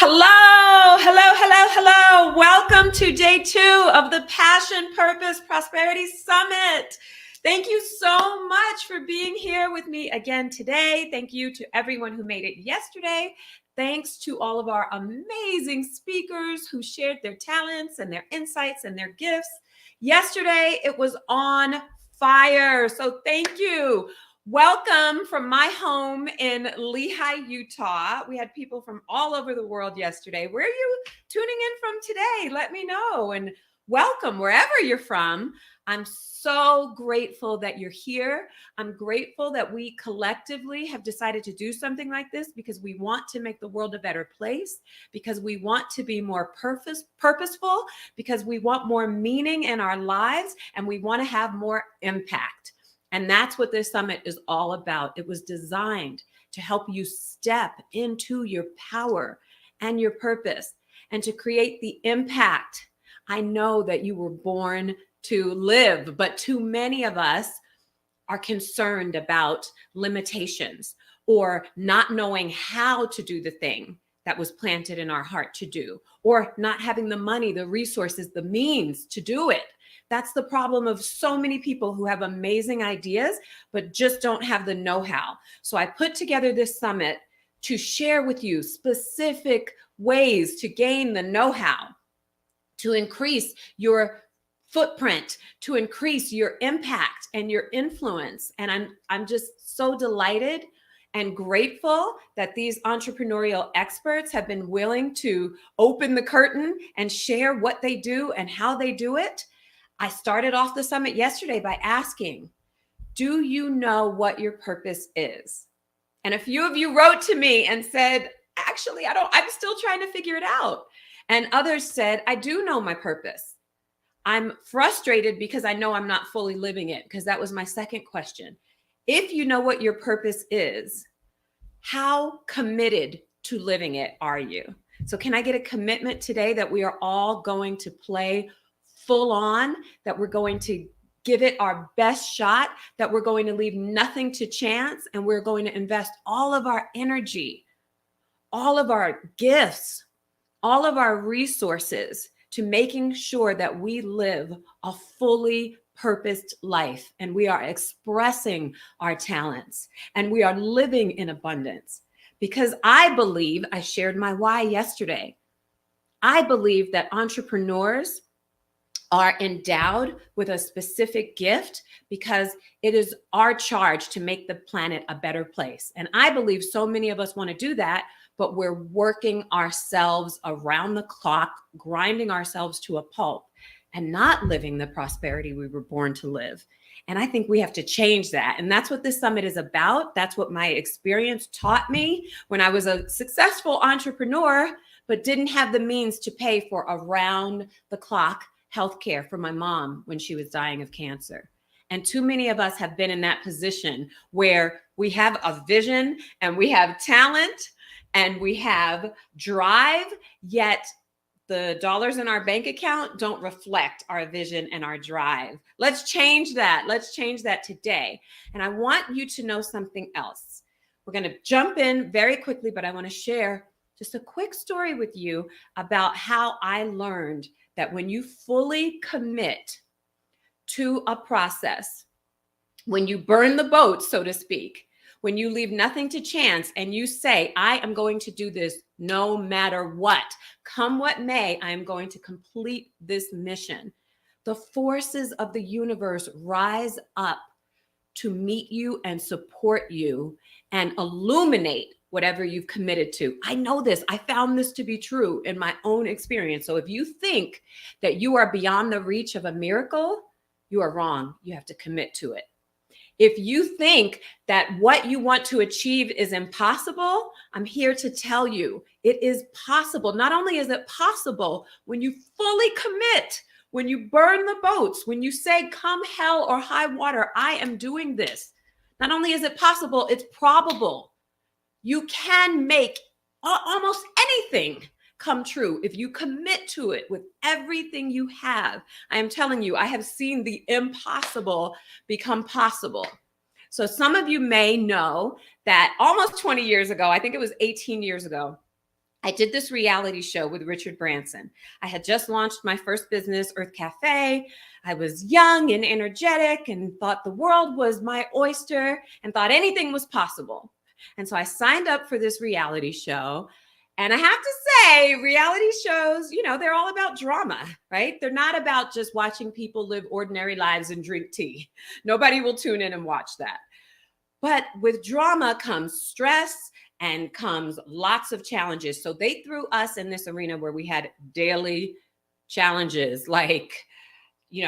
Hello, hello, hello, hello. Welcome to day 2 of the Passion, Purpose, Prosperity Summit. Thank you so much for being here with me again today. Thank you to everyone who made it yesterday. Thanks to all of our amazing speakers who shared their talents and their insights and their gifts. Yesterday, it was on fire. So thank you. Welcome from my home in Lehi, Utah. We had people from all over the world yesterday. Where are you tuning in from today? Let me know. And welcome wherever you're from. I'm so grateful that you're here. I'm grateful that we collectively have decided to do something like this because we want to make the world a better place, because we want to be more purposeful, because we want more meaning in our lives, and we want to have more impact. And that's what this summit is all about. It was designed to help you step into your power and your purpose and to create the impact. I know that you were born to live, but too many of us are concerned about limitations or not knowing how to do the thing that was planted in our heart to do, or not having the money, the resources, the means to do it. That's the problem of so many people who have amazing ideas, but just don't have the know-how. So I put together this summit to share with you specific ways to gain the know-how, to increase your footprint, to increase your impact and your influence. And I'm just so delighted and grateful that these entrepreneurial experts have been willing to open the curtain and share what they do and how they do it. I started off the summit yesterday by asking, do you know what your purpose is? And a few of you wrote to me and said, actually, I'm still trying to figure it out. And others said, I do know my purpose. I'm frustrated because I know I'm not fully living it, because that was my second question. If you know what your purpose is, how committed to living it are you? So can I get a commitment today that we are all going to play full on, that we're going to give it our best shot, that we're going to leave nothing to chance, and we're going to invest all of our energy, all of our gifts, all of our resources to making sure that we live a fully purposed life, and we are expressing our talents, and we are living in abundance. Because I believe, I shared my why yesterday, I believe that entrepreneurs are endowed with a specific gift because it is our charge to make the planet a better place. And I believe so many of us want to do that, but we're working ourselves around the clock, grinding ourselves to a pulp, and not living the prosperity we were born to live. And I think we have to change that. And that's what this summit is about. That's what my experience taught me when I was a successful entrepreneur, but didn't have the means to pay for around the clock healthcare for my mom when she was dying of cancer. And too many of us have been in that position where we have a vision and we have talent and we have drive, yet the dollars in our bank account don't reflect our vision and our drive. Let's change that. Let's change that today. And I want you to know something else. We're going to jump in very quickly, but I want to share just a quick story with you about how I learned that when you fully commit to a process, when you burn the boat, so to speak, when you leave nothing to chance and you say, I am going to do this no matter what, come what may, I am going to complete this mission, the forces of the universe rise up to meet you and support you and illuminate whatever you've committed to. I know this. I found this to be true in my own experience. So if you think that you are beyond the reach of a miracle, you are wrong. You have to commit to it. If you think that what you want to achieve is impossible, I'm here to tell you it is possible. Not only is it possible, when you fully commit, when you burn the boats, when you say, come hell or high water, I am doing this. Not only is it possible, it's probable. You can make almost anything come true if you commit to it with everything you have. I am telling you, I have seen the impossible become possible. So some of you may know that almost 20 years ago, I think it was 18 years ago, I did this reality show with Richard Branson. I had just launched my first business, Earth Cafe. I was young and energetic and thought the world was my oyster and thought anything was possible. And so I signed up for this reality show. And I have to say, reality shows, they're all about drama, right? They're not about just watching people live ordinary lives and drink tea. Nobody will tune in and watch that. But with drama comes stress and comes lots of challenges. So they threw us in this arena where we had daily challenges. Like,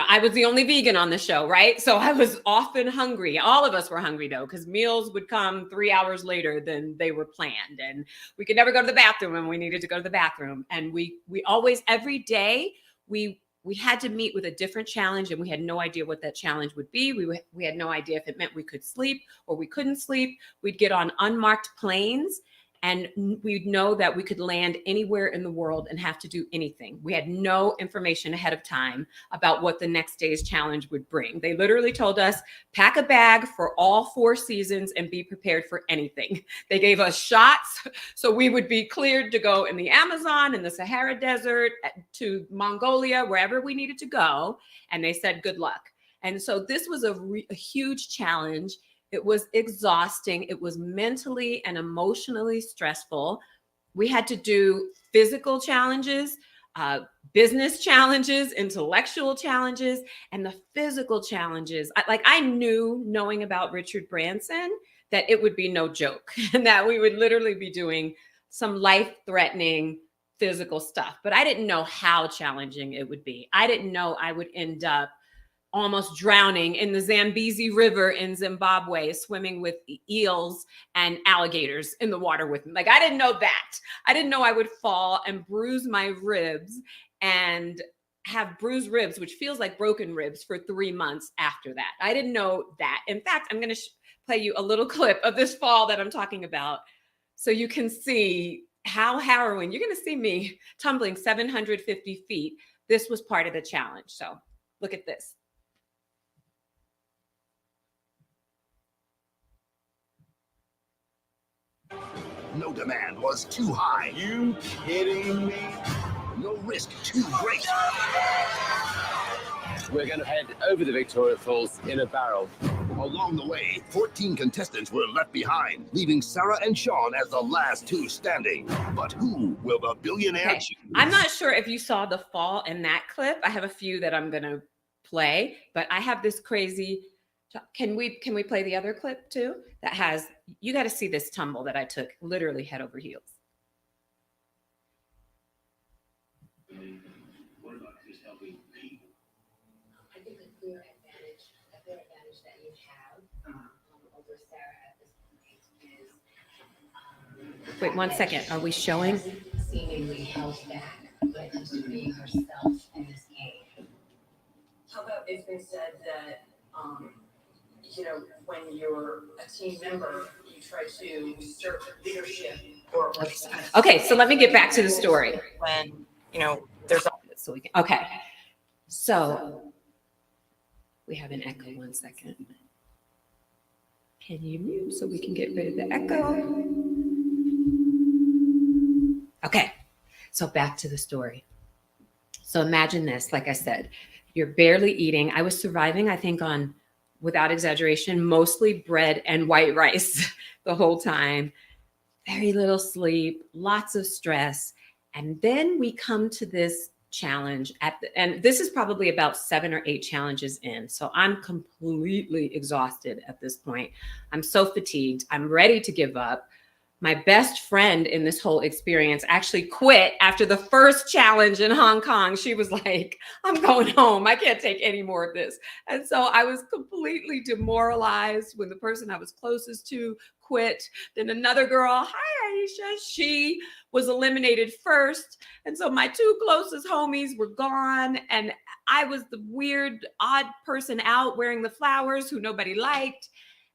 I was the only vegan on the show, right? So I was often hungry. All of us were hungry though, because meals would come 3 hours later than they were planned. And we could never go to the bathroom when we needed to go to the bathroom. And we always, every day, we had to meet with a different challenge, and we had no idea what that challenge would be. We had no idea if it meant we could sleep or we couldn't sleep. We'd get on unmarked planes, and we'd know that we could land anywhere in the world and have to do anything. We had no information ahead of time about what the next day's challenge would bring. They literally told us, pack a bag for all 4 seasons and be prepared for anything. They gave us shots, so we would be cleared to go in the Amazon, in the Sahara Desert, to Mongolia, wherever we needed to go. And they said, good luck. And so this was a huge challenge. It was exhausting. It was mentally and emotionally stressful. We had to do physical challenges, business challenges, intellectual challenges, and the physical challenges. I knew, knowing about Richard Branson, that it would be no joke and that we would literally be doing some life-threatening physical stuff. But I didn't know how challenging it would be. I didn't know I would end up almost drowning in the Zambezi River in Zimbabwe, swimming with eels and alligators in the water with me. I didn't know that. I didn't know I would fall and bruise my ribs and have bruised ribs, which feels like broken ribs, for 3 months after that. I didn't know that. In fact, I'm going to play you a little clip of this fall that I'm talking about so you can see how harrowing. You're going to see me tumbling 750 feet. This was part of the challenge. So look at this. No demand was too high. You kidding me? No risk too great. We're going to head over the Victoria Falls in a barrel. Along the way, 14 contestants were left behind, leaving Sarah and Sean as the last 2 standing. But who will the billionaire choose? I'm not sure if you saw the fall in that clip. I have a few that I'm going to play, but I have this crazy... Can we play the other clip too? That has, you got to see this tumble that I took, literally head over heels. What about just helping people? I think a clear advantage that you have over Sarah at this point is. Wait 1 second. Are we showing? Seemingly held back when it comes to being herself in this game. How about if they said that, when you're a team member, you try to usurp leadership or Okay, so let me get back to the story. When, there's So we can, okay. So we have an echo. 1 second. Can you mute so we can get rid of the echo? Okay, so back to the story. So imagine this, like I said, you're barely eating. I was surviving, I think, on, without exaggeration, mostly bread and white rice the whole time. Very little sleep, lots of stress. And then we come to this challenge and this is probably about 7 or 8 challenges in. So I'm completely exhausted at this point. I'm so fatigued. I'm ready to give up. My best friend in this whole experience actually quit after the first challenge in Hong Kong. She was like, I'm going home. I can't take any more of this. And so I was completely demoralized when the person I was closest to quit. Then another girl, hi Aisha, she was eliminated first. And so my 2 closest homies were gone. And I was the weird, odd person out wearing the flowers who nobody liked.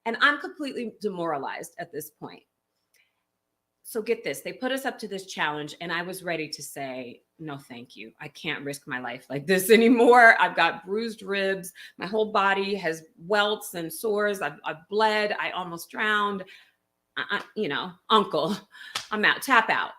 And I'm completely demoralized at this point. So get this, they put us up to this challenge and I was ready to say, no, thank you. I can't risk my life like this anymore. I've got bruised ribs. My whole body has welts and sores. I've bled. I almost drowned. Uncle, I'm out, tap out.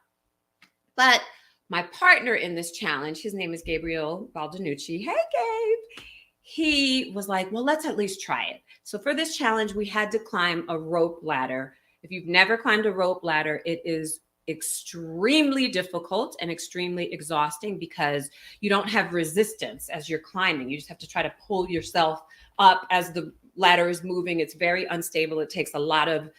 But my partner in this challenge, his name is Gabriel Baldinucci. Hey, Gabe. He was like, well, let's at least try it. So for this challenge, we had to climb a rope ladder. If you've never climbed a rope ladder, it is extremely difficult and extremely exhausting because you don't have resistance as you're climbing. You just have to try to pull yourself up as the ladder is moving. It's very unstable. It takes a lot of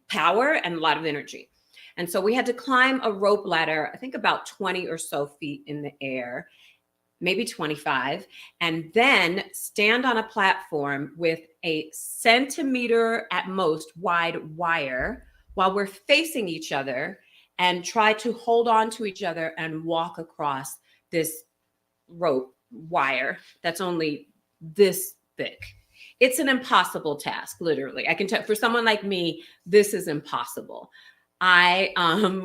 power and a lot of energy. And so we had to climb a rope ladder, I think about 20 or so feet in the air, maybe 25, and then stand on a platform with a centimeter at most wide wire while we're facing each other and try to hold on to each other and walk across this rope wire that's only this thick. It's an impossible task, literally. I can tell for someone like me, this is impossible. I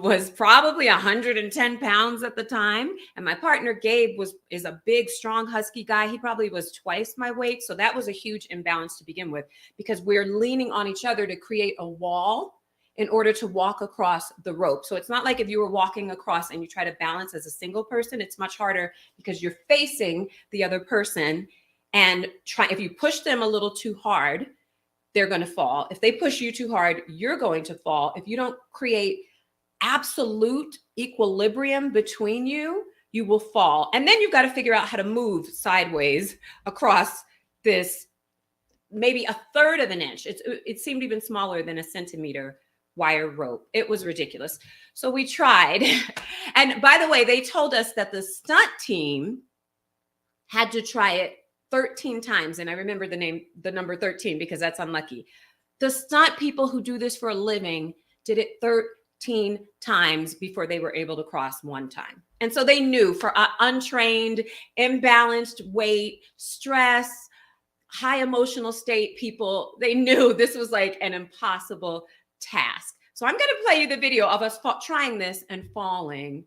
was probably 110 pounds at the time, and my partner Gabe is a big, strong, husky guy. He probably was twice my weight, so that was a huge imbalance to begin with because we're leaning on each other to create a wall in order to walk across the rope. So it's not like if you were walking across and you try to balance as a single person, it's much harder because you're facing the other person and if you push them a little too hard, they're going to fall. If they push you too hard, you're going to fall. If you don't create absolute equilibrium between you, you will fall. And then you've got to figure out how to move sideways across this, maybe a third of an inch. It seemed even smaller than a centimeter wire rope. It was ridiculous. So we tried. And by the way, they told us that the stunt team had to try it 13 times. And I remember the number 13 because that's unlucky. The stunt people who do this for a living did it 13 times before they were able to cross one time. And so they knew for untrained, imbalanced weight, stress, high emotional state people, they knew this was like an impossible task. So I'm going to play you the video of us trying this and falling.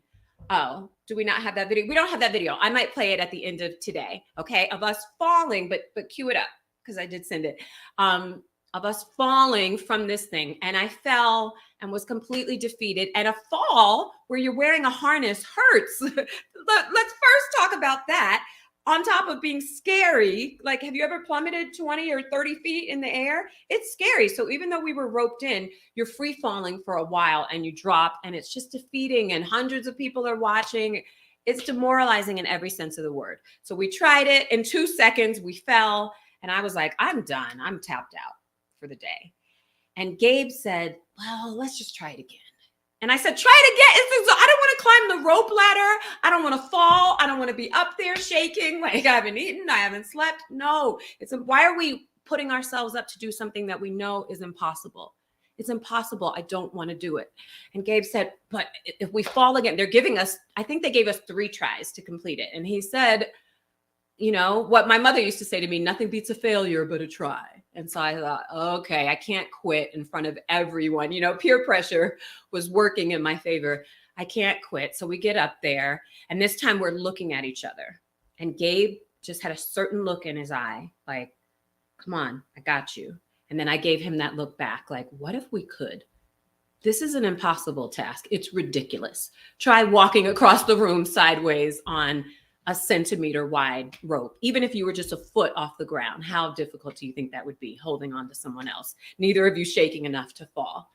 Oh, do we not have that video? We don't have that video. I might play it at the end of today, okay? Of us falling, but cue it up because I did send it. Of us falling from this thing. And I fell and was completely defeated. And a fall where you're wearing a harness hurts. Let's first talk about that. On top of being scary, like, have you ever plummeted 20 or 30 feet in the air? It's scary. So even though we were roped in, you're free falling for a while and you drop and it's just defeating and hundreds of people are watching. It's demoralizing in every sense of the word. So we tried it. In 2 seconds, we fell and I was like, I'm done. I'm tapped out for the day. And Gabe said, well, let's just try it again. And I said, try it again. I don't want to climb the rope ladder. I don't want to fall. I don't want to be up there shaking like I haven't eaten. I haven't slept. No, why are we putting ourselves up to do something that we know is impossible? It's impossible. I don't want to do it. And Gabe said, but if we fall again, I think they gave us 3 tries to complete it. And he said, you know, what my mother used to say to me, nothing beats a failure but a try. And so I thought, okay, I can't quit in front of everyone. You know, peer pressure was working in my favor. I can't quit. So we get up there and this time we're looking at each other. And Gabe just had a certain look in his eye, like, come on, I got you. And then I gave him that look back, like, what if we could? This is an impossible task. It's ridiculous. Try walking across the room sideways on a centimeter wide rope. Even if you were just a foot off the ground, how difficult do you think that would be holding on to someone else? Neither of you shaking enough to fall.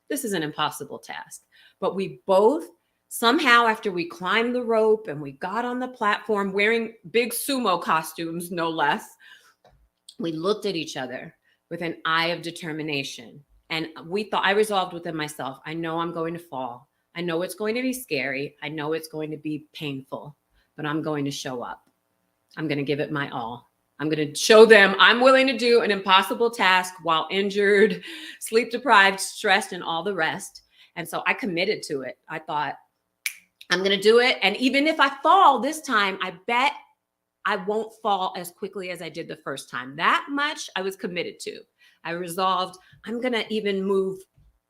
This is an impossible task. But we both somehow, after we climbed the rope and we got on the platform wearing big sumo costumes, no less, we looked at each other with an eye of determination. And I resolved within myself, I know I'm going to fall. I know it's going to be scary. I know it's going to be painful. But I'm going to show up. I'm going to give it my all. I'm going to show them I'm willing to do an impossible task while injured, sleep deprived, stressed, and all the rest. And so I committed to it. I thought, I'm going to do it. And even if I fall this time, I bet I won't fall as quickly as I did the first time. That much I was committed to. I resolved I'm going to even move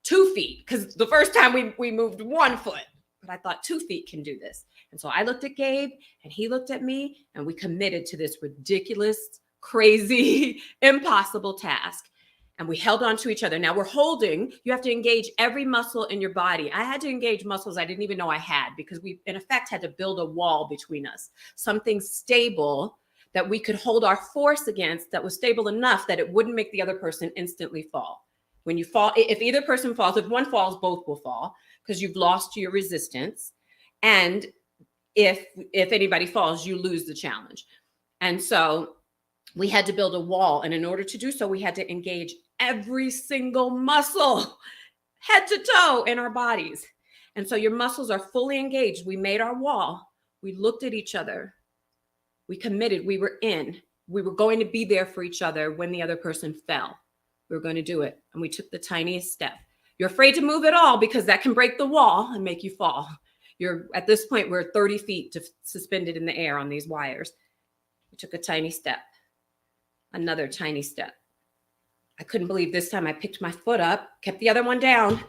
2 feet because the first time we moved 1 foot. But I thought 2 feet can do this. And so I looked at Gabe and he looked at me and we committed to this ridiculous, crazy, impossible task. and we held on to each other. Now we're holding, you have to engage every muscle in your body. I had to engage muscles I didn't even know I had, because we in effect had to build a wall between us, something stable that we could hold our force against, that was stable enough that it wouldn't make the other person instantly fall. When you fall, if either person falls, if one falls, both will fall, because you've lost your resistance. And if anybody falls, you lose the challenge. And so we had to build a wall. And in order to do so, we had to engage every single muscle, head to toe, in our bodies. And so your muscles are fully engaged. We made our wall. We looked at each other. We committed. We were in. We were going to be there for each other when the other person fell. We were going to do it. And we took the tiniest step. You're afraid to move at all because that can break the wall and make you fall. At this point, we're 30 feet suspended in the air on these wires. We took a tiny step, another tiny step. I couldn't believe this time I picked my foot up, kept the other one down,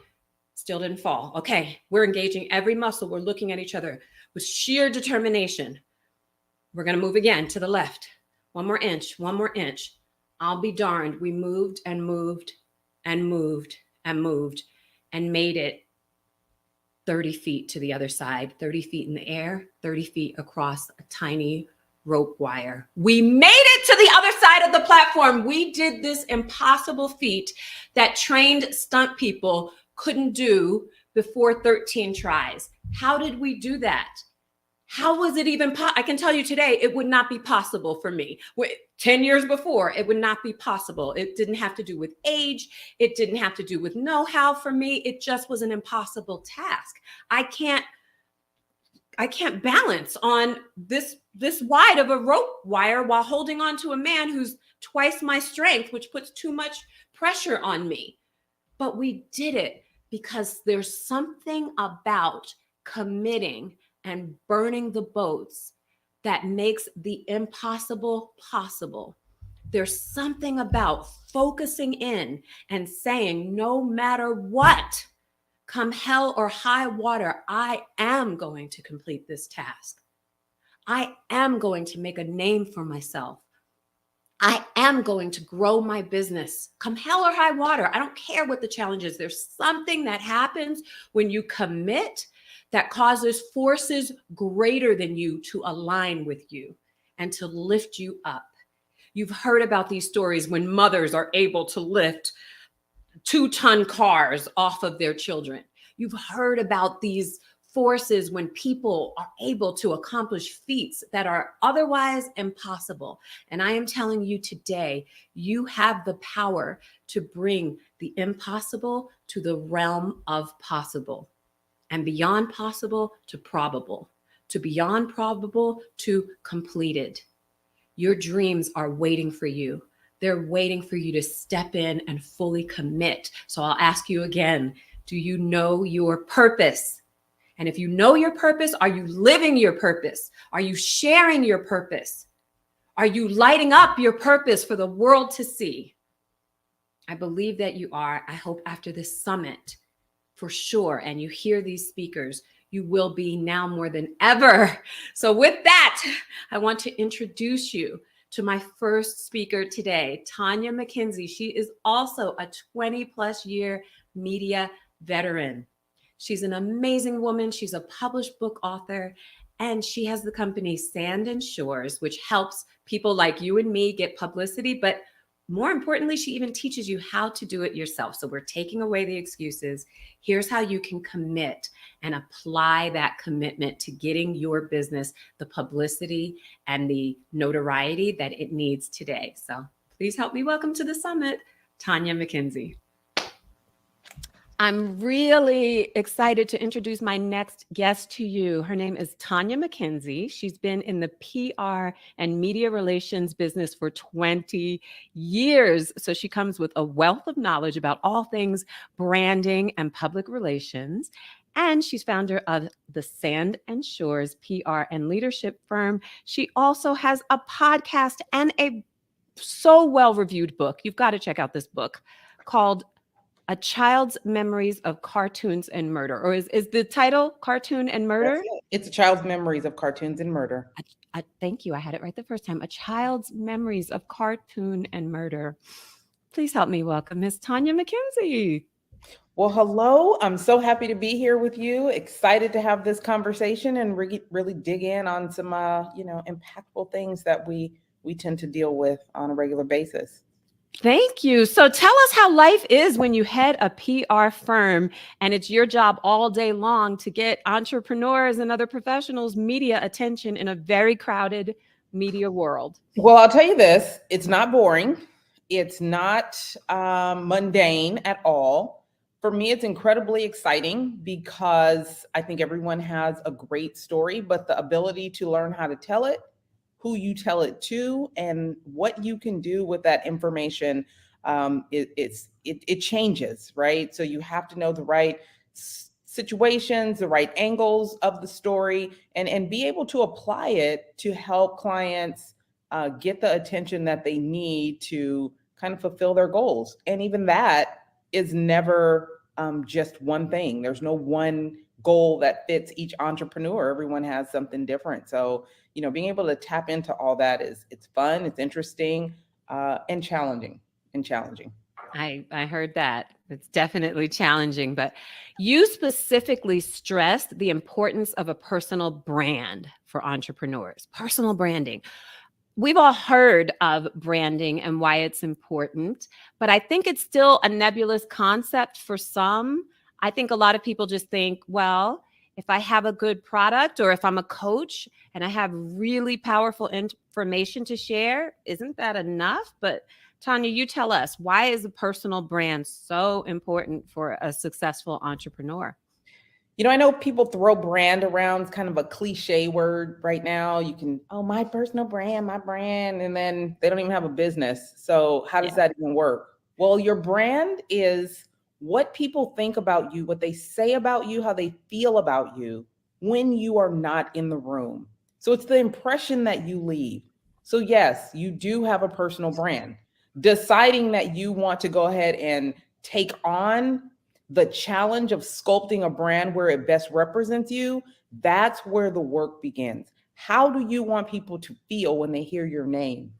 still didn't fall. Okay, we're engaging every muscle. We're looking at each other with sheer determination. We're going to move again to the left. One more inch, one more inch. I'll be darned. We moved and moved and moved and moved and made it 30 feet to the other side, 30 feet in the air, 30 feet across a tiny rope wire. We made it to the other side of the platform. We did this impossible feat that trained stunt people couldn't do before 13 tries. How did we do that? How was it even I can tell you today, it would not be possible for me. 10 years before, it would not be possible. It didn't have to do with age. It didn't have to do with know-how for me. It just was an impossible task. I can't balance on this wide of a rope wire while holding on to a man who's twice my strength, which puts too much pressure on me. But we did it because there's something about committing and burning the boats that makes the impossible possible. There's something about focusing in and saying, no matter what, come hell or high water, I am going to complete this task. I am going to make a name for myself. I am going to grow my business. Come hell or high water. I don't care what the challenge is. There's something that happens when you commit that causes forces greater than you to align with you and to lift you up. You've heard about these stories when mothers are able to lift 2-ton cars off of their children. You've heard about these forces when people are able to accomplish feats that are otherwise impossible. And I am telling you today, you have the power to bring the impossible to the realm of possible. And beyond possible to probable, to beyond probable to completed. Your dreams are waiting for you. They're waiting for you to step in and fully commit. So I'll ask you again, do you know your purpose? And if you know your purpose, are you living your purpose? Are you sharing your purpose? Are you lighting up your purpose for the world to see? I believe that you are. I hope after this summit, for sure, and you hear these speakers, you will be now more than ever. So with that, I want to introduce you to my first speaker today, Tanya McKenzie. She is also a 20+ year media veteran. She's an amazing woman. She's a published book author, and she has the company Sand and Shores, which helps people like you and me get publicity, but more importantly, she even teaches you how to do it yourself. So we're taking away the excuses. Here's how you can commit and apply that commitment to getting your business the publicity and the notoriety that it needs today. So please help me welcome to the summit, Tanya McKenzie. I'm really excited to introduce my next guest to you. Her name is Tanya McKenzie. She's been in the PR and media relations business for 20 years. So she comes with a wealth of knowledge about all things branding and public relations. And she's founder of the Sand and Shores PR and leadership firm. She also has a podcast and a so well-reviewed book. You've got to check out this book called A Child's Memories of Cartoons and Murder. Or is the title Cartoon and Murder? It's A Child's Memories of Cartoons and Murder. Thank you. I had it right the first time. A Child's Memories of Cartoon and Murder. Please help me welcome Miss Tanya McKenzie. Well, hello. I'm so happy to be here with you. Excited to have this conversation and really dig in on some, impactful things that we tend to deal with on a regular basis. Thank you. So tell us how life is when you head a PR firm and it's your job all day long to get entrepreneurs and other professionals media attention in a very crowded media world. Well, I'll tell you this, it's not boring. It's not mundane at all. For me, it's incredibly exciting because I think everyone has a great story, but the ability to learn how to tell it, who you tell it to, and what you can do with that information, it changes, right? So you have to know the right situations, the right angles of the story, and be able to apply it to help clients get the attention that they need to kind of fulfill their goals. And even that is never just one thing. There's no one goal that fits each entrepreneur. Everyone has something different. So, being able to tap into all that it's fun, it's interesting, and challenging. I heard that. It's definitely challenging, but you specifically stressed the importance of a personal brand for entrepreneurs, personal branding. We've all heard of branding and why it's important, but I think it's still a nebulous concept for some. I think a lot of people just think, well, if I have a good product or if I'm a coach and I have really powerful information to share, isn't that enough? But Tanya, you tell us, why is a personal brand so important for a successful entrepreneur? I know people throw brand around, it's kind of a cliche word right now. You can, my personal brand, my brand, and then they don't even have a business. So how does that even work? Well, your brand is what people think about you, what they say about you, how they feel about you when you are not in the room. So it's the impression that you leave. So yes, you do have a personal brand. Deciding that you want to go ahead and take on the challenge of sculpting a brand where it best represents you, that's where the work begins. How do you want people to feel when they hear your name?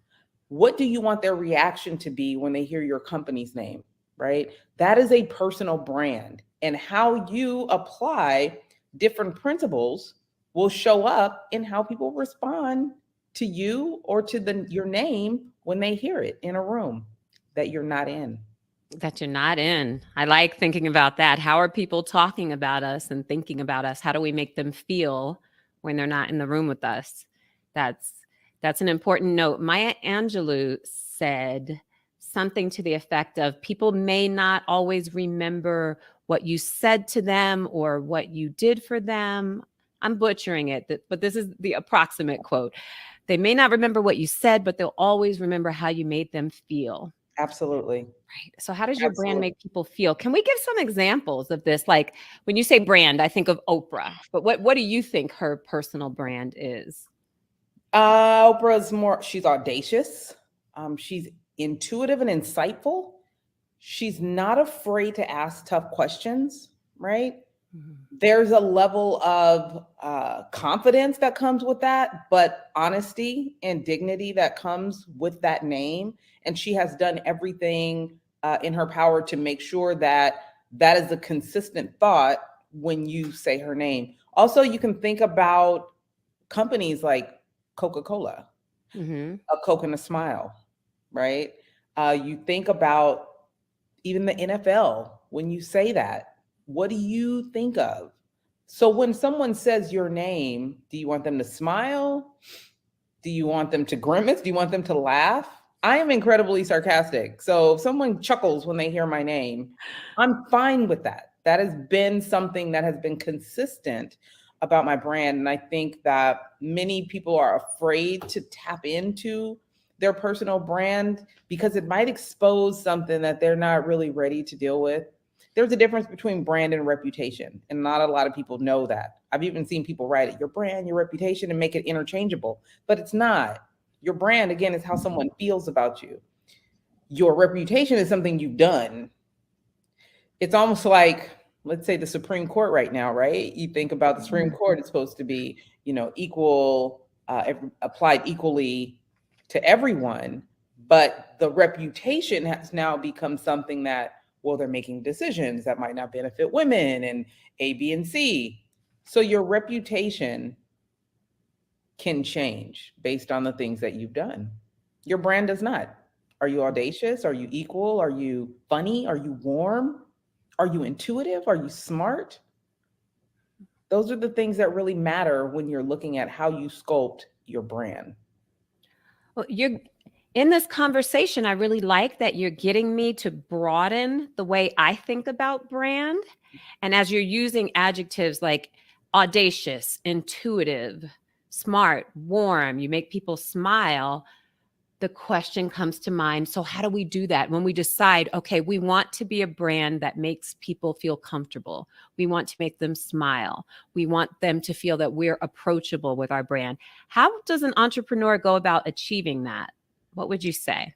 What do you want their reaction to be when they hear your company's name, right? That is a personal brand. And how you apply different principles will show up in how people respond to you or to your name when they hear it in a room that you're not in. That you're not in. I like thinking about that. How are people talking about us and thinking about us? How do we make them feel when they're not in the room with us? That's an important note. Maya Angelou said something to the effect of, people may not always remember what you said to them or what you did for them. I'm butchering it, but this is the approximate quote. They may not remember what you said, but they'll always remember how you made them feel. Absolutely. Right. So how does your brand make people feel? Can we give some examples of this? Like when you say brand, I think of Oprah, but what do you think her personal brand is? Oprah's she's audacious. She's intuitive and insightful. She's not afraid to ask tough questions, right? Mm-hmm. There's a level of confidence that comes with that, but honesty and dignity that comes with that name. And she has done everything in her power to make sure that that is a consistent thought when you say her name. Also, you can think about companies like Coca-Cola, a Coke and a smile, right? You think about even the NFL. When you say that, what do you think of? So when someone says your name, do you want them to smile? Do you want them to grimace? Do you want them to laugh? I am incredibly sarcastic. So if someone chuckles when they hear my name, I'm fine with that. That has been something that has been consistent about my brand. And I think that many people are afraid to tap into their personal brand because it might expose something that they're not really ready to deal with. There's a difference between brand and reputation, and not a lot of people know that. I've even seen people write it, your brand, your reputation, and make it interchangeable, but it's not. Your brand, again, is how someone feels about you. Your reputation is something you've done. It's almost like, let's say the Supreme Court right now, right? You think about the Supreme Court, it's supposed to be, equal, applied equally to everyone. But the reputation has now become something that, well, they're making decisions that might not benefit women and A, B, and C. So your reputation can change based on the things that you've done. Your brand does not. Are you audacious? Are you equal? Are you funny? Are you warm? Are you intuitive? Are you smart? Those are the things that really matter when you're looking at how you sculpt your brand. Well, you're in this conversation. I really like that you're getting me to broaden the way I think about brand. And as you're using adjectives like audacious, intuitive, smart, warm, you make people smile, the question comes to mind. So how do we do that when we decide, okay, we want to be a brand that makes people feel comfortable. We want to make them smile. We want them to feel that we're approachable with our brand. How does an entrepreneur go about achieving that? What would you say?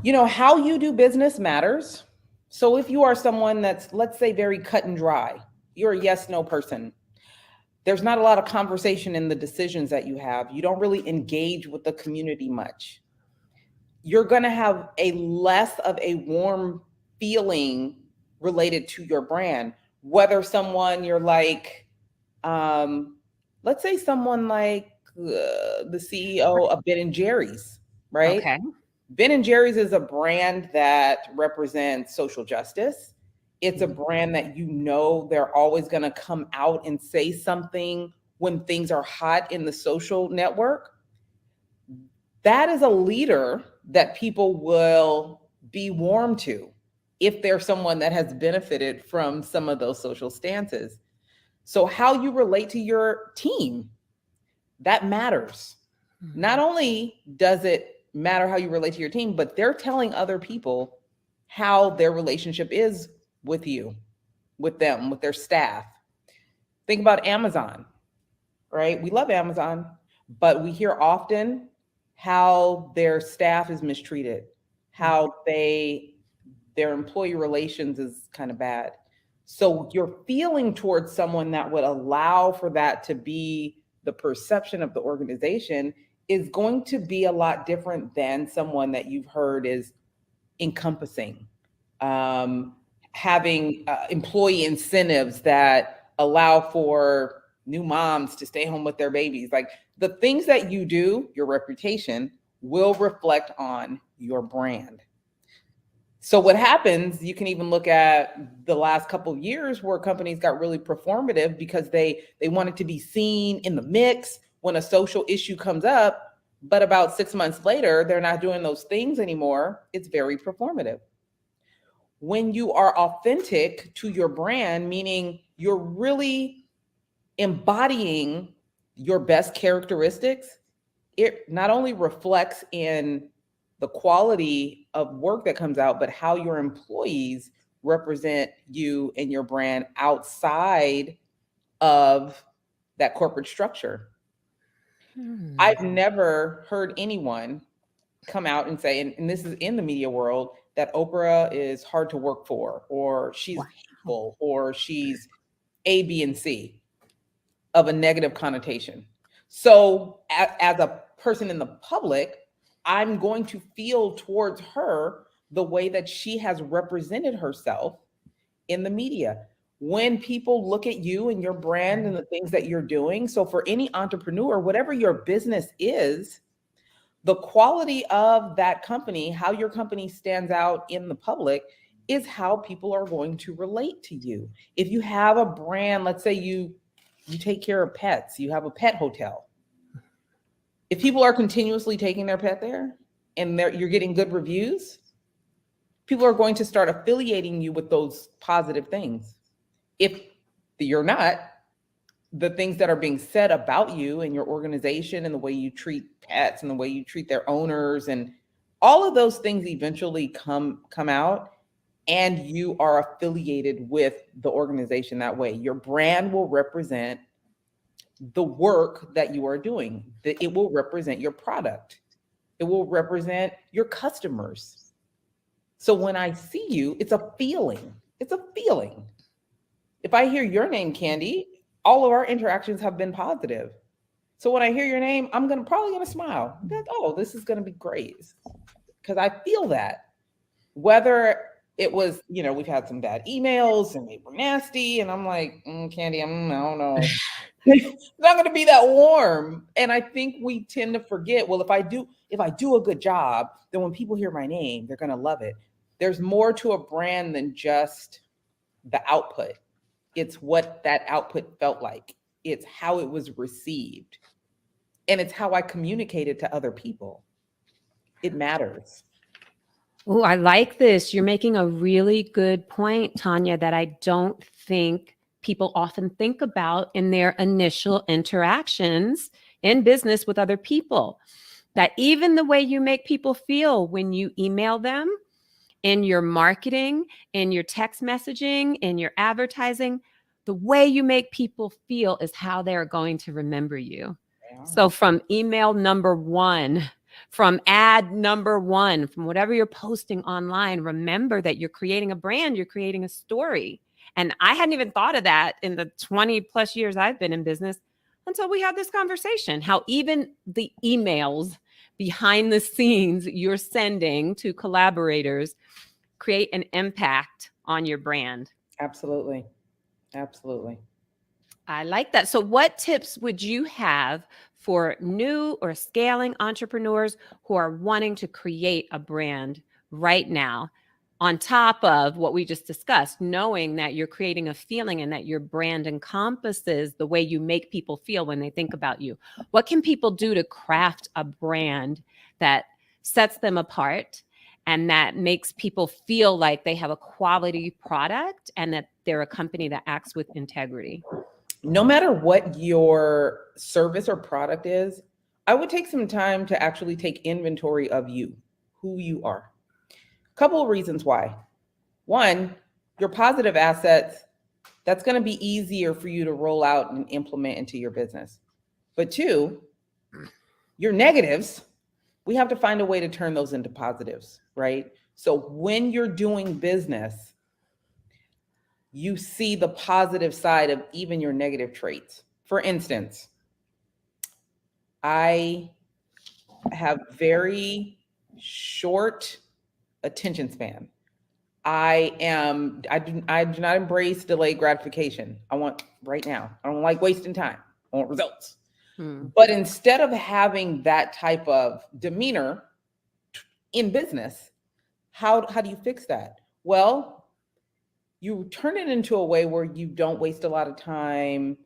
You know, how you do business matters. So if you are someone that's, let's say, very cut and dry, you're a yes, no person. There's not a lot of conversation in the decisions that you have. You don't really engage with the community much. You're going to have a less of a warm feeling related to your brand. Whether someone you're like, let's say someone like the CEO of Ben and Jerry's, right? Okay. Ben and Jerry's is a brand that represents social justice. It's a brand that you know they're always going to come out and say something when things are hot in the social network. That is a leader that people will be warm to if they're someone that has benefited from some of those social stances. So how you relate to your team, that matters. Not only does it matter how you relate to your team, but they're telling other people how their relationship is with you, with them, with their staff. Think about Amazon, right? We love Amazon, but we hear often how their staff is mistreated, how their employee relations is kind of bad. So your feeling towards someone that would allow for that to be the perception of the organization is going to be a lot different than someone that you've heard is encompassing, having employee incentives that allow for new moms to stay home with their babies. Like the things that you do, your reputation will reflect on your brand. So what happens, you can even look at the last couple of years where companies got really performative because they wanted to be seen in the mix when a social issue comes up, but about 6 months later, they're not doing those things anymore. It's very performative. When you are authentic to your brand, meaning you're really embodying your best characteristics, it not only reflects in the quality of work that comes out, but how your employees represent you and your brand outside of that corporate structure. I've never heard anyone come out and say, and this is in the media world, that Oprah is hard to work for, or she's hateful, or she's A, B, and C of a negative connotation. So as a person in the public, I'm going to feel towards her the way that she has represented herself in the media. When people look at you and your brand and the things that you're doing, so for any entrepreneur, whatever your business is, the quality of that company, how your company stands out in the public, is how people are going to relate to you. If you have a brand, let's say you take care of pets, you have a pet hotel. If people are continuously taking their pet there and you're getting good reviews, people are going to start affiliating you with those positive things. If you're not, the things that are being said about you and your organization and the way you treat pets and the way you treat their owners and all of those things eventually come out, and you are affiliated with the organization that way. Your brand will represent the work that you are doing. It will represent your product. It will represent your customers. So when I see you, it's a feeling. It's a feeling. If I hear your name, Candy, all of our interactions have been positive. So when I hear your name, I'm probably gonna smile. Like, oh, this is gonna be great. because I feel that. Whether it was, we've had some bad emails and they were nasty, and I'm like, Candy, I don't know. It's not going to be that warm. And I think we tend to forget, well, if I do a good job, then when people hear my name, they're going to love it. There's more to a brand than just the output. It's what that output felt like. It's how it was received. And it's how I communicated to other people. It matters. Oh, I like this. You're making a really good point, Tanya, that I don't think people often think about in their initial interactions in business with other people. That even the way you make people feel when you email them, in your marketing, in your text messaging, in your advertising, the way you make people feel is how they're going to remember you. Yeah. So from email number 1, from ad number 1, from whatever you're posting online, remember that you're creating a brand, you're creating a story. And I hadn't even thought of that in the 20 plus years I've been in business until we had this conversation, how even the emails behind the scenes you're sending to collaborators create an impact on your brand. Absolutely. Absolutely. I like that. So what tips would you have for new or scaling entrepreneurs who are wanting to create a brand right now, on top of what we just discussed, knowing that you're creating a feeling and that your brand encompasses the way you make people feel when they think about you? What can people do to craft a brand that sets them apart and that makes people feel like they have a quality product and that they're a company that acts with integrity? No matter what your service or product is, I would take some time to actually take inventory of you, who you are. A couple of reasons why. One, your positive assets, that's going to be easier for you to roll out and implement into your business. But two, your negatives, we have to find a way to turn those into positives, right? So when you're doing business, you see the positive side of even your negative traits. For instance, I have very short attention span. I do not embrace delayed gratification. I want right now. I don't like wasting time. I want results. But instead of having that type of demeanor in business, how do you fix that? Well, you turn it into a way where you don't waste a lot of time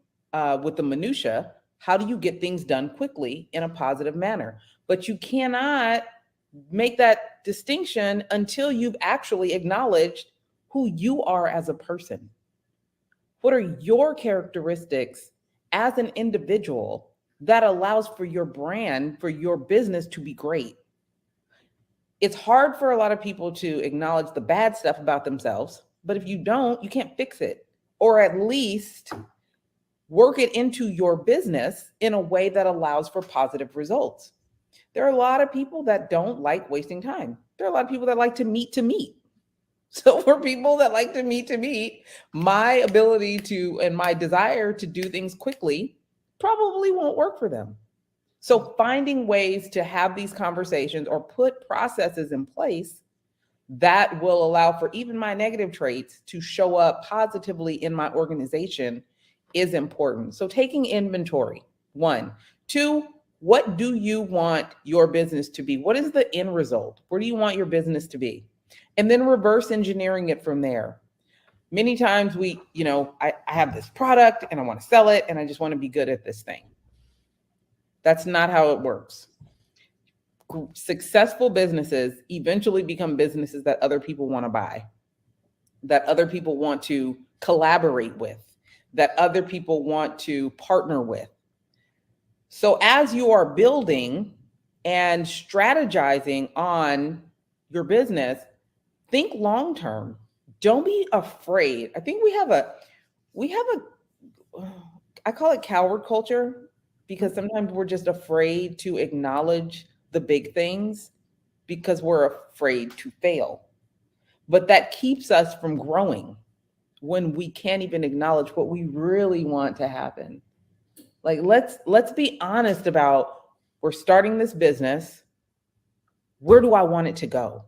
with the minutia. How do you get things done quickly in a positive manner? But you cannot make that distinction until you've actually acknowledged who you are as a person. What are your characteristics as an individual that allows for your brand, for your business to be great? It's hard for a lot of people to acknowledge the bad stuff about themselves, but if you don't, you can't fix it, or at least work it into your business in a way that allows for positive results. There are a lot of people that don't like wasting time. There are a lot of people that like to meet. So for people that like to meet, my ability to and my desire to do things quickly probably won't work for them. So finding ways to have these conversations or put processes in place that will allow for even my negative traits to show up positively in my organization is important. So taking inventory, 1. 2, what do you want your business to be? What is the end result? Where do you want your business to be? And then reverse engineering it from there. Many times I have this product and I want to sell it and I just want to be good at this thing. That's not how it works. Successful businesses eventually become businesses that other people want to buy, that other people want to collaborate with, that other people want to partner with. So as you are building and strategizing on your business, think long term. Don't be afraid. I think we have a I call it coward culture, because sometimes we're just afraid to acknowledge the big things because we're afraid to fail. But that keeps us from growing when we can't even acknowledge what we really want to happen. Like, let's be honest about, we're starting this business. where do I want it to go?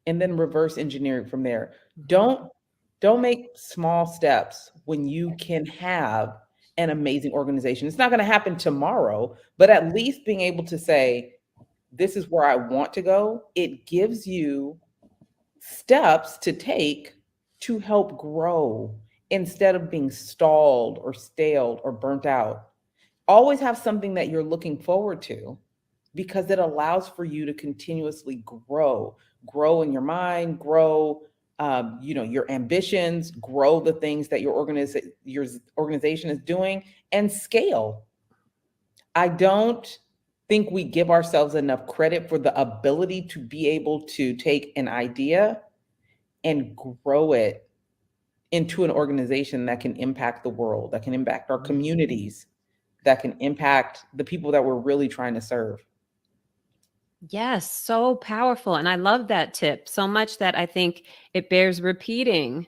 And then reverse engineer it from there. Don't make small steps when you can have an amazing organization. It's not going to happen tomorrow, but at least being able to say, this is where I want to go, it gives you steps to take to help grow instead of being stalled or staled or burnt out. Always have something that you're looking forward to, because it allows for you to continuously grow in your mind, grow your ambitions, grow the things that your organization is doing, and scale. I don't think we give ourselves enough credit for the ability to be able to take an idea and grow it into an organization that can impact the world, that can impact our communities, that can impact the people that we're really trying to serve. Yes, so powerful. And I love that tip so much that I think it bears repeating.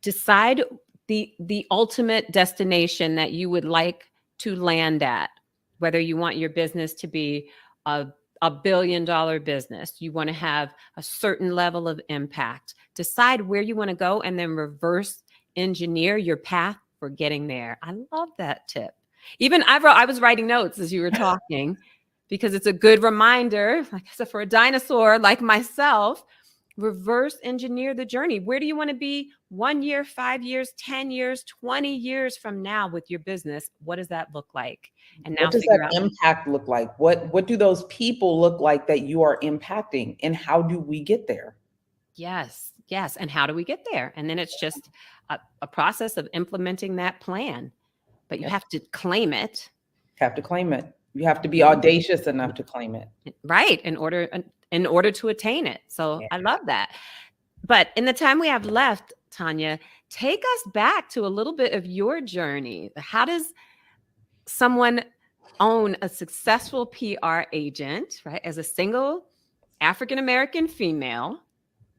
Decide the ultimate destination that you would like to land at, whether you want your business to be a $1 billion business, you want to have a certain level of impact. Decide where you want to go and then reverse engineer your path for getting there. I love that tip. Even I was writing notes as you were talking, because it's a good reminder, like I said, for a dinosaur like myself, reverse engineer the journey. Where do you want to be 1 year, 5 years, 10 years, 20 years from now with your business? What does that look like? And now what does that impact look like? What do those people look like that you are impacting? And how do we get there? Yes. And how do we get there? And then it's just a process of implementing that plan. But you have to claim it. You have to be audacious enough to claim it. Right. In order to attain it. So I love that. But in the time we have left, Tanya, take us back to a little bit of your journey. How does someone own a successful PR agent, right? As a single African-American female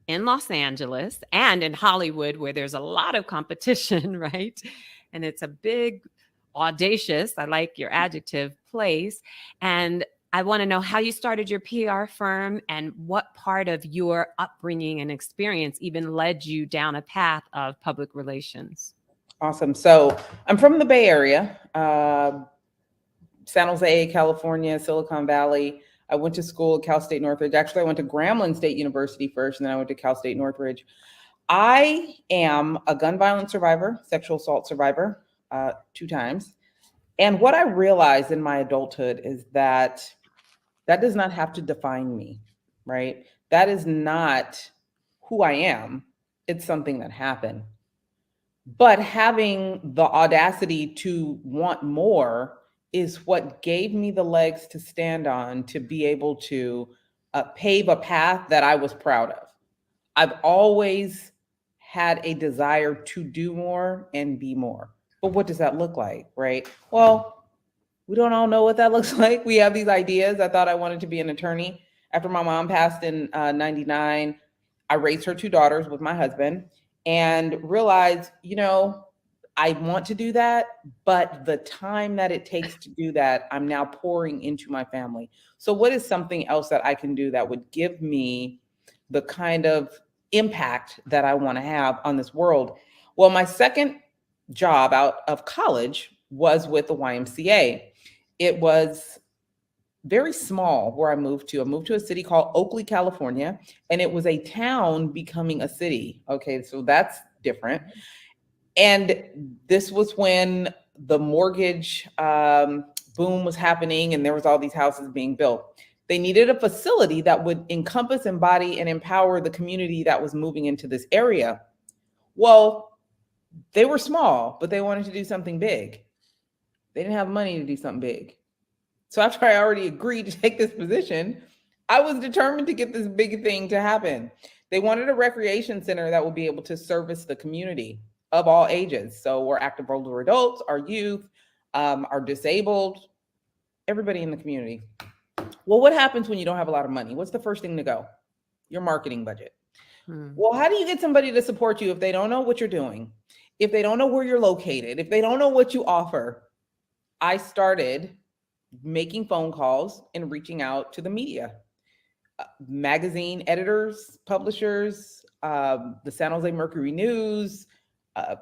in Los Angeles and in Hollywood, where there's a lot of competition, right? And it's a big, audacious, I like your adjective, place. And I want to know how you started your PR firm and what part of your upbringing and experience even led you down a path of public relations. Awesome. So I'm from the Bay Area, San Jose, California, Silicon Valley. I went to school at Cal State Northridge. Actually, I went to Grambling State University first, and then I went to Cal State Northridge. I am a gun violence survivor, sexual assault survivor, 2 times. And what I realized in my adulthood is that does not have to define me, right? That is not who I am. It's something that happened. But having the audacity to want more is what gave me the legs to stand on to be able to pave a path that I was proud of. I've always had a desire to do more and be more. But what does that look like, right? Well, we don't all know what that looks like. We have these ideas. I thought I wanted to be an attorney. After my mom passed in 99, I raised her 2 daughters with my husband and realized, I want to do that, but the time that it takes to do that, I'm now pouring into my family. So what is something else that I can do that would give me the kind of impact that I want to have on this world? Well, my second job out of college was with the YMCA. It was very small where I moved to. I moved to a city called Oakley, California, and it was a town becoming a city. Okay, so that's different. And this was when the mortgage boom was happening and there was all these houses being built. They needed a facility that would encompass, embody, and empower the community that was moving into this area. Well, they were small, but they wanted to do something big. They didn't have money to do something big. So after I already agreed to take this position, I was determined to get this big thing to happen. They wanted a recreation center that would be able to service the community of all ages. So we're active older adults, our youth, our disabled, everybody in the community. Well, what happens when you don't have a lot of money? What's the first thing to go? Your marketing budget. Well, how do you get somebody to support you if they don't know what you're doing? If they don't know where you're located, if they don't know what you offer? I started making phone calls and reaching out to the media. magazine editors, publishers, the San Jose Mercury News,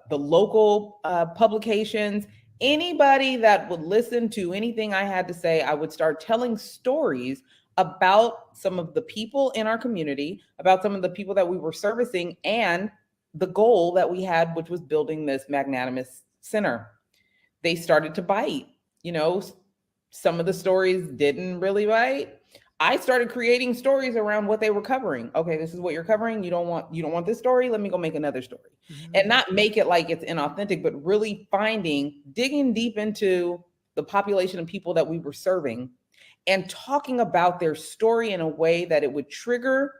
the local publications, anybody that would listen to anything I had to say, I would start telling stories about some of the people in our community, about some of the people that we were servicing, and the goal that we had, which was building this magnanimous center. They started to bite. You know, some of the stories didn't really bite. I started creating stories around what they were covering. Okay, this is what you're covering. You don't want this story. Let me go make another story. And not make it like it's inauthentic, but really digging deep into the population of people that we were serving and talking about their story in a way that it would trigger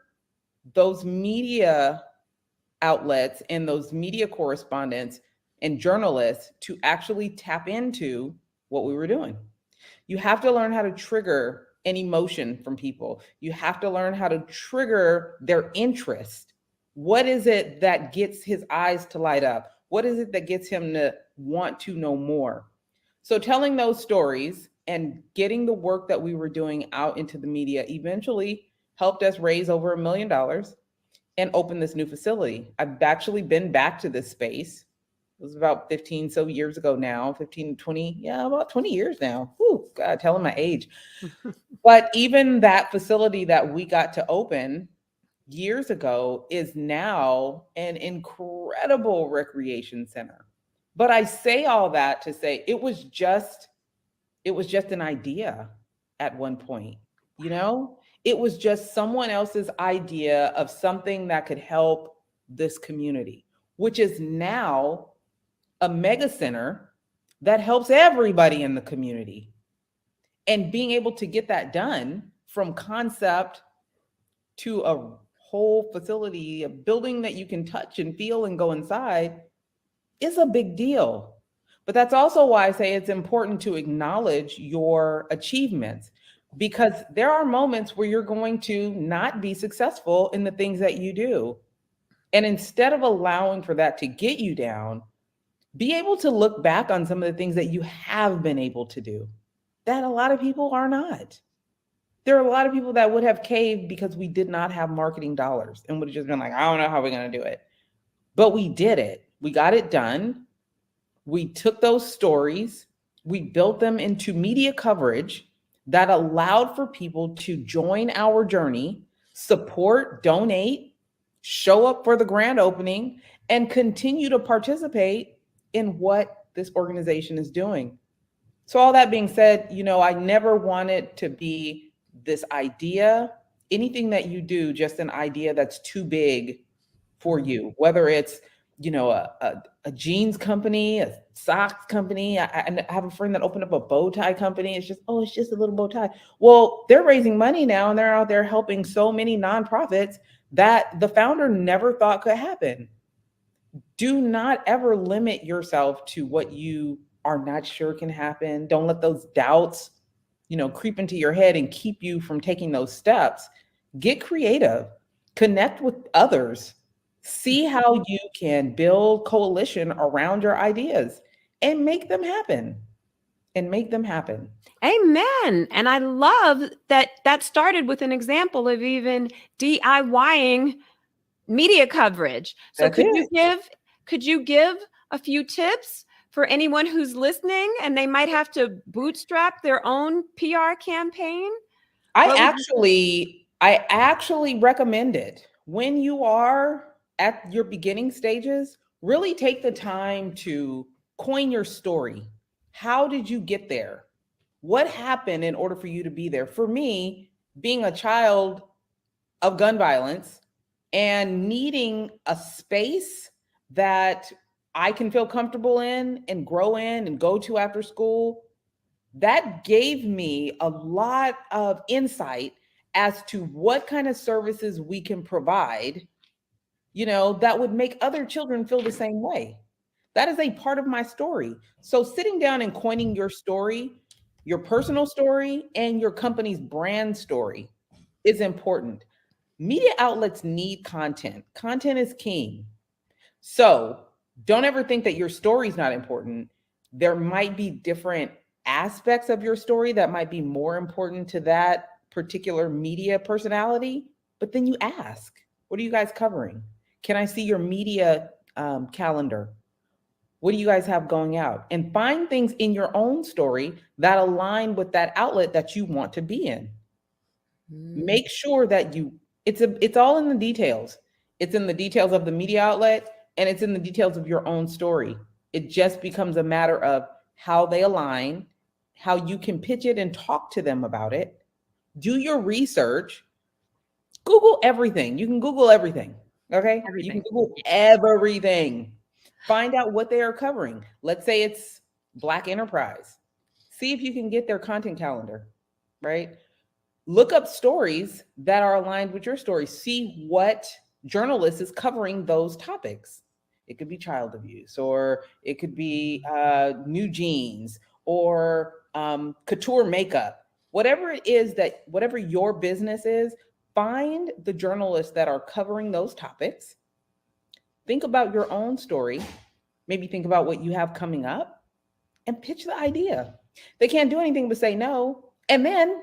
those media outlets and those media correspondents and journalists to actually tap into what we were doing. You have to learn how to trigger an emotion from people. You have to learn how to trigger their interest. What is it that gets his eyes to light up? What is it that gets him to want to know more? So telling those stories and getting the work that we were doing out into the media eventually helped us raise over $1 million and open this new facility. I've actually been back to this space. It was about 15 so years ago now, 15, 20, yeah, about 20 years now. Whew, God, telling my age. But even that facility that we got to open years ago is now an incredible recreation center. But I say all that to say it was just an idea at one point, you know? It was just someone else's idea of something that could help this community, which is now a mega center that helps everybody in the community. And being able to get that done from concept to a whole facility, a building that you can touch and feel and go inside is a big deal. But that's also why I say it's important to acknowledge your achievements, because there are moments where you're going to not be successful in the things that you do. And instead of allowing for that to get you down, be able to look back on some of the things that you have been able to do that a lot of people are not. There are a lot of people that would have caved because we did not have marketing dollars and would have just been like, I don't know how we're going to do it. But we did it. We got it done. We took those stories, we built them into media coverage that allowed for people to join our journey, support, donate, show up for the grand opening, and continue to participate in what this organization is doing. So all that being said, you know, I never wanted to be this idea, anything that you do, just an idea that's too big for you, whether it's, you know, a jeans company, a socks company. I have a friend that opened up a bow tie company. It's just a little bow tie. Well, they're raising money now and they're out there helping so many nonprofits that the founder never thought could happen. Do not ever limit yourself to what you are not sure can happen. Don't let those doubts, you know, creep into your head and keep you from taking those steps. Get creative, connect with others, see how you can build coalition around your ideas and make them happen. Amen. And I love that started with an example of even DIYing media coverage. So That's could you give a few tips for anyone who's listening and they might have to bootstrap their own PR campaign? I actually recommend it. When you are at your beginning stages, really take the time to coin your story. How did you get there? What happened in order for you to be there? For me, being a child of gun violence and needing a space that I can feel comfortable in and grow in and go to after school, that gave me a lot of insight as to what kind of services we can provide, you know, that would make other children feel the same way. That is a part of my story. So sitting down and coining your story, your personal story, and your company's brand story is important. Media outlets need content. Content is king. So don't ever think that your story is not important. There might be different aspects of your story that might be more important to that particular media personality, but then you ask, what are you guys covering? Can I see your media calendar? What do you guys have going out? And find things in your own story that align with that outlet that you want to be in. Make sure that it's all in the details. It's in the details of the media outlet, and it's in the details of your own story. It just becomes a matter of how they align, how you can pitch it and talk to them about it. Do your research. Google everything. You can Google everything. Okay? You can Google everything. Find out what they are covering. Let's say it's Black enterprise. See if you can get their content calendar, right? Look up stories that are aligned with your story. See what journalist is covering those topics. It could be child abuse, or it could be new jeans, or couture makeup. Whatever it is whatever your business is, find the journalists that are covering those topics. Think about your own story. Maybe think about what you have coming up and pitch the idea. They can't do anything but say no. And then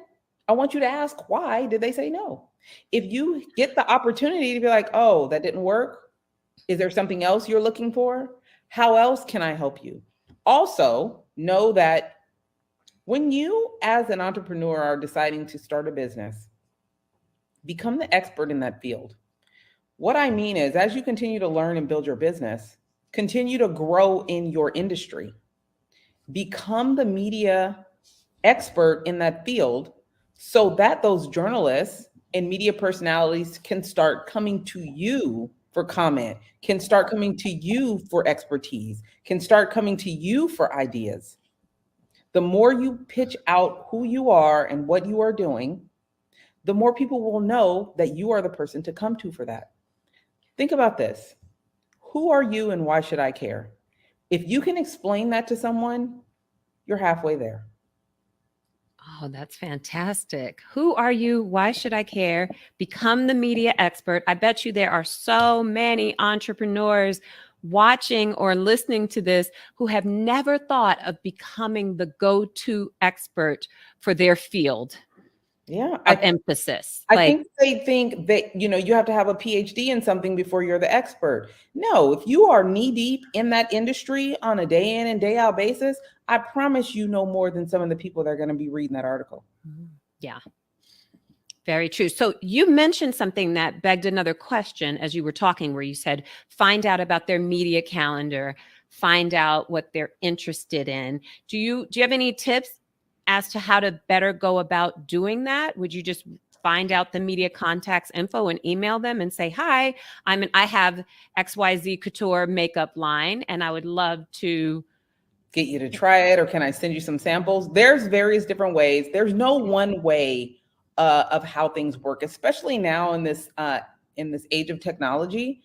I want you to ask, why did they say no? If you get the opportunity to be like, oh, that didn't work. Is there something else you're looking for? How else can I help you? Also, know that when you as an entrepreneur are deciding to start a business, become the expert in that field. What I mean is, as you continue to learn and build your business, continue to grow in your industry. Become the media expert in that field so that those journalists and media personalities can start coming to you for comment, can start coming to you for expertise, can start coming to you for ideas. The more you pitch out who you are and what you are doing, the more people will know that you are the person to come to for that. Think about this. Who are you and why should I care? If you can explain that to someone, you're halfway there. Oh, that's fantastic. Who are you? Why should I care? Become the media expert. I bet you there are so many entrepreneurs watching or listening to this who have never thought of becoming the go-to expert for their field. Yeah, emphasis. I think they think that, you have to have a PhD in something before you're the expert. No, if you are knee deep in that industry on a day in and day out basis, I promise you know more than some of the people that are going to be reading that article. Yeah, very true. So you mentioned something that begged another question as you were talking, where you said, find out about their media calendar, find out what they're interested in. Do you have any tips as to how to better go about doing that? Would you just find out the media contacts info and email them and say, hi, I have XYZ Couture makeup line, and I would love to get you to try it, or can I send you some samples? There's various different ways. There's no one way of how things work, especially now in this age of technology.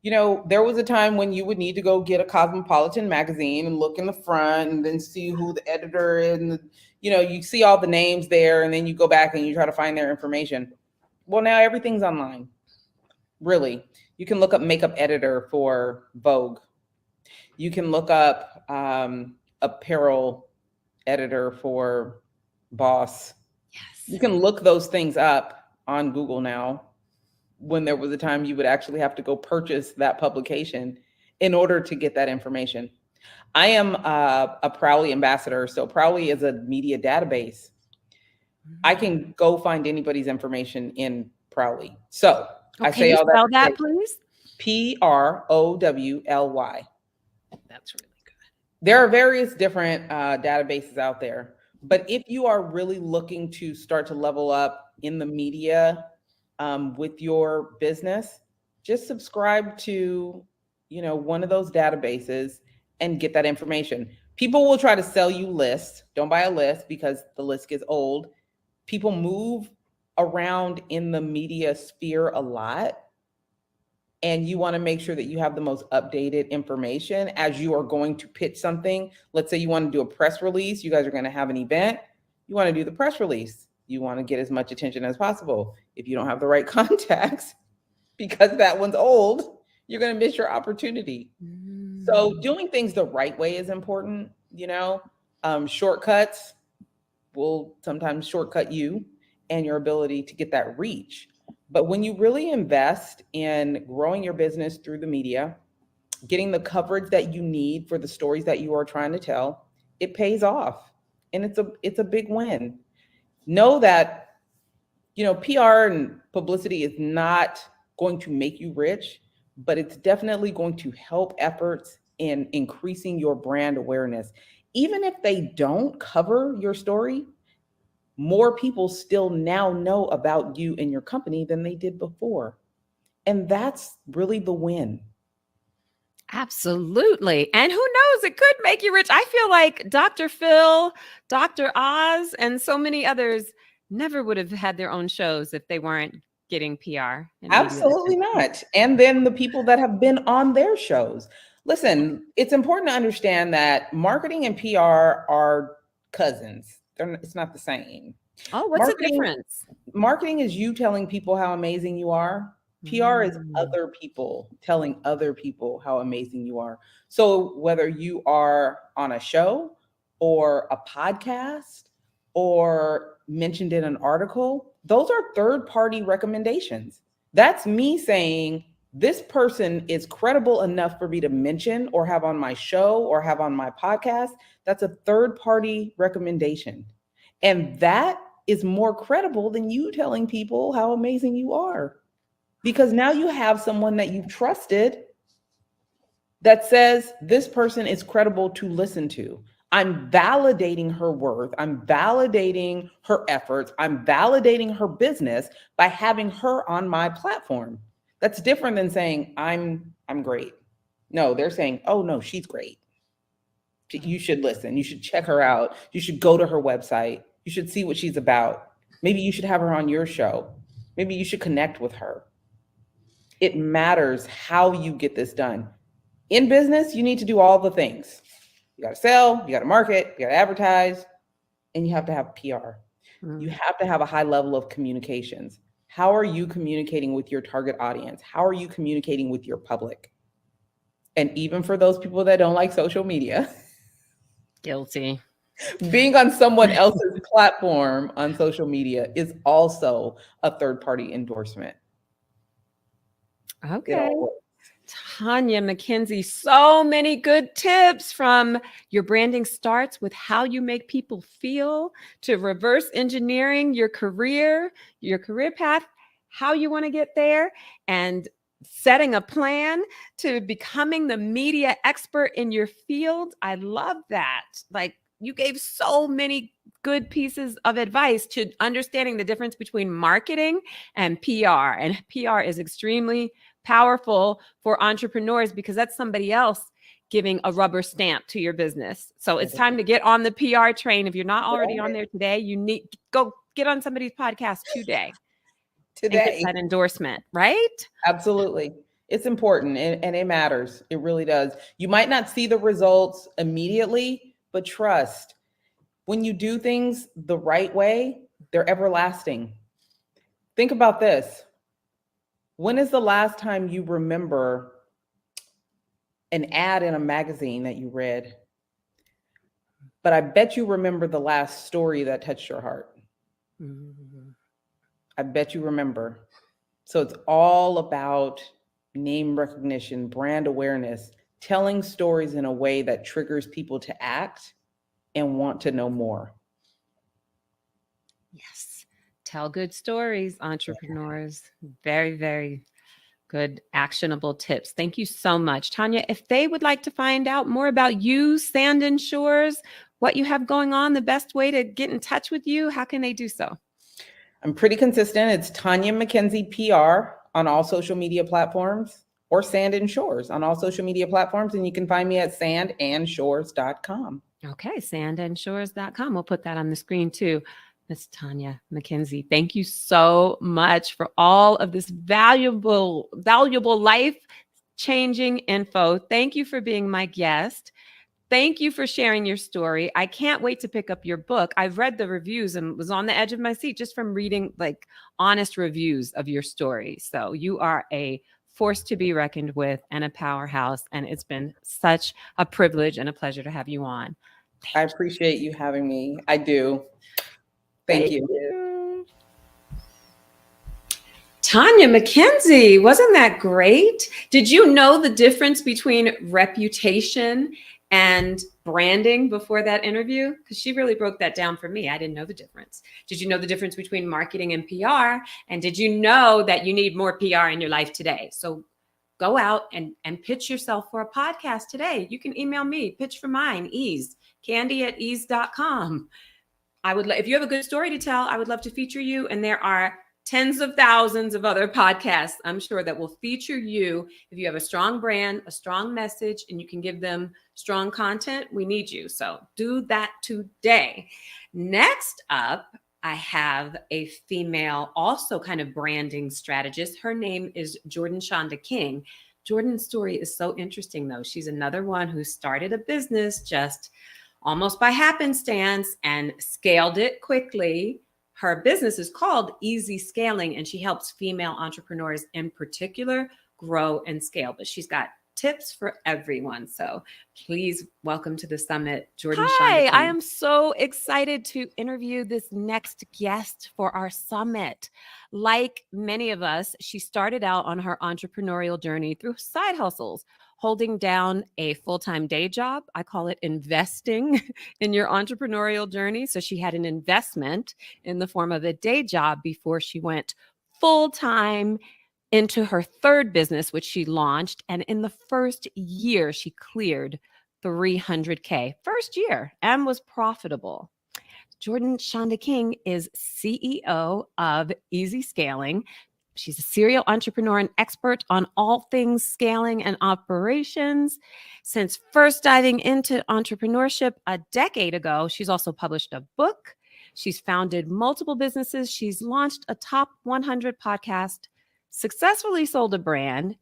There was a time when you would need to go get a Cosmopolitan magazine and look in the front and then see who the editor is, and you see all the names there, and then you go back and you try to find their information. Well, now everything's online. Really. You can look up makeup editor for Vogue. You can look up apparel editor for Boss. Yes. You can look those things up on Google now, when there was a time you would actually have to go purchase that publication in order to get that information. I am a Prowly ambassador. So Prowly is a media database. I can go find anybody's information in Prowly. So I say all that. Spell that, please. Prowly. That's really good. There are various different databases out there, but if you are really looking to start to level up in the media with your business, just subscribe to, one of those databases and get that information. People will try to sell you lists. Don't buy a list because the list gets old. People move around in the media sphere a lot. And you want to make sure that you have the most updated information as you are going to pitch something. Let's say you want to do a press release. You guys are going to have an event. You want to do the press release. You want to get as much attention as possible. If you don't have the right contacts, because that one's old, you're going to miss your opportunity. So doing things the right way is important. Shortcuts will sometimes shortcut you. and your ability to get that reach. But when you really invest in growing your business through the media, getting the coverage that you need for the stories that you are trying to tell, it pays off. And it's a big win. Know that, PR and publicity is not going to make you rich, but it's definitely going to help efforts in increasing your brand awareness. Even if they don't cover your story, more people still now know about you and your company than they did before. And that's really the win. Absolutely. And who knows, it could make you rich. I feel like Dr. Phil, Dr. Oz, and so many others never would have had their own shows if they weren't getting PR. Absolutely not. And then the people that have been on their shows. Listen, it's important to understand that marketing and PR are cousins. It's not the same. Oh, what's the difference? Marketing is you telling people how amazing you are. PR is other people telling other people how amazing you are. So whether you are on a show or a podcast or mentioned in an article, those are third-party recommendations. That's me saying this person is credible enough for me to mention or have on my show or have on my podcast. That's a third-party recommendation. And that is more credible than you telling people how amazing you are. Because now you have someone that you've trusted that says this person is credible to listen to. I'm validating her worth. I'm validating her efforts. I'm validating her business by having her on my platform. That's different than saying I'm great. No, they're saying, oh no, she's great. You should listen. You should check her out. You should go to her website. You should see what she's about. Maybe you should have her on your show. Maybe you should connect with her. It matters how you get this done. In business, you need to do all the things. You got to sell, you got to market, you got to advertise, and you have to have PR. You have to have a high level of communications. How are you communicating with your target audience? How are you communicating with your public? And even for those people that don't like social media, Guilty. being on someone else's platform on social media is also a third-party endorsement. Okay. Tanya McKenzie, so many good tips, from your branding starts with how you make people feel to reverse engineering your career path, how you want to get there, and setting a plan to becoming the media expert in your field. I love that. Like, you gave so many good pieces of advice to understanding the difference between marketing and PR. And PR is extremely powerful for entrepreneurs because that's somebody else giving a rubber stamp to your business. So it's time to get on the PR train. If you're not already on there today, you need to go get on somebody's podcast today. And get that endorsement, right? Absolutely. It's important and it matters. It really does. You might not see the results immediately, but trust, when you do things the right way, they're everlasting. Think about this. When is the last time you remember an ad in a magazine that you read? But I bet you remember the last story that touched your heart. I bet you remember. So it's all about name recognition, brand awareness, telling stories in a way that triggers people to act and want to know more. Yes. Tell good stories, entrepreneurs. Very, very good, actionable tips. Thank you so much. Tanya, if they would like to find out more about you, Sand and Shores, what you have going on, the best way to get in touch with you, how can they do so? I'm pretty consistent. It's Tanya McKenzie PR on all social media platforms, or Sand and Shores on all social media platforms. And you can find me at sandandshores.com. Okay, sandandshores.com. We'll put that on the screen too. Miss Tanya McKenzie, thank you so much for all of this valuable life-changing info. Thank you for being my guest. Thank you for sharing your story. I can't wait to pick up your book. I've read the reviews and was on the edge of my seat just from reading like honest reviews of your story. So you are a force to be reckoned with and a powerhouse. And it's been such a privilege and a pleasure to have you on. I appreciate you having me. I do. Thank you. Tanya McKenzie, wasn't that great? Did you know the difference between reputation and branding before that interview? Because she really broke that down for me. I didn't know the difference. Did you know the difference between marketing and PR? And did you know that you need more PR in your life today? So go out and pitch yourself for a podcast today. You can email me, pitch for mine, ease, candy@ease.com. I would, if you have a good story to tell, I would love to feature you. And there are tens of thousands of other podcasts, I'm sure, that will feature you. If you have a strong brand, a strong message, and you can give them strong content, we need you. So do that today. Next up, I have a female, also kind of branding strategist. Her name is Jordan Shonda King. Jordan's story is so interesting, though. She's another one who started a business just almost by happenstance and scaled it quickly. Her business is called Easy Scaling, and she helps female entrepreneurs in particular grow and scale. But she's got tips for everyone. So please welcome to the summit, Jordan Shonda Hi, King. I am so excited to interview this next guest for our summit. Like many of us, she started out on her entrepreneurial journey through side hustles, holding down a full-time day job. I call it investing in your entrepreneurial journey. So she had an investment in the form of a day job before she went full-time into her third business, which she launched. And in the first year, she cleared 300K. First year, and was profitable. Jordan Shonda King is CEO of Easy Scaling. She's a serial entrepreneur and expert on all things scaling and operations. Since first diving into entrepreneurship a decade ago, she's also published a book. She's founded multiple businesses. She's launched a top 100 podcast, successfully sold a brand,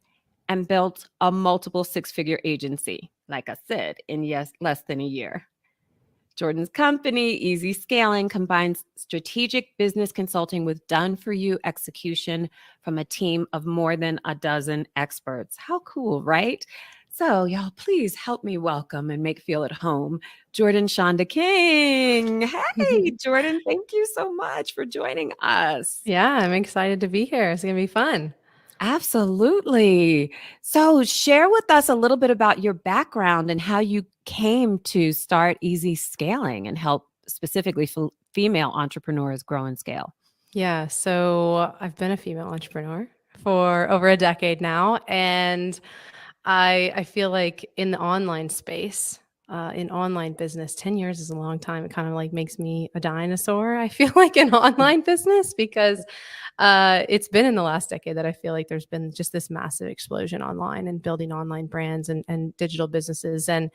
and built a multiple six-figure agency, like I said, in less than a year. Jordan's company, Easy Scaling, combines strategic business consulting with done-for-you execution from a team of more than a dozen experts. How cool, right? So y'all, please help me welcome and make feel at home Jordan Shonda King. Hey, Jordan, thank you so much for joining us. Yeah, I'm excited to be here. It's going to be fun. Absolutely. So share with us a little bit about your background and how you came to start Easy Scaling and help specifically female entrepreneurs grow and scale. Yeah, so I've been a female entrepreneur for over a decade now, and I feel like in the online space, in online business, 10 years is a long time. It kind of like makes me a dinosaur, I feel like, in online business, because it's been in the last decade that I feel like there's been just this massive explosion online and building online brands and digital businesses. And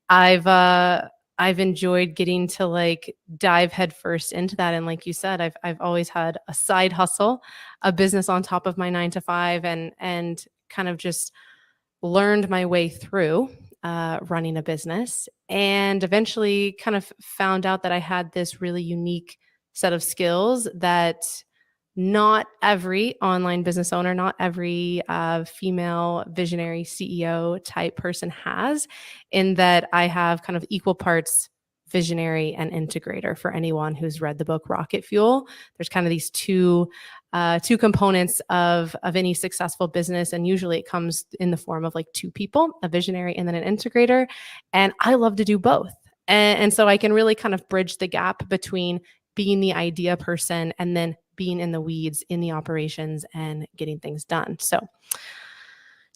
I've enjoyed getting to like dive headfirst into that. And like you said, I've always had a side hustle, a business on top of my 9-to-5, and kind of just learned my way through running a business, and eventually kind of found out that I had this really unique set of skills that not every online business owner, not every female visionary CEO type person has, in that I have kind of equal parts visionary and integrator. For anyone who's read the book Rocket Fuel, there's kind of these two components of any successful business. And usually it comes in the form of like two people, a visionary and then an integrator. And I love to do both. And so I can really kind of bridge the gap between being the idea person and then being in the weeds in the operations and getting things done. So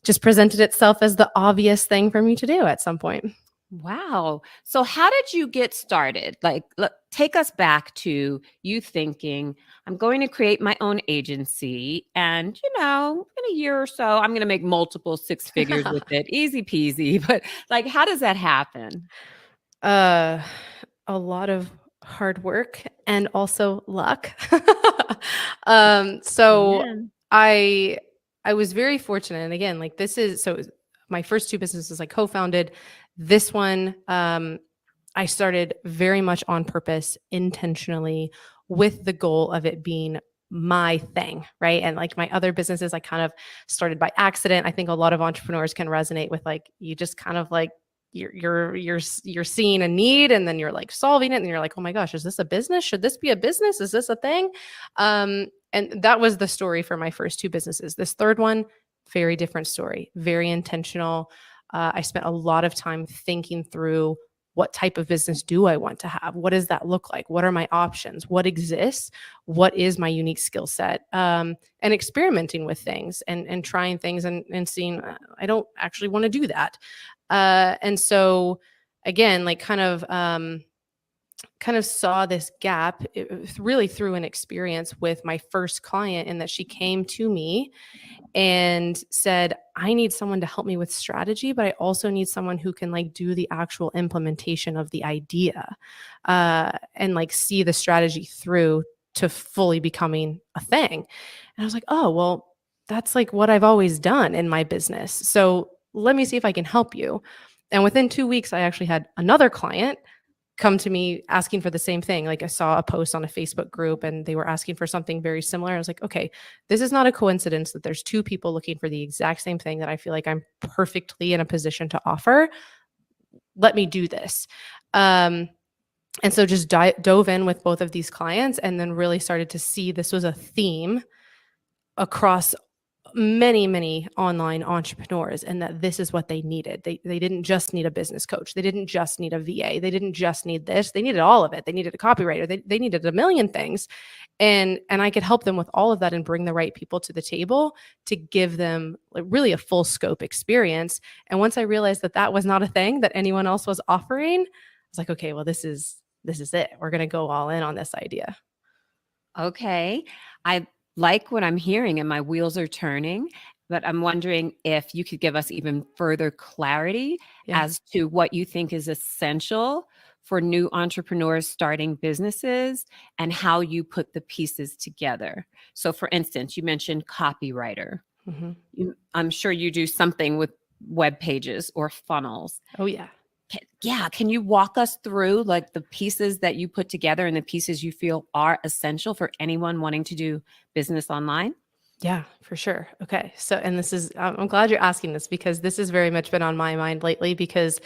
just presented itself as the obvious thing for me to do at some point. Wow. So how did you get started? Like, take us back to you thinking, I'm going to create my own agency, and, in a year or so, I'm going to make multiple six figures with it. Easy peasy. But like, how does that happen? A lot of hard work and also luck. So Man. I was very fortunate. And again, like my first two businesses I co-founded. This one, I started very much on purpose, intentionally, with the goal of it being my thing, right? And like my other businesses, I kind of started by accident. I think a lot of entrepreneurs can resonate with, like, you just kind of like, you're seeing a need, and then you're like solving it, and you're like, oh my gosh, is this a business? Should this be a business? Is this a thing? And that was the story for my first two businesses. This third one, very different story, very intentional. I spent a lot of time thinking through, what type of business do I want to have? What does that look like? What are my options? What exists? What is my unique skill set? And experimenting with things and trying things and seeing, I don't actually want to do that. And so again, like kind of saw this gap really through an experience with my first client, in that she came to me and said, I need someone to help me with strategy, but I also need someone who can like do the actual implementation of the idea, and like see the strategy through to fully becoming a thing. And I was like, oh, well, that's like what I've always done in my business. So let me see if I can help you. And within 2 weeks, I actually had another client come to me asking for the same thing. Like, I saw a post on a Facebook group and they were asking for something very similar. I was like, okay, this is not a coincidence that there's two people looking for the exact same thing that I feel like I'm perfectly in a position to offer. Let me do this. And so just dove in with both of these clients, and then really started to see this was a theme across many online entrepreneurs, and that this is what they needed. They didn't just need a business coach. They didn't just need a VA. They didn't just need this. They needed all of it. They needed a copywriter. They needed a million things. And I could help them with all of that and bring the right people to the table to give them like really a full scope experience. And once I realized that that was not a thing that anyone else was offering, I was like, okay, well, this is it. We're going to go all in on this idea. Okay. I like what I'm hearing and my wheels are turning, but I'm wondering if you could give us even further clarity as to what you think is essential for new entrepreneurs starting businesses and how you put the pieces together. So for instance, you mentioned copywriter. Mm-hmm. I'm sure you do something with web pages or funnels. Oh yeah. Can you walk us through like the pieces that you put together and the pieces you feel are essential for anyone wanting to do business online? Yeah, for sure. Okay. So, and this is, I'm glad you're asking this, because this has very much been on my mind lately, because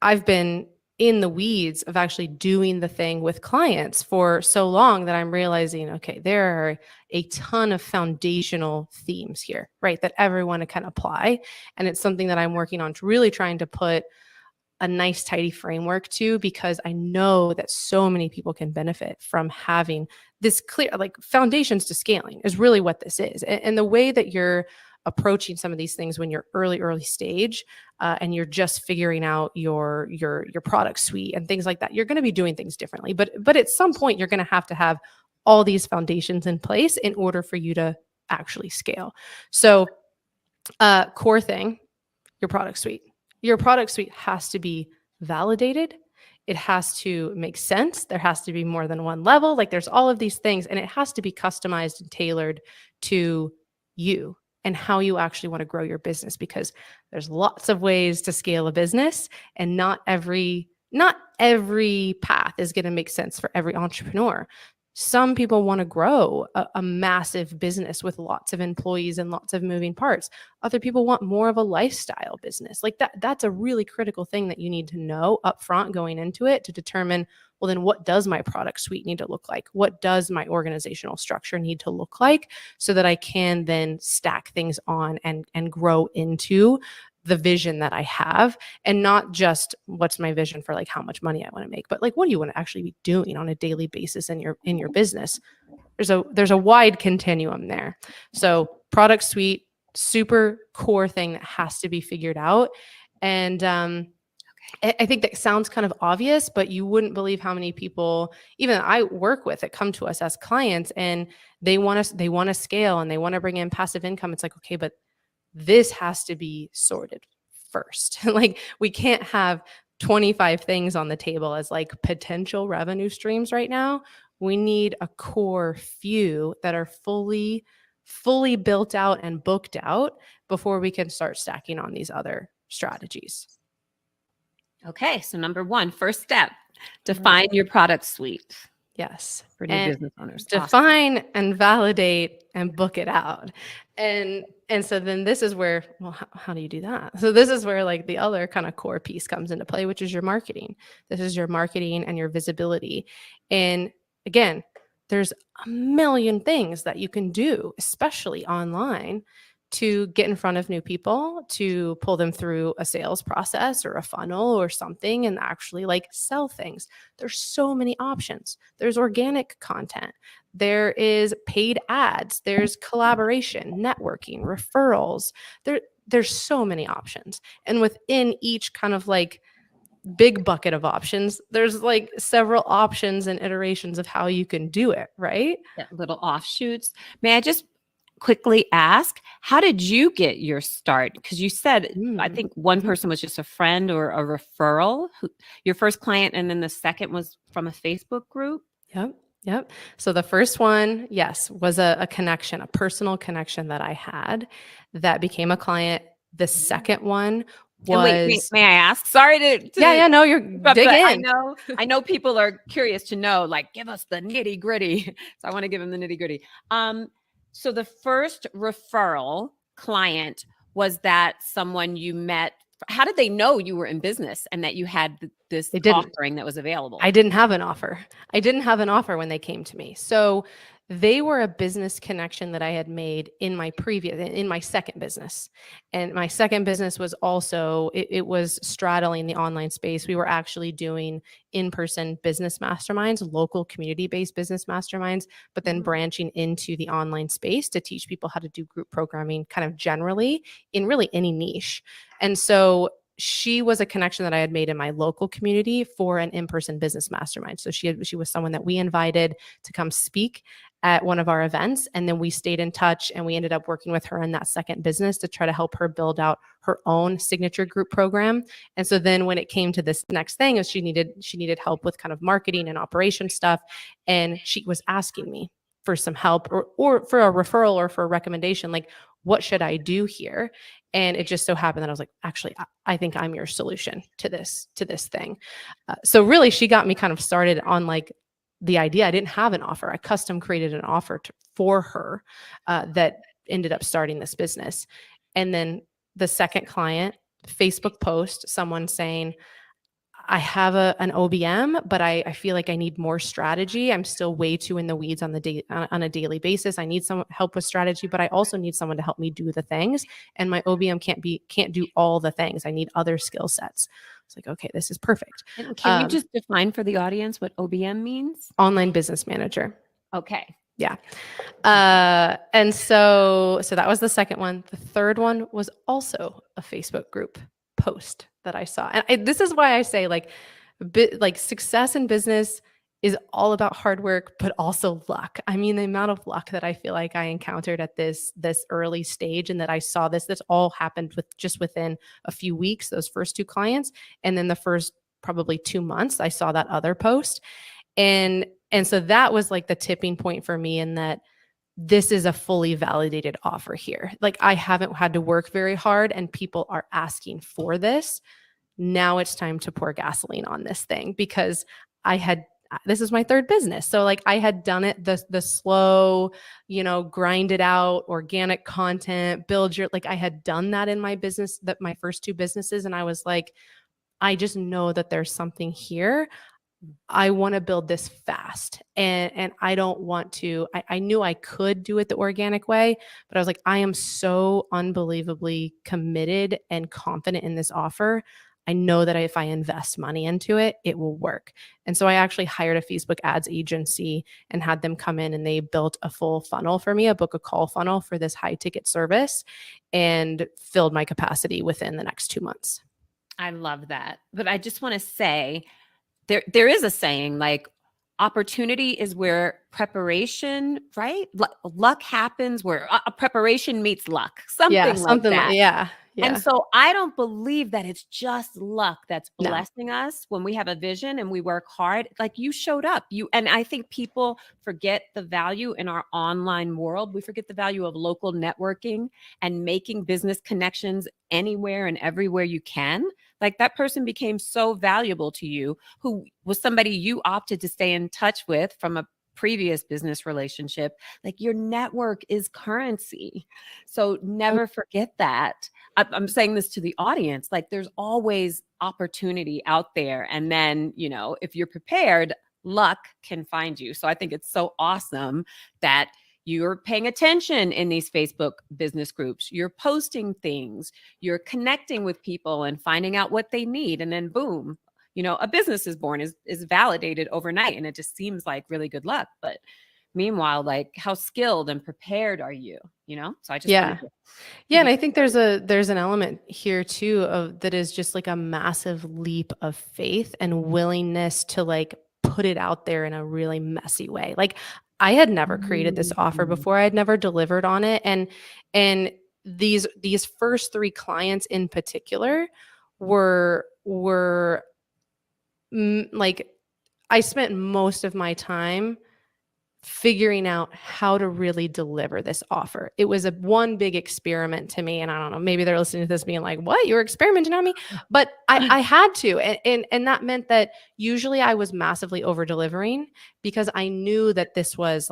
I've been in the weeds of actually doing the thing with clients for so long that I'm realizing, okay, there are a ton of foundational themes here, right? That everyone can apply. And it's something that I'm working on, really trying to put a nice, tidy framework to, because I know that so many people can benefit from having this clear, like foundations to scaling is really what this is. And the way that you're approaching some of these things when you're early stage, and you're just figuring out your product suite and things like that, you're going to be doing things differently. But at some point, you're going to have all these foundations in place in order for you to actually scale. So, core thing, your product suite. Your product suite has to be validated. It has to make sense. There has to be more than one level. Like there's all of these things, and it has to be customized and tailored to you and how you actually want to grow your business, because there's lots of ways to scale a business, and not every path is going to make sense for every entrepreneur. Some people want to grow a massive business with lots of employees and lots of moving parts. Other people want more of a lifestyle business. Like that's a really critical thing that you need to know upfront going into it, to determine, well, then what does my product suite need to look like? What does my organizational structure need to look like, so that I can then stack things on and grow into the vision that I have, and not just what's my vision for like how much money I want to make, but like, what do you want to actually be doing on a daily basis in your business? There's a wide continuum there. So product suite, super core thing that has to be figured out. And I think that sounds kind of obvious, but you wouldn't believe how many people, even I work with, that come to us as clients, and they want to scale and they want to bring in passive income. It's like, okay, but this has to be sorted first. Like we can't have 25 things on the table as like potential revenue streams right now. We need a core few that are fully built out and booked out before we can start stacking on these other strategies. Okay. So number one, first step, define your product suite. Yes. For new And business owners. Awesome. define and validate and book it out. And so then this is where, well, how do you do that? So this is where like the other kind of core piece comes into play, which is your marketing. This is your marketing and your visibility. And again, there's a million things that you can do, especially online, to get in front of new people, to pull them through a sales process or a funnel or something and actually like sell things. There's so many options. There's organic content. There is paid ads. There's collaboration, networking, referrals. There's so many options. And within each kind of like big bucket of options, there's like several options and iterations of how you can do it, right? Yeah, little offshoots. May I just quickly ask, how did you get your start? Because you said, I think one person was just a friend or a referral, your first client, and then the second was from a Facebook group. Yep. So the first one, yes, was a connection, a personal connection that I had that became a client. The second one And was. wait, may I ask? Sorry to Yeah, no, you're but dig I in. know people are curious to know, like, give us the nitty gritty. So I want to give them the nitty gritty. So the first referral client, was that someone you met? How did they know you were in business and that you had this offering that was available? I didn't have an offer. I didn't have an offer when they came to me. So they were a business connection that I had made in my second business. And my second business was also, it was straddling the online space. We were actually doing in-person business masterminds, local community-based business masterminds, but then branching into the online space to teach people how to do group programming kind of generally in really any niche. And so she was a connection that I had made in my local community for an in-person business mastermind. So she was someone that we invited to come speak at one of our events. And then we stayed in touch and we ended up working with her in that second business to try to help her build out her own signature group program. And so then when it came to this next thing, is she needed help with kind of marketing and operation stuff. And she was asking me for some help or for a referral or for a recommendation, like, what should I do here? And it just so happened that I was like, actually, I think I'm your solution to this thing. So really, she got me kind of started on like the idea. I didn't have an offer. I custom created an offer for her that ended up starting this business. And then the second client, Facebook post, someone saying, I have an OBM, but I feel like I need more strategy. I'm still way too in the weeds on a daily basis. I need some help with strategy, but I also need someone to help me do the things. And my OBM can't do all the things. I need other skill sets. It's like, okay, this is perfect. And can you just define for the audience what OBM means? Online business manager. Okay. Yeah. And so that was the second one. The third one was also a Facebook group post that I saw. And this is why I say like success in business is all about hard work, but also luck. I mean, the amount of luck that I feel like I encountered at this early stage, and that I saw this all happened within a few weeks, those first two clients. And then the first probably 2 months, I saw that other post. And so that was like the tipping point for me, in that this is a fully validated offer here. Like, I haven't had to work very hard and people are asking for this. Now it's time to pour gasoline on this thing, because this is my third business. So like, I had done it the slow, grind it out, organic content, I had done that in my business, my first two businesses. And I was like, I just know that there's something here. I want to build this fast, and I don't want to, I knew I could do it the organic way, but I was like, I am so unbelievably committed and confident in this offer. I know that if I invest money into it, it will work. And so I actually hired a Facebook ads agency and had them come in, and they built a full funnel for me, a book a call funnel for this high ticket service, and filled my capacity within the next 2 months. I love that. But I just want to say, there is a saying, like, opportunity is where preparation, right? Luck happens where preparation meets luck. Something like that. Yeah. And so I don't believe that it's just luck that's blessing us when we have a vision and we work hard. Like, you showed up. And I think people forget the value in our online world. We forget the value of local networking and making business connections anywhere and everywhere you can. Like that person became so valuable to you, who was somebody you opted to stay in touch with from a previous business relationship. Like your network is currency. So never forget that. I'm saying this to the audience. Like there's always opportunity out there. And then, you know, if you're prepared, luck can find you. So I think it's so awesome that you're paying attention in these Facebook business groups. You're posting things, you're connecting with people and finding out what they need. And then boom, you know, a business is born, is validated overnight. And it just seems like really good luck. But meanwhile, like how skilled and prepared are you? You know? So I just Yeah. wanted to Yeah, and I think there's an element here too of that is just like a massive leap of faith and willingness to like put it out there in a really messy way. Like I had never created this offer before. I had never delivered on it, and these first 3 clients in particular were like I spent most of my time figuring out how to really deliver this offer. It was one big experiment to me. And I don't know, maybe they're listening to this being like, what, you were experimenting on me? But I had to. And that meant that usually I was massively over delivering because I knew that this was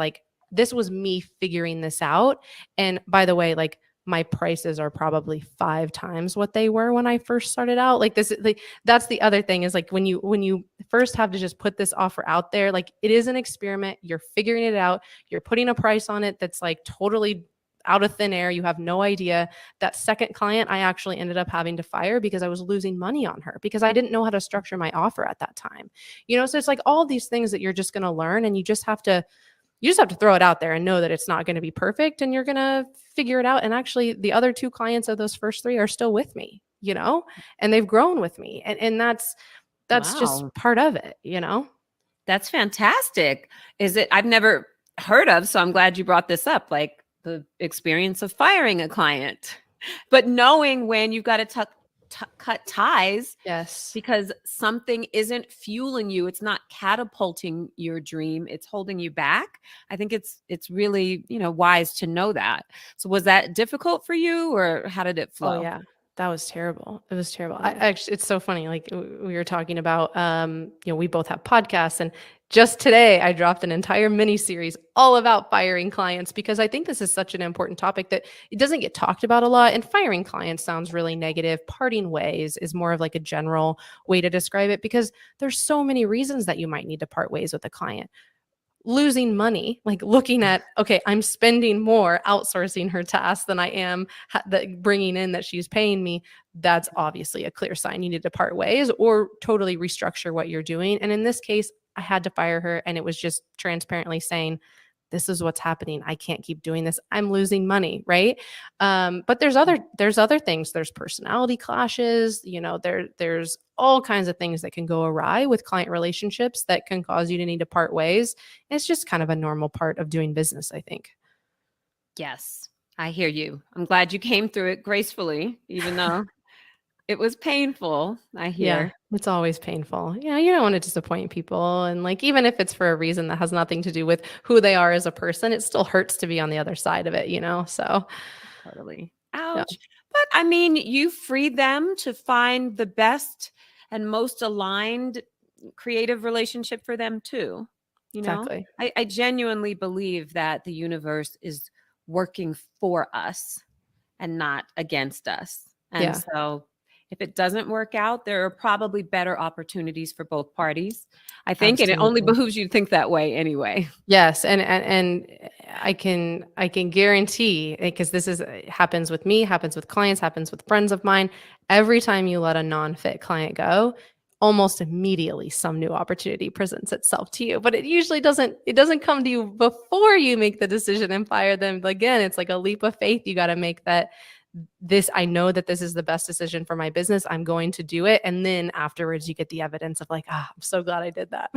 me figuring this out. And by the way, like my prices are probably 5 times what they were when I first started out. Like this, like that's the other thing is like when you first have to just put this offer out there, like it is an experiment. You're figuring it out. You're putting a price on it that's like totally out of thin air. You have no idea. That second client, I actually ended up having to fire because I was losing money on her because I didn't know how to structure my offer at that time. You know, so it's like all these things that you're just going to learn, and you just have to throw it out there and know that it's not going to be perfect, and you're going to figure it out. And actually the other 2 clients of those first 3 are still with me, you know, and they've grown with me. And that's just Wow. part of it, you know? That's fantastic. I've never heard of, so I'm glad you brought this up, like the experience of firing a client, but knowing when you've got to cut ties Yes. because something isn't fueling you, it's not catapulting your dream, it's holding you back. I think it's really, you know, wise to know that. So was that difficult for you, or how did it flow? Oh yeah. That was terrible. It was terrible. I actually, it's so funny. Like we were talking about, you know, we both have podcasts, and just today I dropped an entire mini series all about firing clients because I think this is such an important topic that it doesn't get talked about a lot. And firing clients sounds really negative. Parting ways is more of like a general way to describe it because there's so many reasons that you might need to part ways with a client. Losing money, like looking at, okay, I'm spending more outsourcing her tasks than I am bringing in that she's paying me. That's obviously a clear sign you need to part ways or totally restructure what you're doing. And in this case, I had to fire her, and it was just transparently saying, this is what's happening. I can't keep doing this. I'm losing money, right? But there's other things. There's personality clashes. You know, there's all kinds of things that can go awry with client relationships that can cause you to need to part ways. It's just kind of a normal part of doing business, I think. Yes, I hear you. I'm glad you came through it gracefully, even though it was painful. I hear. Yeah, it's always painful. Yeah, you don't want to disappoint people. And like, even if it's for a reason that has nothing to do with who they are as a person, it still hurts to be on the other side of it, you know? So Totally. Ouch. But I mean, you freed them to find the best and most aligned creative relationship for them too. You know, exactly. I genuinely believe that the universe is working for us and not against us. And Yeah. so if it doesn't work out, there are probably better opportunities for both parties, I think. And it only Absolutely. behooves you to think that way anyway. Yes, and I can guarantee, because this happens with me, happens with clients, happens with friends of mine. Every time you let a non-fit client go, almost immediately some new opportunity presents itself to you. But it usually doesn't come to you before you make the decision and fire them. Again, it's like a leap of faith you got to make that I know that this is the best decision for my business. I'm going to do it. And then afterwards you get the evidence of like, I'm so glad I did that.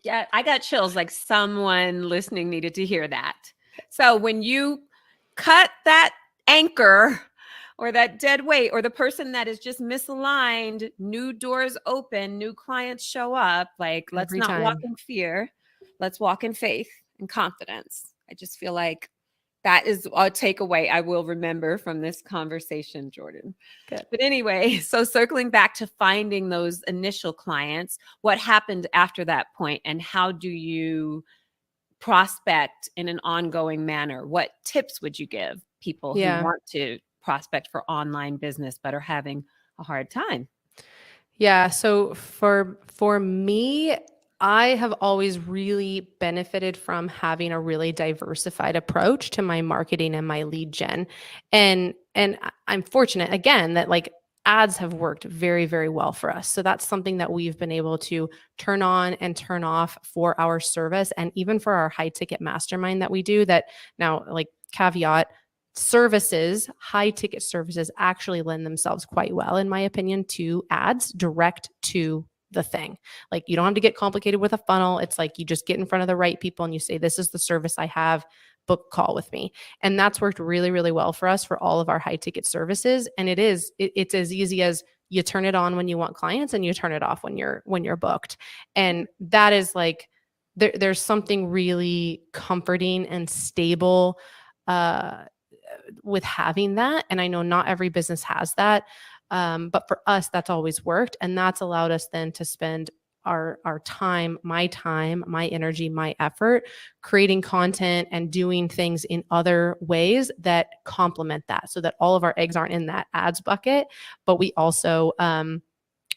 Yeah, I got chills, like someone listening needed to hear that. So when you cut that anchor or that dead weight or the person that is just misaligned, new doors open, new clients show up. Like, let's Every not walk time. in fear. Let's walk in faith and confidence. I just feel like That is a takeaway I will remember from this conversation, Jordan. Good. But anyway, so circling back to finding those initial clients, what happened after that point, and how do you prospect in an ongoing manner? What tips would you give people Yeah. who want to prospect for online business but are having a hard time? Yeah. So for me, I have always really benefited from having a really diversified approach to my marketing and my lead gen. And I'm fortunate again that like ads have worked very, very well for us. So that's something that we've been able to turn on and turn off for our service, and even for our high ticket mastermind that we do. That now, like, caveat, services, high ticket services actually lend themselves quite well, in my opinion, to ads direct to the thing. Like, you don't have to get complicated with a funnel. It's like you just get in front of the right people and you say, this is the service I have, book a call with me. And that's worked really, really well for us for all of our high ticket services. And it's as easy as you turn it on when you want clients and you turn it off when you're booked. And that is like, there's something really comforting and stable with having that. And I know not every business has that. But for us, that's always worked. And that's allowed us then to spend our time, my energy, my effort, creating content and doing things in other ways that complement that, so that all of our eggs aren't in that ads bucket. But we also,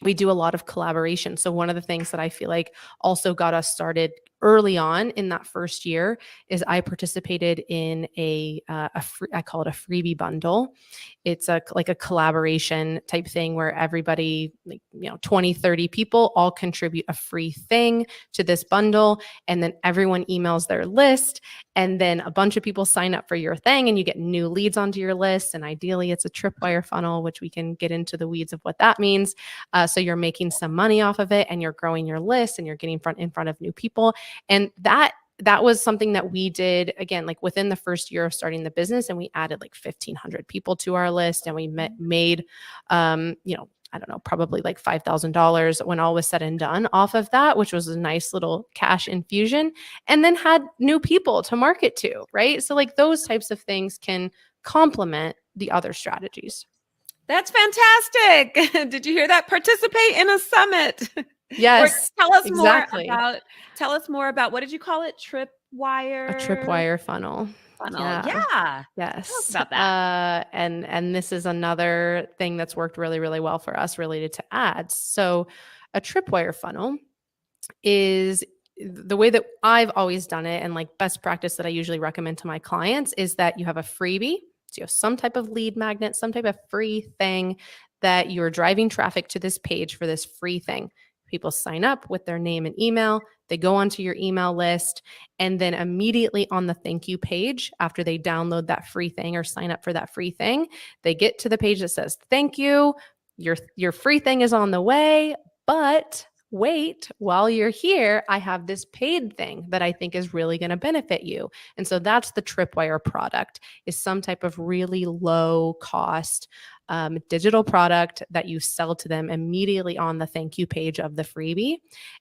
we do a lot of collaboration. So one of the things that I feel like also got us started early on in that first year is I participated in I call it a freebie bundle. It's like a collaboration type thing where everybody, 20, 30 people all contribute a free thing to this bundle. And then everyone emails their list. And then a bunch of people sign up for your thing and you get new leads onto your list. And ideally it's a tripwire funnel, which we can get into the weeds of what that means. So you're making some money off of it and you're growing your list and you're getting in front of new people. And that was something that we did, again, like within the first year of starting the business, and we added like 1,500 people to our list, and we made, I don't know, probably like $5,000 when all was said and done off of that, which was a nice little cash infusion, and then had new people to market to, right? So like those types of things can complement the other strategies. That's fantastic. Did you hear that? Participate in a summit. Yes, tell us exactly. more about, what did you call it? Tripwire? A tripwire funnel. Yeah. Yes. Tell us about that. And this is another thing that's worked really, really well for us related to ads. So a tripwire funnel is the way that I've always done it, and like best practice that I usually recommend to my clients is that you have a freebie. So you have some type of lead magnet, some type of free thing that you're driving traffic to this page for this free thing. People sign up with their name and email. They go onto your email list, and then immediately on the thank you page, after they download that free thing or sign up for that free thing, they get to the page that says, thank you, your free thing is on the way, but wait, while you're here, I have this paid thing that I think is really going to benefit you. And so that's the Tripwire product, is some type of really low cost digital product that you sell to them immediately on the thank you page of the freebie.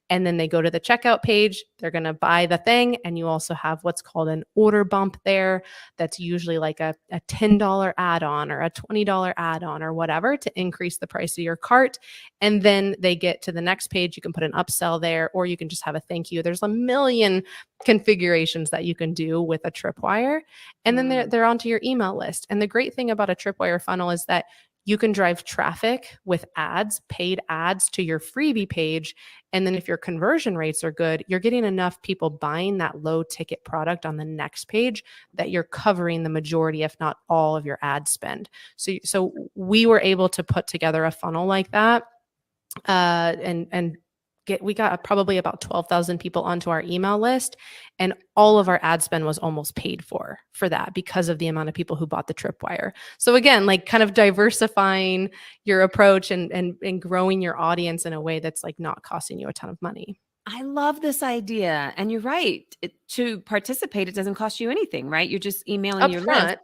And then they go to the checkout page, they're going to buy the thing. And you also have what's called an order bump there. That's usually like a $10 add-on or a $20 add-on or whatever to increase the price of your cart. And then they get to the next page. You can put an upsell there, or you can just have a thank you. There's a million configurations that you can do with a Tripwire. And then they're onto your email list. And the great thing about a Tripwire funnel is that you can drive traffic with ads, paid ads, to your freebie page. And then if your conversion rates are good, you're getting enough people buying that low ticket product on the next page that you're covering the majority, if not all, of your ad spend. So we were able to put together a funnel like that, we got probably about 12,000 people onto our email list, and all of our ad spend was almost paid for that because of the amount of people who bought the Tripwire. So again, like kind of diversifying your approach and growing your audience in a way that's like not costing you a ton of money. I love this idea. And you're right. To participate, it doesn't cost you anything, right? You're just emailing your list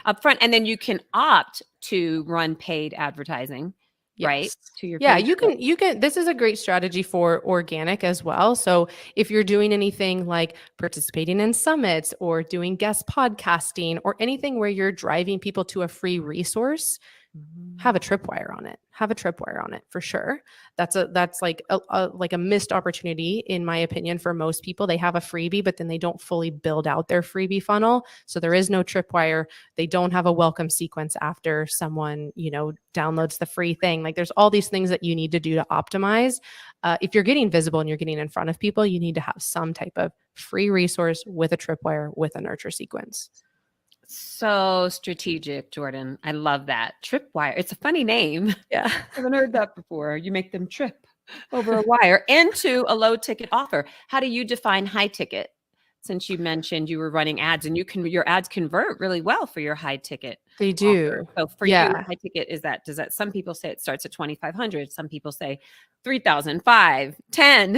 up front, and then you can opt to run paid advertising. right? Yes. To your Yeah, page. you can this is a great strategy for organic as well. So if you're doing anything like participating in summits or doing guest podcasting or anything where you're driving people to a free resource, have a tripwire on it. Have a tripwire on it for sure. That's like a missed opportunity in my opinion for most people. They have a freebie, but then they don't fully build out their freebie funnel. So there is no tripwire. They don't have a welcome sequence after someone, downloads the free thing. Like there's all these things that you need to do to optimize. If you're getting visible and you're getting in front of people, you need to have some type of free resource with a tripwire with a nurture sequence. So strategic, Jordan. I love that. Tripwire. It's a funny name. Yeah. I haven't heard that before. You make them trip over a wire into a low ticket offer. How do you define high ticket? Since you mentioned you were running ads and your ads convert really well for your high ticket. They do. So for you, high ticket does that some people say it starts at 2,500. Some people say 3,000, 5, 10.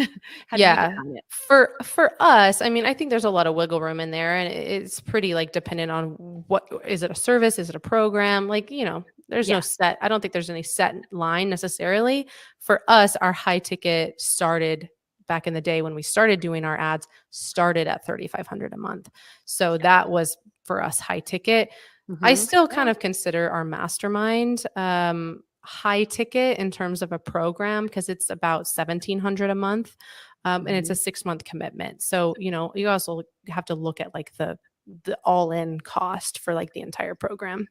How do you define it? For us, I mean, I think there's a lot of wiggle room in there and it's pretty like dependent on what is it a service? Is it a program? Like, there's no set. I don't think there's any set line necessarily. For us, our high ticket started back in the day when we started doing our ads started at $3,500 a month. So that was for us high ticket. I still kind of consider our mastermind high ticket in terms of a program because it's about $1,700 a month and it's a 6-month commitment. So, you also have to look at like the all-in cost for like the entire program.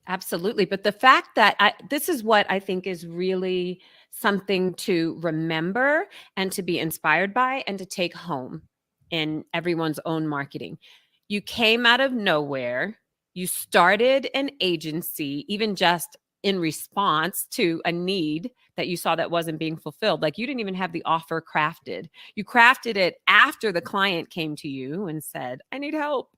Absolutely. But the fact that this is what I think is really something to remember and to be inspired by and to take home in everyone's own marketing. You came out of nowhere. You started an agency, even just in response to a need that you saw that wasn't being fulfilled. Like you didn't even have the offer crafted. You crafted it after the client came to you and said, I need help.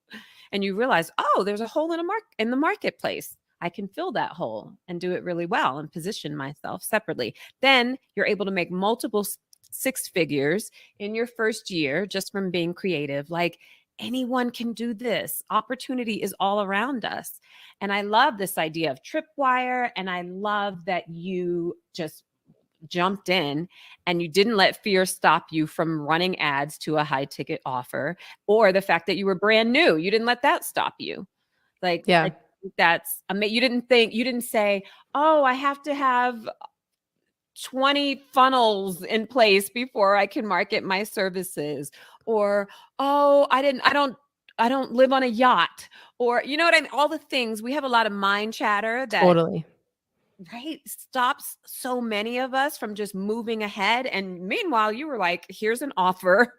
And you realized, oh, there's a hole in the marketplace. I can fill that hole and do it really well and position myself separately. Then you're able to make multiple 6 figures in your first year just from being creative. Like anyone can do this. Opportunity is all around us. And I love this idea of tripwire. And I love that you just jumped in and you didn't let fear stop you from running ads to a high ticket offer or the fact that you were brand new. You didn't let that stop you. That's amazing. You didn't say, oh, I have to have 20 funnels in place before I can market my services, or, oh, I don't live on a yacht, or, you know what I mean? All the things. We have a lot of mind chatter that Totally. Right, stops so many of us from just moving ahead. And meanwhile, you were like, here's an offer.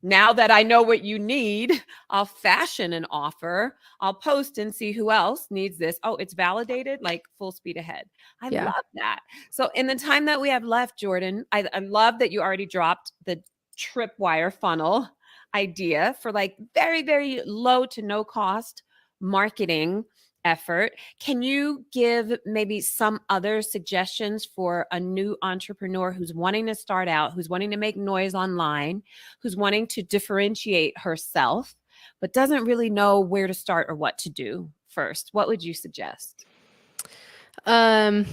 Now that I know what you need, I'll fashion an offer. I'll post and see who else needs this. Oh, it's validated, like full speed ahead. I love that. So in the time that we have left, Jordan, I love that you already dropped the tripwire funnel idea for like very, very low to no cost marketing effort. Can you give maybe some other suggestions for a new entrepreneur who's wanting to start out, who's wanting to make noise online, who's wanting to differentiate herself, but doesn't really know where to start or what to do first? What would you suggest? So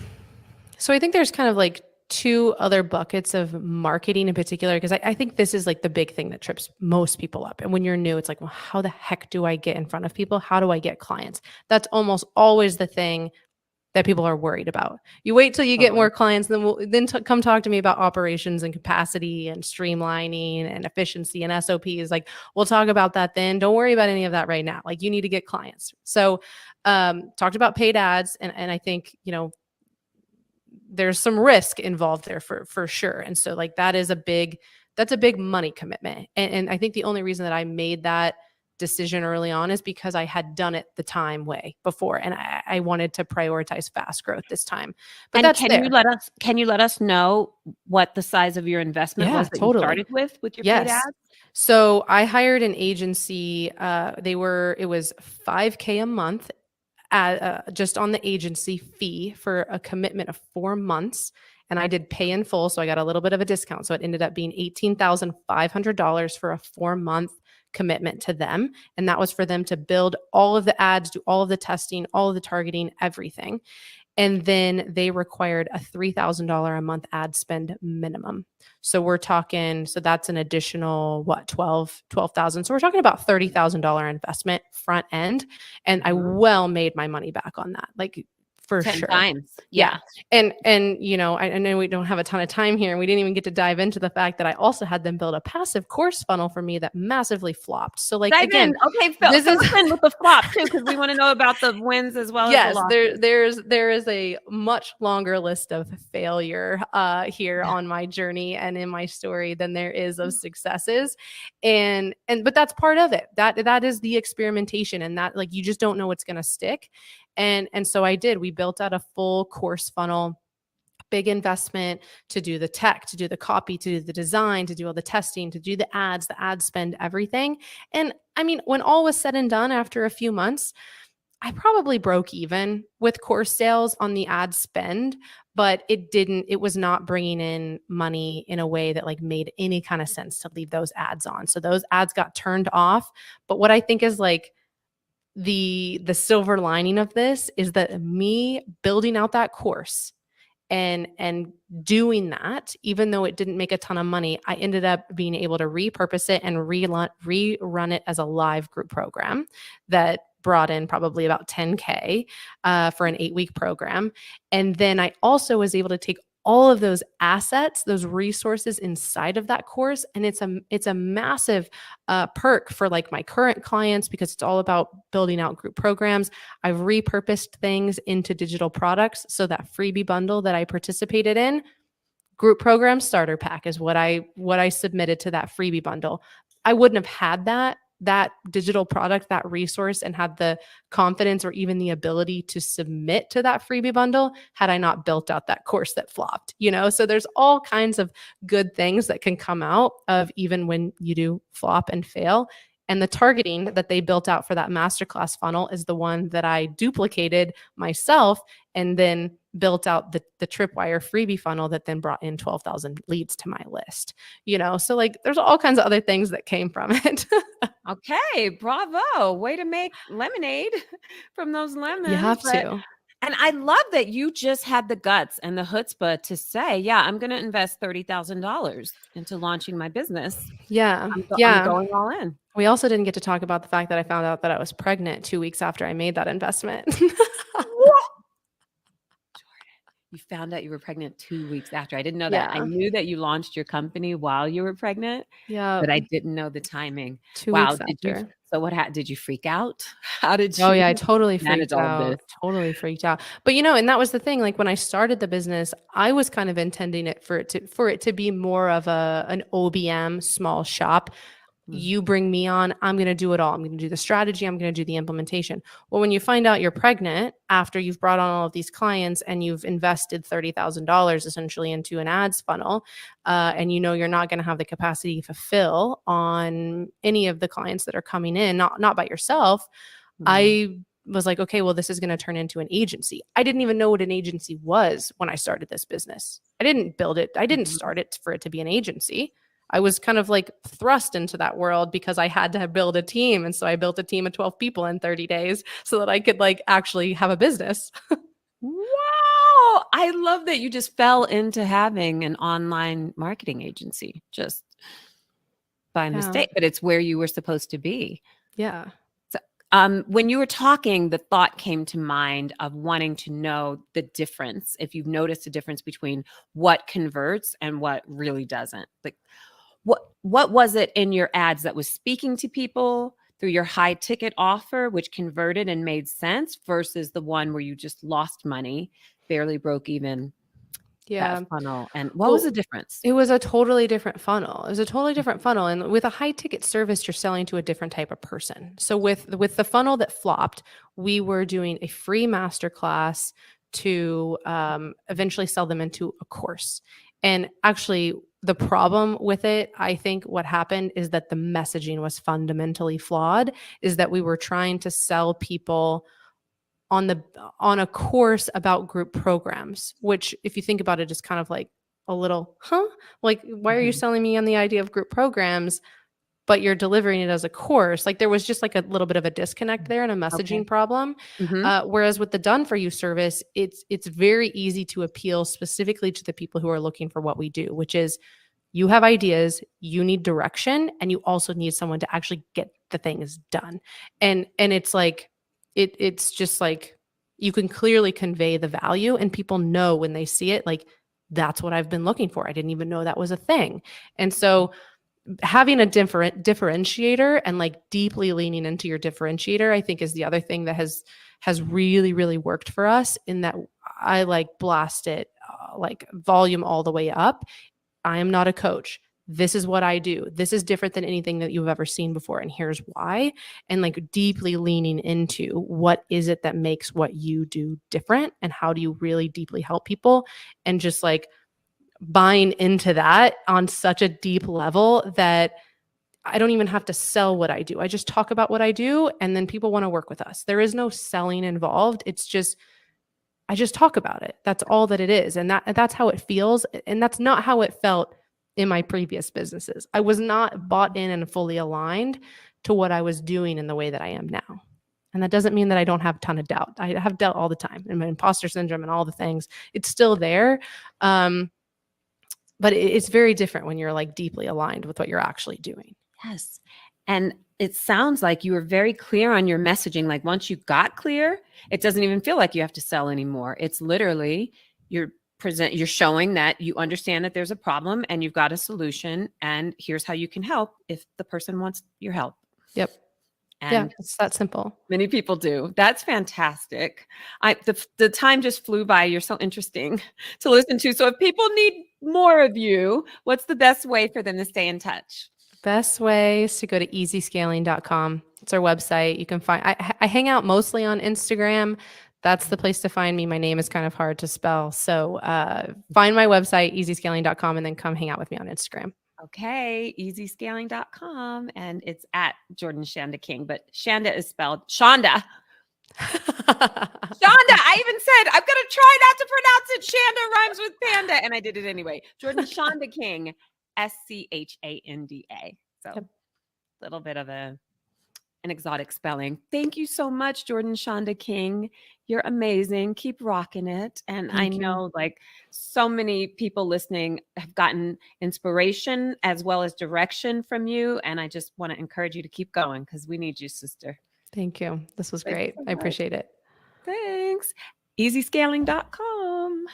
I think there's kind of like 2 other buckets of marketing in particular, because I think this is like the big thing that trips most people up. And when you're new, it's like, well, how the heck do I get in front of people? How do I get clients? That's almost always the thing that people are worried about. You wait till you get more clients, then come talk to me about operations and capacity and streamlining and efficiency and SOPs. Like we'll talk about that then. Don't worry about any of that right now. Like you need to get clients. So talked about paid ads. And I think, there's some risk involved there for sure. And so like that's a big money commitment. And I think the only reason that I made that decision early on is because I had done it the time way before. And I wanted to prioritize fast growth this time. But and that's can you let us know what the size of your investment was that you started with your paid ads? So I hired an agency. It was $5,000 a month. Just on the agency fee for a commitment of 4 months. And I did pay in full. So I got a little bit of a discount. So it ended up being $18,500 for a 4-month commitment to them. And that was for them to build all of the ads, do all of the testing, all of the targeting, everything. And then they required a $3,000 a month ad spend minimum. So we're talking, so that's an additional, what, 12,000. So we're talking about $30,000 investment front end. And I well made my money back on that. Like, for 10 sure. times. Yeah. And you know, I know we don't have a ton of time here, and we didn't even get to dive into the fact that I also had them build a passive course funnel for me that massively flopped. So like, Dive again, in. Okay, Phil, this fill is- us in with the flop too, because we want to know about the wins as well yes, as the losses. there is a much longer list of failure here on my journey and in my story than there is of successes. But that's part of it. That is the experimentation, and that, like, you just don't know what's going to stick. And so we built out a full course funnel, big investment to do the tech, to do the copy, to do the design, to do all the testing, to do the ad spend, everything. And I mean, when all was said and done, after a few months, I probably broke even with course sales on the ad spend, but it was not bringing in money in a way that like made any kind of sense to leave those ads on. So those ads got turned off. But what I think is like the silver lining of this is that me building out that course and doing that, even though it didn't make a ton of money, I ended up being able to repurpose it and rerun it as a live group program that brought in probably about 10K for an 8-week program. And then I also was able to take all of those assets, those resources inside of that course. And it's a massive perk for like my current clients, because it's all about building out group programs. I've repurposed things into digital products. So that freebie bundle that I participated in, group program starter pack, is what I submitted to that freebie bundle. I wouldn't have had that digital product, that resource, and had the confidence or even the ability to submit to that freebie bundle had I not built out that course that flopped, you know? So there's all kinds of good things that can come out of even when you do flop and fail. And the targeting that they built out for that masterclass funnel is the one that I duplicated myself and then built out the Tripwire freebie funnel that then brought in 12,000 leads to my list, you know? So like, there's all kinds of other things that came from it. Okay, bravo. Way to make lemonade from those lemons. You have But- to. And I love that you just had the guts and the chutzpah to say, yeah, I'm going to invest $30,000 into launching my business. Yeah. I'm Yeah. going all in. We also didn't get to talk about the fact that I found out that I was pregnant 2 weeks after I made that investment. You found out you were pregnant 2 weeks after. I didn't know that. I Yeah. knew that you launched your company while you were pregnant, Yeah. but I didn't know the timing. 2 Wow. weeks Did you, after. so what happened? Did you freak out? How did you? Oh yeah, I totally manage freaked all of out. this? Totally freaked out. But you know, and that was the thing. Like when I started the business, I was kind of intending it for it to be more of an OBM small shop. You bring me on, I'm going to do it all. I'm going to do the strategy. I'm going to do the implementation. Well, when you find out you're pregnant after you've brought on all of these clients and you've invested $30,000 essentially into an ads funnel, and you know you're not going to have the capacity to fulfill on any of the clients that are coming in, not by yourself, I was like, okay, well, this is going to turn into an agency. I didn't even know what an agency was when I started this business. I didn't build it. I didn't start it for it to be an agency. I was kind of like thrust into that world because I had to build a team. And so I built a team of 12 people in 30 days so that I could like actually have a business. Wow. I love that you just fell into having an online marketing agency just by mistake, but it's where you were supposed to be. Yeah. When you were talking, the thought came to mind of wanting to know the difference, if you've noticed a difference between what converts and what really doesn't. Like, what was it in your ads that was speaking to people through your high ticket offer, which converted and made sense, versus the one where you just lost money, barely broke even? Yeah. That funnel. And what was the difference? It was a totally different funnel. It was a totally different funnel. And with a high ticket service, you're selling to a different type of person. So with the funnel that flopped, we were doing a free masterclass to eventually sell them into a course. And actually, the problem with it, I think what happened is that the messaging was fundamentally flawed, is that we were trying to sell people on a course about group programs, which if you think about it is kind of like a little, like, why are you selling me on the idea of group programs? but you're delivering it as a course. Like there was just like a little bit of a disconnect there and a messaging problem. Whereas with the Done For You service, it's very easy to appeal specifically to the people who are looking for what we do, which is you have ideas, you need direction, and you also need someone to actually get the things done. And it's like it's just like you can clearly convey the value, and people know when they see it, like that's what I've been looking for. I didn't even know that was a thing. And so having a different differentiator and like deeply leaning into your differentiator, I think is the other thing that has really, really worked for us, in that I like blast it like volume all the way up. I am not a coach. This is what I do. This is different than anything that you've ever seen before. And here's why. And like deeply leaning into what is it that makes what you do different, and how do you really deeply help people, and just like buying into that on such a deep level that I don't even have to sell what I do. I just talk about what I do, and then people want to work with us. There is no selling involved. It's just, I just talk about it. That's all that it is. And that's how it feels. And that's not how it felt in my previous businesses. I was not bought in and fully aligned to what I was doing in the way that I am now. And that doesn't mean that I don't have a ton of doubt. I have doubt all the time, and my imposter syndrome and all the things. It's still there. But it's very different when you're like deeply aligned with what you're actually doing. Yes. And it sounds like you were very clear on your messaging. Like once you got clear, it doesn't even feel like you have to sell anymore. It's literally you're showing that you understand that there's a problem and you've got a solution, and here's how you can help if the person wants your help. Yep. And it's that simple. many people do. That's fantastic. The time just flew by. You're so interesting to listen to. So if people need more of you, what's the best way for them to stay in touch? Best way is to go to easyscaling.com. It's our website. You can find, I hang out mostly on Instagram. That's the place to find me. My name is kind of hard to spell. So find my website, easyscaling.com, and then come hang out with me on Instagram. Okay, easyscaling.com, and it's at Jordan Shanda King, but Shanda is spelled Shonda. Shonda, I even said, I'm going to try not to pronounce it. Shanda rhymes with panda, and I did it anyway. Jordan Shanda King, Schanda. So a little bit of an exotic spelling. Thank you so much, Jordan Shanda King. You're amazing. Keep rocking it. And I know like so many people listening have gotten inspiration as well as direction from you. And I just want to encourage you to keep going, because we need you, sister. Thank you. This was Thanks great. so I appreciate it. Thanks. Easyscaling.com.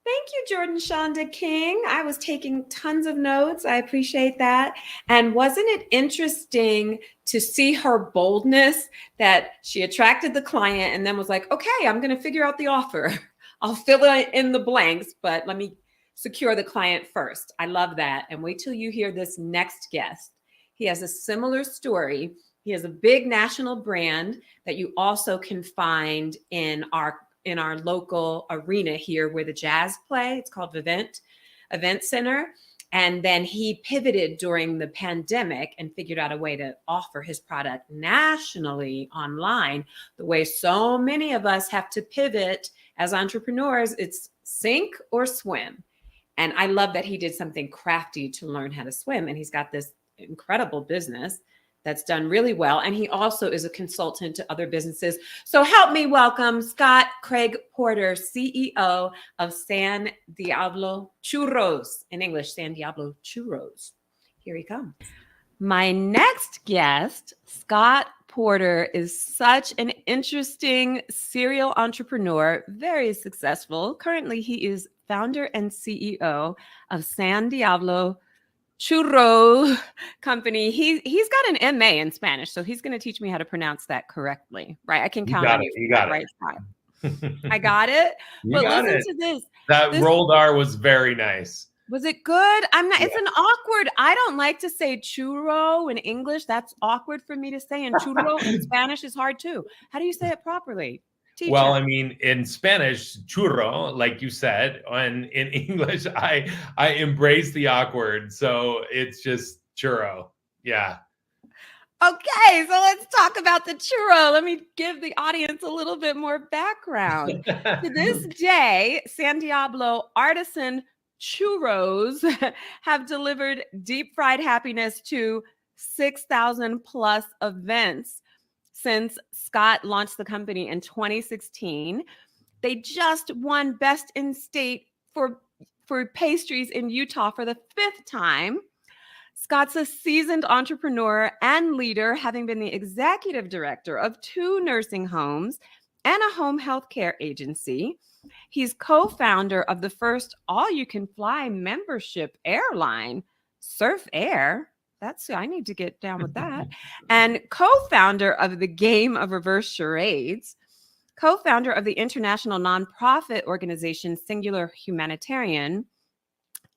Thank you, Jordan Shanda King. I was taking tons of notes. I appreciate that. And wasn't it interesting to see her boldness, that she attracted the client and then was like, okay, I'm going to figure out the offer. I'll fill in the blanks, but let me secure the client first. I love that. And wait till you hear this next guest. He has a similar story. He has a big national brand that you also can find in our local arena here where the Jazz play. It's called Vivint Event Center. And then he pivoted during the pandemic and figured out a way to offer his product nationally online, the way so many of us have to pivot as entrepreneurs. It's sink or swim. And I love that he did something crafty to learn how to swim. And he's got this incredible business that's done really well. And he also is a consultant to other businesses. So help me welcome Scott Craig Porter, CEO of San Diablo Churros. In English, San Diablo Churros. Here he comes. My next guest, Scott Porter, is such an interesting serial entrepreneur, very successful. Currently, he is founder and CEO of San Diablo Churro Company. He's got an MA in Spanish, so he's going to teach me how to pronounce that correctly, right? I can count on you. You got it. Right side. I got it. But listen to this. That rolled R was very nice. Was it good? It's an awkward. I don't like to say churro in English. That's awkward for me to say. And churro in Spanish is hard too. How do you say it properly? Teacher. Well, I mean, in Spanish, churro, like you said, and in English, I embrace the awkward. So it's just churro. Yeah. Okay, so let's talk about the churro. Let me give the audience a little bit more background. To this day, San Diablo Artisan churros have delivered deep fried happiness to 6,000 plus events since Scott launched the company in 2016. They just won Best in State for pastries in Utah for the 5th time. Scott's a seasoned entrepreneur and leader, having been the executive director of 2 nursing homes and a home health care agency. He's co-founder of the first all-you-can-fly membership airline, Surf Air. I need to get down with that. And co-founder of the Game of Reverse Charades, co-founder of the international nonprofit organization Singular Humanitarian,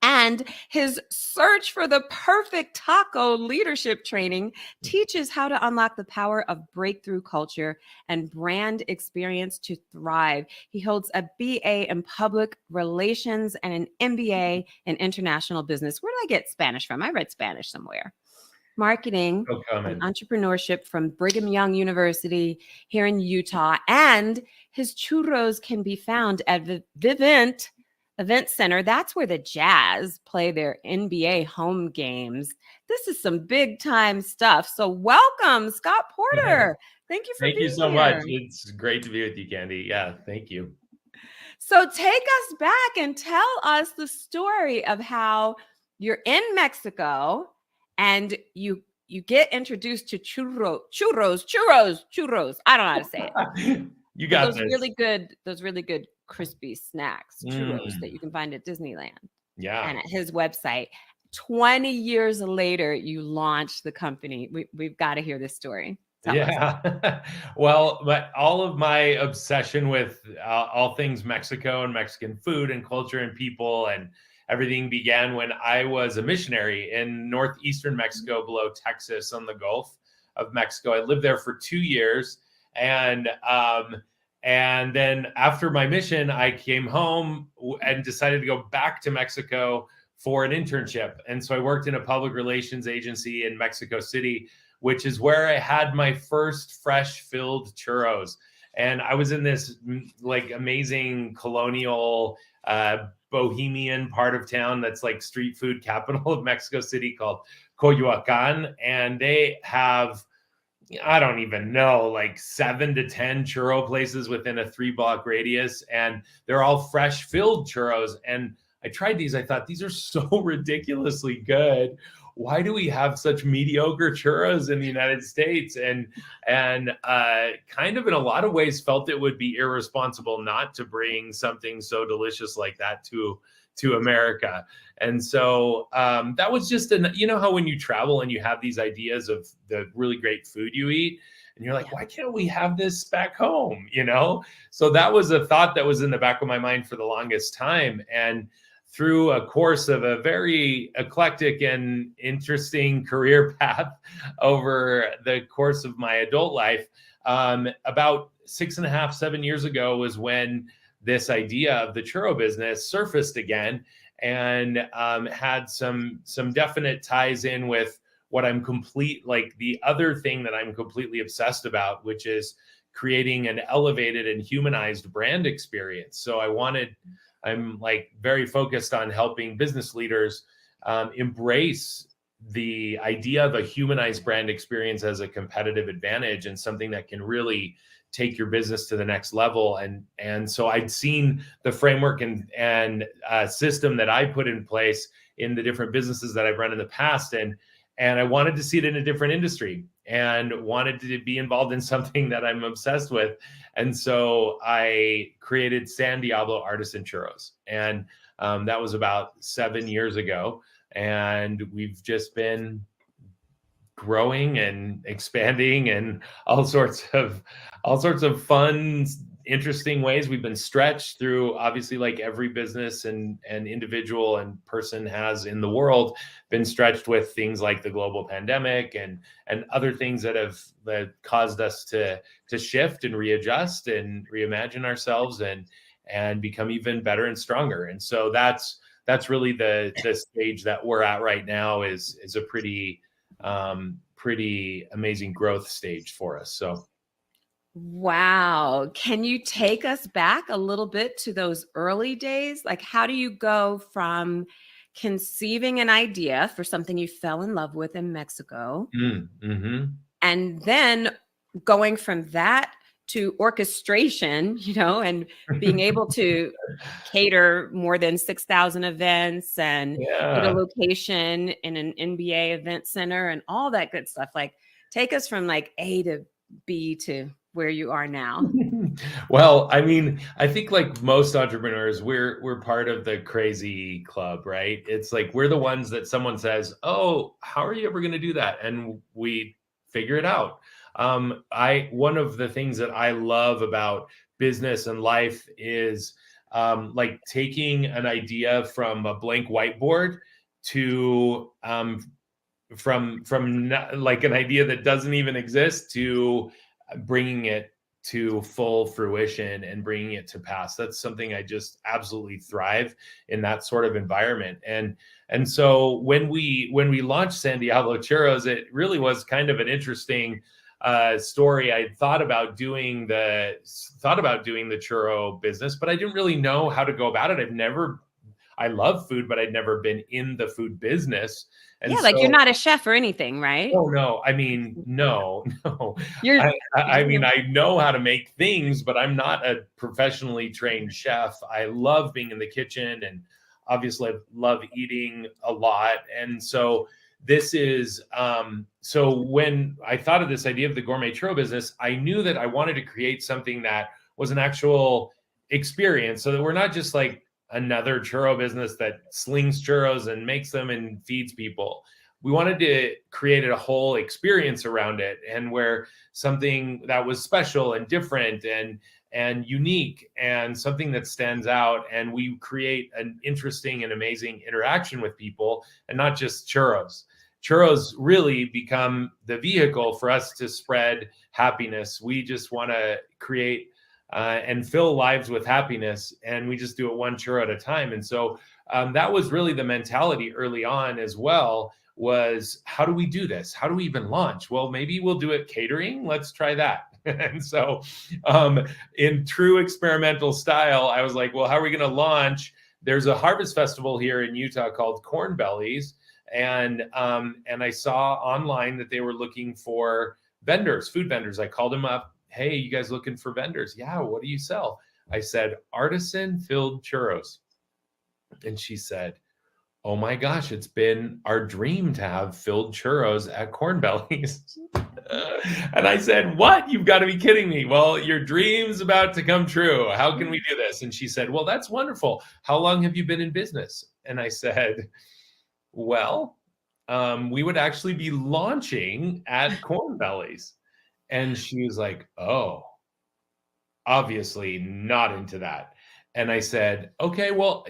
and his search for the perfect taco leadership training teaches how to unlock the power of breakthrough culture and brand experience to thrive. He holds a BA in public relations and an MBA in international business. Where did I get Spanish from? I read Spanish somewhere. Marketing and entrepreneurship from Brigham Young University here in Utah. And his churros can be found at Vivint Event Center. That's where the Jazz play their NBA home games. This is some big time stuff. So welcome, Scott Porter. Thank you for being here. Thank you so much. It's great to be with you, Candy. Yeah, thank you. So take us back and tell us the story of how you're in Mexico and you get introduced to churros. I don't know how to say it. You got those this. Those really good crispy snacks, churros that you can find at Disneyland. Yeah. And at his website. 20 years later, you launched the company. We've got to hear this story. Tell us. Well, all of my obsession with all things Mexico and Mexican food and culture and people and everything began when I was a missionary in northeastern Mexico below Texas on the Gulf of Mexico. I lived there for 2 years. And then after my mission, I came home and decided to go back to Mexico for an internship. And so I worked in a public relations agency in Mexico City, which is where I had my first fresh filled churros. And I was in this like amazing colonial bohemian part of town that's like street food capital of Mexico City called Coyoacan. And they have, I don't even know, like 7 to 10 churro places within a 3-block radius. And they're all fresh filled churros. And I tried these. I thought, these are so ridiculously good. Why do we have such mediocre churros in the United States? And kind of in a lot of ways felt it would be irresponsible not to bring something so delicious like that to America. And so that was just you know how when you travel and you have these ideas of the really great food you eat, and you're like, why can't we have this back home? You know? So that was a thought that was in the back of my mind for the longest time. And through a course of a very eclectic and interesting career path over the course of my adult life, about 6.5, 7 years ago was when this idea of the churro business surfaced again, and had some definite ties in with what the other thing that I'm completely obsessed about, which is creating an elevated and humanized brand experience. So I'm like very focused on helping business leaders embrace the idea of a humanized brand experience as a competitive advantage and something that can really take your business to the next level. And so I'd seen the framework and system that I put in place in the different businesses that I've run in the past. And I wanted to see it in a different industry and wanted to be involved in something that I'm obsessed with. And so I created San Diablo Artisan Churros. And that was about 7 years ago. And we've just been growing and expanding in all sorts of fun, interesting ways. We've been stretched through, obviously, like every business and individual and person has in the world, been stretched with things like the global pandemic and other things that caused us to shift and readjust and reimagine ourselves and become even better and stronger. And so that's really the stage that we're at right now is a pretty amazing growth stage for us. So Wow. Can you take us back a little bit to those early days? Like, how do you go from conceiving an idea for something you fell in love with in Mexico Mm-hmm. and then going from that to orchestration, and being able to cater more than 6,000 events and put a Yeah. location in an NBA event center and all that good stuff? Like, take us from like A to B to where you are now. Well, I mean, I think like most entrepreneurs, we're part of the crazy club, right? It's like we're the ones that someone says, "Oh, how are you ever going to do that?" And we figure it out. One of the things that I love about business and life is like taking an idea from a blank whiteboard to like an idea that doesn't even exist to bringing it to full fruition and bringing it to pass. That's something I just absolutely thrive in, that sort of environment. And so when we launched San Diablo Churros, it really was kind of an interesting story. I thought about doing the churro business, but I didn't really know how to go about it. I love food, but I'd never been in the food business. And like you're not a chef or anything, right? Oh no, I mean, no. You're I mean, I know how to make things, but I'm not a professionally trained chef. I love being in the kitchen and obviously I love eating a lot. And so this is, so when I thought of this idea of the gourmet churro business, I knew that I wanted to create something that was an actual experience so that we're not just like another churro business that slings churros and makes them and feeds people. We wanted to create a whole experience around it, and where something that was special and different and unique and something that stands out, and we create an interesting and amazing interaction with people, and not just churros. Churros really become the vehicle for us to spread happiness. We just want to create and fill lives with happiness, and we just do it one churro at a time. And so that was really the mentality early on as well, was how do we do this? How do we even launch? Well, maybe we'll do it catering. Let's try that. And so in true experimental style, I was like, well, how are we going to launch? There's a harvest festival here in Utah called Corn Bellies. And I saw online that they were looking for vendors, food vendors. I called them up. Hey, you guys looking for vendors? Yeah, what do you sell? I said, artisan filled churros. And she said, oh my gosh, it's been our dream to have filled churros at Corn Bellies. And I said, what? You've got to be kidding me. Well, your dream's about to come true. How can we do this? And she said, well, that's wonderful. How long have you been in business? And I said, well, we would actually be launching at Corn Bellies. And she was like, oh, obviously not into that. And I said, okay, well,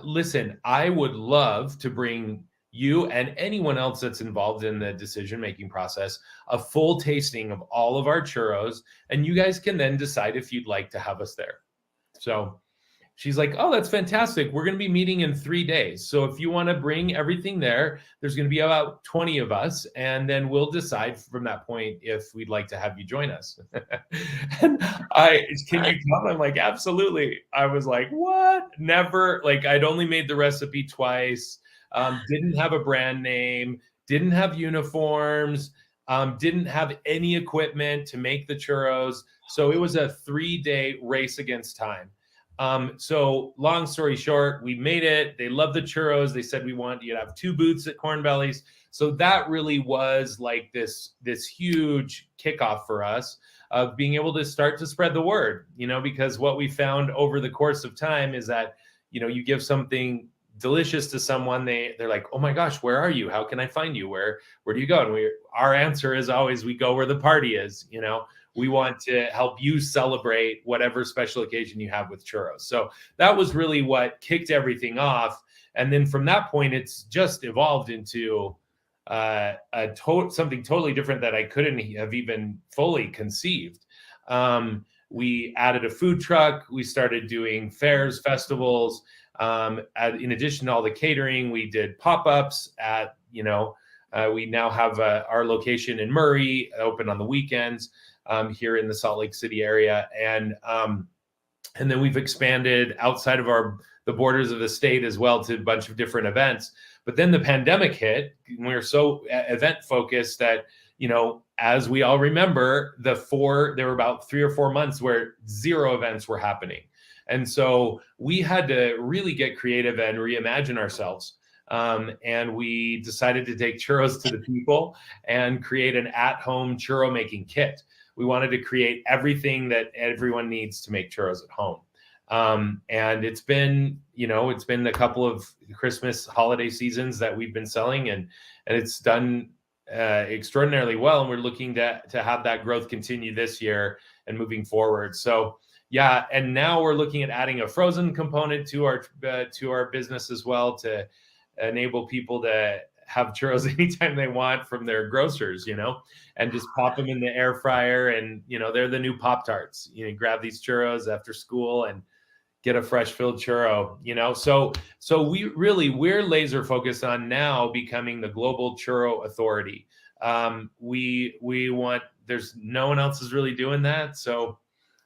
listen, I would love to bring you and anyone else that's involved in the decision-making process a full tasting of all of our churros, and you guys can then decide if you'd like to have us there. So she's like, oh, that's fantastic. We're going to be meeting in 3 days. So if you want to bring everything there, there's going to be about 20 of us. And then we'll decide from that point if we'd like to have you join us. And can you come? I'm like, absolutely. I was like, what? Never. Like, I'd only made the recipe twice, didn't have a brand name, didn't have uniforms, didn't have any equipment to make the churros. So it was a 3-day race against time. So long story short, we made it. They loved the churros. They said, we want you to have 2 booths at Corn Bellies. So that really was like this huge kickoff for us of being able to start to spread the word, because what we found over the course of time is that, you give something delicious to someone, they're like, oh my gosh, where are you? How can I find you? Where do you go? And our answer is always, we go where the party is. We want to help you celebrate whatever special occasion you have with churros. So that was really what kicked everything off. And then from that point, it's just evolved into something totally different that I couldn't have even fully conceived. We added a food truck. We started doing fairs, festivals. In addition to all the catering, we did pop-ups at, we now have our location in Murray, open on the weekends. here in the Salt Lake City area. And then we've expanded outside of the borders of the state as well to a bunch of different events. But then the pandemic hit, and we were so event focused that, as we all remember, there were about 3 or 4 months where 0 events were happening. And so we had to really get creative and reimagine ourselves. And we decided to take churros to the people and create an at-home churro making kit. We wanted to create everything that everyone needs to make churros at home. And it's been a couple of Christmas holiday seasons that we've been selling, and it's done extraordinarily well. And we're looking to have that growth continue this year and moving forward. So yeah, and now we're looking at adding a frozen component to our business as well, to enable people to have churros anytime they want from their grocers, and just pop them in the air fryer. And, they're the new Pop-Tarts. Grab these churros after school and get a fresh filled churro, So we're laser focused on now becoming the global churro authority. There's no one else is really doing that. So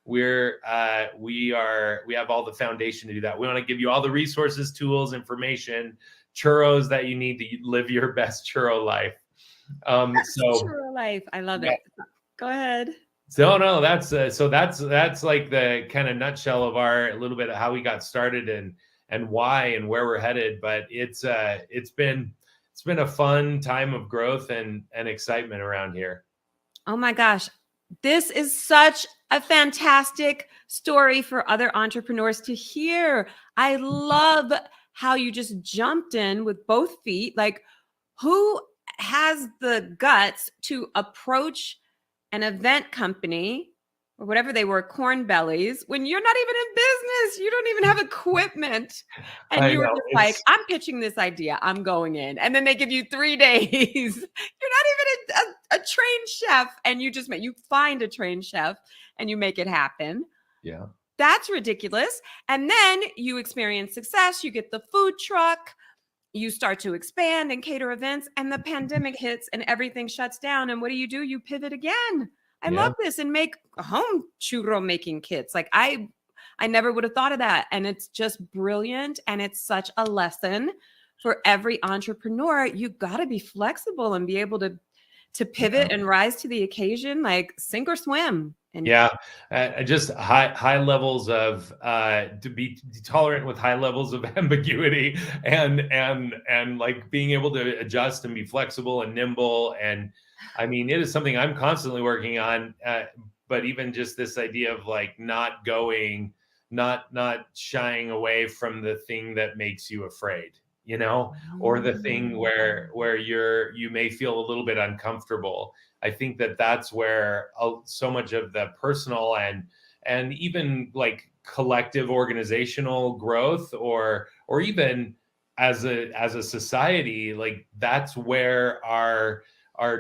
we have all the foundation to do that. We want to give you all the resources, tools, information, churros that you need to live your best churro life. Churro life. I love it. Go ahead. No, that's like the kind of nutshell of a little bit of how we got started and why and where we're headed. But it's been a fun time of growth and excitement around here. Oh my gosh. This is such a fantastic story for other entrepreneurs to hear. I love how you just jumped in with both feet. Like, who has the guts to approach an event company or whatever they were, Corn Bellies, when you're not even in business, you don't even have equipment, and you were just like, I'm pitching this idea, I'm going in, and then they give you 3 days. You're not even a trained chef, and you find a trained chef and you make it happen. Yeah, that's ridiculous. And then you experience success, you get the food truck, you start to expand and cater events, and the pandemic hits and everything shuts down. And what do? You pivot again. I love this, and make home churro making kits. Like I never would have thought of that. And it's just brilliant. And it's such a lesson for every entrepreneur. You got to be flexible and be able to pivot and rise to the occasion, like sink or swim. And just high levels of to be tolerant with high levels of ambiguity and like being able to adjust and be flexible and nimble. And I mean, it is something I'm constantly working on. But even just this idea of like not shying away from the thing that makes you afraid, or the thing where you may feel a little bit uncomfortable. I think that's where so much of the personal and even like collective organizational growth or even as a society, like that's where our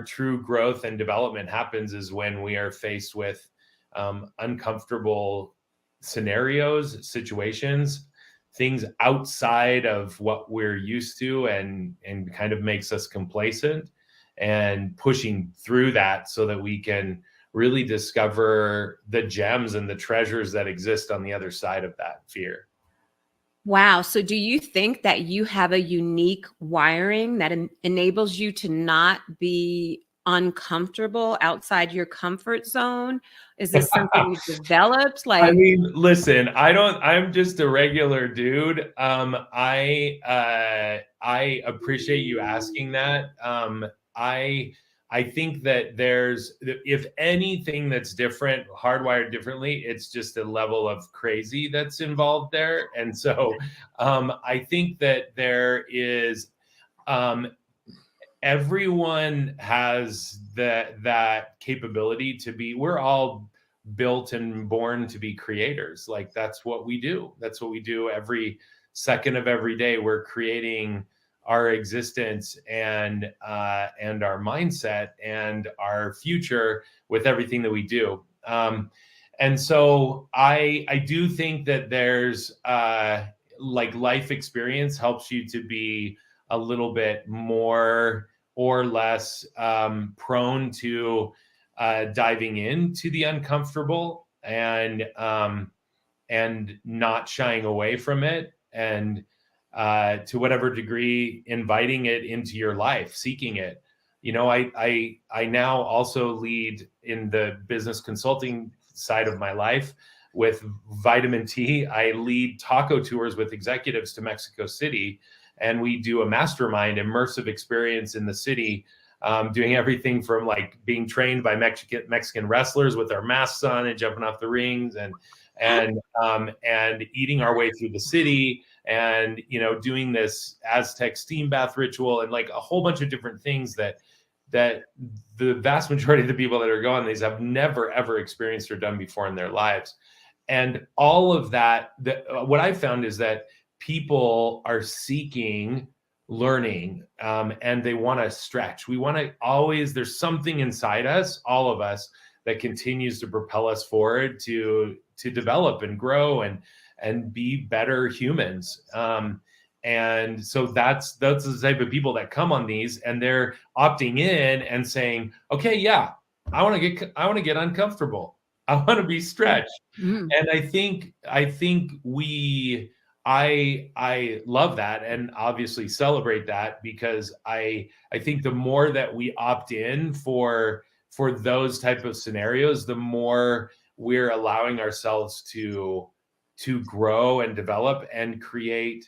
true growth and development happens, is when we are faced with uncomfortable scenarios, situations, things outside of what we're used to and kind of makes us complacent, and pushing through that so that we can really discover the gems and the treasures that exist on the other side of that fear. Wow. So do you think that you have a unique wiring that enables you to not be uncomfortable outside your comfort zone? Is this something you developed? Like, I mean, listen, I'm just a regular dude. I appreciate you asking that. I think that if anything that's different, hardwired differently, it's just a level of crazy that's involved there. And so I think that there is, everyone has that capability to be, we're all built and born to be creators. Like that's what we do. That's what we do every second of every day. We're creating our existence and our mindset and our future with everything that we do. And so I do think that there's like life experience helps you to be a little bit more or less prone to diving into the uncomfortable and not shying away from it, and to whatever degree inviting it into your life, seeking it. You know, I now also lead in the business consulting side of my life with Vitamin T. I lead taco tours with executives to Mexico City, and we do a mastermind immersive experience in the city, doing everything from like being trained by Mexican wrestlers with our masks on and jumping off the rings, and eating our way through the city, and, you know, doing this Aztec steam bath ritual, and like a whole bunch of different things that the vast majority of the people that are going these have never, ever experienced or done before in their lives. And all of that, what I've found is that people are seeking learning, and they want to stretch. We want to always, there's something inside us, all of us, that continues to propel us forward to develop and grow and be better humans. And so that's the type of people that come on these, and they're opting in and saying, okay, yeah, I want to get uncomfortable. I want to be stretched. And I think I love that, and obviously celebrate that, because I think the more that we opt in for those type of scenarios, the more we're allowing ourselves to grow and develop and create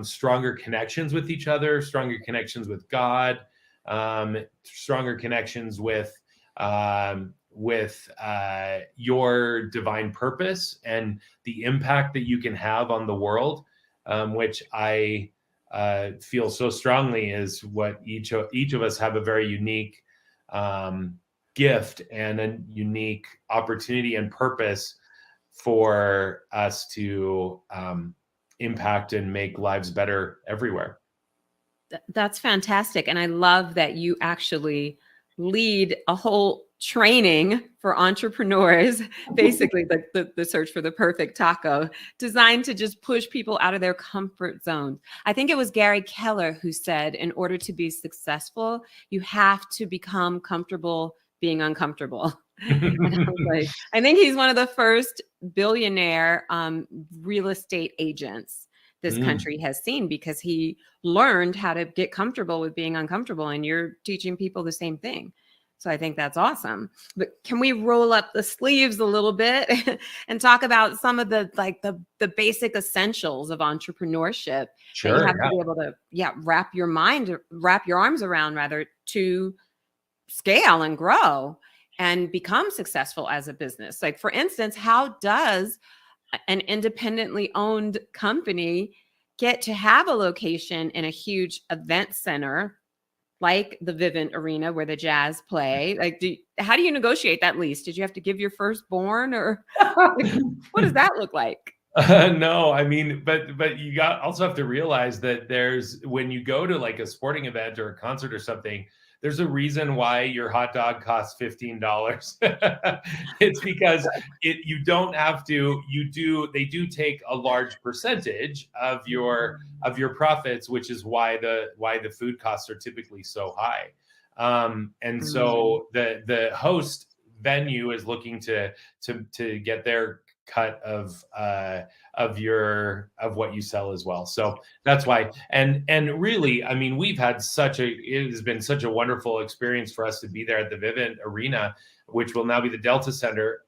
stronger connections with each other, stronger connections with God, stronger connections with your divine purpose and the impact that you can have on the world, which I feel so strongly is what each of us have a very unique gift and a unique opportunity and purpose for us to impact and make lives better everywhere. That's fantastic. And I love that you actually lead a whole training for entrepreneurs, basically the search for the perfect taco, designed to just push people out of their comfort zone. I think it was Gary Keller who said, in order to be successful, you have to become comfortable being uncomfortable. I think he's one of the first billionaire real estate agents this country has seen, because he learned how to get comfortable with being uncomfortable, and you're teaching people the same thing. So I think that's awesome. But can we roll up the sleeves a little bit and talk about some of the basic essentials of entrepreneurship? Sure, that you have to be able to wrap your arms around, rather, to scale and grow and become successful as a business. Like, for instance, how does an independently owned company get to have a location in a huge event center like the Vivint Arena where the Jazz play? Like, how do you negotiate that lease? Did you have to give your firstborn, or what does that look like? No, I mean, but you also have to realize that when you go to like a sporting event or a concert or something, there's a reason why your hot dog costs $15. It's because you don't have to. They do take a large percentage of your profits, which is why the food costs are typically so high. And so the host venue is looking to get their cut of what you sell as well. So that's why. And really, I mean, it has been such a wonderful experience for us to be there at the Vivint Arena, which will now be the Delta Center.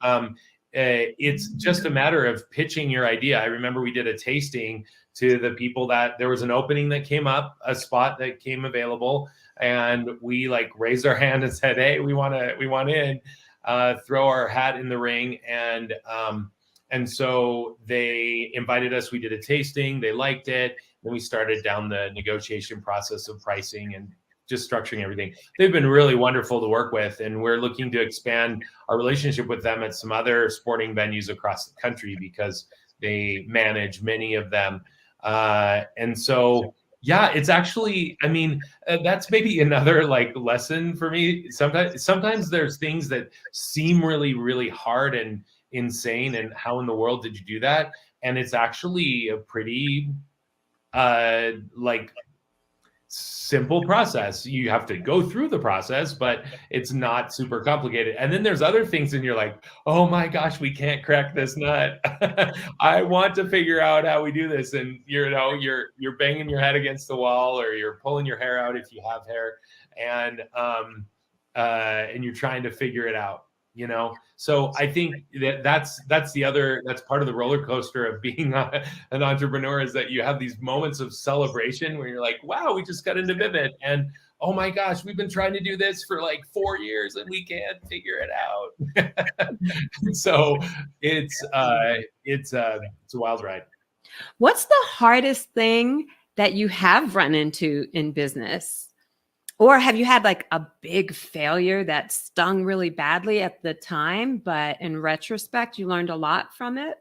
It's just a matter of pitching your idea. I remember we did a tasting to the people that there was an opening that came up, a spot that came available, and we like raised our hand and said, hey, we want in, throw our hat in the ring. And so they invited us. We did a tasting. They liked it. Then we started down the negotiation process of pricing and just structuring everything. They've been really wonderful to work with, and we're looking to expand our relationship with them at some other sporting venues across the country, because they manage many of them. And so, yeah, it's actually, I mean, that's maybe another like lesson for me. Sometimes there's things that seem really, really hard and insane, and how in the world did you do that? And it's actually a pretty like simple process. You have to go through the process, but it's not super complicated. And then there's other things and you're like, oh my gosh, we can't crack this nut. I want to figure out how we do this. And you're banging your head against the wall, or you're pulling your hair out if you have hair, and you're trying to figure it out. So I think that's part of the roller coaster of being an entrepreneur, is that you have these moments of celebration where you're like, wow, we just got into Vivint, and oh my gosh, we've been trying to do this for like 4 years and we can't figure it out. So it's a wild ride. What's the hardest thing that you have run into in business? Or have you had like a big failure that stung really badly at the time, but in retrospect, you learned a lot from it?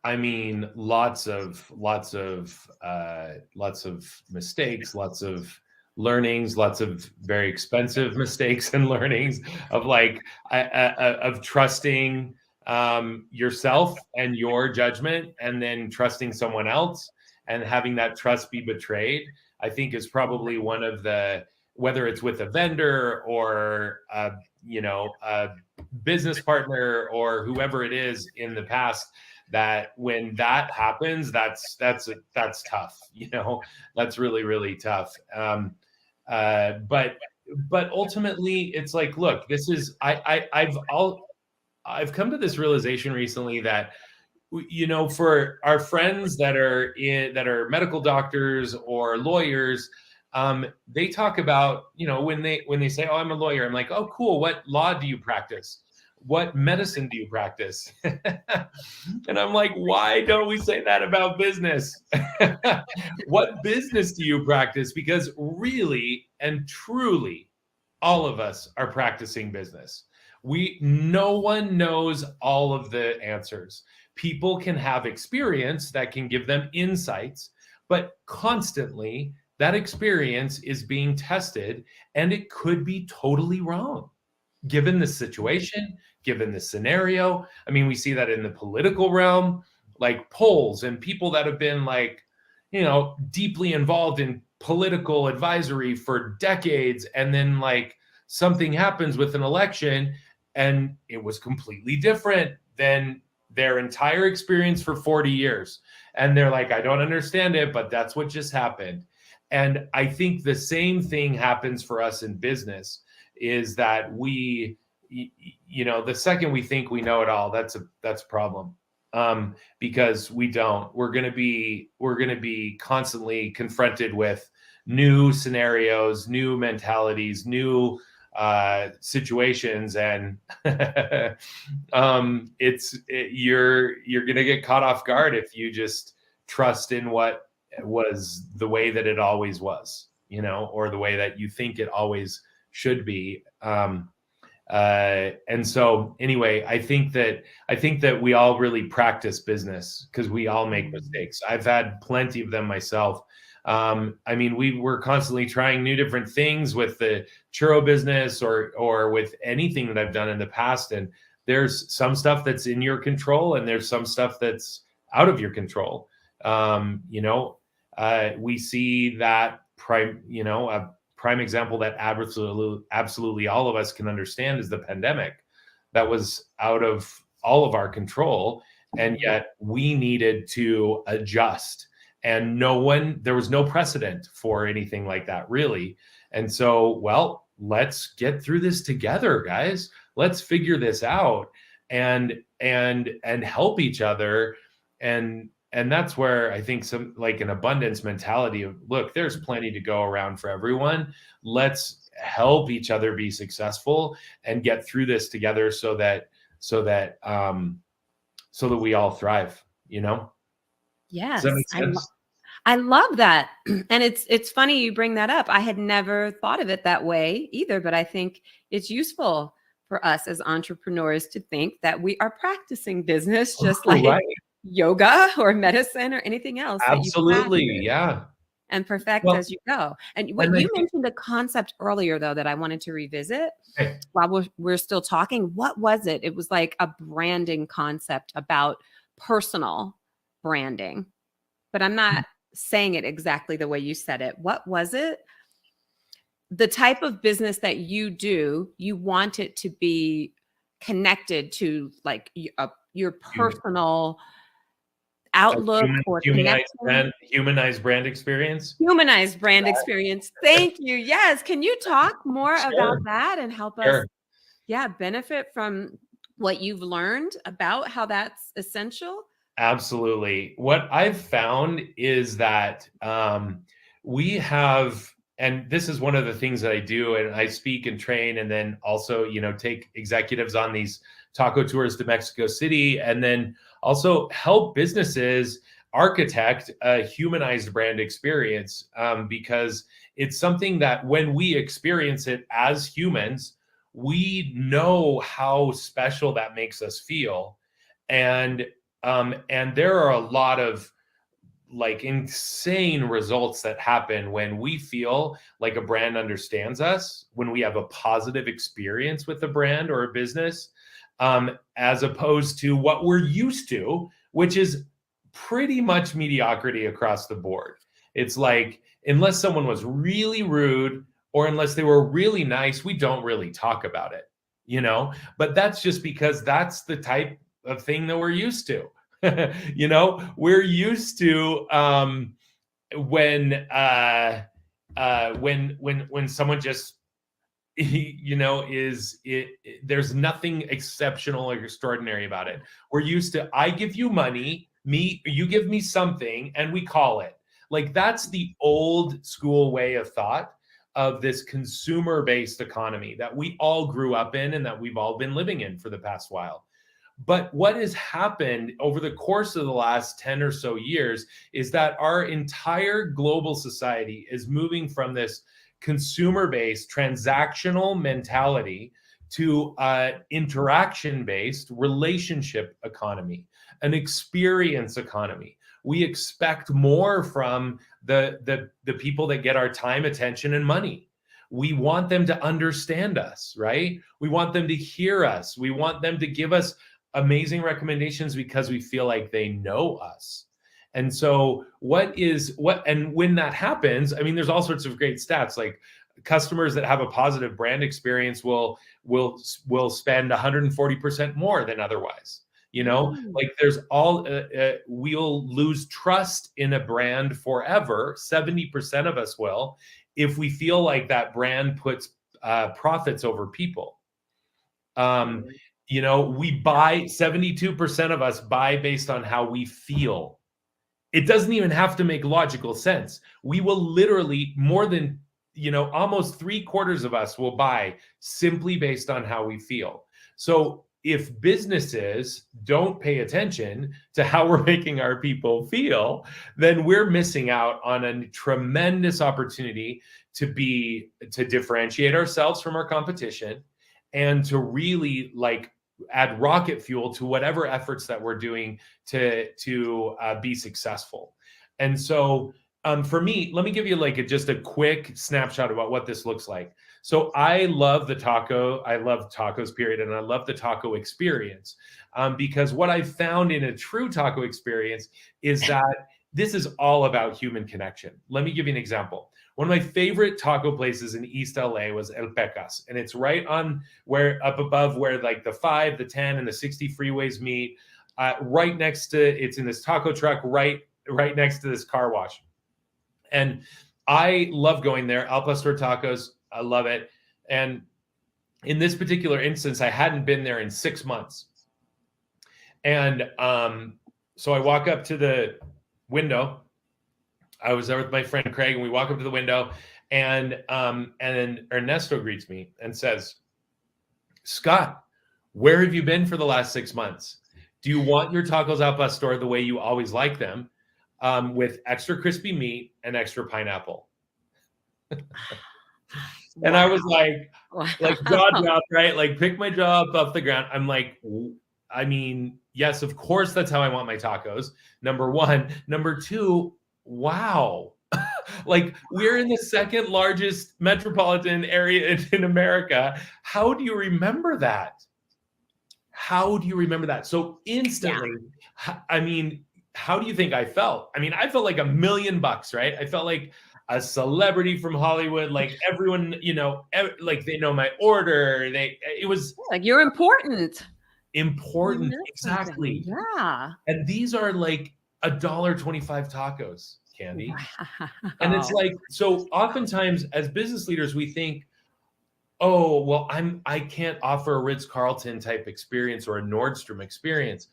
I mean, lots of mistakes, lots of learnings, lots of very expensive mistakes and learnings of trusting yourself and your judgment, and then trusting someone else, and having that trust be betrayed, I think is probably one of the, whether it's with a vendor or a business partner or whoever it is in the past, that when that happens, that's tough. That's really, really tough. But ultimately it's like, look, this is, I've come to this realization recently that, for our friends that are medical doctors or lawyers, they talk about, when they say, oh, I'm a lawyer, I'm like, oh, cool. What law do you practice? What medicine do you practice? And I'm like, why don't we say that about business? What business do you practice? Because really and truly, all of us are practicing business. No one knows all of the answers. People can have experience that can give them insights, but constantly that experience is being tested, and it could be totally wrong given the situation, given the scenario. I mean, we see that in the political realm, like polls and people that have been deeply involved in political advisory for decades, and then something happens with an election and it was completely different than their entire experience for 40 years. And they're like, I don't understand it, but that's what just happened. And I think the same thing happens for us in business, is that we, the second we think we know it all, that's a problem. Because we don't. We're going to be constantly confronted with new scenarios, new mentalities, new situations, and you're going to get caught off guard if you just trust in what was the way that it always was, or the way that you think it always should be. And so anyway, I think that we all really practice business because we all make mistakes. I've had plenty of them myself. I mean, we were constantly trying new different things with the churro business or with anything that I've done in the past. And there's some stuff that's in your control, and there's some stuff that's out of your control. We see that a prime example that absolutely all of us can understand is the pandemic. That was out of all of our control, and yet we needed to adjust. And there was no precedent for anything like that, really. And so, well, let's get through this together, guys. Let's figure this out and help each other. And that's where I think some an abundance mentality of, look, there's plenty to go around for everyone. Let's help each other be successful and get through this together so that we all thrive, Yes. Does that make sense? I love that. And it's funny you bring that up. I had never thought of it that way either, but I think it's useful for us as entrepreneurs to think that we are practicing business just like yoga or medicine or anything else. Absolutely. Yeah. And perfect as you go. And you mentioned a concept earlier, though, that I wanted to revisit while we're still talking. What was it? It was like a branding concept about personal branding, but I'm not saying it exactly the way you said it. What was it? The type of business that you do, you want it to be connected to like your personal outlook or connection. Humanized brand experience. Humanized brand experience. Thank you. Yes. Can you talk more about that and help us, benefit from what you've learned about how that's essential? Absolutely. What I've found is that we have, and this is one of the things that I do, and I speak and train, and then also, take executives on these taco tours to Mexico City, and then also help businesses architect a humanized brand experience, because it's something that when we experience it as humans, we know how special that makes us feel. And there are a lot of like insane results that happen when we feel like a brand understands us, when we have a positive experience with a brand or a business, as opposed to what we're used to, which is pretty much mediocrity across the board. It's like, unless someone was really rude or unless they were really nice, we don't really talk about it, but that's just because that's the type of thing that we're used to. We're used to when someone just there's nothing exceptional or extraordinary about it. We're used to, I give you money, you give me something, and we call it. Like, that's the old school way of thought of this consumer-based economy that we all grew up in and that we've all been living in for the past while. But what has happened over the course of the last 10 or so years is that our entire global society is moving from this consumer-based transactional mentality to interaction-based relationship economy, an experience economy. We expect more from the people that get our time, attention, and money. We want them to understand us, right? We want them to hear us. We want them to give us amazing recommendations because we feel like they know us. And so and when that happens, I mean, there's all sorts of great stats, like customers that have a positive brand experience will spend 140% more than otherwise. Like there's we'll lose trust in a brand forever. 70% of us will, if we feel like that brand puts profits over people. We buy, 72% of us buy based on how we feel. It doesn't even have to make logical sense. We will literally, more than, almost 3/4 of us will buy simply based on how we feel. So if businesses don't pay attention to how we're making our people feel, then we're missing out on a tremendous opportunity to differentiate ourselves from our competition and to really add rocket fuel to whatever efforts that we're doing to be successful. And so for me, let me give you just a quick snapshot about what this looks like. So I love tacos, period. And I love the taco experience because what I found in a true taco experience is that this is all about human connection. Let me give you an example. One of my favorite taco places in East LA was El Pecas. And it's right on up above where the 5, the 10, and the 60 freeways meet, right next to, it's in this taco truck, right next to this car wash. And I love going there. Al Pastor Tacos, I love it. And in this particular instance, I hadn't been there in 6 months. And so I walk up to the window. I was there with my friend Craig, and we walk up to the window, and then Ernesto greets me and says, "Scott, where have you been for the last 6 months? Do you want your tacos al pastor the way you always like them, with extra crispy meat and extra pineapple?" And I was like jaw dropped, right? Like, pick my jaw up off the ground. I'm like, I mean, yes, of course, that's how I want my tacos. Number one. Number two, wow. We're in the second largest metropolitan area in America. How do you remember that? So instantly, I mean, how do you think I felt? I mean, I felt like $1 million, right? I felt like a celebrity from Hollywood. Like everyone, like they know my order. It was Like you're important. important. You know Exactly. something. Yeah. And these are like $1.25 tacos, Candy. And it's like, so oftentimes as business leaders, we think, oh, well, I can't offer a Ritz-Carlton type experience or a Nordstrom experience.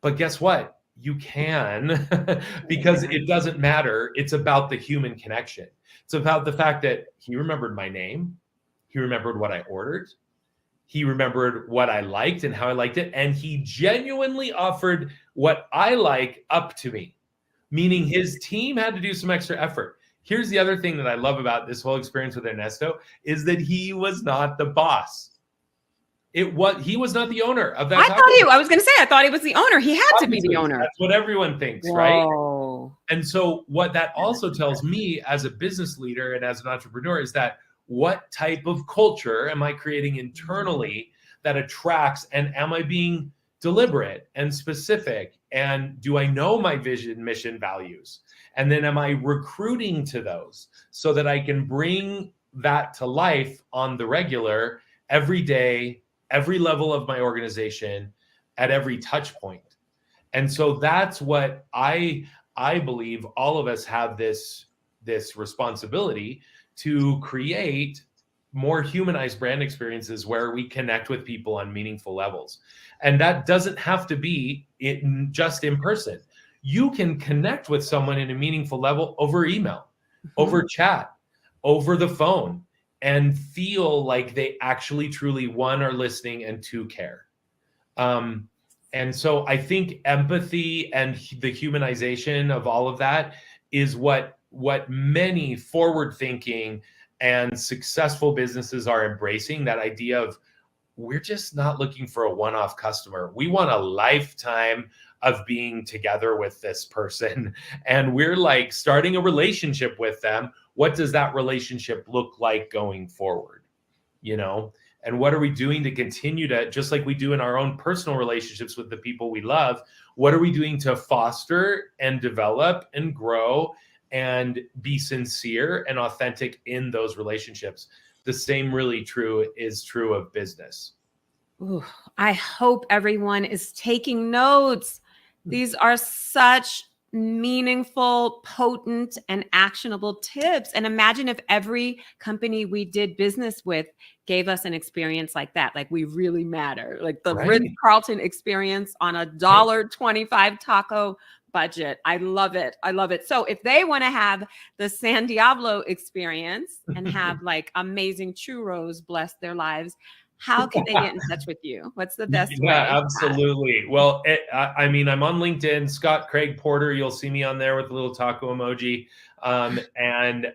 But guess what? You can, because it doesn't matter. It's about the human connection. It's about the fact that he remembered my name. He remembered what I ordered. He remembered what I liked and how I liked it. And he genuinely offered what I like up to me, meaning his team had to do some extra effort. Here's the other thing that I love about this whole experience with Ernesto is that he was not the boss. He was not the owner of that. I was going to say, I thought he was the owner. He had to be the owner. That's what everyone thinks, right? And so what that also tells me as a business leader and as an entrepreneur is that what type of culture am I creating internally that attracts, and am I being deliberate and specific? And do I know my vision, mission, values? And then am I recruiting to those so that I can bring that to life on the regular, every day, every level of my organization, at every touch point? And so that's what I believe all of us have this responsibility to create more humanized brand experiences where we connect with people on meaningful levels. And that doesn't have to be just in person. You can connect with someone in a meaningful level over email, over chat, over the phone, and feel like they actually truly, one, are listening, and two, care. And so I think empathy and the humanization of all of that is what many forward-thinking and successful businesses are embracing. That idea of, we're just not looking for a one-off customer. We want a lifetime of being together with this person. And we're like starting a relationship with them. What does that relationship look like going forward? And what are we doing to continue to, just like we do in our own personal relationships with the people we love, what are we doing to foster and develop and grow and be sincere and authentic in those relationships? The same is true of business. Ooh, I hope everyone is taking notes. These are such meaningful, potent, and actionable tips. And imagine if every company we did business with gave us an experience like that. Like, we really matter. Like the Ritz-Carlton experience on $1.25 taco budget. I love it. I love it. So if they want to have the San Diablo experience and have like amazing churros bless their lives, how can they get in touch with you? What's the best way? Yeah, absolutely. Well, I'm on LinkedIn, Scott Craig Porter. You'll see me on there with a little taco emoji. And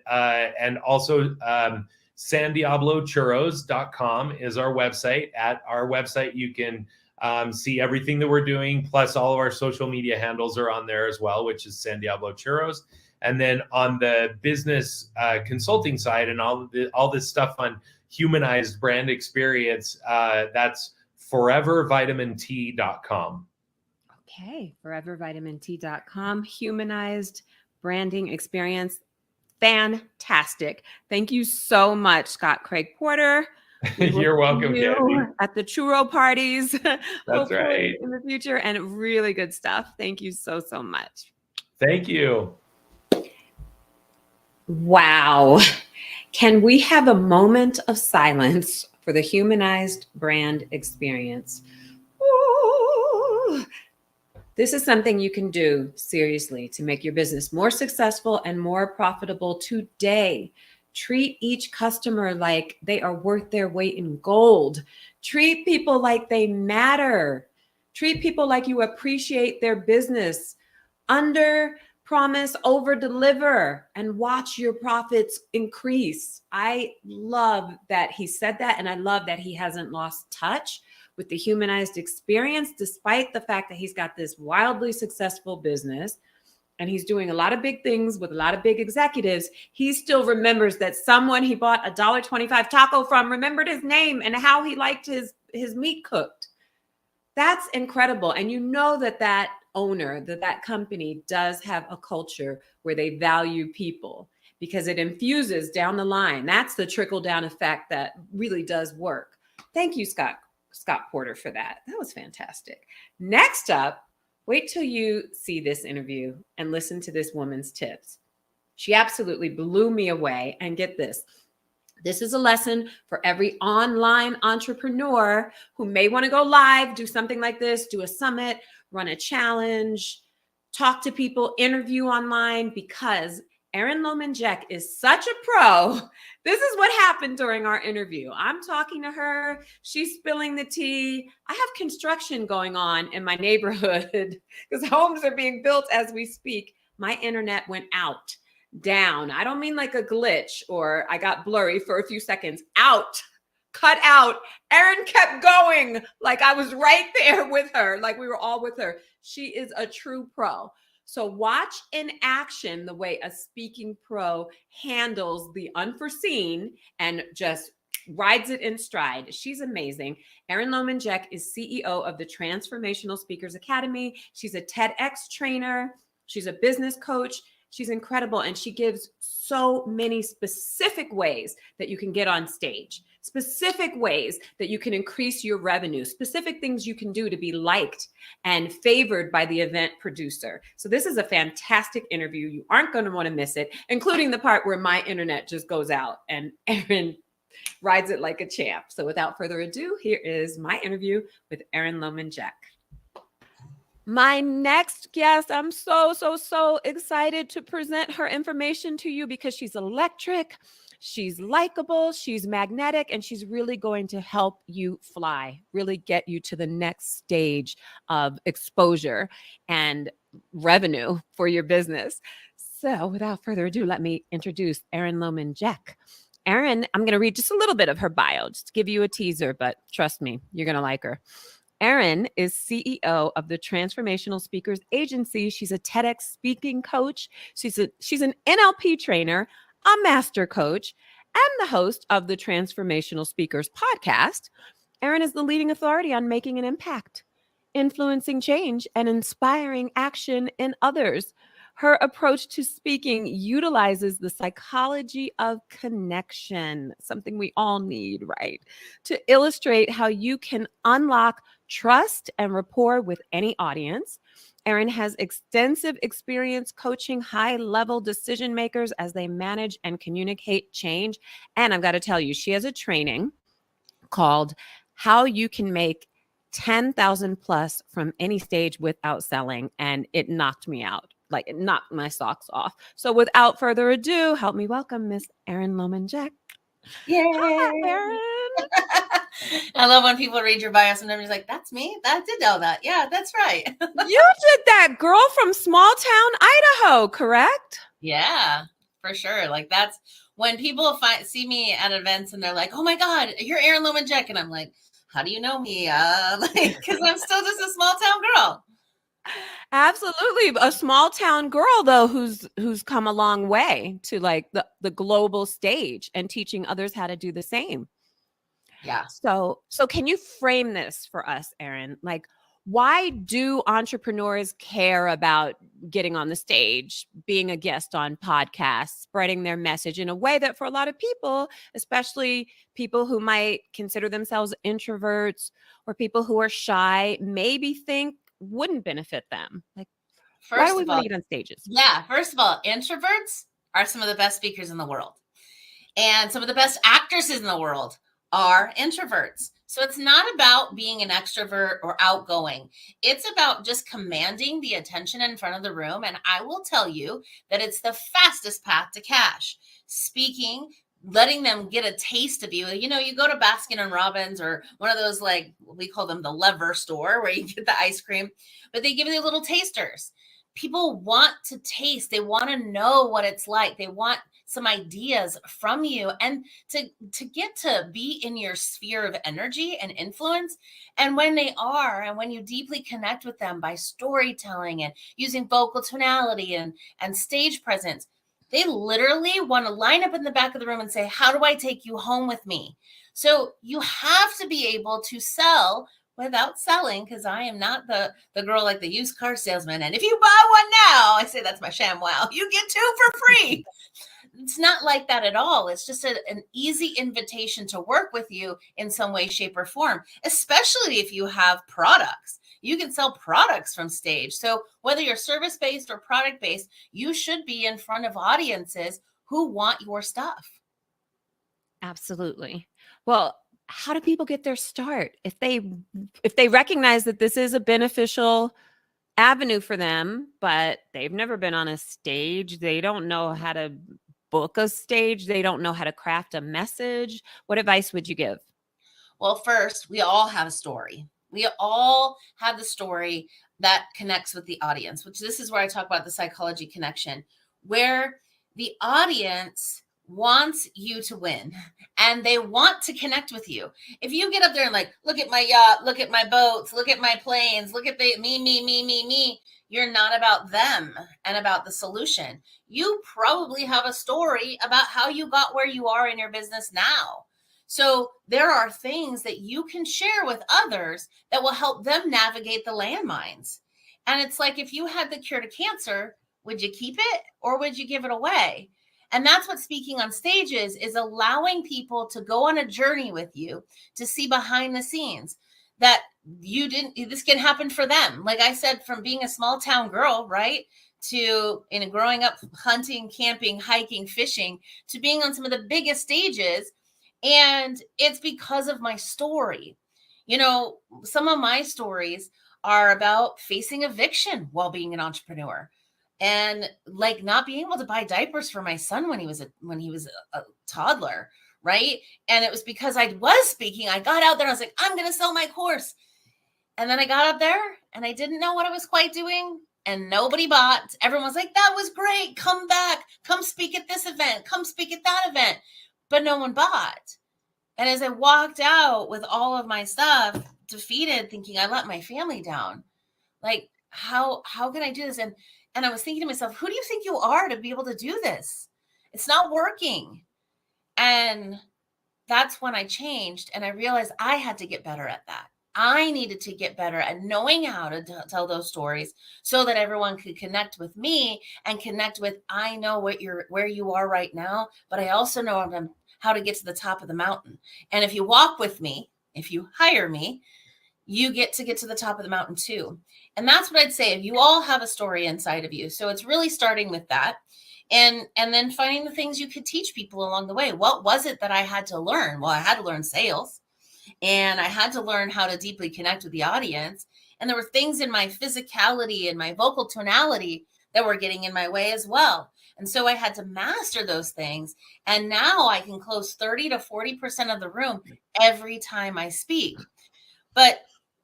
also sandiablochurros.com is our website. At our website, you can see everything that we're doing, plus all of our social media handles are on there as well, which is San Diablo Churros. And then on the business consulting side and all this stuff on humanized brand experience, that's forevervitamint.com. Okay, forevervitamint.com, humanized branding experience. Fantastic. Thank you so much, Scott Craig Porter. You're welcome, Candy. At the churro parties. That's right. In the future, and really good stuff. Thank you so much. Thank you. Wow. Can we have a moment of silence for the humanized brand experience? Ooh. This is something you can do seriously to make your business more successful and more profitable today. Treat each customer like they are worth their weight in gold. Treat people like they matter. Treat people like you appreciate their business. Under promise, over deliver, and watch your profits increase. I love that he said that, and I love that he hasn't lost touch with the humanized experience, despite the fact that he's got this wildly successful business and he's doing a lot of big things with a lot of big executives. He still remembers that someone he bought $1.25 taco from remembered his name and how he liked his meat cooked. That's incredible. And you know that owner, that company does have a culture where they value people, because it infuses down the line. That's the trickle down effect that really does work. Thank you, Scott Porter, for that. That was fantastic. Next up, wait till you see this interview and listen to this woman's tips. She absolutely blew me away. And get this. This is a lesson for every online entrepreneur who may want to go live, do something like this, do a summit, run a challenge, talk to people, interview online, because Erin Lohman-Jack is such a pro. This is what happened during our interview. I'm talking to her. She's spilling the tea. I have construction going on in my neighborhood because homes are being built as we speak. My internet went out, down. I don't mean like a glitch or I got blurry for a few seconds. Out, cut out. Erin kept going like I was right there with her, like we were all with her. She is a true pro. So watch in action the way a speaking pro handles the unforeseen and just rides it in stride. She's amazing. Erin Lohman-Jack is CEO of the Transformational Speakers Academy. She's a TEDx trainer. She's a business coach. She's incredible. And she gives so many specific ways that you can get on stage, specific ways that you can increase your revenue, specific things you can do to be liked and favored by the event producer. So this is a fantastic interview. You aren't going to want to miss it, including the part where my internet just goes out and Erin rides it like a champ. So without further ado, here is my interview with Erin Lohman-Jack. My next guest, I'm so excited to present her information to you because she's electric, she's likable, she's magnetic, and she's really going to help you fly, really get you to the next stage of exposure and revenue for your business. So without further ado, let me introduce Erin Lohman-Jack. Erin, I'm going to read just a little bit of her bio, just to give you a teaser, but trust me, you're going to like her. Erin is CEO of the Transformational Speakers Agency. She's a TEDx speaking coach. She's an NLP trainer, a master coach, and the host of the Transformational Speakers podcast. Erin is the leading authority on making an impact, influencing change, and inspiring action in others. Her approach to speaking utilizes the psychology of connection, something we all need, right? To illustrate how you can unlock trust and rapport with any audience. Erin has extensive experience coaching high-level decision makers as they manage and communicate change. And I've got to tell you, she has a training called How You Can Make 10,000 plus from any stage without selling. And it knocked me out. Like it knocked my socks off. So without further ado, help me welcome Miss Erin Lohman-Jack. Yay! Hi, Erin. I love when people read your bio. Sometimes you're like, that's me? I did know that. Yeah, that's right. You did that, girl from small town Idaho, correct? Yeah, for sure. Like that's when people see me at events and they're like, oh my God, you're Erin Lohman-Jack. And I'm like, how do you know me? Because I'm still just a small town girl. Absolutely. A small town girl, though, who's come a long way to like the global stage and teaching others how to do the same. Yeah. So can you frame this for us, Erin? Like, why do entrepreneurs care about getting on the stage, being a guest on podcasts, spreading their message in a way that for a lot of people, especially people who might consider themselves introverts or people who are shy, maybe think wouldn't benefit them? Like, why do we want to get on stages? Yeah. First of all, introverts are some of the best speakers in the world. And some of the best actresses in the world are introverts. So it's not about being an extrovert or outgoing. It's about just commanding the attention in front of the room. And I will tell you that it's the fastest path to cash. Speaking, letting them get a taste of you. You know, you go to Baskin and Robbins or one of those, like we call them the lever store where you get the ice cream, but they give you little tasters. People want to taste. They want to know what it's like. They want some ideas from you and to get to be in your sphere of energy and influence. And when they are, and when you deeply connect with them by storytelling and using vocal tonality and stage presence, they literally want to line up in the back of the room and say, how do I take you home with me? So you have to be able to sell without selling, because I am not the girl like the used car salesman. And if you buy one now, I say that's my ShamWow, you get 2 for free. It's not like that at all. It's just an easy invitation to work with you in some way, shape, or form, especially if you have products. You can sell products from stage. So whether you're service-based or product-based, you should be in front of audiences who want your stuff. Absolutely. Well, how do people get their start if they recognize that this is a beneficial avenue for them, but they've never been on a stage, they don't know how to book a stage, they don't know how to craft a message? What advice would you give? Well, first, we all have a story. We all have the story that connects with the audience, which this is where I talk about the psychology connection, where the audience wants you to win and they want to connect with you. If you get up there and like, look at my yacht, look at my boats, look at my planes, look at me, you're not about them and about the solution. You probably have a story about how you got where you are in your business now. So there are things that you can share with others that will help them navigate the landmines. And it's like, if you had the cure to cancer, would you keep it or would you give it away? And that's what speaking on stage is allowing people to go on a journey with you to see behind the scenes that this can happen for them. Like I said, from being a small town girl, right, to growing up hunting, camping, hiking, fishing, to being on some of the biggest stages. And it's because of my story. Some of my stories are about facing eviction while being an entrepreneur. And like not being able to buy diapers for my son when he was a toddler, right? And it was because I was speaking. I got out there and I was like, I'm going to sell my course. And then I got up there and I didn't know what I was quite doing and nobody bought. Everyone was like, that was great. Come back. Come speak at this event. Come speak at that event. But no one bought. And as I walked out with all of my stuff, defeated, thinking I let my family down, like, how can I do this? And I was thinking to myself, who do you think you are to be able to do this? It's not working. And that's when I changed and I realized I had to get better at that. I needed to get better at knowing how to tell those stories so that everyone could connect with me and connect with, I know where you are right now, but I also know how to get to the top of the mountain. And if you walk with me, if you hire me, you get to the top of the mountain too. And that's what I'd say. You all have a story inside of you. So it's really starting with that. And then finding the things you could teach people along the way. What was it that I had to learn? Well, I had to learn sales and I had to learn how to deeply connect with the audience. And there were things in my physicality and my vocal tonality that were getting in my way as well. And so I had to master those things. And now I can close 30 to 40% of the room every time I speak. But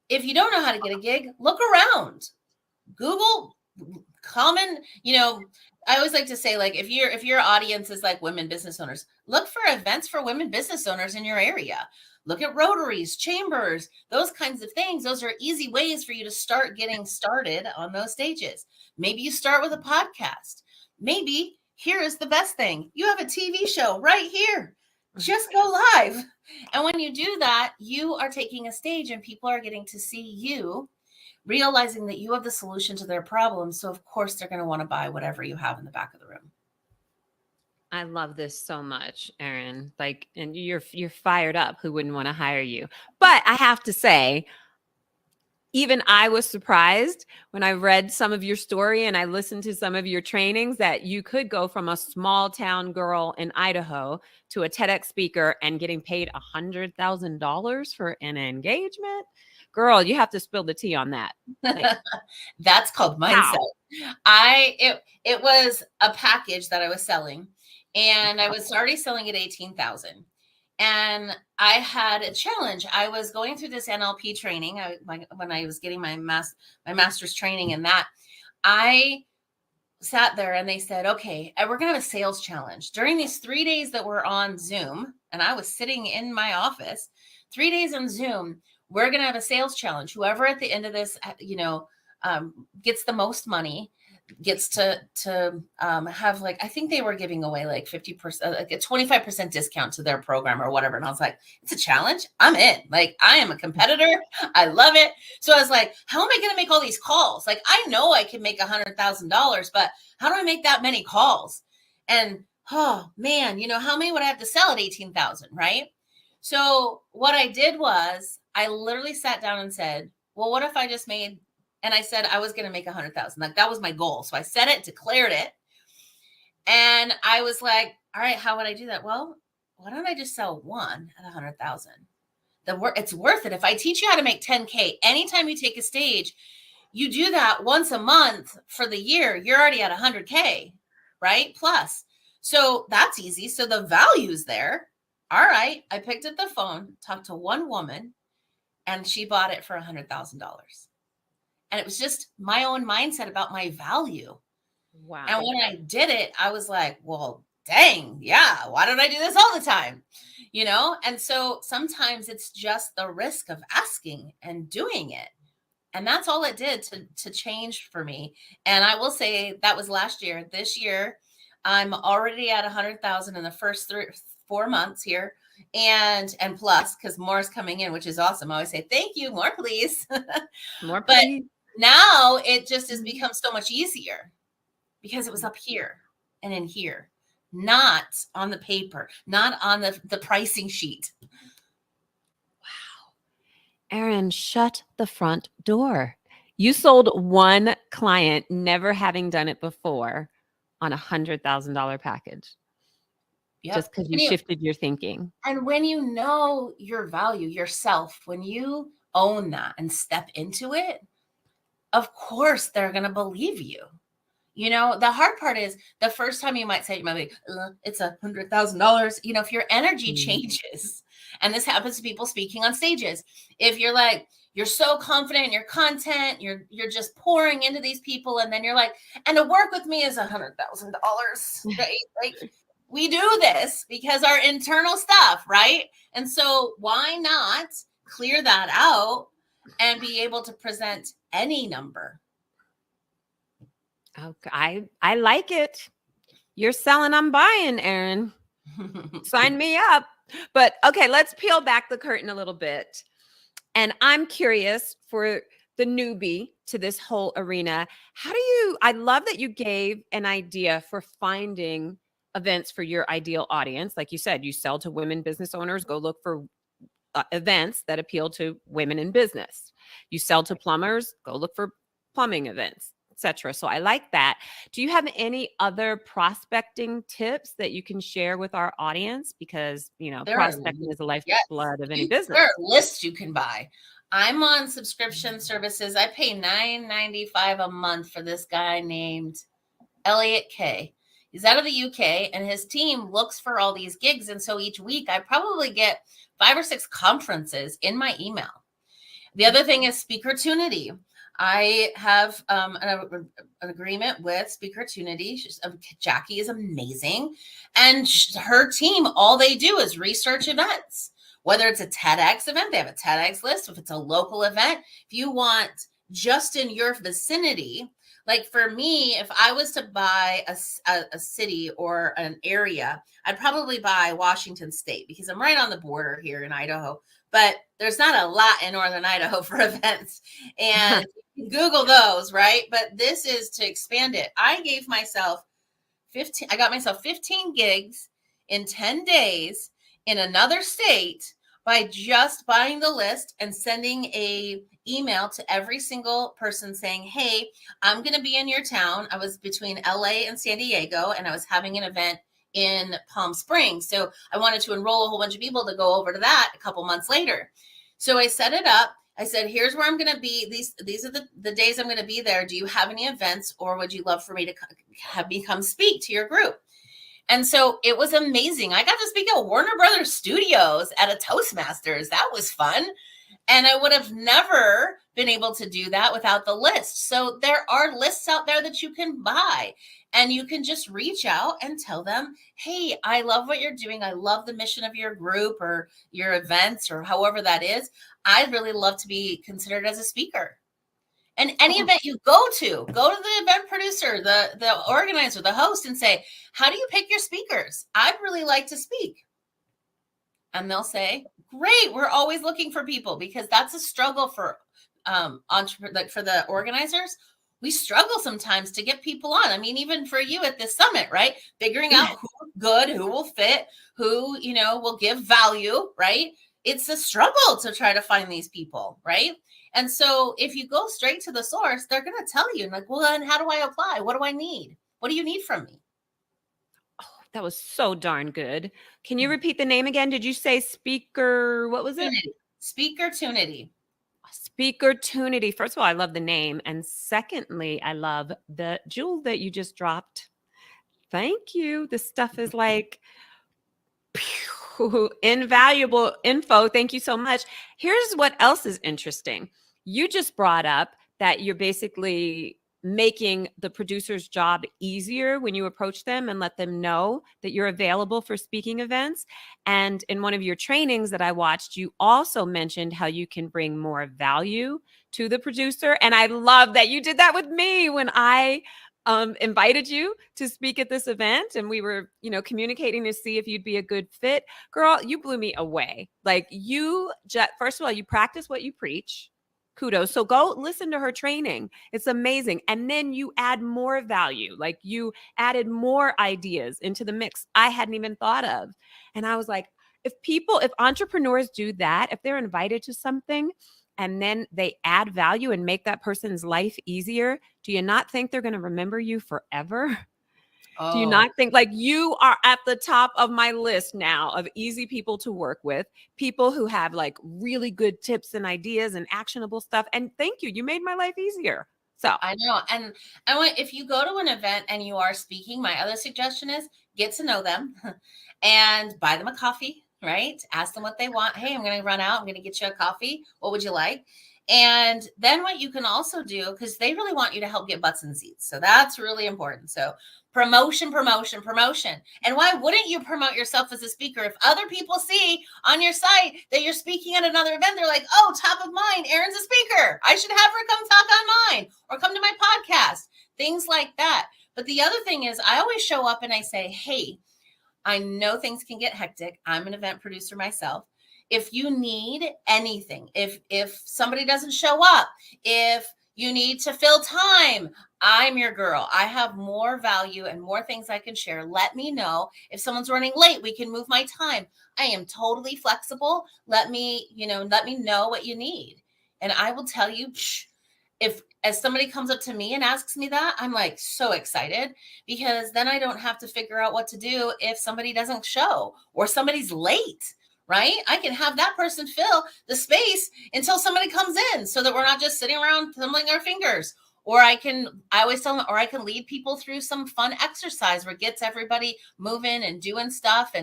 if you don't know how to get a gig, look around. Google, common, I always like to say, like, if your audience is like women business owners, look for events for women business owners in your area. Look at Rotaries, chambers, those kinds of things. Those are easy ways for you to start getting started on those stages. Maybe you start with a podcast. Maybe here is the best thing. You have a TV show right here. Just go live. And when you do that, you are taking a stage and people are getting to see you, realizing that you have the solution to their problem. So of course they're going to want to buy whatever you have in the back of the room. I love this so much, Erin. Like, and you're fired up. Who wouldn't want to hire you? But I have to say, even I was surprised when I read some of your story and I listened to some of your trainings that you could go from a small town girl in Idaho to a TEDx speaker and getting paid $100,000 for an engagement. Girl, you have to spill the tea on that. Like, that's called mindset. Wow. It was a package that I was selling and I was already selling at $18,000. And I had a challenge. I was going through this NLP training when I was getting my master's training in that. I sat there and they said, okay, we're going to have a sales challenge. During these 3 days that we're on Zoom, and I was sitting in my office, 3 days on Zoom, we're going to have a sales challenge. Whoever at the end of this, gets the most money, gets to have like, I think they were giving away like 50%, like a 25% discount to their program or whatever. And I was like, it's a challenge. I'm in. Like, I am a competitor. I love it. So I was like, how am I going to make all these calls? Like, I know I can make $100,000, but how do I make that many calls? And oh man, you know, how many would I have to sell at 18,000, right? So what I did was I literally sat down and said, well, what if I just made, and I said I was going to make 100,000. Like, that was my goal. So I said it, declared it. And I was like, all right, how would I do that? Well, why don't I just sell one at 100,000? It's worth it. If I teach you how to make 10K, anytime you take a stage, you do that once a month for the year, you're already at 100K, right? Plus. So that's easy. So the value's there. All right. I picked up the phone, talked to one woman, and she bought it for $100,000. And it was just my own mindset about my value. Wow. And when I did it, I was like, well, dang, yeah, why don't I do this all the time? You know? And so sometimes it's just the risk of asking and doing it. And that's all it did to change for me. And I will say that was last year. This year, I'm already at 100,000 in the first 4 months here. And plus, because more is coming in, which is awesome. I always say, thank you, more please. More But please. now it just has become so much easier because it was up here and in here, not on the paper, not on the pricing sheet. Erin, shut the front door. You sold one client, never having done it before, on $100,000 package. Yep. Just because you shifted your thinking. And when you know your value, yourself, when you own that and step into it, of course they're going to believe you. You know, the hard part is the first time you might say, you might be, it's $100,000. You know, if your energy changes, and this happens to people speaking on stages, if you're like, you're so confident in your content, you're just pouring into these people, and then you're like, and to work with me is $100,000, right? Like, we do this because our internal stuff, right? And so why not clear that out and be able to present any number? Okay, I like it. You're selling, I'm buying, Erin. Sign me up. But okay, let's peel back the curtain a little bit. And I'm curious for the newbie to this whole arena. I love that you gave an idea for finding events for your ideal audience. Like you said, you sell to women business owners, go look for events that appeal to women in business. You sell to plumbers, go look for plumbing events, etc. So I like that. Do you have any other prospecting tips that you can share with our audience? Because, you know, prospecting is the lifeblood of any business. There are lists you can buy. I'm on subscription services. I pay $9.95 a month for this guy named Elliot Kay. He's out of the UK, and his team looks for all these gigs. And so each week I probably get 5 or 6 conferences in my email. The other thing is Speakertunity. I have an agreement with Speakertunity. Jackie is amazing. And her team, all they do is research events. Whether it's a TEDx event, they have a TEDx list. If it's a local event, if you want just in your vicinity, like for me, if I was to buy a city or an area, I'd probably buy Washington State because I'm right on the border here in Idaho. But there's not a lot in Northern Idaho for events. And Google those, right? But this is to expand it. I got myself 15 gigs in 10 days in another state by just buying the list and sending a email to every single person saying, hey, I'm going to be in your town. I was between LA and San Diego, and I was having an event in Palm Springs. So I wanted to enroll a whole bunch of people to go over to that a couple months later. So I set it up. I said, here's where I'm going to be. These are the days I'm going to be there. Do you have any events, or would you love for me to have me come speak to your group? And so it was amazing. I got to speak at Warner Brothers Studios at a Toastmasters. That was fun. And I would have never been able to do that without the list. So there are lists out there that you can buy, and you can just reach out and tell them, hey, I love what you're doing. I love the mission of your group or your events or however that is. I'd really love to be considered as a speaker. And any event you go to the event producer, the organizer, the host, and say, how do you pick your speakers? I'd really like to speak. And they'll say, great, we're always looking for people, because that's a struggle for like for the organizers. We struggle sometimes to get people on. I mean, even for you at this summit, right? Figuring out who's good, who will fit, who, will give value, right? It's a struggle to try to find these people, right? And so if you go straight to the source, they're going to tell you, like, well, then how do I apply? What do I need? What do you need from me? Oh, that was so darn good. Can you repeat the name again? Did you say speaker? What was it? Speakertunity. Speakertunity. First of all, I love the name. And secondly, I love the jewel that you just dropped. Thank you. This stuff is like invaluable info. Thank you so much. Here's what else is interesting. You just brought up that you're basically making the producer's job easier when you approach them and let them know that you're available for speaking events. And in one of your trainings that I watched, you also mentioned how you can bring more value to the producer. And I love that you did that with me when I invited you to speak at this event, and we were, communicating to see if you'd be a good fit. Girl, you blew me away. Like, first of all, you practice what you preach. Kudos. So go listen to her training. It's amazing. And then you add more value. Like, you added more ideas into the mix I hadn't even thought of. And I was like, if entrepreneurs do that, if they're invited to something and then they add value and make that person's life easier, do you not think they're going to remember you forever? Oh. Do you not think, like, you are at the top of my list now of easy people to work with, people who have like really good tips and ideas and actionable stuff. And thank you. You made my life easier. So I know. And if you go to an event and you are speaking, my other suggestion is get to know them and buy them a coffee. Right? Ask them what they want. Hey, I'm going to run out. I'm going to get you a coffee. What would you like? And then what you can also do, because they really want you to help get butts in seats. So that's really important. So promotion. And why wouldn't you promote yourself as a speaker? If other people see on your site that you're speaking at another event, they're like, oh, top of mind, Erin's a speaker. I should have her come talk on mine or come to my podcast. Things like that. But the other thing is, I always show up and I say, hey, I know things can get hectic. I'm an event producer myself. If you need anything, if somebody doesn't show up, if you need to fill time, I'm your girl. I have more value and more things I can share. Let me know. If someone's running late, we can move my time. I am totally flexible. Let me know what you need. And I will tell you, as somebody comes up to me and asks me that, I'm like so excited, because then I don't have to figure out what to do if somebody doesn't show or somebody's late, right? I can have that person fill the space until somebody comes in, so that we're not just sitting around tumbling our fingers. Or I always tell them, or I can lead people through some fun exercise where it gets everybody moving and doing stuff.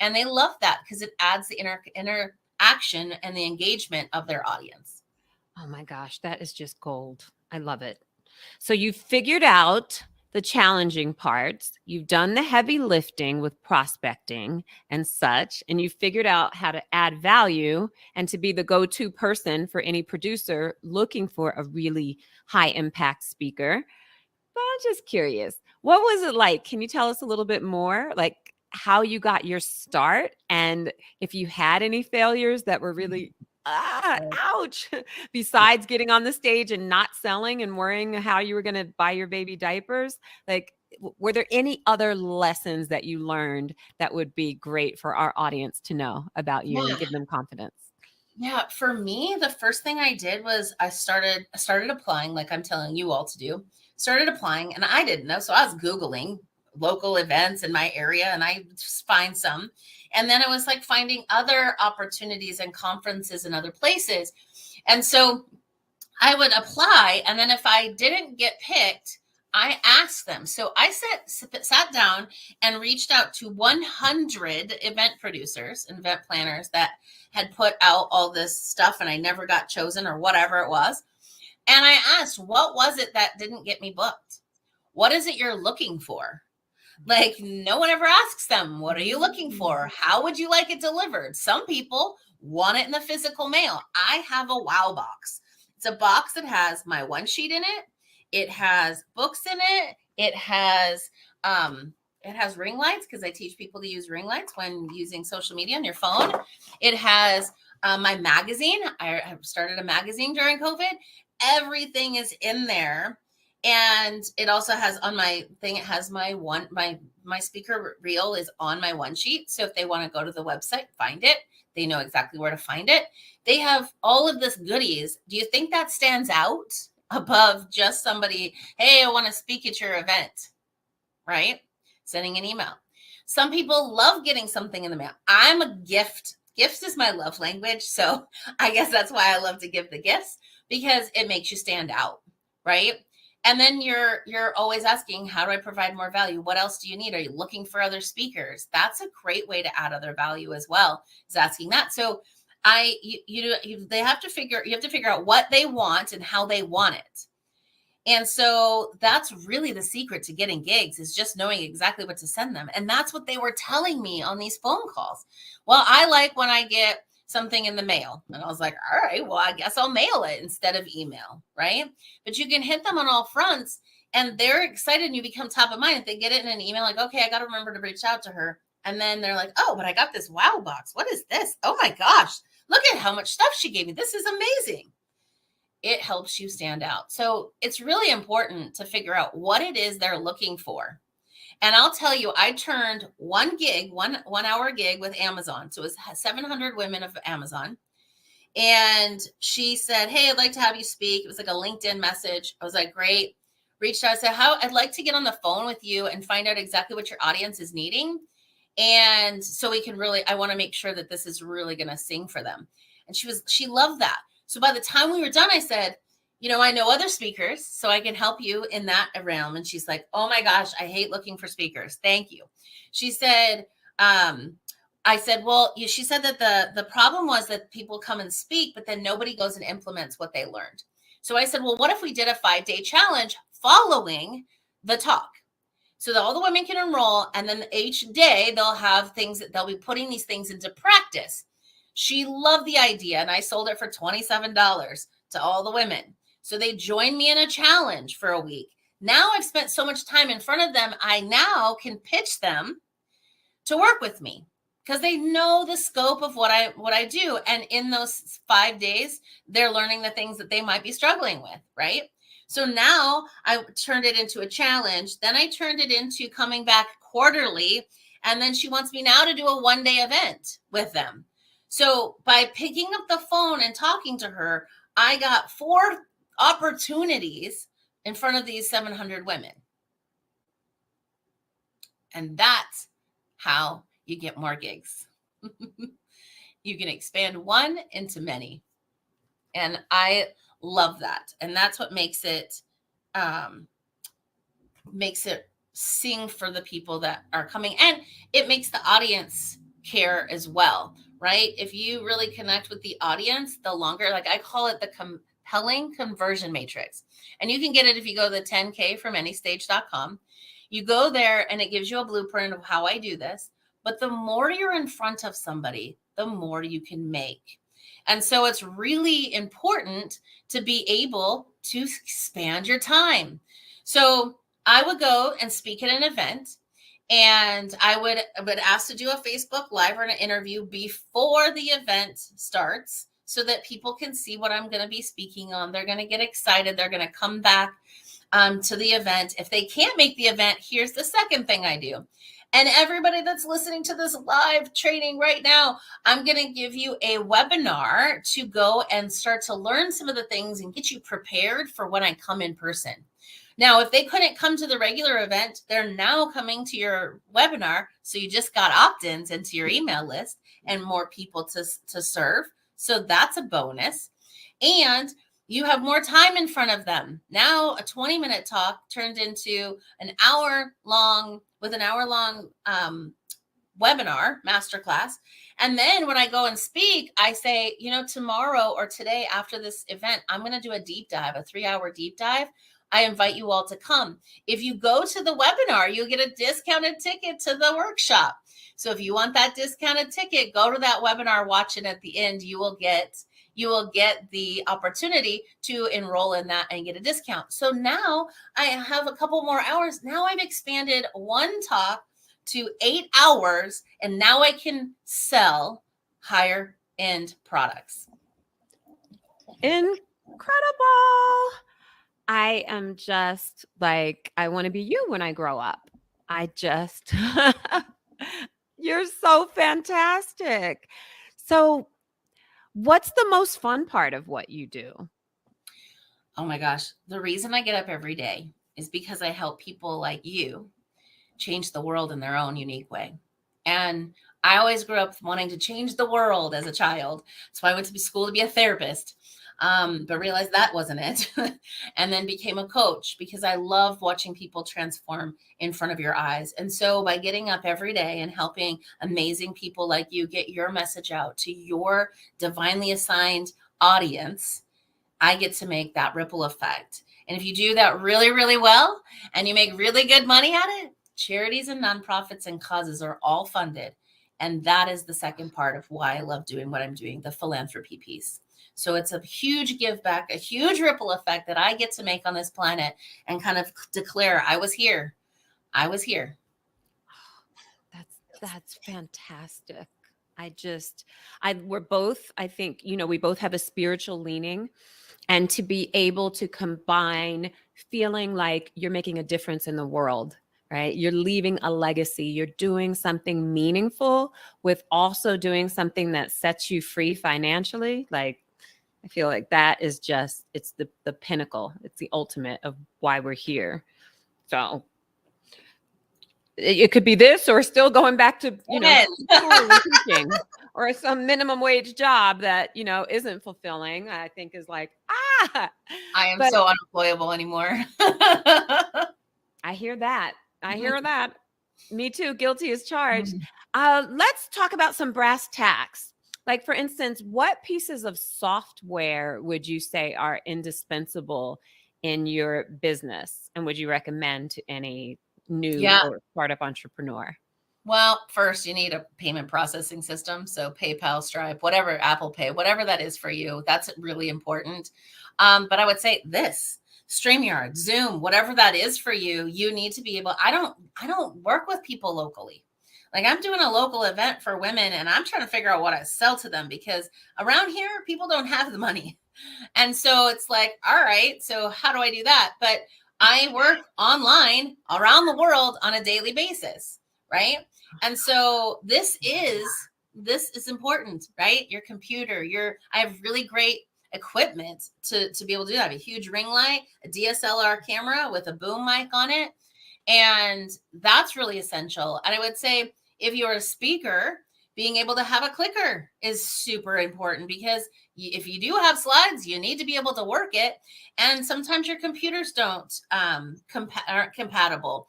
And they love that because it adds the interaction and the engagement of their audience. Oh my gosh, that is just gold. I love it. So you figured out the challenging parts. You've done the heavy lifting with prospecting and such, and you figured out how to add value and to be the go-to person for any producer looking for a really high impact speaker. But I'm just curious, what was it like? Can you tell us a little bit more, like how you got your start, and if you had any failures that were really ouch, besides getting on the stage and not selling and worrying how you were going to buy your baby diapers? Like, were there any other lessons that you learned that would be great for our audience to know about you and give them confidence? Yeah, for me, the first thing I did was I started applying, like I'm telling you all to do. Started applying, and I didn't know, so I was Googling local events in my area, and I just find some. And then it was like finding other opportunities and conferences in other places. And so I would apply, and then if I didn't get picked, I asked them. So I sat down and reached out to 100 event producers and event planners that had put out all this stuff, and I never got chosen or whatever it was. And I asked, what was it that didn't get me booked? What is it you're looking for? Like, no one ever asks them, what are you looking for? How would you like it delivered? Some people want it in the physical mail. I have a wow box. It's a box that has my one sheet in it. It has books in it. It has ring lights because I teach people to use ring lights when using social media on your phone. It has my magazine. I started a magazine during COVID. Everything is in there. And it also has on my thing, it has my speaker reel is on my one sheet. So if they want to go to the website, find it, they know exactly where to find it. They have all of this goodies. Do you think that stands out above just somebody, hey, I want to speak at your event, right? Sending an email. Some people love getting something in the mail. I'm a gift. Gifts is my love language. So I guess that's why I love to give the gifts, because it makes you stand out, right? And then you're always asking, how do I provide more value? What else do you need? Are you looking for other speakers? That's a great way to add other value as well, is asking that. So you have to figure out what they want and how they want it. And so that's really the secret to getting gigs, is just knowing exactly what to send them. And that's what they were telling me on these phone calls. Well, I like when I get something in the mail. And I was like, all right, well, I guess I'll mail it instead of email, right? But you can hit them on all fronts and they're excited and you become top of mind. If they get it in an email, like, okay, I got to remember to reach out to her. And then they're like, oh, but I got this wow box. What is this? Oh my gosh, look at how much stuff she gave me. This is amazing. It helps you stand out. So it's really important to figure out what it is they're looking for. And I'll tell you, I turned one hour gig with Amazon. So it was 700 women of Amazon. And she said, hey, I'd like to have you speak. It was like a LinkedIn message. I was like, great. Reached out, said, I'd like to get on the phone with you and find out exactly what your audience is needing. And so we can I want to make sure that this is really going to sing for them. And she loved that. So by the time we were done, I said, I know other speakers, so I can help you in that realm. And she's like, oh my gosh, I hate looking for speakers. Thank you. She said, I said, well, she said that the problem was that people come and speak, but then nobody goes and implements what they learned. So I said, well, what if we did a 5-day challenge following the talk? So that all the women can enroll, and then each day they'll have things that they'll be putting these things into practice. She loved the idea, and I sold it for $27 to all the women. So they joined me in a challenge for a week. Now I've spent so much time in front of them, I now can pitch them to work with me because they know the scope of what I do. And in those 5 days, they're learning the things that they might be struggling with, right? So now I turned it into a challenge. Then I turned it into coming back quarterly. And then she wants me now to do a 1-day event with them. So by picking up the phone and talking to her, I got 4 opportunities in front of these 700 women. And that's how you get more gigs. You can expand one into many. And I love that. And that's what makes it sing for the people that are coming. And it makes the audience care as well, right? If you really connect with the audience, the longer, like I call it the compelling conversion matrix. And you can get it if you go to the 10kfromAnystage.com. You go there and it gives you a blueprint of how I do this. But the more you're in front of somebody, the more you can make. And so it's really important to be able to expand your time. So I would go and speak at an event, and I would ask to do a Facebook Live or an interview before the event starts so that people can see what I'm going to be speaking on. They're going to get excited. They're going to come back to the event. If they can't make the event, here's the second thing I do. And everybody that's listening to this live training right now, I'm going to give you a webinar to go and start to learn some of the things and get you prepared for when I come in person. Now, if they couldn't come to the regular event, they're now coming to your webinar. So you just got opt-ins into your email list and more people to serve. So that's a bonus. And you have more time in front of them. Now a 20-minute talk turned into an hour-long webinar, masterclass. And then when I go and speak, I say, tomorrow or today after this event, I'm going to do a deep dive, a 3-hour deep dive. I invite you all to come. If you go to the webinar, you'll get a discounted ticket to the workshop. So if you want that discounted ticket, go to that webinar, watch it at the end. You will get you will get the opportunity to enroll in that and get a discount. So now I have a couple more hours. Now I've expanded one talk to 8 hours, and now I can sell higher end products. Incredible. I am just like, I want to be you when I grow up. I just, you're so fantastic. So, what's the most fun part of what you do? Oh my gosh. The reason I get up every day is because I help people like you change the world in their own unique way. And I always grew up wanting to change the world as a child. So I went to school to be a therapist, but realized that wasn't it. And then became a coach because I love watching people transform in front of your eyes. And so by getting up every day and helping amazing people like you get your message out to your divinely assigned audience, I get to make that ripple effect. And if you do that really, really well, and you make really good money at it, charities and nonprofits and causes are all funded. And that is the second part of why I love doing what I'm doing, the philanthropy piece. So it's a huge give back, a huge ripple effect that I get to make on this planet and kind of declare, I was here. I was here. That's fantastic. We're both, I think, we both have a spiritual leaning, and to be able to combine feeling like you're making a difference in the world, right? You're leaving a legacy, you're doing something meaningful with also doing something that sets you free financially. Like, I feel like that is just, it's the pinnacle. It's the ultimate of why we're here. So it could be this, or still going back to, school and teaching, or some minimum wage job that, isn't fulfilling, I think is like, I am so unemployable anymore. I hear that. I hear that. Me too. Guilty as charged. Let's talk about some brass tacks. Like, for instance, what pieces of software would you say are indispensable in your business, and would you recommend to any new or startup entrepreneur? Well, first you need a payment processing system. So PayPal, Stripe, whatever, Apple Pay, whatever that is for you, that's really important. But I would say this, StreamYard, Zoom, whatever that is for you, you need to be able, I don't work with people locally. Like, I'm doing a local event for women and I'm trying to figure out what I sell to them, because around here, people don't have the money. And so it's like, all right, so how do I do that? But I work online around the world on a daily basis, right? And so this is important, right? Your computer, I have really great equipment to be able to do that. I have a huge ring light, a DSLR camera with a boom mic on it. And that's really essential. And I would say if you're a speaker, being able to have a clicker is super important, because if you do have slides, you need to be able to work it. And sometimes your computers aren't compatible.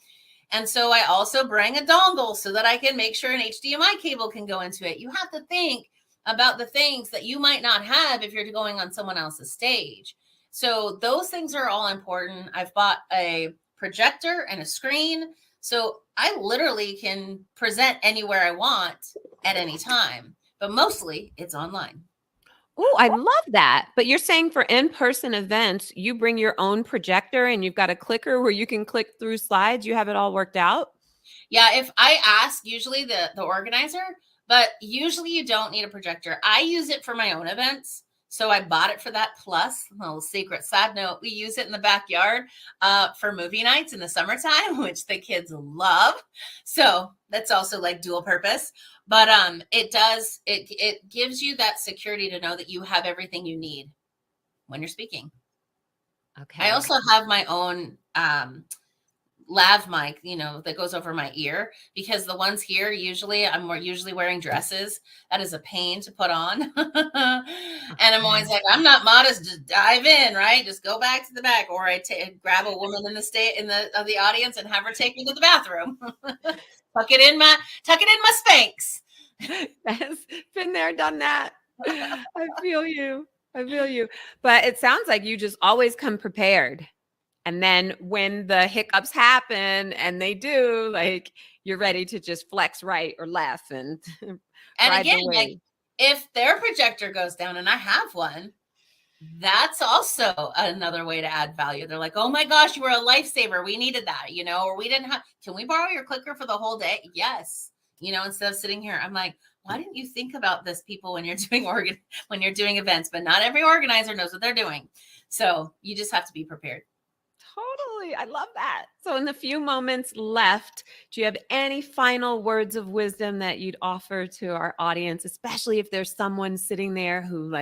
And so I also bring a dongle so that I can make sure an HDMI cable can go into it. You have to think about the things that you might not have if you're going on someone else's stage. So those things are all important. I've bought a projector and a screen, so I literally can present anywhere I want at any time, but mostly it's online. Oh, I love that. But you're saying for in-person events, you bring your own projector and you've got a clicker where you can click through slides. You have it all worked out? Yeah, if I ask usually the organizer, but usually you don't need a projector. I use it for my own events. So I bought it for that. Plus, a little secret side note, we use it in the backyard for movie nights in the summertime, which the kids love. So that's also like dual purpose. But it gives you that security to know that you have everything you need when you're speaking. Okay. I also have my own lav mic, that goes over my ear, because the ones here, I'm usually wearing dresses. That is a pain to put on. And I'm always like, I'm not modest, just dive in, right? Just go back to the back. Or I grab a woman in the audience and have her take me to the bathroom. Tuck it in my Spanx. Yes, been there, done that. I feel you. But it sounds like you just always come prepared. And then when the hiccups happen, and they do, like, you're ready to just flex right or left and again, like, if their projector goes down, and I have one, that's also another way to add value. They're like, oh my gosh, you were a lifesaver. We needed that, or we didn't have, can we borrow your clicker for the whole day? Yes. Instead of sitting here, I'm like, why didn't you think about this, people, when you're doing events? But not every organizer knows what they're doing. So you just have to be prepared. Totally. I love that. So in the few moments left, do you have any final words of wisdom that you'd offer to our audience, especially if there's someone sitting there who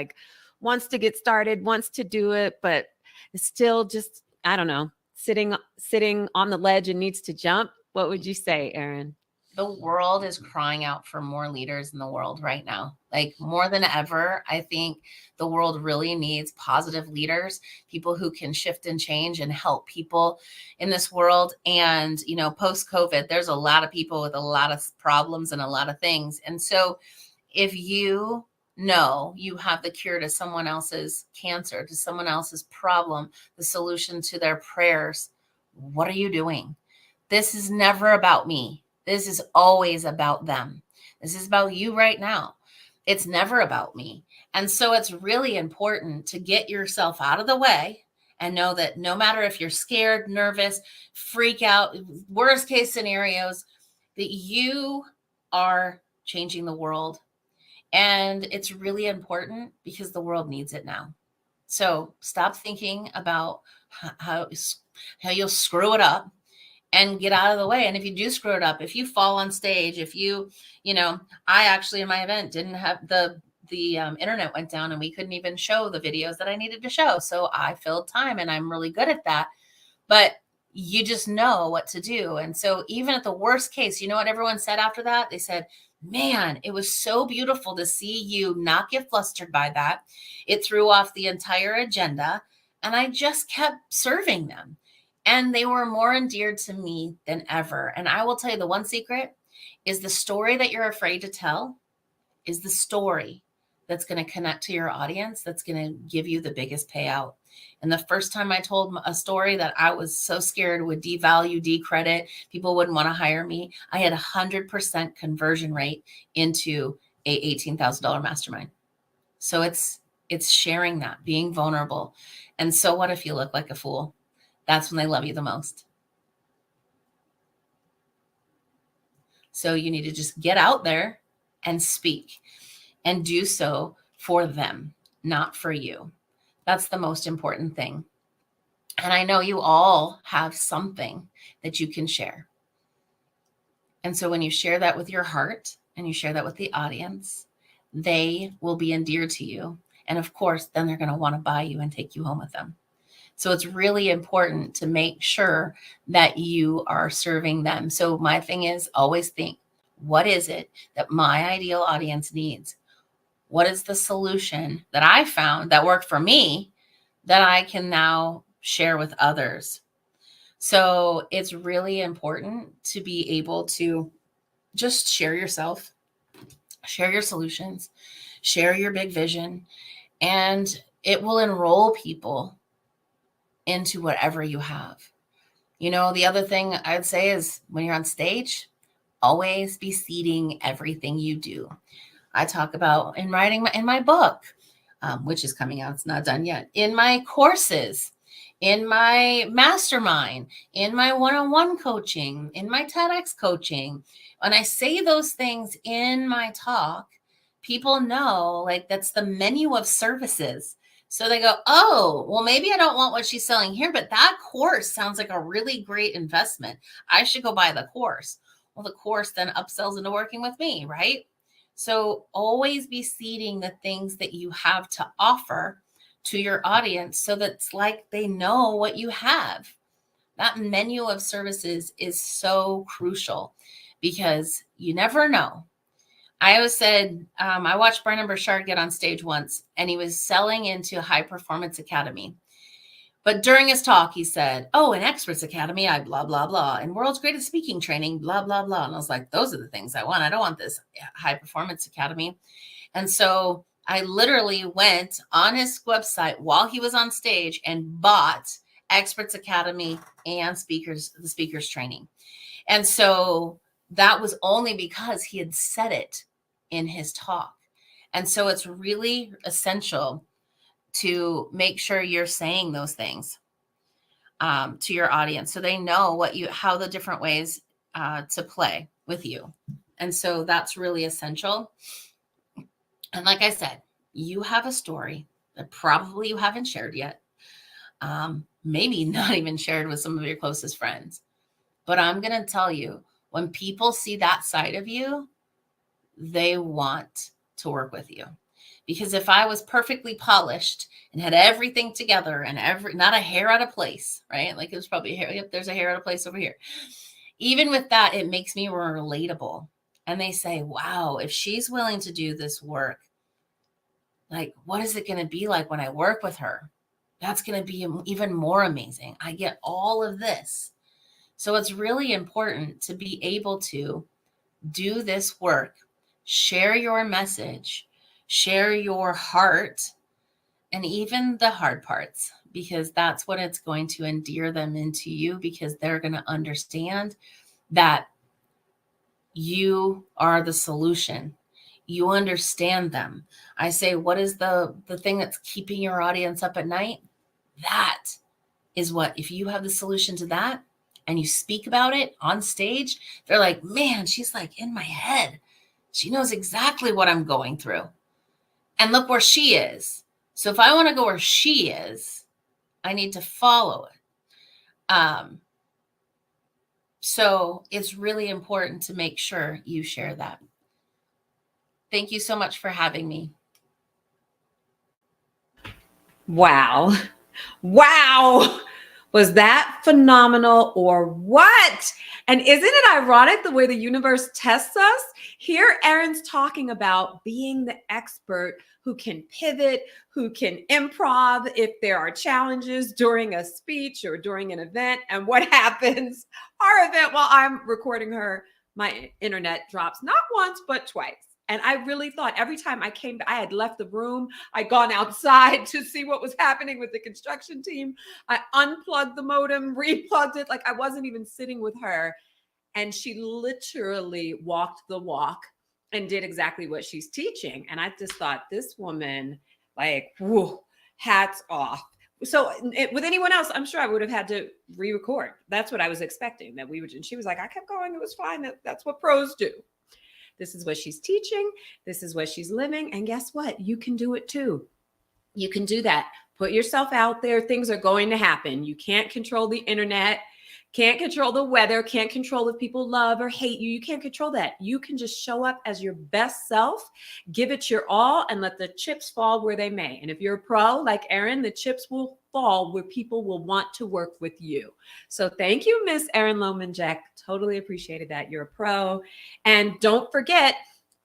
wants to get started, wants to do it, but is still just, I don't know, sitting on the ledge and needs to jump? What would you say, Erin? The world is crying out for more leaders in the world right now. Like more than ever, I think the world really needs positive leaders, people who can shift and change and help people in this world. And, post-COVID, there's a lot of people with a lot of problems and a lot of things. And so if you know you have the cure to someone else's cancer, to someone else's problem, the solution to their prayers, what are you doing? This is never about me. This is always about them. This is about you right now. It's never about me. And so it's really important to get yourself out of the way and know that no matter if you're scared, nervous, freak out, worst case scenarios, that you are changing the world. And it's really important because the world needs it now. So stop thinking about how you'll screw it up. And get out of the way. And if you do screw it up, if you fall on stage, if I actually in my event didn't have the internet went down and we couldn't even show the videos that I needed to show. So I filled time and I'm really good at that. But you just know what to do. And so even at the worst case, you know what everyone said after that? They said, man, it was so beautiful to see you not get flustered by that. It threw off the entire agenda. And I just kept serving them. And they were more endeared to me than ever. And I will tell you the one secret is the story that you're afraid to tell is the story that's going to connect to your audience, that's going to give you the biggest payout. And the first time I told a story that I was so scared would devalue, decredit, people wouldn't want to hire me, I had 100% conversion rate into a $18,000 mastermind. So it's sharing that, being vulnerable. And so what if you look like a fool? That's when they love you the most. So you need to just get out there and speak and do so for them, not for you. That's the most important thing. And I know you all have something that you can share. And so when you share that with your heart and you share that with the audience, they will be endeared to you. And of course, then they're going to want to buy you and take you home with them. So it's really important to make sure that you are serving them. So my thing is always think, what is it that my ideal audience needs? What is the solution that I found that worked for me that I can now share with others? So it's really important to be able to just share yourself, share your solutions, share your big vision, and it will enroll people into whatever you have. The other thing I'd say is when you're on stage, always be seeding everything you do. I talk about in writing in my book, which is coming out, it's not done yet, in my courses, in my mastermind, in my one-on-one coaching, in my TEDx coaching. When I say those things in my talk, people know that's the menu of services. So they go, oh, well, maybe I don't want what she's selling here, but that course sounds like a really great investment. I should go buy the course. Well, the course then upsells into working with me, right? So always be seeding the things that you have to offer to your audience so that it's like they know what you have. That menu of services is so crucial because you never know. I always said, I watched Brendon Burchard get on stage once and he was selling into High Performance Academy. But during his talk, he said, oh, in Experts Academy, I blah, blah, blah. And World's Greatest Speaking Training, blah, blah, blah. And I was like, those are the things I want. I don't want this High Performance Academy. And so I literally went on his website while he was on stage and bought Experts Academy and the speakers training. And so that was only because he had said it in his talk. And so it's really essential to make sure you're saying those things to your audience so they know how the different ways to play with you. And so that's really essential. And like I said, you have a story that probably you haven't shared yet. Maybe not even shared with some of your closest friends. But I'm going to tell you, when people see that side of you, they want to work with you. Because if I was perfectly polished and had everything together and not a hair out of place, right? Like it was probably a hair. Yep, there's a hair out of place over here. Even with that, it makes me more relatable. And they say, wow, if she's willing to do this work, like, what is it going to be like when I work with her? That's going to be even more amazing. I get all of this. So it's really important to be able to do this work, share your message, share your heart, and even the hard parts, because that's what it's going to endear them into you, because they're going to understand that you are the solution. You understand them. I say, what is the thing that's keeping your audience up at night? That is what, if you have the solution to that and you speak about it on stage, they're like, man, she's like in my head. She knows exactly what I'm going through. And look where she is. So if I want to go where she is, I need to follow it. So it's really important to make sure you share that. Thank you so much for having me. Wow. Wow. Was that phenomenal or what? And isn't it ironic the way the universe tests us? Here, Erin's talking about being the expert who can pivot, who can improv if there are challenges during a speech or during an event. And what happens? Our event, while I'm recording her, my internet drops not once, but twice. And I really thought every time I came, I had left the room. I'd gone outside to see what was happening with the construction team. I unplugged the modem, replugged it. Like I wasn't even sitting with her. And she literally walked the walk and did exactly what she's teaching. And I just thought, this woman, like, whoa, hats off. So with anyone else, I'm sure I would have had to re-record. That's what I was expecting that we would. And she was like, I kept going. It was fine. That's what pros do. This is what she's teaching. This is what she's living. And guess what? You can do it too. You can do that. Put yourself out there. Things are going to happen. You can't control the internet, can't control the weather, can't control if people love or hate you. You can't control that. You can just show up as your best self, give it your all, and let the chips fall where they may. And if you're a pro like Erin, the chips will fall where people will want to work with you. So thank you, Miss Erin Lohman-Jack. Totally appreciated that. You're a pro. And don't forget,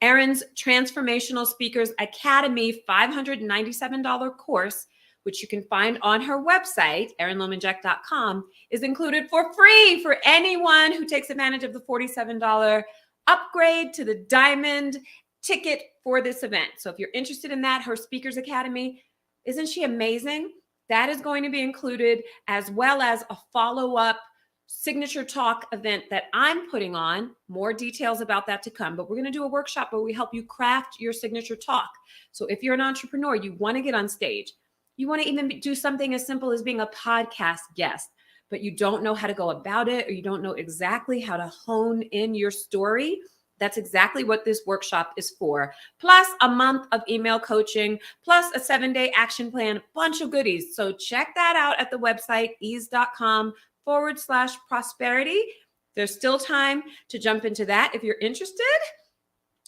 Erin's Transformational Speakers Academy $597 course, which you can find on her website, erinlohmanjack.com, is included for free for anyone who takes advantage of the $47 upgrade to the diamond ticket for this event. So if you're interested in that, her Speakers Academy, isn't she amazing? That is going to be included, as well as a follow-up signature talk event that I'm putting on. More details about that to come, but we're going to do a workshop where we help you craft your signature talk. So if you're an entrepreneur, you want to get on stage, you want to even do something as simple as being a podcast guest, but you don't know how to go about it, or you don't know exactly how to hone in your story, that's exactly what this workshop is for. Plus a month of email coaching, plus a 7-day action plan, bunch of goodies. So check that out at the website, ease.com/prosperity. There's still time to jump into that if you're interested.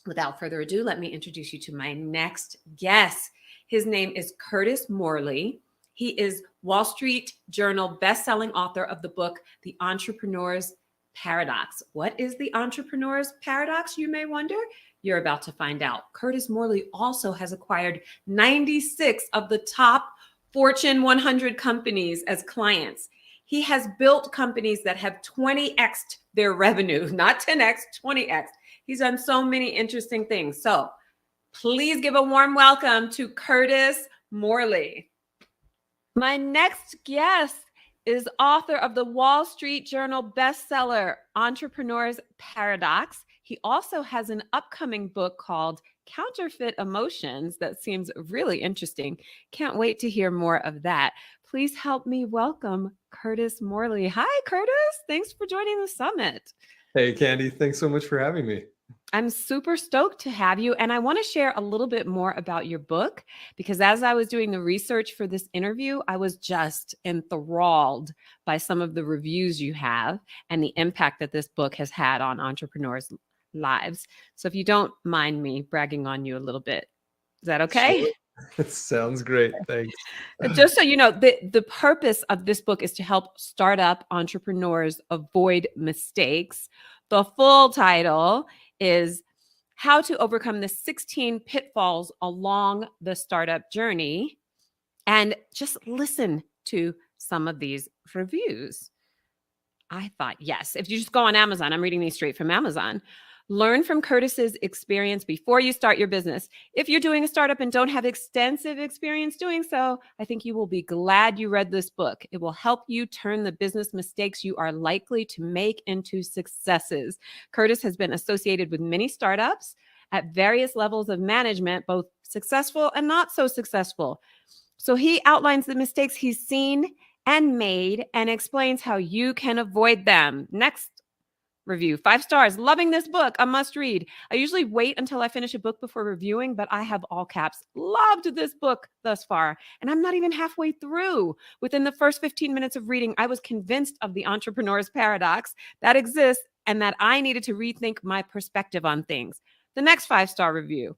Without further ado, let me introduce you to my next guest. His name is Curtis Morley. He is Wall Street Journal bestselling author of the book, The Entrepreneur's Paradox. What is the Entrepreneur's Paradox, you may wonder? You're about to find out. Curtis Morley also has acquired 96 of the top Fortune 100 companies as clients. He has built companies that have 20x'd their revenue, not 10x, 20x. He's done so many interesting things. So please give a warm welcome to Curtis Morley. My next guest is author of the Wall Street Journal bestseller, Entrepreneur's Paradox. He also has an upcoming book called Counterfeit Emotions that seems really interesting. Can't wait to hear more of that. Please help me welcome Curtis Morley. Hi, Curtis. Thanks for joining the summit. Hey, Candy, thanks so much for having me. I'm super stoked to have you. And I want to share a little bit more about your book, because as I was doing the research for this interview, I was just enthralled by some of the reviews you have and the impact that this book has had on entrepreneurs' lives. So if you don't mind me bragging on you a little bit, is that okay? Sure. It sounds great. Thanks. Just so you know, the purpose of this book is to help startup entrepreneurs avoid mistakes. The full title is How to Overcome the 16 Pitfalls Along the Startup Journey. And just listen to some of these reviews. I thought, yes, if you just go on Amazon, I'm reading these straight from Amazon. Learn from Curtis's experience before you start your business. If you're doing a startup and don't have extensive experience doing so, I think you will be glad you read this book. It will help you turn the business mistakes you are likely to make into successes. Curtis has been associated with many startups at various levels of management, both successful and not so successful. So he outlines the mistakes he's seen and made and explains how you can avoid them. Next review, 5 stars. Loving this book, a must read. I usually wait until I finish a book before reviewing, but I have all caps. Loved this book thus far. And I'm not even halfway through. Within the first 15 minutes of reading, I was convinced of the entrepreneur's paradox that exists and that I needed to rethink my perspective on things. The next 5-star review.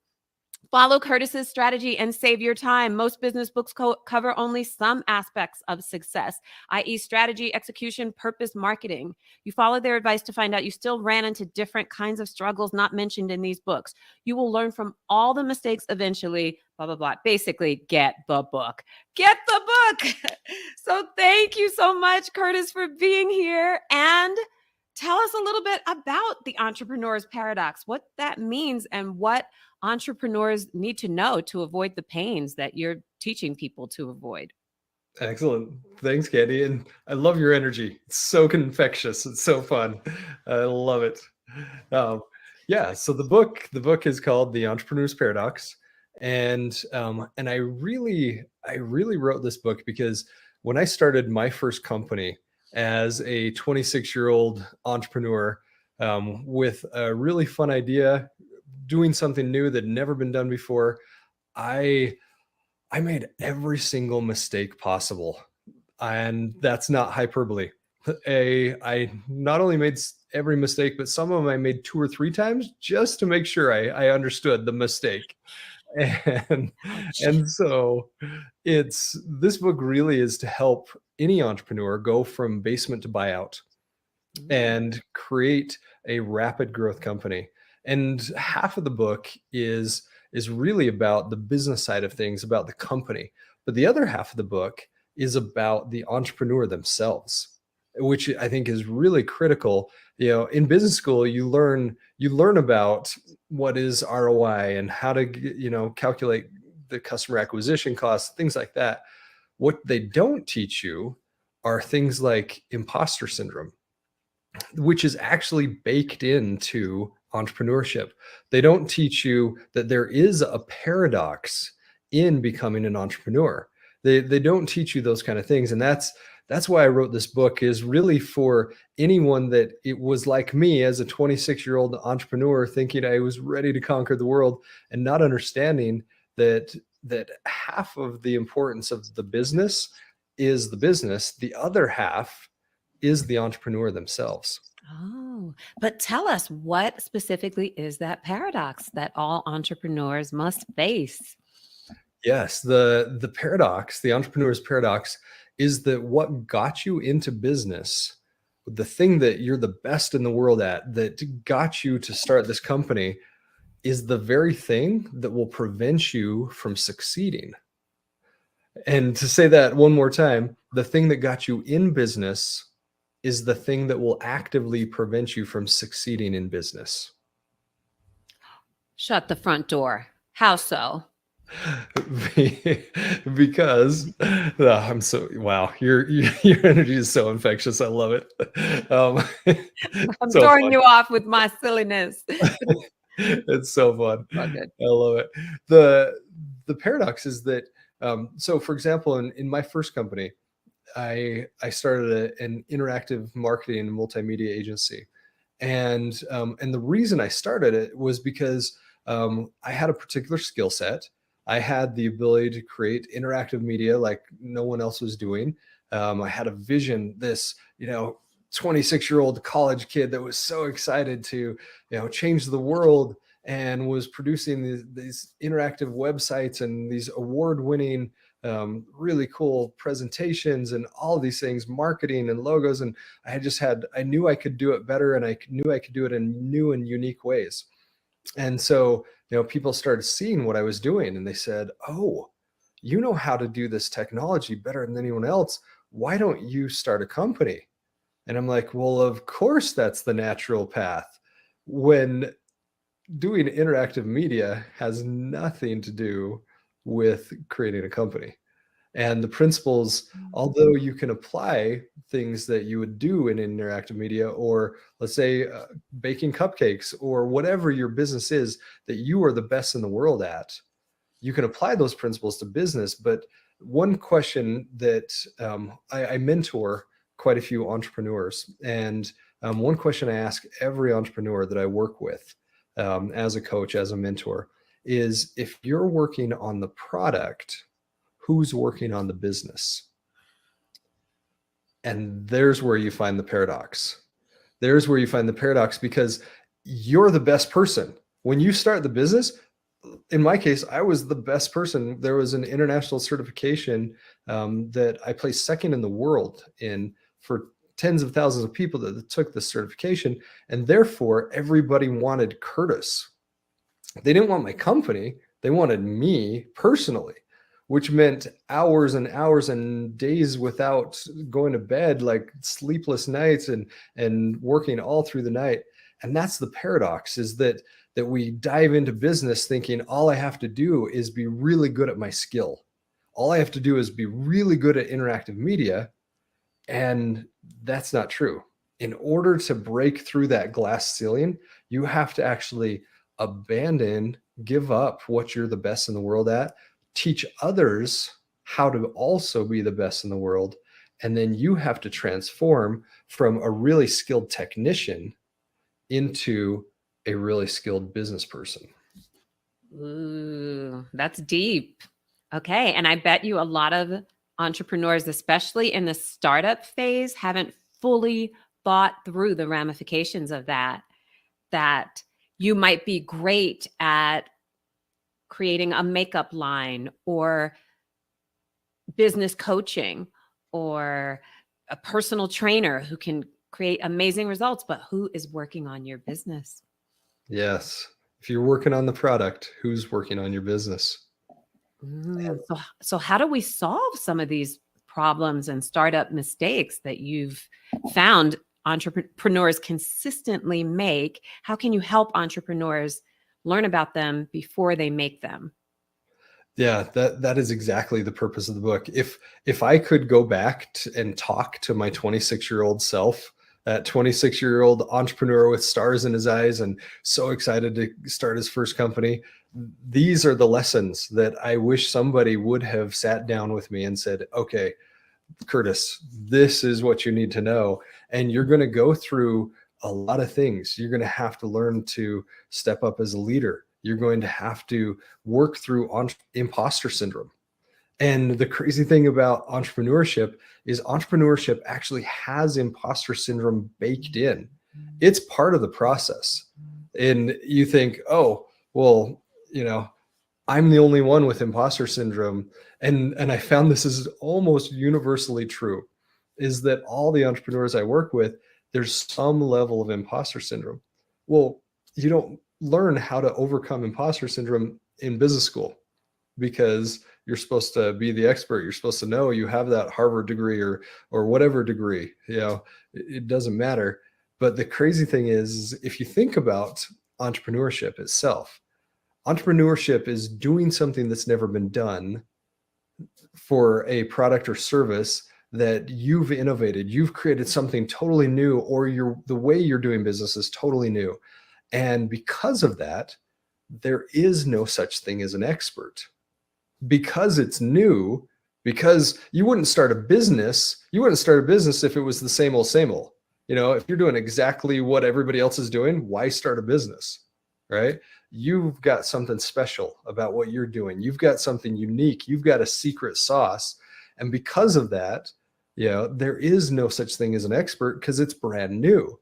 Follow Curtis's strategy and save your time. Most business books cover only some aspects of success, i.e. strategy, execution, purpose, marketing. You follow their advice to find out you still ran into different kinds of struggles not mentioned in these books. You will learn from all the mistakes eventually, blah, blah, blah. Basically, get the book. Get the book. So thank you so much, Curtis, for being here. And tell us a little bit about the entrepreneur's paradox, what that means and what entrepreneurs need to know to avoid the pains that you're teaching people to avoid. Excellent. Thanks, Candy. And I love your energy. It's so infectious. It's so fun. I love it. Yeah. So the book is called The Entrepreneur's Paradox. And I really wrote this book because when I started my first company as a 26-year-old entrepreneur, with a really fun idea, doing something new that had never been done before, I made every single mistake possible. And that's not hyperbole. I not only made every mistake, but some of them I made 2 or 3 times just to make sure I understood the mistake. And so this book really is to help any entrepreneur go from basement to buyout and create a rapid growth company. And half of the book is really about the business side of things, about the company. But the other half of the book is about the entrepreneur themselves, which I think is really critical. You know, in business school, you learn about what is ROI and how to, calculate the customer acquisition costs, things like that. What they don't teach you are things like imposter syndrome, which is actually baked into entrepreneurship. They don't teach you that there is a paradox in becoming an entrepreneur. They don't teach you those kind of things. And that's why I wrote this book, is really for anyone that it was like me as a 26-year-old entrepreneur, thinking I was ready to conquer the world and not understanding that half of the importance of the business is the business. The other half is the entrepreneur themselves. Oh, but tell us, what specifically is that paradox that all entrepreneurs must face? Yes, the paradox, the entrepreneur's paradox, is that what got you into business, the thing that you're the best in the world at, that got you to start this company, is the very thing that will prevent you from succeeding. And to say that one more time, the thing that got you in business is the thing that will actively prevent you from succeeding in business. Shut the front door. How so? Because I'm so wow, your energy is so infectious. I love it. I'm So throwing fun. you off with my silliness. It's so fun. All good. I love it. The paradox is that so for example, in my first company, I started an interactive marketing and multimedia agency, and the reason I started it was because I had a particular skill set. I had the ability to create interactive media like no one else was doing. I had a vision, this 26-year-old college kid that was so excited to change the world, and was producing these interactive websites and these award-winning really cool presentations and all of these things, marketing and logos. And I knew I could do it better, and I knew I could do it in new and unique ways. And so, people started seeing what I was doing, and they said, "Oh, you know how to do this technology better than anyone else. Why don't you start a company?" And I'm like, "Well, of course that's the natural path." When doing interactive media has nothing to do with creating a company. And the principles, although you can apply things that you would do in interactive media, or let's say baking cupcakes or whatever your business is that you are the best in the world at, you can apply those principles to business. But one question that I mentor quite a few entrepreneurs, and one question I ask every entrepreneur that I work with as a coach, as a mentor, is if you're working on the product, who's working on the business? And there's where you find the paradox. There's where you find the paradox, because you're the best person. When you start the business, in my case, I was the best person. There was an international certification that I placed second in the world in, for tens of thousands of people that took this certification. And therefore, everybody wanted Curtis. They didn't want my company. They wanted me personally, which meant hours and hours and days without going to bed, like sleepless nights and working all through the night. And that's the paradox, is that we dive into business thinking all I have to do is be really good at my skill. All I have to do is be really good at interactive media. And that's not true. In order to break through that glass ceiling, you have to actually give up what you're the best in the world at, teach others how to also be the best in the world. And then you have to transform from a really skilled technician into a really skilled business person. Ooh, that's deep. Okay. And I bet you a lot of entrepreneurs, especially in the startup phase, haven't fully thought through the ramifications of that you might be great at creating a makeup line or business coaching or a personal trainer who can create amazing results, but who is working on your business? Yes. If you're working on the product, who's working on your business? So how do we solve some of these problems and startup mistakes that you've found entrepreneurs consistently make? How can you help entrepreneurs learn about them before they make them? Yeah, that is exactly the purpose of the book. If I could go back and talk to my 26-year-old self, that 26-year-old entrepreneur with stars in his eyes and so excited to start his first company, these are the lessons that I wish somebody would have sat down with me and said, "Okay, Curtis, this is what you need to know. And you're going to go through a lot of things. You're going to have to learn to step up as a leader. You're going to have to work through imposter syndrome." And the crazy thing about entrepreneurship is entrepreneurship actually has imposter syndrome baked in. It's part of the process. And you think, "Oh, well, I'm the only one with imposter syndrome." And I found this is almost universally true, is that all the entrepreneurs I work with, there's some level of imposter syndrome. Well, you don't learn how to overcome imposter syndrome in business school, because you're supposed to be the expert. You're supposed to know, you have that Harvard degree or whatever degree, it doesn't matter. But the crazy thing is, if you think about entrepreneurship itself, Entrepreneurship is doing something that's never been done for a product or service that you've innovated. You've created something totally new, or the way you're doing business is totally new. And because of that, there is no such thing as an expert. Because it's new, because you wouldn't start a business if it was the same old, same old. You know, if you're doing exactly what everybody else is doing, why start a business, right? You've got something special about what you're doing. You've got something unique. You've got a secret sauce. And because of that, you know, there is no such thing as an expert because it's brand new.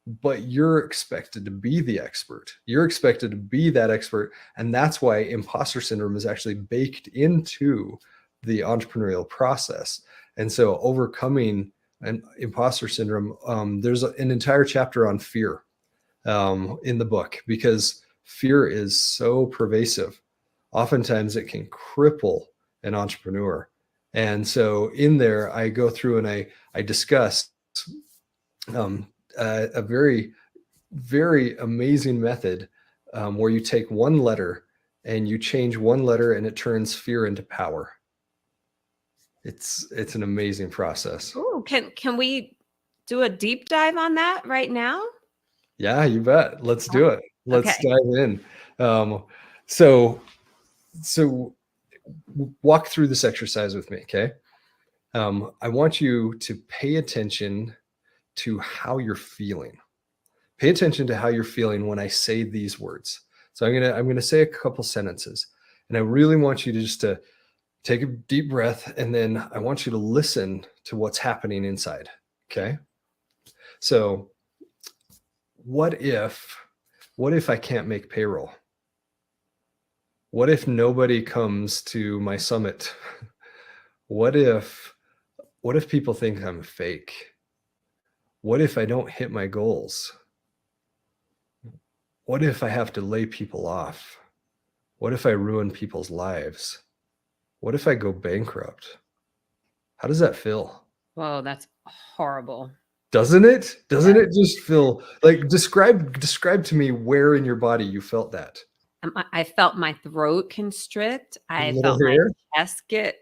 But you're expected to be the expert. You're expected to be that expert. And that's why imposter syndrome is actually baked into the entrepreneurial process. And so overcoming an imposter syndrome, there's an entire chapter on fear in the book, because fear is so pervasive. Oftentimes it can cripple an entrepreneur. And so in there, I go through and I discuss a very, very amazing method where you take one letter and you change one letter and it turns fear into power. It's an amazing process. Ooh, can we do a deep dive on that right now? Yeah, you bet. Let's do it. Let's Okay. dive in. So walk through this exercise with me, okay? I want you to pay attention to how you're feeling. Pay attention to how you're feeling when I say these words. So I'm gonna say a couple sentences, and I really want you to just to take a deep breath, and then I want you to listen to what's happening inside. Okay. So what if I can't make payroll? What if nobody comes to my summit? What if people think I'm fake? What if I don't hit my goals? What if I have to lay people off? What if I ruin people's lives? What if I go bankrupt? How does that feel? Whoa, that's horrible. Doesn't it? Doesn't it just feel like, describe to me where in your body you felt that? I felt my throat constrict. I Little felt my hair? chest get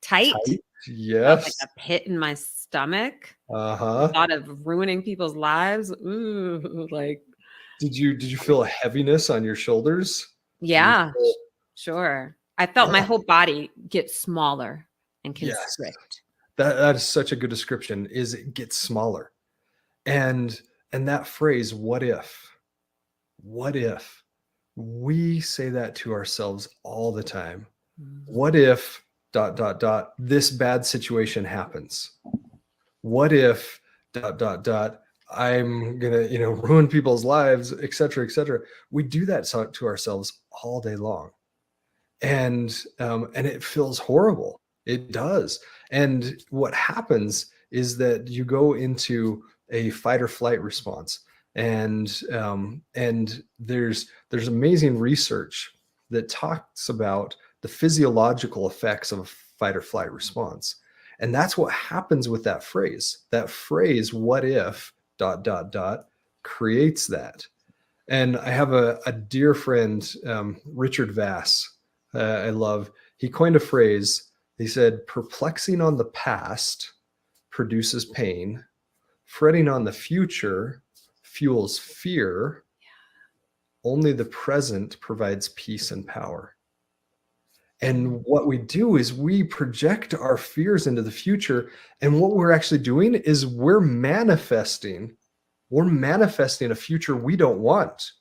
tight. I felt Yes. like a pit in my stomach. Uh-huh. Thought of ruining people's lives. Ooh, like, Did you feel a heaviness on your shoulders? yeah, feel- sure. I felt my Yeah. whole body get smaller and Yes. constrict. That is such a good description, is it gets smaller. And that phrase, what if, we say that to ourselves all the time. What if ... this bad situation happens? What if ... I'm gonna, ruin people's lives, et cetera, et cetera. We do that to ourselves all day long. And it feels horrible. It does. And what happens is that you go into a fight or flight response. And there's amazing research that talks about the physiological effects of a fight or flight response. And that's what happens with that phrase. That phrase, what if ... creates that. And I have a dear friend, Richard Vass, I love. He coined a phrase. He said, perplexing on the past produces pain. Fretting on the future fuels fear. Only the present provides peace and power. And what we do is we project our fears into the future. And what we're actually doing is we're manifesting a future we don't want.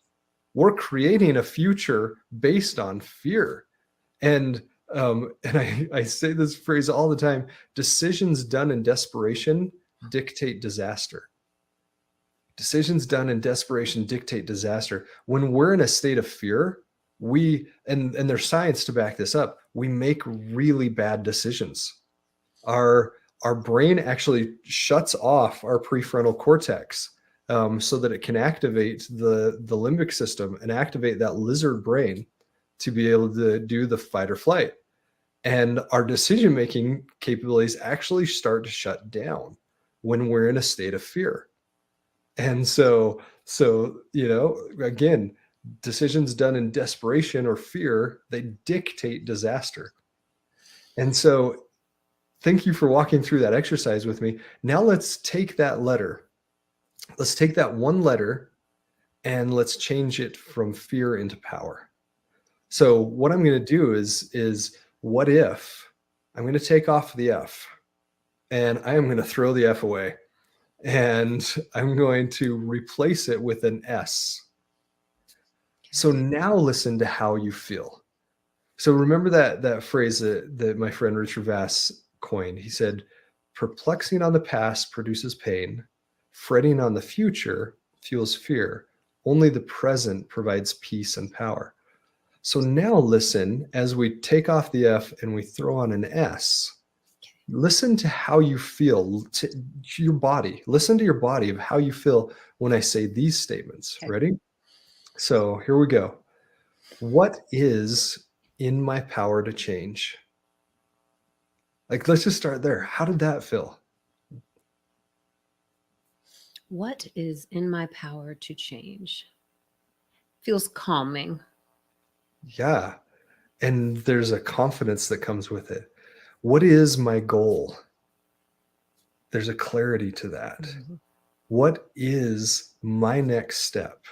We're creating a future based on fear. And I say this phrase all the time: decisions done in desperation dictate disaster. Decisions done in desperation dictate disaster. When we're in a state of fear, and there's science to back this up, we make really bad decisions. Our brain actually shuts off our prefrontal cortex so that it can activate the limbic system and activate that lizard brain to be able to do the fight or flight. And our decision-making capabilities actually start to shut down when we're in a state of fear. And so, again, decisions done in desperation or fear, they dictate disaster. And so thank you for walking through that exercise with me. Now let's take that letter. Let's take that one letter and let's change it from fear into power. So what I'm going to do is what if I'm going to take off the F and I am going to throw the F away and I'm going to replace it with an S. So now listen to how you feel. So remember that phrase that my friend Richard Vass coined. He said, perplexing on the past produces pain. Fretting on the future fuels fear. Only the present provides peace and power. So now listen, as we take off the F and we throw on an S, listen to how you feel, to your body. Listen to your body of how you feel when I say these statements. Okay. Ready? So here we go. What is in my power to change? Like, let's just start there. How did that feel? What is in my power to change? Feels calming. Yeah. And there's a confidence that comes with it. What is my goal? There's a clarity to that. Mm-hmm. What is my next step?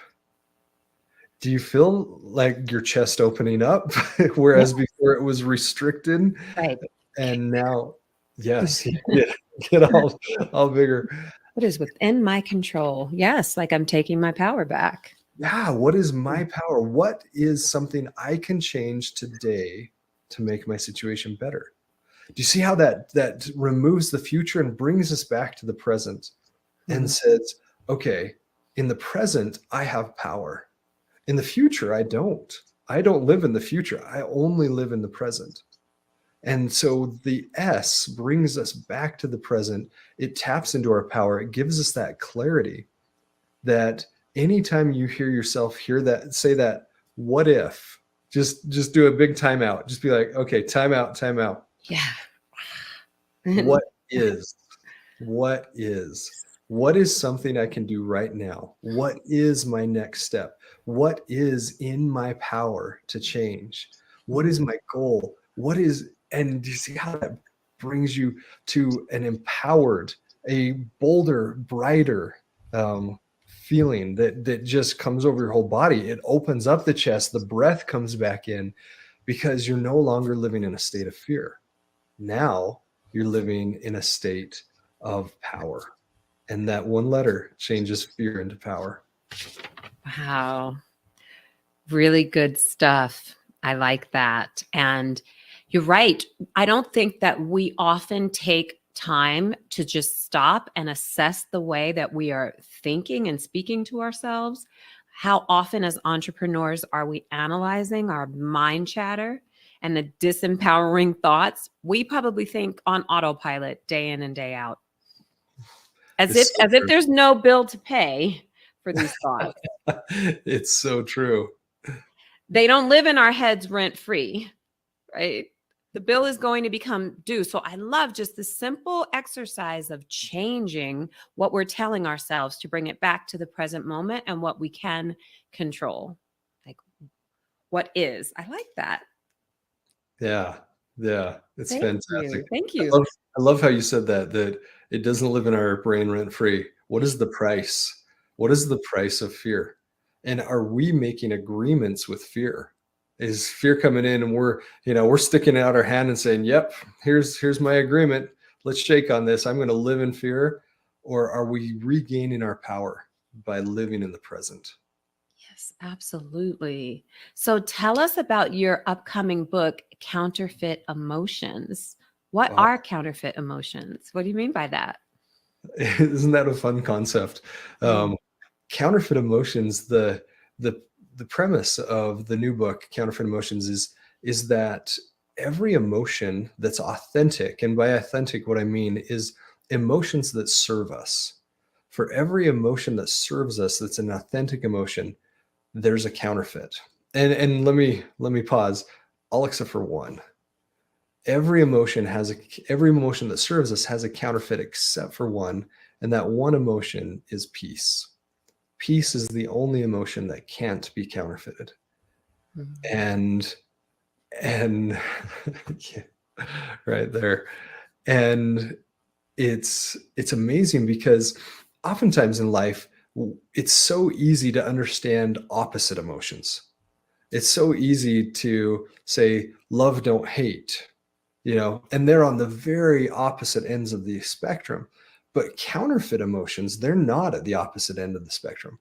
Do you feel like your chest opening up? Whereas before it was restricted. Right. And now, yes, get all bigger. What is within my control? Yes, like I'm taking my power back. Yeah, what is my power? What is something I can change today to make my situation better? Do you see how that removes the future and brings us back to the present and says, okay, in the present, I have power. In the future, I don't. I don't live in the future. I only live in the present. And so the S brings us back to the present. It taps into our power. It gives us that clarity that anytime you hear yourself say that, what if, just do a big timeout. Just be like, okay, time out. Yeah. What is something I can do right now? What is my next step? What is in my power to change? What is my goal? And do you see how that brings you to an empowered, a bolder, brighter feeling that just comes over your whole body? It opens up the chest, the breath comes back in because you're no longer living in a state of fear. Now you're living in a state of power. And that one letter changes fear into power. Wow. Really good stuff. I like that. And you're right. I don't think that we often take time to just stop and assess the way that we are thinking and speaking to ourselves. How often as entrepreneurs are we analyzing our mind chatter and the disempowering thoughts? We probably think on autopilot day in and day out. As if there's no bill to pay for these thoughts. It's so true. They don't live in our heads rent free, right? The bill is going to become due. So I love just the simple exercise of changing what we're telling ourselves to bring it back to the present moment and what we can control. Like what is. I like that. Yeah. It's fantastic. Thank you. I love how you said that it doesn't live in our brain rent free. What is the price? What is the price of fear? And are we making agreements with fear? Is fear coming in and we're sticking out our hand and saying, yep, here's my agreement. Let's shake on this. I'm going to live in fear. Or are we regaining our power by living in the present? Yes, absolutely. So tell us about your upcoming book, Counterfeit Emotions. What are counterfeit emotions? What do you mean by that? Isn't that a fun concept? Counterfeit emotions, the premise of the new book, Counterfeit Emotions, is that every emotion that's authentic, and by authentic, what I mean is emotions that serve us. For every emotion that serves us, that's an authentic emotion, there's a counterfeit. And let me pause, all except for one. Every emotion that serves us has a counterfeit except for one, and that one emotion is peace. Peace is the only emotion that can't be counterfeited. And yeah, right there. And it's amazing because oftentimes in life, it's so easy to understand opposite emotions. It's so easy to say, love, don't hate, and they're on the very opposite ends of the spectrum. But counterfeit emotions, they're not at the opposite end of the spectrum.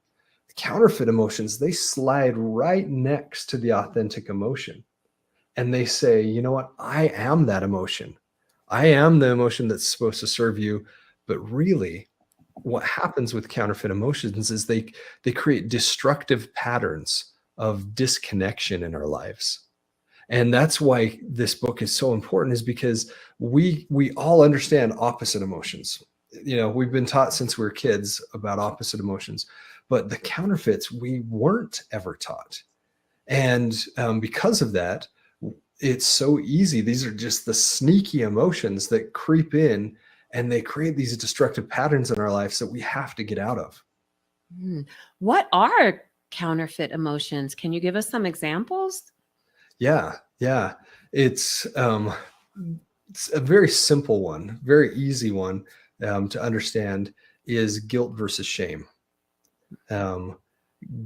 Counterfeit emotions, they slide right next to the authentic emotion. And they say, you know what? I am that emotion. I am the emotion that's supposed to serve you. But really, what happens with counterfeit emotions is they create destructive patterns of disconnection in our lives. And that's why this book is so important, is because we all understand opposite emotions. We've been taught since we were kids about opposite emotions, but the counterfeits we weren't ever taught. And because of that, it's so easy. These are just the sneaky emotions that creep in, and they create these destructive patterns in our lives that we have to get out of. What are counterfeit emotions? Can you give us some examples? Yeah. It's a very simple one, very easy one to understand, is guilt versus shame.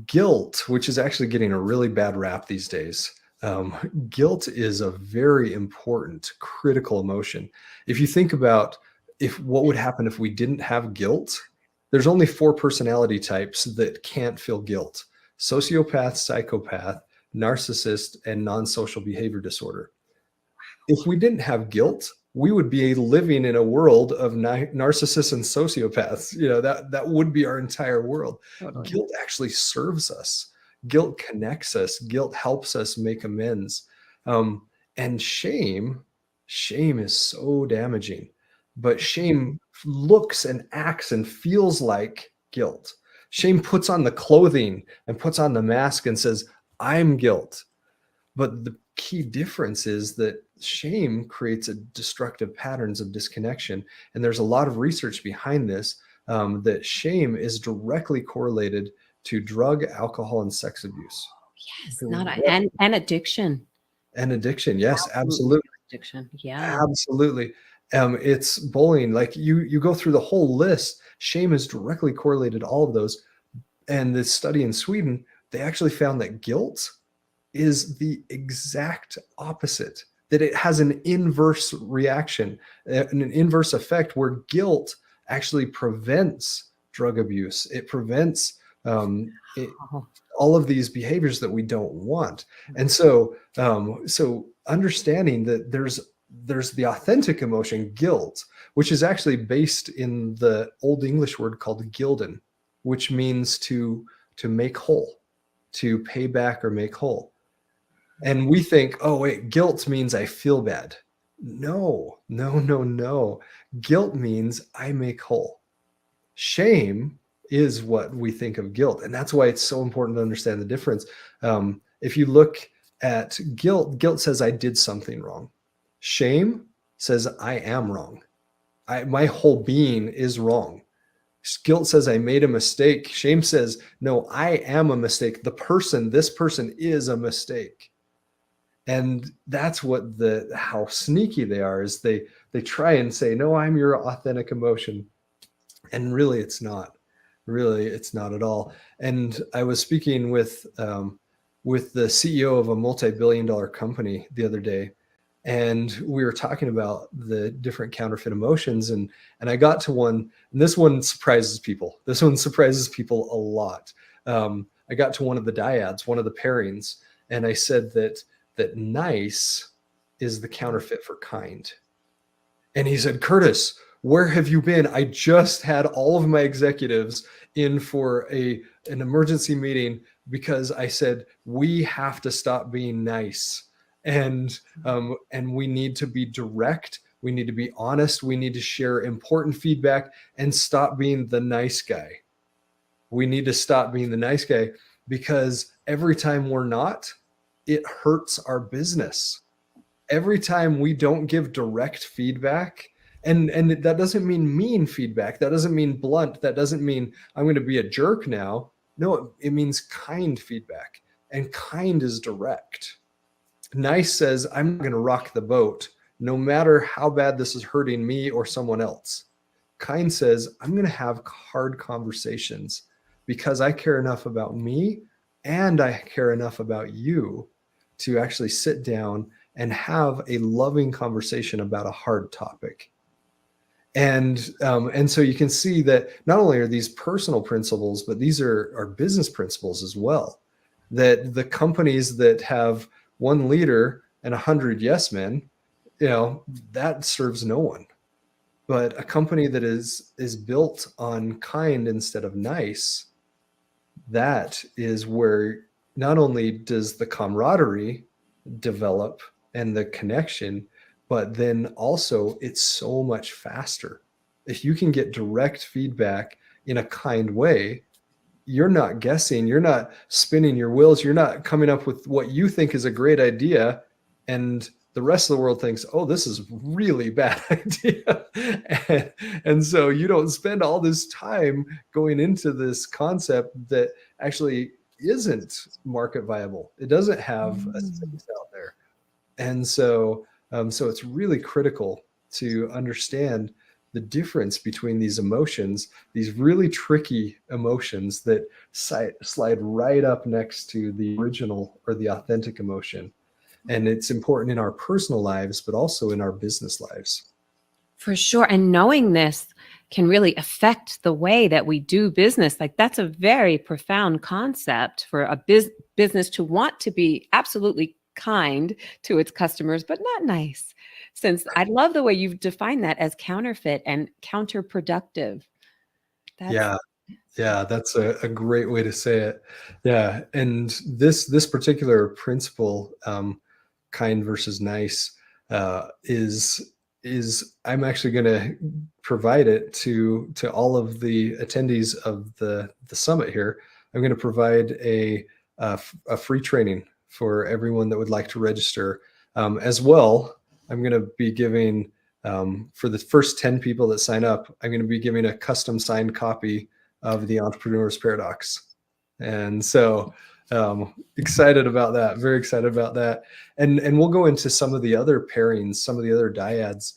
Guilt, which is actually getting a really bad rap these days. Guilt is a very important, critical emotion. If you think about what would happen if we didn't have guilt, there's only 4 personality types that can't feel guilt: sociopath, psychopath, narcissist, and non-social behavior disorder. If we didn't have guilt, we would be living in a world of narcissists and sociopaths. That would be our entire world. Totally. Guilt actually serves us. Guilt connects us. Guilt helps us make amends. And shame is so damaging. But shame looks and acts and feels like guilt. Shame puts on the clothing and puts on the mask and says, I'm guilt. But the key difference is that shame creates destructive patterns of disconnection. And there's a lot of research behind this, that shame is directly correlated to drug, alcohol, and sex abuse. Yes, and addiction. And addiction, yes, absolutely. Addiction, yeah. Absolutely. It's bullying. Like you go through the whole list. Shame is directly correlated to all of those. And this study in Sweden, they actually found that guilt is the exact opposite, that it has an inverse reaction, an inverse effect, where guilt actually prevents drug abuse. It prevents all of these behaviors that we don't want. And so understanding that there's the authentic emotion, guilt, which is actually based in the Old English word called gilden, which means to make whole, to pay back or make whole. And we think, oh wait, guilt means I feel bad. No. Guilt means I make whole. Shame is what we think of guilt. And that's why it's so important to understand the difference. If you look at guilt says I did something wrong. Shame says I am wrong. My whole being is wrong. Guilt says I made a mistake. Shame says, no, I am a mistake. This person is a mistake. And that's how sneaky they are, is they try and say, no, I'm your authentic emotion. And really it's not. Really, it's not at all. And I was speaking with the CEO of a multi-billion-dollar company the other day, and we were talking about the different counterfeit emotions, and I got to one, and this one surprises people. This one surprises people a lot. I got to one of the dyads, one of the pairings, and I said that nice is the counterfeit for kind. And he said, Curtis, where have you been? I just had all of my executives in for an emergency meeting because I said, we have to stop being nice. And we need to be direct. We need to be honest. We need to share important feedback and stop being the nice guy. We need to stop being the nice guy, because every time we're not, it hurts our business. Every time we don't give direct feedback, and that doesn't mean mean feedback. That doesn't mean blunt. That doesn't mean I'm going to be a jerk now. No, it means kind feedback, and kind is direct. Nice says, I'm going to rock the boat no matter how bad this is hurting me or someone else. Kind says, I'm going to have hard conversations because I care enough about me and I care enough about you to actually sit down and have a loving conversation about a hard topic. And so you can see that not only are these personal principles, but these are business principles as well. That the companies that have one leader and 100 yes men, that serves no one. But a company that is built on kind instead of nice, that is where not only does the camaraderie develop and the connection, but then also it's so much faster. If you can get direct feedback in a kind way, you're not guessing, you're not spinning your wheels, you're not coming up with what you think is a great idea and the rest of the world thinks, oh, this is really bad idea. and so you don't spend all this time going into this concept that actually isn't market viable. It doesn't have a space out there. And so it's really critical to understand the difference between these emotions, these really tricky emotions that slide right up next to the original or the authentic emotion. And it's important in our personal lives, but also in our business lives. For sure. And knowing this can really affect the way that we do business. Like, that's a very profound concept for a business to want to be absolutely kind to its customers, but not nice. Since I love the way you've defined that as counterfeit and counterproductive. Yeah, that's a great way to say it. Yeah, and this particular principle, kind versus nice, is I'm actually going to provide it to all of the attendees of the summit here. I'm going to provide a free training for everyone that would like to register. As well, I'm going to be giving, for the first 10 people that sign up, I'm going to be giving a custom signed copy of the Entrepreneur's Paradox. And so excited about that, very excited about that. And we'll go into some of the other pairings, some of the other dyads.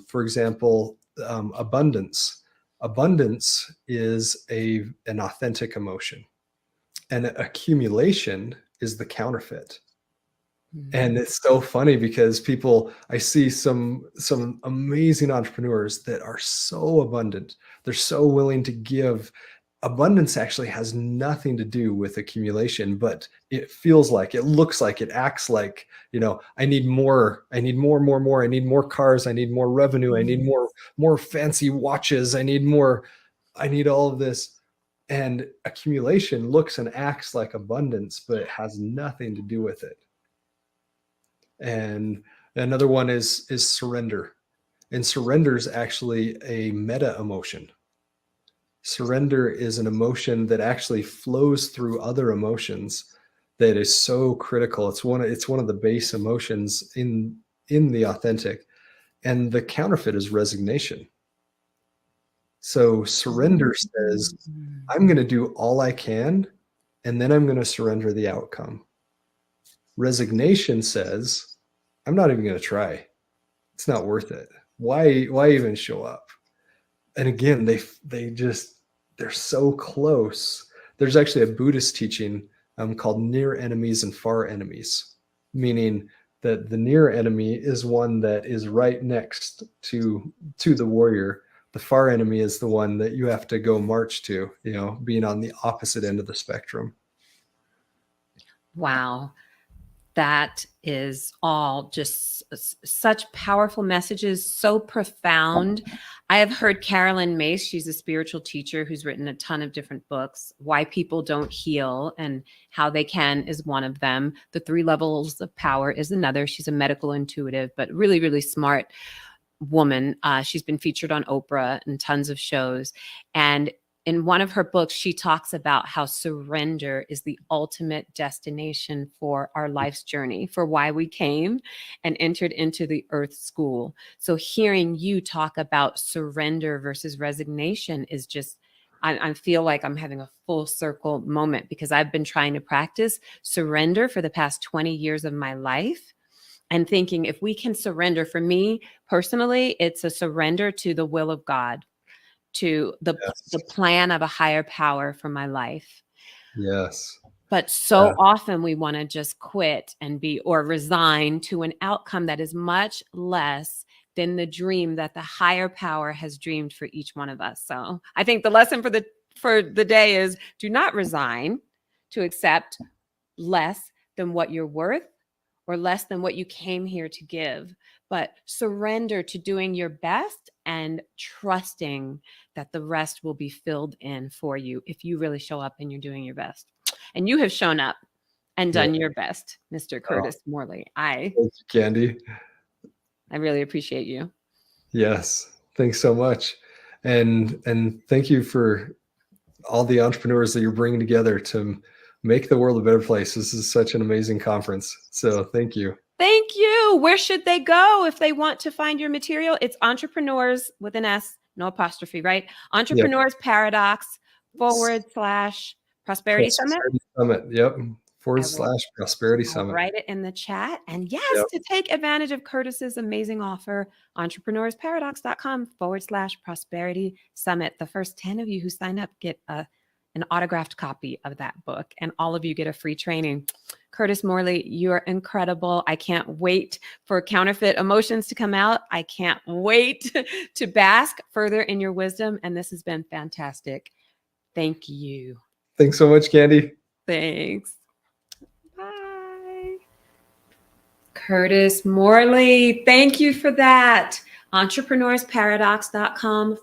For example, abundance. Abundance is an authentic emotion, and accumulation is the counterfeit. And it's so funny because I see some amazing entrepreneurs that are so abundant. They're so willing to give. Abundance actually has nothing to do with accumulation, but it feels like, it looks like, it acts like, I need more, I need more, I need more cars, I need more revenue, I need more fancy watches, I need all of this. And accumulation looks and acts like abundance, but it has nothing to do with it. And another one is surrender. And surrender is actually a meta emotion. Surrender is an emotion that actually flows through other emotions that is so critical. It's one of the base emotions in the authentic. And the counterfeit is resignation. So surrender says, I'm going to do all I can, and then I'm going to surrender the outcome. Resignation says, I'm not even going to try. It's not worth it. Why even show up? And again, they're so close. There's actually a Buddhist teaching called near enemies and far enemies, meaning that the near enemy is one that is right next to the warrior. The far enemy is the one that you have to go march to, being on the opposite end of the spectrum. Wow. That is all just such powerful messages, so profound. I have heard Carolyn Mace, she's a spiritual teacher who's written a ton of different books. Why People Don't Heal and How They Can is one of them. The 3 Levels of Power is another. She's a medical intuitive, but really, really smart woman. She's been featured on Oprah and tons of shows. And in one of her books, she talks about how surrender is the ultimate destination for our life's journey, for why we came and entered into the earth school. So hearing you talk about surrender versus resignation is just I feel like I'm having a full circle moment because I've been trying to practice surrender for the past 20 years of my life. And thinking if we can surrender, for me personally, it's a surrender to the will of God, to the plan of a higher power for my life. Yes. But so often we want to just quit and or resign to an outcome that is much less than the dream that the higher power has dreamed for each one of us. So I think the lesson for the day is do not resign to accept less than what you're worth or less than what you came here to give, but surrender to doing your best and trusting that the rest will be filled in for you if you really show up and you're doing your best. And you have shown up and done your best, Mr. Curtis Morley. Thank you, Candy. I really appreciate you. Yes. Thanks so much. And thank you for all the entrepreneurs that you're bringing together to make the world a better place. This is such an amazing conference. So thank you. Thank you. Where should they go if they want to find your material? It's Entrepreneurs with an S, no apostrophe, right? Entrepreneurs Paradox / Prosperity Summit. Summit. Yep. / Prosperity Summit. Write it in the chat. And yes, to take advantage of Curtis's amazing offer, entrepreneursparadox.com / Prosperity Summit. The first 10 of you who sign up get an autographed copy of that book, and all of you get a free training. Curtis Morley, you're incredible. I can't wait for Counterfeit Emotions to come out. I can't wait to bask further in your wisdom. And this has been fantastic. Thank you. Thanks so much, Candy. Thanks. Bye. Curtis Morley, thank you for that. Entrepreneursparadox.com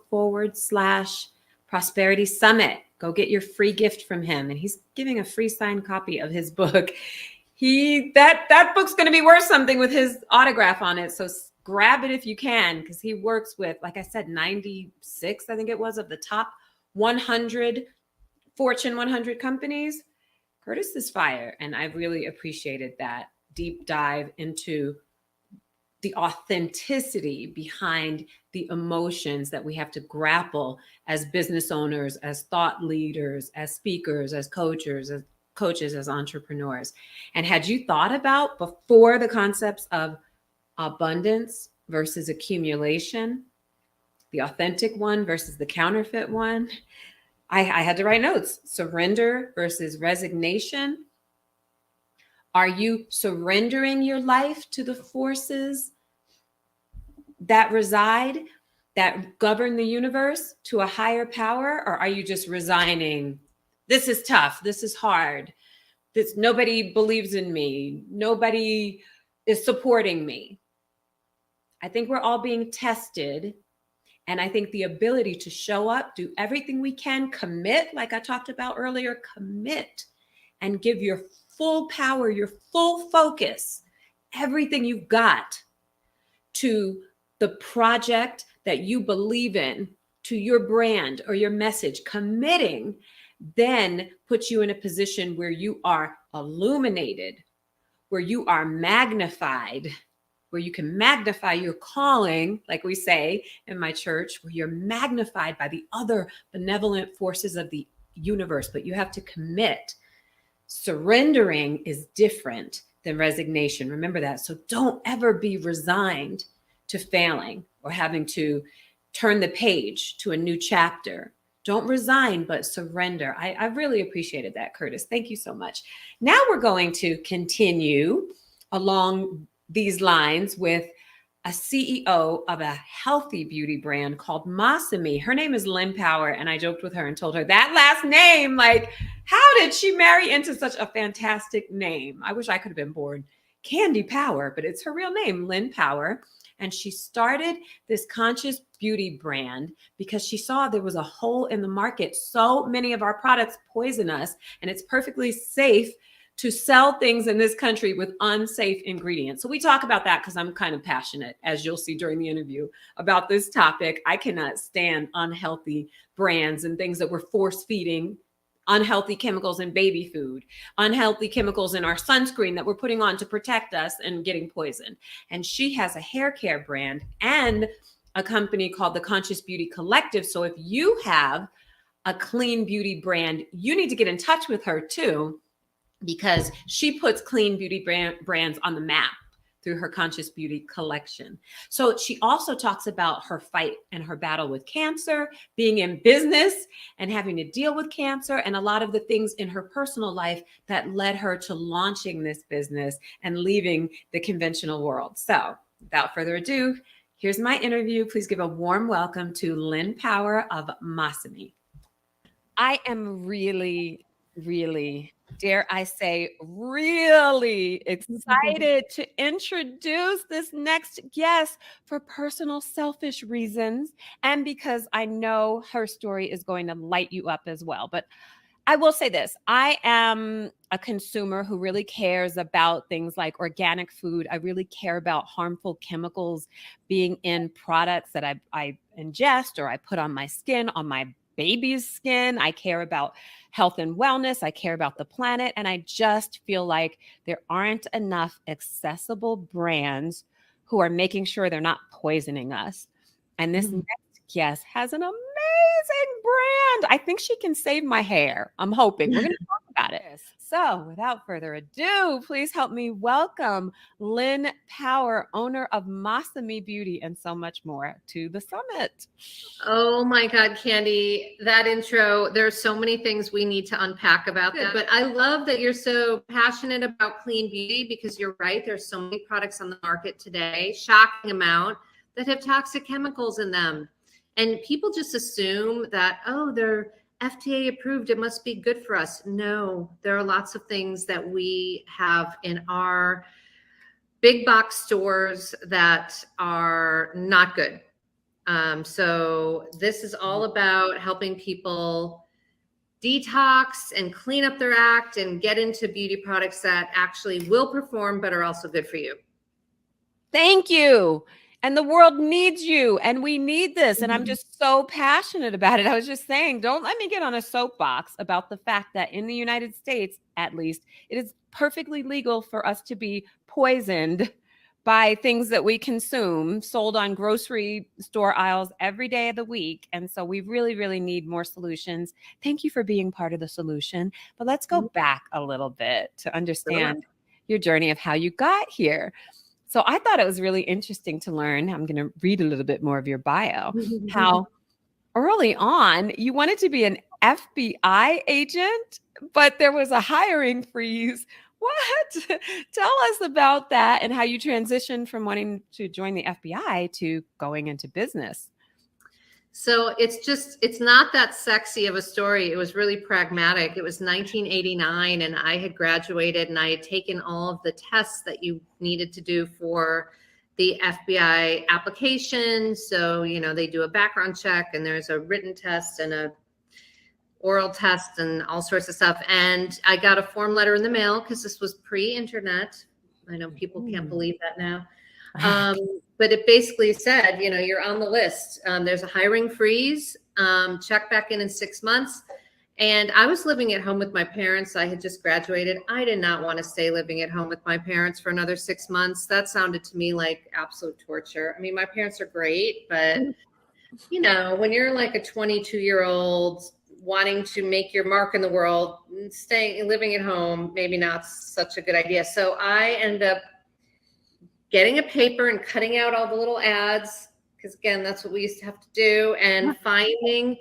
/ Prosperity Summit. Go get your free gift from him. And he's giving a free signed copy of his book. That book's going to be worth something with his autograph on it. So grab it if you can, because he works with, like I said, 96, I think it was, of the top 100 Fortune 100 companies. Curtis is fire. And I really appreciated that deep dive into the authenticity behind the emotions that we have to grapple as business owners, as thought leaders, as speakers, as coaches, as entrepreneurs. And had you thought about before the concepts of abundance versus accumulation, the authentic one versus the counterfeit one? I had to write notes. Surrender versus resignation. Are you surrendering your life to the forces that reside, that govern the universe, to a higher power? Or are you just resigning? This is tough. This is hard. Nobody believes in me. Nobody is supporting me. I think we're all being tested. And I think the ability to show up, do everything we can, commit, like I talked about earlier, commit and give your full power, your full focus, everything you've got to the project that you believe in, to your brand or your message. Committing then puts you in a position where you are illuminated, where you are magnified, where you can magnify your calling, like we say in my church, where you're magnified by the other benevolent forces of the universe, but you have to commit. Surrendering is different than resignation. Remember that. So don't ever be resigned to failing or having to turn the page to a new chapter. Don't resign, but surrender. I really appreciated that, Curtis. Thank you so much. Now we're going to continue along these lines with a CEO of a healthy beauty brand called Masami. Her name is Lynn Power, and I joked with her and told her that last name, like, how did she marry into such a fantastic name? I wish I could have been born Candy Power, but it's her real name, Lynn Power. And she started this conscious beauty brand because she saw there was a hole in the market. So many of our products poison us, and it's perfectly safe to sell things in this country with unsafe ingredients. So we talk about that because I'm kind of passionate, as you'll see during the interview, about this topic. I cannot stand unhealthy brands and things that we're force feeding, unhealthy chemicals in baby food, unhealthy chemicals in our sunscreen that we're putting on to protect us and getting poisoned. And she has a hair care brand and a company called the Conscious Beauty Collective. So if you have a clean beauty brand, you need to get in touch with her too, because she puts clean beauty brands on the map through her Conscious Beauty collection. So she also talks about her fight and her battle with cancer, being in business and having to deal with cancer, and a lot of the things in her personal life that led her to launching this business and leaving the conventional world. So without further ado, here's my interview. Please give a warm welcome to Lynn Power of Masami. I am really, dare I say, really excited to introduce this next guest for personal selfish reasons, and because I know her story is going to light you up as well. But I will say this, I am a consumer who really cares about things like organic food. I really care about harmful chemicals being in products that I ingest or I put on my skin, on my baby's skin. I care about health and wellness. I care about the planet. And I just feel like there aren't enough accessible brands who are making sure they're not poisoning us. And this next guest has an amazing brand. I think she can save my hair. I'm hoping. We're going to talk about it. So without further ado, please help me welcome Lynn Power, owner of Masami Beauty and so much more, to the summit. Oh my God, Candy, that intro, there's so many things we need to unpack about that. But I love that you're so passionate about clean beauty, because you're right. There's so many products on the market today, shocking amount, that have toxic chemicals in them. And people just assume that, oh, they're FDA approved, it must be good for us. No, there are lots of things that we have in our big box stores that are not good. So this is all about helping people detox and clean up their act and get into beauty products that actually will perform but are also good for you. Thank you. And the world needs you, and we need this. And I'm just so passionate about it. I was just saying, don't let me get on a soapbox about the fact that in the United States, at least, it is perfectly legal for us to be poisoned by things that we consume, sold on grocery store aisles every day of the week. And so we really need more solutions. Thank you for being part of the solution. But let's go back a little bit to understand your journey of how you got here. So I thought it was really interesting to learn, I'm going to read a little bit more of your bio, how early on you wanted to be an FBI agent, but there was a hiring freeze. What? Tell us about that and how you transitioned from wanting to join the FBI to going into business. So it's not that sexy of a story. It was really pragmatic. It was 1989 and I had graduated and I had taken all of the tests that you needed to do for the FBI application. So, you know, they do a background check and there's a written test and a oral test and all sorts of stuff. And I got a form letter in the mail because this was pre-internet. I know people can't believe that now. But it basically said, you know, you're on the list. There's a hiring freeze. Check back in 6 months. And I was living at home with my parents. I had just graduated. I did not want to stay living at home with my parents for another 6 months. That sounded to me like absolute torture. I mean, my parents are great, but you know, when you're like a 22-year-old wanting to make your mark in the world, living at home, maybe not such a good idea. So I ended up getting a paper and cutting out all the little ads, because again, that's what we used to have to do, and finding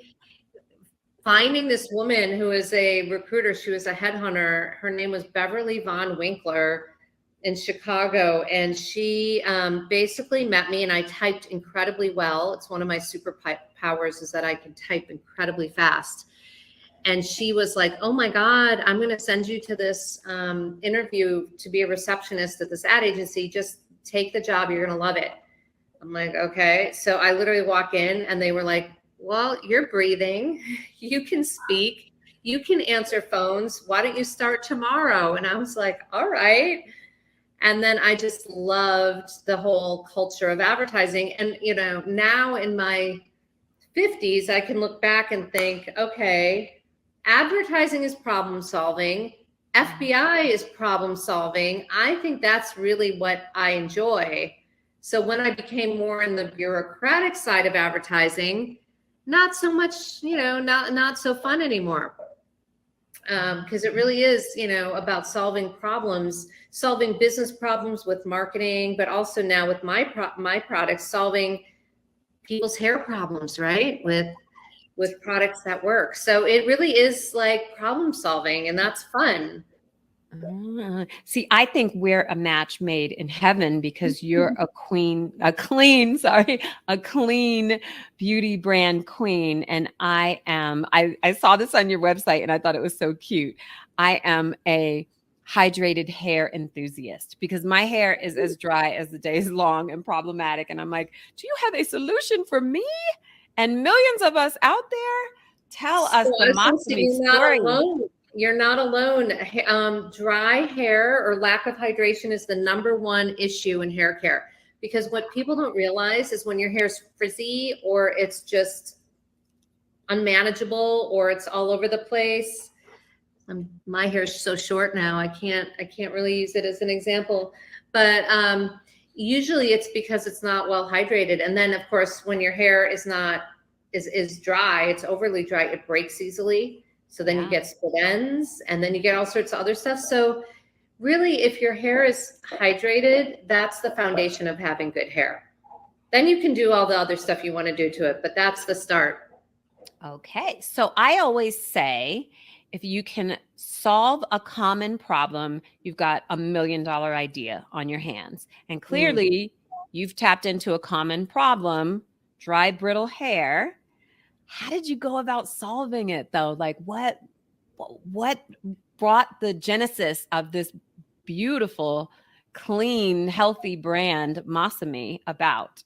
this woman who is a recruiter. She was a headhunter. Her name was Beverly Von Winkler in Chicago. And she basically met me, and I typed incredibly well. It's one of my superpowers is that I can type incredibly fast. And she was like, oh my God, I'm going to send you to this interview to be a receptionist at this ad agency. Just take the job. You're going to love it. I'm like, okay. So I literally walk in and they were like, well, you're breathing. You can speak. You can answer phones. Why don't you start tomorrow? And I was like, all right. And then I just loved the whole culture of advertising. And, you know, now in my 50s, I can look back and think, okay, advertising is problem solving. FBI is problem solving. I think that's really what I enjoy. So when I became more in the bureaucratic side of advertising, not so much, not so fun anymore. Because it really is, about solving problems, solving business problems with marketing, but also now with my products, solving people's hair problems, right? With products that work. So it really is like problem solving, and that's fun. See, I think we're a match made in heaven because you're a clean beauty brand queen. And I saw this on your website and I thought it was so cute. I am a hydrated hair enthusiast because my hair is as dry as the day is long and problematic. And I'm like, do you have a solution for me and millions of us out there? Tell us the Masami story. You're not alone. Dry hair or lack of hydration is the #1 issue in hair care, because what people don't realize is when your hair's frizzy or it's just unmanageable or it's all over the place. My hair's so short now, I can't really use it as an example, but usually it's because it's not well hydrated. And then of course, when your hair is dry, it's overly dry, it breaks easily. So then you get split ends, and then you get all sorts of other stuff. So really, if your hair is hydrated, that's the foundation of having good hair. Then you can do all the other stuff you want to do to it, but that's the start. Okay. So I always say, if you can solve a common problem, you've got $1 million idea on your hands. And clearly you've tapped into a common problem, dry, brittle hair. How did you go about solving it though? Like what brought the genesis of this beautiful, clean, healthy brand Masami about?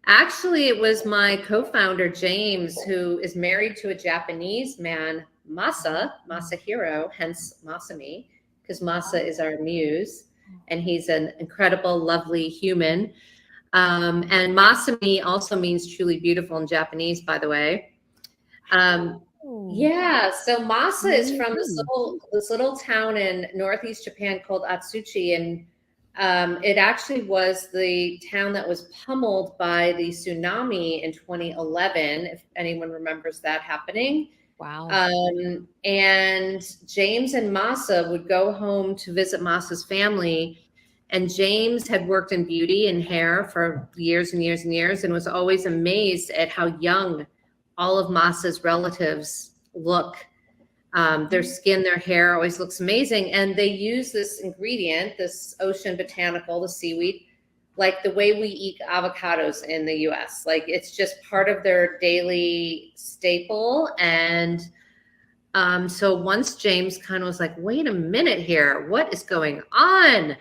Actually, it was my co-founder, James, who is married to a Japanese man, Masahiro, hence Masami, because Masa is our muse, and he's an incredible, lovely human. And Masami also means truly beautiful in Japanese, by the way. Yeah, so Masa is from this little town in northeast Japan called Atsuchi, and it actually was the town that was pummeled by the tsunami in 2011, if anyone remembers that happening. Wow. And James and Masa would go home to visit Masa's family. And James had worked in beauty and hair for years and years and years, and was always amazed at how young all of Masa's relatives look. Their skin, their hair always looks amazing. And they use this ingredient, this ocean botanical, the seaweed, like the way we eat avocados in the US. Like it's just part of their daily staple. And so once James kind of was like, wait a minute here, what is going on?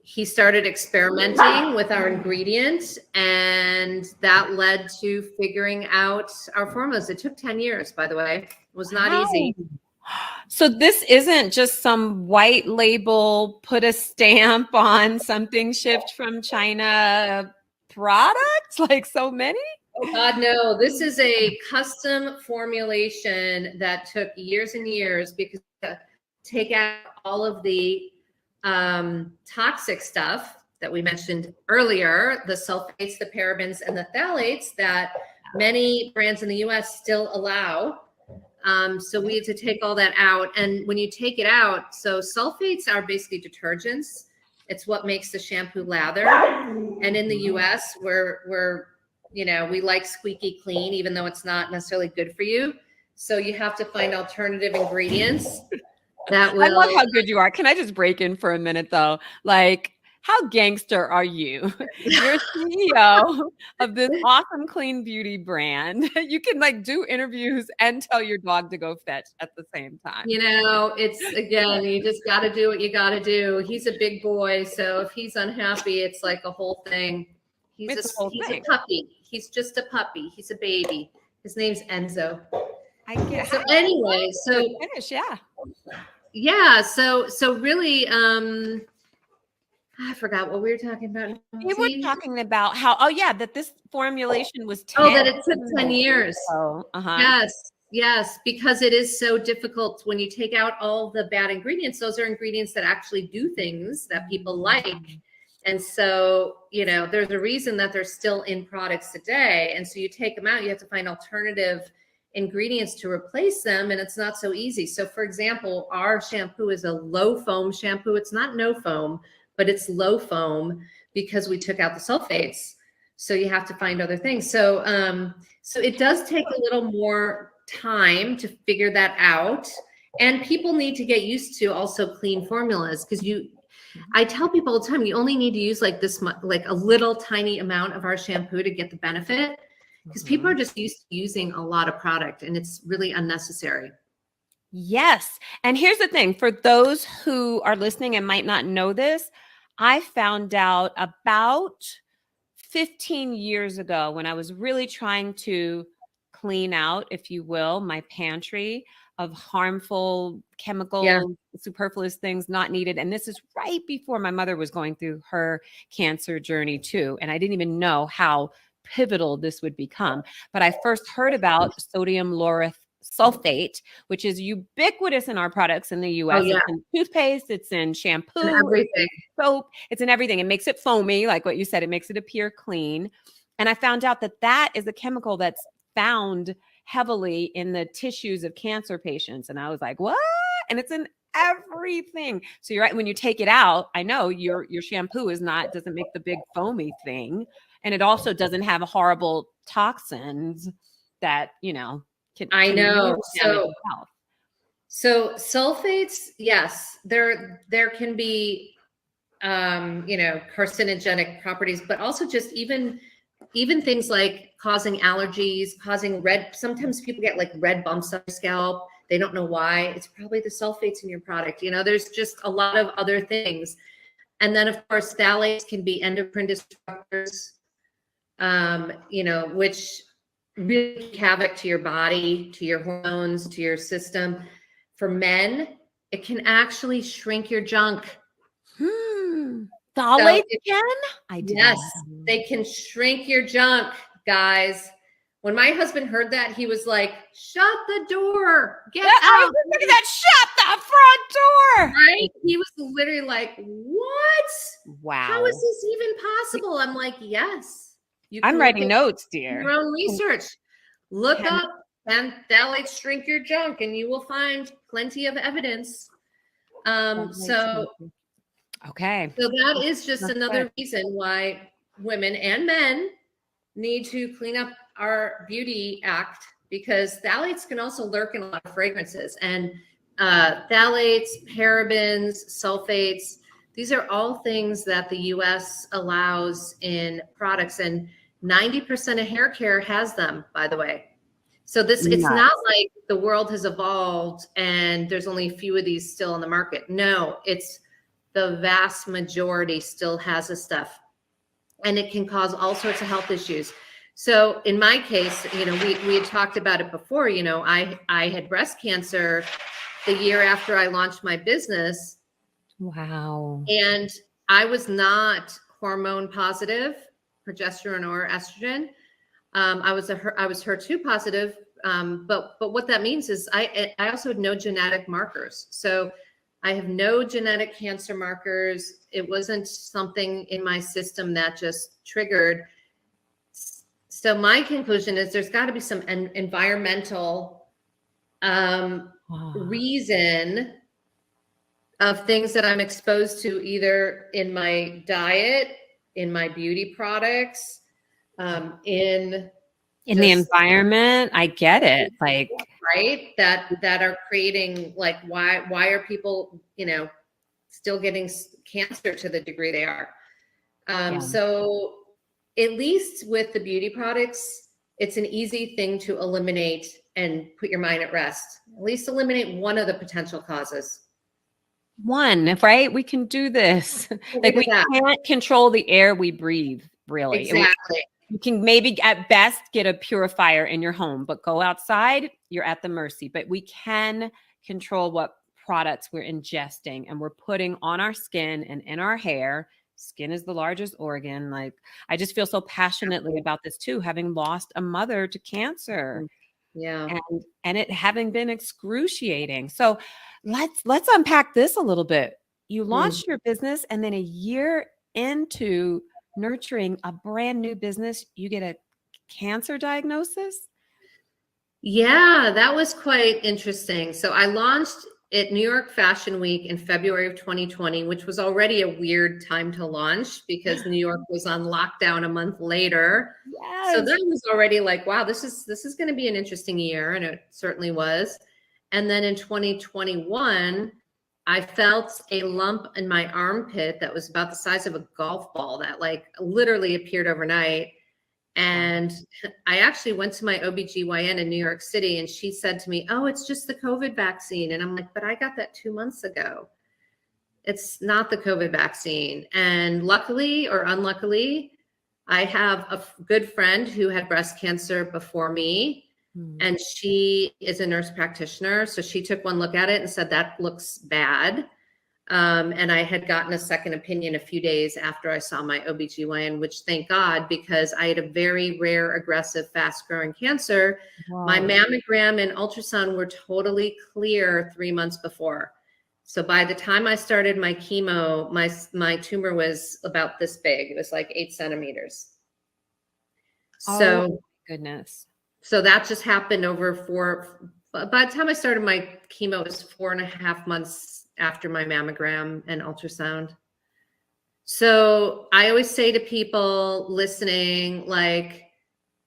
He started experimenting with our ingredients, and that led to figuring out our formulas. It took 10 years, by the way. It was not easy. So this isn't just some white label, put a stamp on something shipped from China product like so many? Oh God, no. This is a custom formulation that took years and years, because to take out all of the toxic stuff that we mentioned earlier, the sulfates, the parabens, and the phthalates that many brands in the US still allow. So we had to take all that out. And when you take it out, so sulfates are basically detergents. It's what makes the shampoo lather. And in the US, we like squeaky clean, even though it's not necessarily good for you. So you have to find alternative ingredients. I love how good you are. Can I just break in for a minute though? Like, how gangster are you? You're CEO of this awesome clean beauty brand. You can like do interviews and tell your dog to go fetch at the same time. It's again, you just got to do what you got to do. He's a big boy, so if he's unhappy, it's like a whole thing. He's a puppy. He's just a puppy. He's a baby. His name's Enzo. I get. So anyway, so really, I forgot what we were talking about. We were talking about how, that this formulation was 10. Oh, that it took 10 years. Oh, Yes, because it is so difficult when you take out all the bad ingredients. Those are ingredients that actually do things that people like. And so, you know, there's a reason that they're still in products today. And so you take them out, you have to find alternative ingredients to replace them, and it's not so easy. So for example, our shampoo is a low foam shampoo. It's not no foam, but it's low foam because we took out the sulfates. So you have to find other things. So so it does take a little more time to figure that out. And people need to get used to also clean formulas, because I tell people all the time, you only need to use like this much, like a little tiny amount of our shampoo to get the benefit, because people are just used to using a lot of product and it's really unnecessary. Yes. And here's the thing, for those who are listening and might not know this, I found out about 15 years ago when I was really trying to clean out, if you will, my pantry of harmful chemicals, superfluous things not needed. And this is right before my mother was going through her cancer journey too. And I didn't even know how pivotal this would become. But I first heard about sodium lauryl sulfate, which is ubiquitous in our products in the US. It's in toothpaste, it's in shampoo, it's in soap, it's in everything. It makes it foamy, like what you said, it makes it appear clean. And I found out that that is a chemical that's found heavily in the tissues of cancer patients. And I was like, what? And it's in everything. So you're right. When you take it out, I know your shampoo doesn't make the big foamy thing. And it also doesn't have horrible toxins that, you know, I know. So sulfates, yes, there can be, you know, carcinogenic properties, but also just even things like causing allergies, causing sometimes people get like red bumps on their scalp. They don't know why. It's probably the sulfates in your product. You know, there's just a lot of other things. And then of course, phthalates can be endocrine disruptors, you know, which really wreak havoc to your body, to your hormones, to your system. For men, it can actually shrink your junk. Phthalates can? Yes, they can shrink your junk, guys. When my husband heard that, he was like, shut the door, get out. Look at that, shut the front door. Right? He was literally like, what? Wow. How is this even possible? I'm like, yes. I'm writing notes, dear. Your own research. Look up and phthalates shrink your junk, and you will find plenty of evidence. Okay. So that is just another reason why women and men need to clean up our beauty act, because phthalates can also lurk in a lot of fragrances, and phthalates, parabens, sulfates, these are all things that the US allows in products, and 90% of hair care has them, by the way. So it's not like the world has evolved and there's only a few of these still on the market. No, it's the vast majority still has this stuff, and it can cause all sorts of health issues. So in my case, you know, we had talked about it before, you know, I had breast cancer the year after I launched my business. Wow. And I was not hormone positive, progesterone or estrogen. I was HER2 positive. But what that means is I also had no genetic markers. So I have no genetic cancer markers. It wasn't something in my system that just triggered. So my conclusion is there's got to be some environmental reason of things that I'm exposed to, either in my diet, in my beauty products, in the environment. I get it. Like, right, that are creating, like, why are people, you know, still getting cancer to the degree they are? So at least with the beauty products, it's an easy thing to eliminate and put your mind at rest. At least eliminate one of the potential causes. One, right? We can do this. Like, we can't control the air we breathe, really. Exactly. You can maybe at best get a purifier in your home, but go outside, you're at the mercy. But we can control what products we're ingesting and we're putting on our skin and in our hair. Skin is the largest organ. Like, I just feel so passionately about this too, having lost a mother to cancer. Yeah. And it having been excruciating. So let's unpack this a little bit. You launched your business, and then a year into nurturing a brand new business, you get a cancer diagnosis? Yeah, that was quite interesting. So I launched at New York Fashion Week in February of 2020, which was already a weird time to launch because New York was on lockdown a month later. Yes. So that was already like, wow, this is going to be an interesting year, and it certainly was. And then in 2021, I felt a lump in my armpit that was about the size of a golf ball that like literally appeared overnight. And I actually went to my OBGYN in New York City, and she said to me, oh, it's just the COVID vaccine. And I'm like, but I got that 2 months ago. It's not the COVID vaccine. And luckily or unluckily, I have a good friend who had breast cancer before me, and she is a nurse practitioner. So she took one look at it and said, that looks bad. And I had gotten a second opinion a few days after I saw my OBGYN, which thank God, because I had a very rare, aggressive, fast growing cancer. Wow. My mammogram and ultrasound were totally clear 3 months before. So by the time I started my chemo, my tumor was about this big. It was like 8 centimeters. So Oh, goodness. so that just happened by the time I started my chemo, it was 4.5 months after my mammogram and ultrasound. So I always say to people listening, like,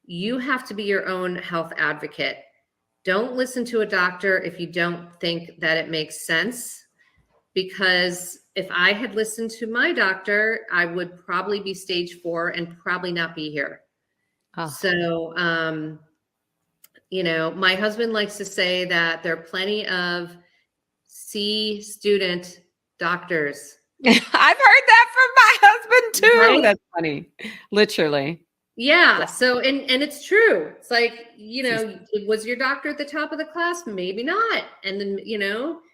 you have to be your own health advocate. Don't listen to a doctor if you don't think that it makes sense, because if I had listened to my doctor, I would probably be stage 4 and probably not be here. Oh. So, my husband likes to say that there are plenty of C student doctors. I've heard that from my husband too. Right? That's funny. Literally. Yeah. So, and it's true. It's like, was your doctor at the top of the class? Maybe not. And then,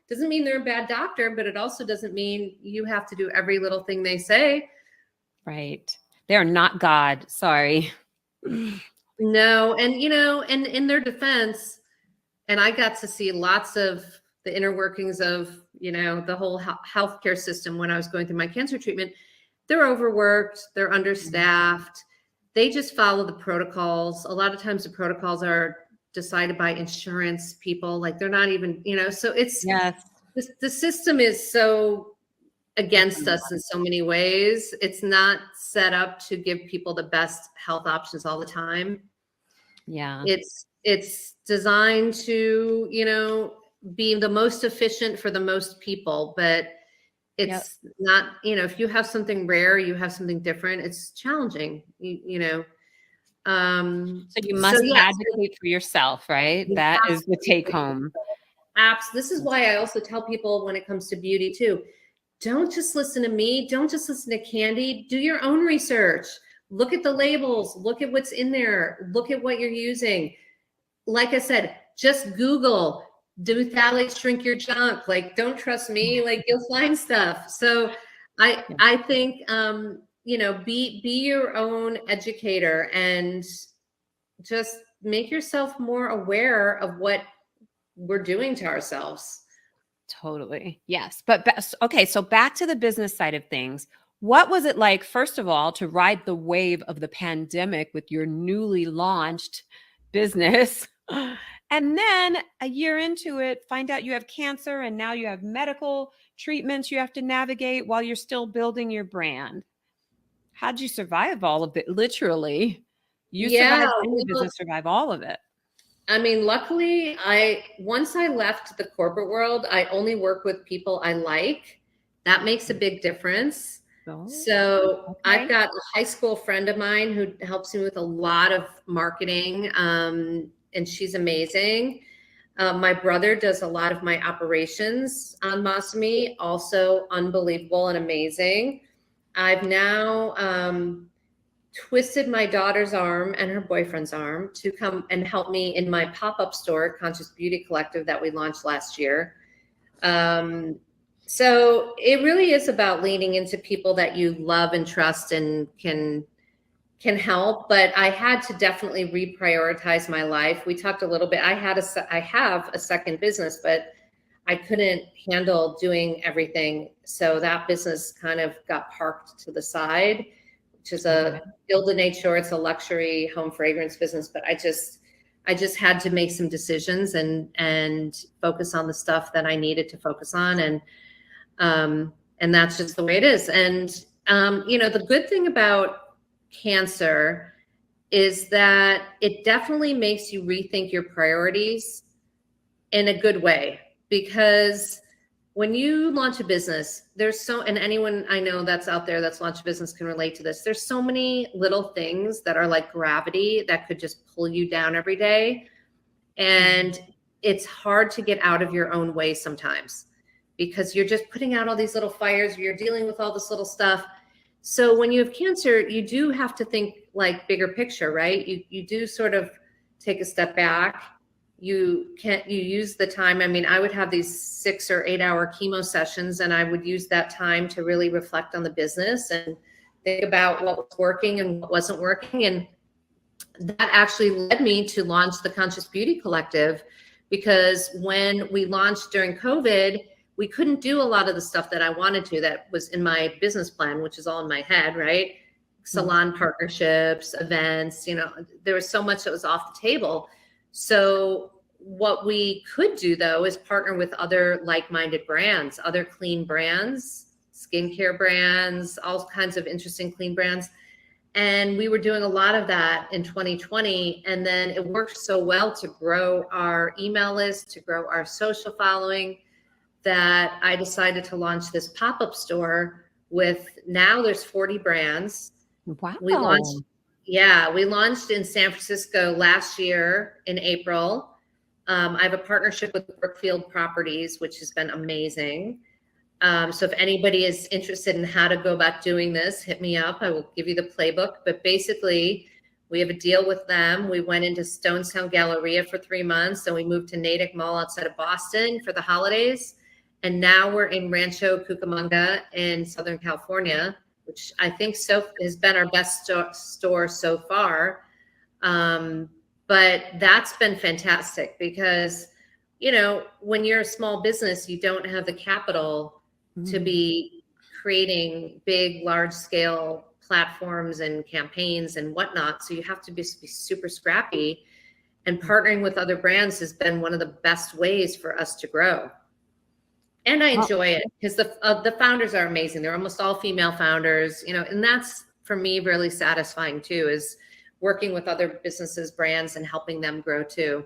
doesn't mean they're a bad doctor, but it also doesn't mean you have to do every little thing they say. Right. They are not God. Sorry. No. And, and in their defense, and I got to see lots of the inner workings of, the whole healthcare system when I was going through my cancer treatment. They're overworked, they're understaffed. They just follow the protocols. A lot of times the protocols are decided by insurance people. Like they're not even, so it's, yes. The system is so against us in so many ways. It's not set up to give people the best health options all the time. Yeah. It's designed to, be the most efficient for the most people, but it's not, if you have something rare, you have something different, it's challenging, So you must advocate for yourself, right? That is the take home. This is why I also tell people when it comes to beauty too, don't just listen to me. Don't just listen to Candy. Do your own research. Look at the labels. Look at what's in there. Look at what you're using. Like I said, just Google, do phthalates shrink your junk? Like, don't trust me. Like, you'll find stuff. So I think, be your own educator and just make yourself more aware of what we're doing to ourselves. Totally. Yes. But okay. So back to the business side of things. What was it like, first of all, to ride the wave of the pandemic with your newly launched business? And then a year into it, find out you have cancer and now you have medical treatments you have to navigate while you're still building your brand. How'd you survive all of it? Literally, you survived any business, survive all of it. I mean, luckily, once I left the corporate world, I only work with people I like. That makes a big difference. So I've got a high school friend of mine who helps me with a lot of marketing. And she's amazing. My brother does a lot of my operations on Masami, also unbelievable and amazing. I've now twisted my daughter's arm and her boyfriend's arm to come and help me in my pop-up store, Conscious Beauty Collective, that we launched last year. So it really is about leaning into people that you love and trust and can help, but I had to definitely reprioritize my life. We talked a little bit. I have a second business, but I couldn't handle doing everything. So that business kind of got parked to the side, which is a Gilded Nature. It's a luxury home fragrance business, but I just had to make some decisions and focus on the stuff that I needed to focus on. And that's just the way it is. And, the good thing about cancer is that it definitely makes you rethink your priorities in a good way, because when you launch a business, and anyone I know that's out there that's launched a business can relate to this. There's so many little things that are like gravity that could just pull you down every day. And it's hard to get out of your own way sometimes because you're just putting out all these little fires, you're dealing with all this little stuff. So when you have cancer, you do have to think like bigger picture, right? You do sort of take a step back. You use the time. I mean, I would have these 6 or 8 hour chemo sessions, and I would use that time to really reflect on the business and think about what was working and what wasn't working. And that actually led me to launch the Conscious Beauty Collective, because when we launched during COVID, we couldn't do a lot of the stuff that I wanted to, that was in my business plan, which is all in my head, right? Salon partnerships, events, there was so much that was off the table. So what we could do though is partner with other like-minded brands, other clean brands, skincare brands, all kinds of interesting clean brands. And we were doing a lot of that in 2020. And then it worked so well to grow our email list, to grow our social following, that I decided to launch this pop-up store now there's 40 brands. Wow. We launched in San Francisco last year in April. I have a partnership with Brookfield Properties, which has been amazing. So if anybody is interested in how to go about doing this, hit me up. I will give you the playbook. But basically, we have a deal with them. We went into Stonestown Galleria for 3 months, and we moved to Natick Mall outside of Boston for the holidays. And now we're in Rancho Cucamonga in Southern California, which I think has been our best store so far. But that's been fantastic because, when you're a small business, you don't have the capital to be creating big, large scale platforms and campaigns and whatnot. So you have to be super scrappy, and partnering with other brands has been one of the best ways for us to grow. And I enjoy it because the founders are amazing. They're almost all female founders, and that's for me really satisfying too, is working with other businesses, brands, and helping them grow too.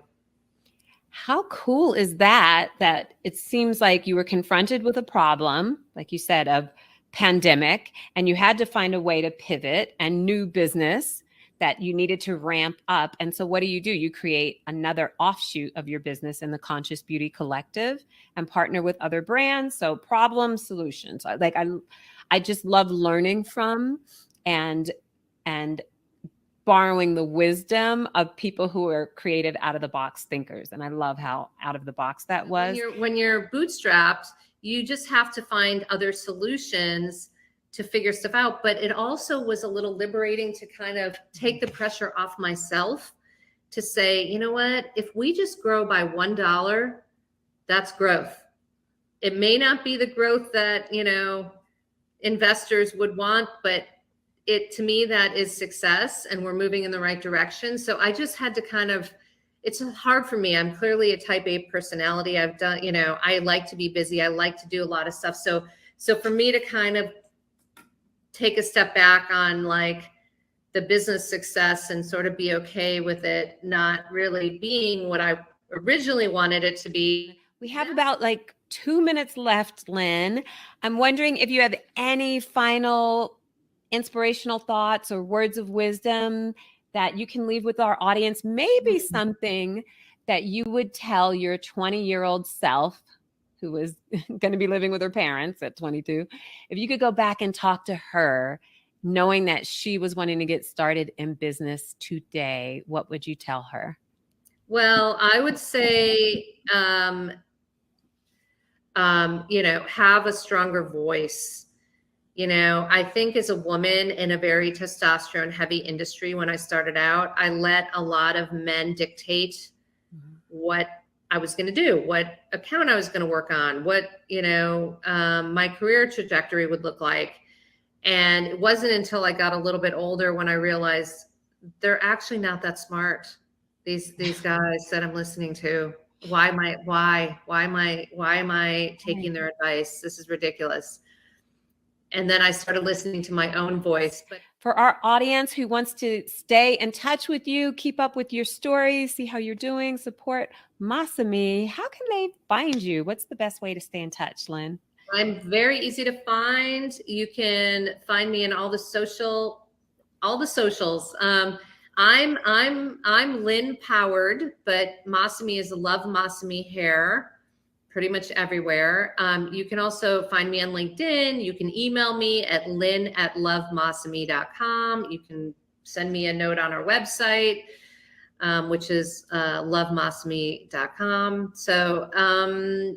How cool is that it seems like you were confronted with a problem, like you said, of pandemic, and you had to find a way to pivot and new business that you needed to ramp up. And so what do? You create another offshoot of your business in the Conscious Beauty Collective and partner with other brands. So problem solutions. I just love learning from and borrowing the wisdom of people who are creative, out of the box thinkers. And I love how out of the box that was. When you're bootstrapped, you just have to find other solutions to figure stuff out. But it also was a little liberating to kind of take the pressure off myself to say, you know what, if we just grow by $1, that's growth. It may not be the growth that, investors would want, but to me, that is success, and we're moving in the right direction. So I just had to it's hard for me. I'm clearly a type A personality. I've done, I like to be busy. I like to do a lot of stuff. So for me to kind of take a step back on like the business success and sort of be okay with it not really being what I originally wanted it to be. We have about 2 minutes left, Lynn. I'm wondering if you have any final inspirational thoughts or words of wisdom that you can leave with our audience, maybe something that you would tell your 20-year-old self who was going to be living with her parents at 22. If you could go back and talk to her, knowing that she was wanting to get started in business today, what would you tell her? Well, I would say, have a stronger voice. I think as a woman in a very testosterone heavy industry, when I started out, I let a lot of men dictate what I was going to do, what account I was going to work on, what, my career trajectory would look like. And it wasn't until I got a little bit older when I realized they're actually not that smart. These guys that I'm listening to. Why am I taking their advice? This is ridiculous. And then I started listening to my own voice. But for our audience who wants to stay in touch with you, keep up with your stories, see how you're doing, support Masami, how can they find you? What's the best way to stay in touch, Lynn? I'm very easy to find. You can find me in all the socials. I'm Lynn Powered, but Masami is Love Masami Hair, pretty much everywhere. You can also find me on LinkedIn. You can email me at lynn@lovemasami.com. You can send me a note on our website, which is lovemasami.com. So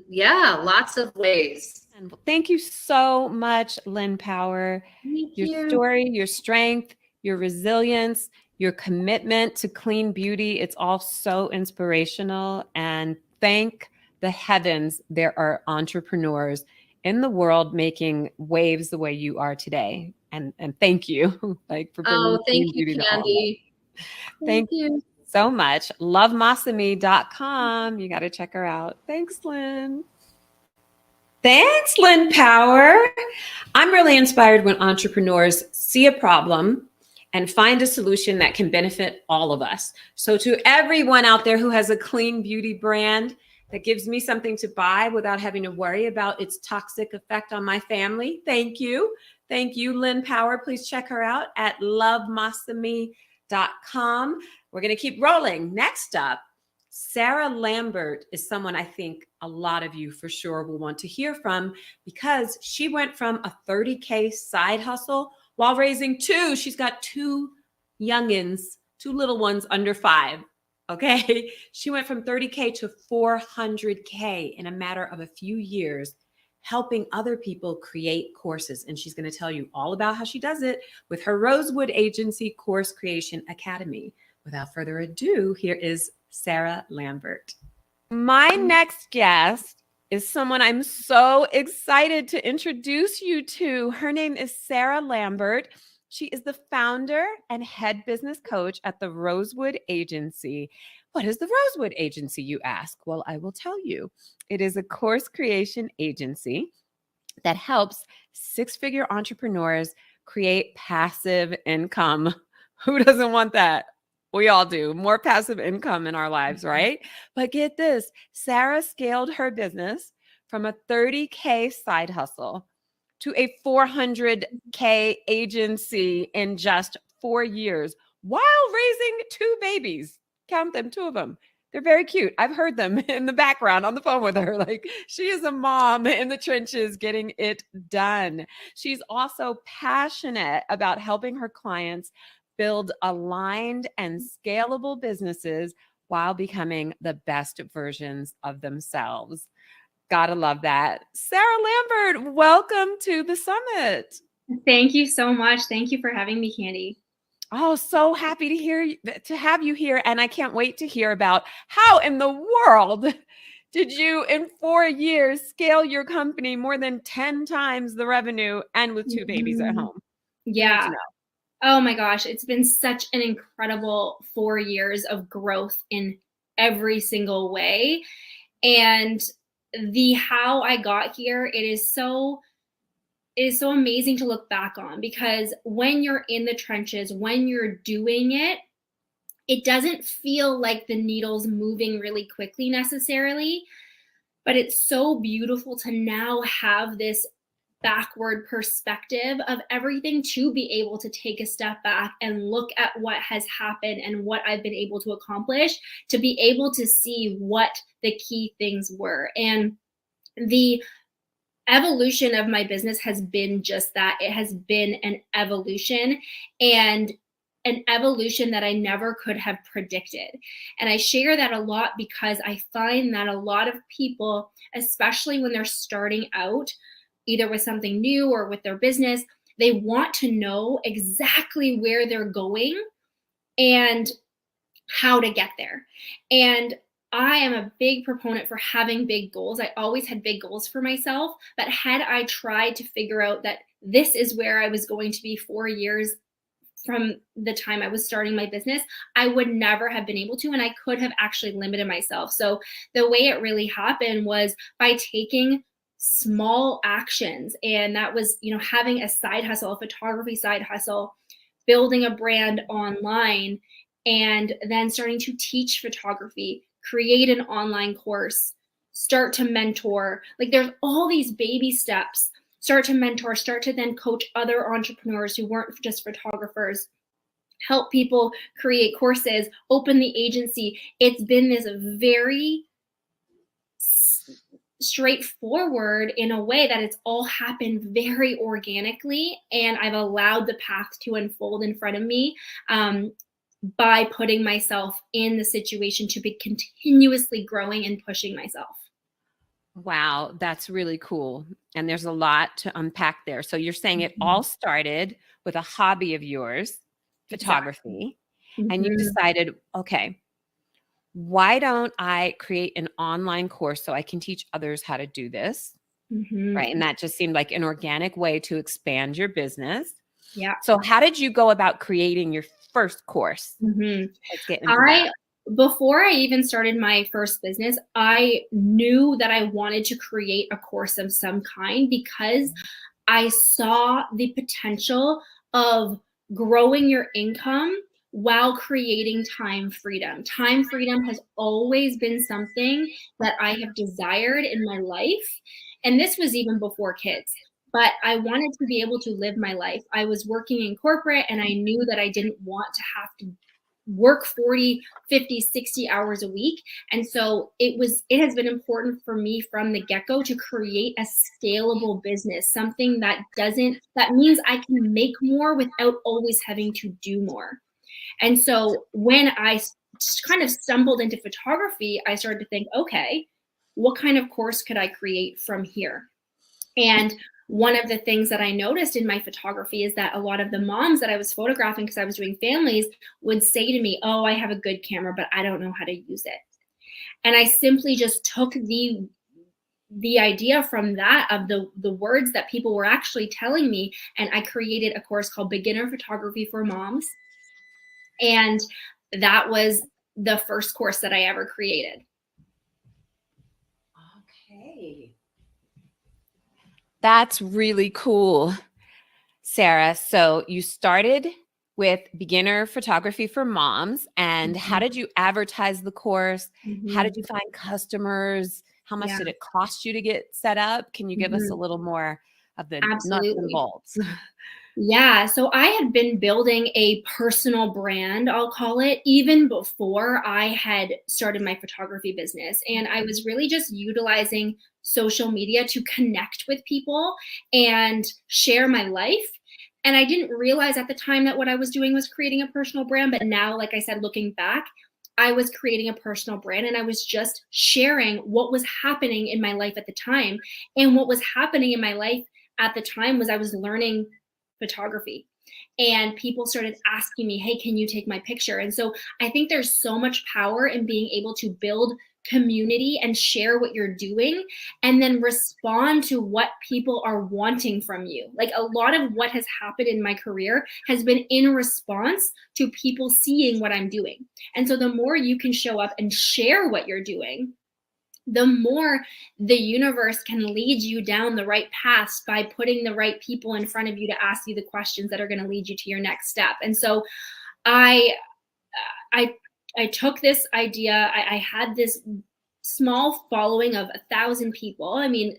lots of ways. Thank you so much, Lynn Power. Your story, your strength, your resilience, your commitment to clean beauty. It's all so inspirational. And thank the heavens there are entrepreneurs in the world making waves the way you are today. And thank you for bringing thank beauty you, to all of us. Candy. Thank you so much. LoveMasami.com. You got to check her out. Thanks, Lynn. Thanks, Lynn Power. I'm really inspired when entrepreneurs see a problem and find a solution that can benefit all of us. So to everyone out there who has a clean beauty brand that gives me something to buy without having to worry about its toxic effect on my family, thank you. Thank you, Lynn Power. Please check her out at lovemasami.com. We're going to keep rolling. Next up, Sarah Lambert is someone I think a lot of you for sure will want to hear from because she went from a $30K side hustle while raising two. She's got two youngins, two little ones under 5. Okay. She went from 30K to 400K in a matter of a few years, helping other people create courses. And she's going to tell you all about how she does it with her Rosewood Agency Course Creation Academy. Without further ado, here is Sarah Lambert. My next guest is someone I'm so excited to introduce you to. Her name is Sarah Lambert. She is the founder and head business coach at the Rosewood Agency. What is the Rosewood Agency, you ask? Well, I will tell you. It is a course creation agency that helps 6-figure entrepreneurs create passive income. Who doesn't want that? We all do. More passive income in our lives, right? But get this, Sarah scaled her business from a 30K side hustle to a 400K agency in just 4 years while raising 2 babies. Count them, 2 of them. They're very cute. I've heard them in the background on the phone with her. Like, she is a mom in the trenches getting it done. She's also passionate about helping her clients build aligned and scalable businesses while becoming the best versions of themselves. Gotta love that. Sarah Lambert, welcome to the summit. Thank you so much. Thank you for having me, Candy. Oh, so happy to have you here. And I can't wait to hear about how in the world did you in 4 years scale your company more than 10 times the revenue and with 2 babies at home? Yeah. Oh my gosh, it's been such an incredible 4 years of growth in every single way. And the how I got here, it is so amazing to look back on, because when you're in the trenches, when you're doing it, it doesn't feel like the needle's moving really quickly necessarily, but it's so beautiful to now have this backward perspective of everything, to be able to take a step back and look at what has happened and what I've been able to accomplish, to be able to see what the key things were. And the evolution of my business has been just that. It has been an evolution, and an evolution that I never could have predicted. And I share that a lot because I find that a lot of people, especially when they're starting out, either with something new or with their business, they want to know exactly where they're going and how to get there. And I am a big proponent for having big goals. I always had big goals for myself, but had I tried to figure out that this is where I was going to be 4 years from the time I was starting my business, I would never have been able to, and I could have actually limited myself. So the way it really happened was by taking small actions, and that was, you know, having a side hustle, a photography side hustle, building a brand online, and then starting to teach photography, create an online course, start to mentor. Like there's all these baby steps. Start to mentor, start to then coach other entrepreneurs who weren't just photographers, help people create courses, open the agency. It's been this very straightforward in a way that it's all happened very organically, and I've allowed the path to unfold in front of me by putting myself in the situation to be continuously growing and pushing myself. Wow, that's really cool. And there's a lot to unpack there. So you're saying it all started with a hobby of yours, photography, and you decided, okay, why don't I create an online course so I can teach others how to do this? Right. And that just seemed like an organic way to expand your business. Yeah. So how did you go about creating your first course? Let's get into that. Before I even started my first business, I knew that I wanted to create a course of some kind because I saw the potential of growing your income while creating time freedom. Time freedom has always been something that I have desired in my life. And this was even before kids. But I wanted to be able to live my life. I was working in corporate, and I knew that I didn't want to have to work 40, 50, 60 hours a week. And so it has been important for me from the get-go to create a scalable business, something that means I can make more without always having to do more. And so when I kind of stumbled into photography, I started to think, okay, what kind of course could I create from here? And one of the things that I noticed in my photography is that a lot of the moms that I was photographing, because I was doing families, would say to me, oh, I have a good camera, but I don't know how to use it. And I simply just took the idea from that, of the words that people were actually telling me, and I created a course called Beginner Photography for Moms. And that was the first course that I ever created. Okay. That's really cool, Sarah. So you started with Beginner Photography for Moms. And how did you advertise the course? How did you find customers? How much did it cost you to get set up? Can you give us a little more of the nuts and bolts? Yeah, so I had been building a personal brand, I'll call it, even before I had started my photography business. And I was really just utilizing social media to connect with people and share my life. And I didn't realize at the time that what I was doing was creating a personal brand. But now, like I said, looking back, I was creating a personal brand, and I was just sharing what was happening in my life at the time. And what was happening in my life at the time was I was learning photography, and people started asking me, hey, can you take my picture? And so I think there's so much power in being able to build community and share what you're doing, and then respond to what people are wanting from you. Like, a lot of what has happened in my career has been in response to people seeing what I'm doing. And so the more you can show up and share what you're doing, the more the universe can lead you down the right path by putting the right people in front of you to ask you the questions that are going to lead you to your next step. And so I took this idea. I had this small following of 1,000 people. I mean,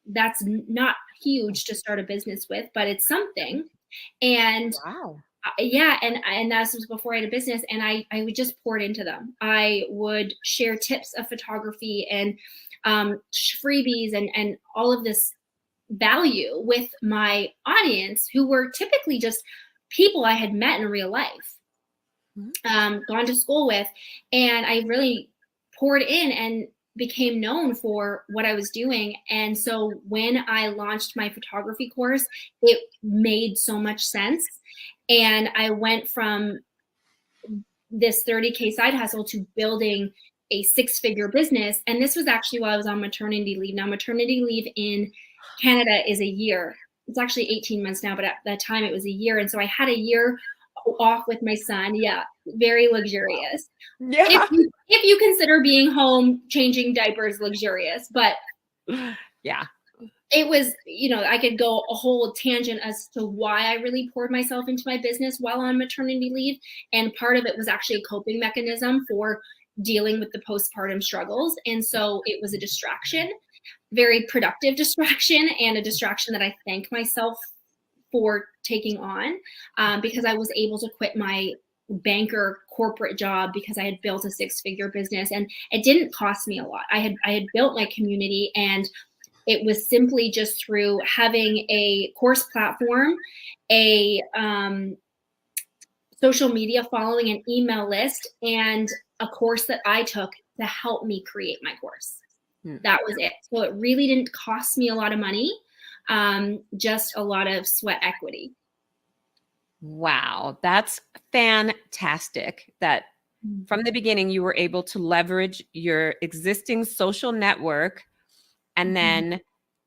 that's not huge to start a business with, but it's something. And wow. Yeah. And that was before I had a business, and I would just pour it into them. I would share tips of photography and freebies and all of this value with my audience, who were typically just people I had met in real life, gone to school with. And I really poured in and became known for what I was doing. And so when I launched my photography course, it made so much sense. And I went from this 30K side hustle to building a 6-figure business. And this was actually while I was on maternity leave. Now, maternity leave in Canada is a year. It's actually 18 months now, but at that time it was a year. And so I had a year off with my son. Yeah, very luxurious. Yeah. If you consider being home changing diapers luxurious, but yeah, it was, I could go a whole tangent as to why I really poured myself into my business while on maternity leave. And part of it was actually a coping mechanism for dealing with the postpartum struggles. And so it was a distraction, very productive distraction, and a distraction that I thank myself for taking on, because I was able to quit my banker corporate job because I had built a 6-figure business, and it didn't cost me a lot. I had built my community, and it was simply just through having a course platform, a social media following, an email list, and a course that I took to help me create my course. That was it. So it really didn't cost me a lot of money, just a lot of sweat equity. Wow, that's fantastic that from the beginning you were able to leverage your existing social network and then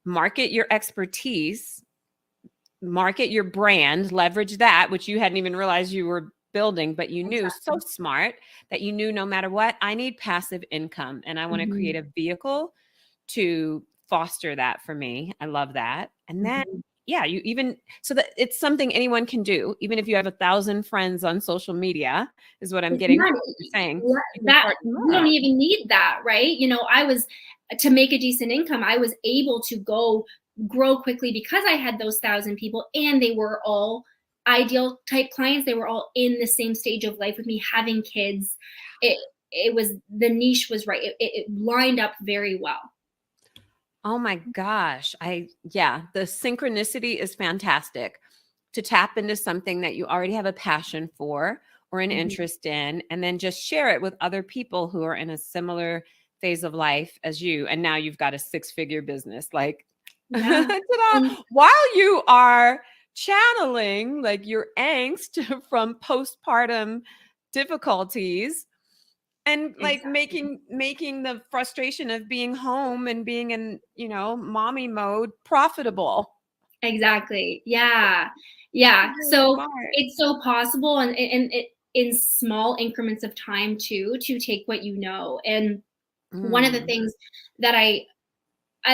market your expertise, market your brand, leverage that, which you hadn't even realized you were building, but you knew so smart that you knew no matter what, I need passive income and I want to create a vehicle to foster that for me. I love that. And then, yeah, you even, so that it's something anyone can do, even if you have 1,000 friends on social media, is what I'm getting from what you're saying. That you don't even need that, right? To make a decent income, I was able to grow quickly because I had those 1,000 people, and they were all ideal type clients. They were all in the same stage of life with me, having kids. It was, the niche was right. It lined up very well. Oh my gosh. The synchronicity is fantastic to tap into something that you already have a passion for or an interest in, and then just share it with other people who are in a similar phase of life as you. And now you've got a 6-figure business. Like, while you are channeling like your angst from postpartum difficulties and like making the frustration of being home and being in, mommy mode profitable. Exactly. Yeah. So it's so possible, and in small increments of time too, to take what you know. And one of the things that I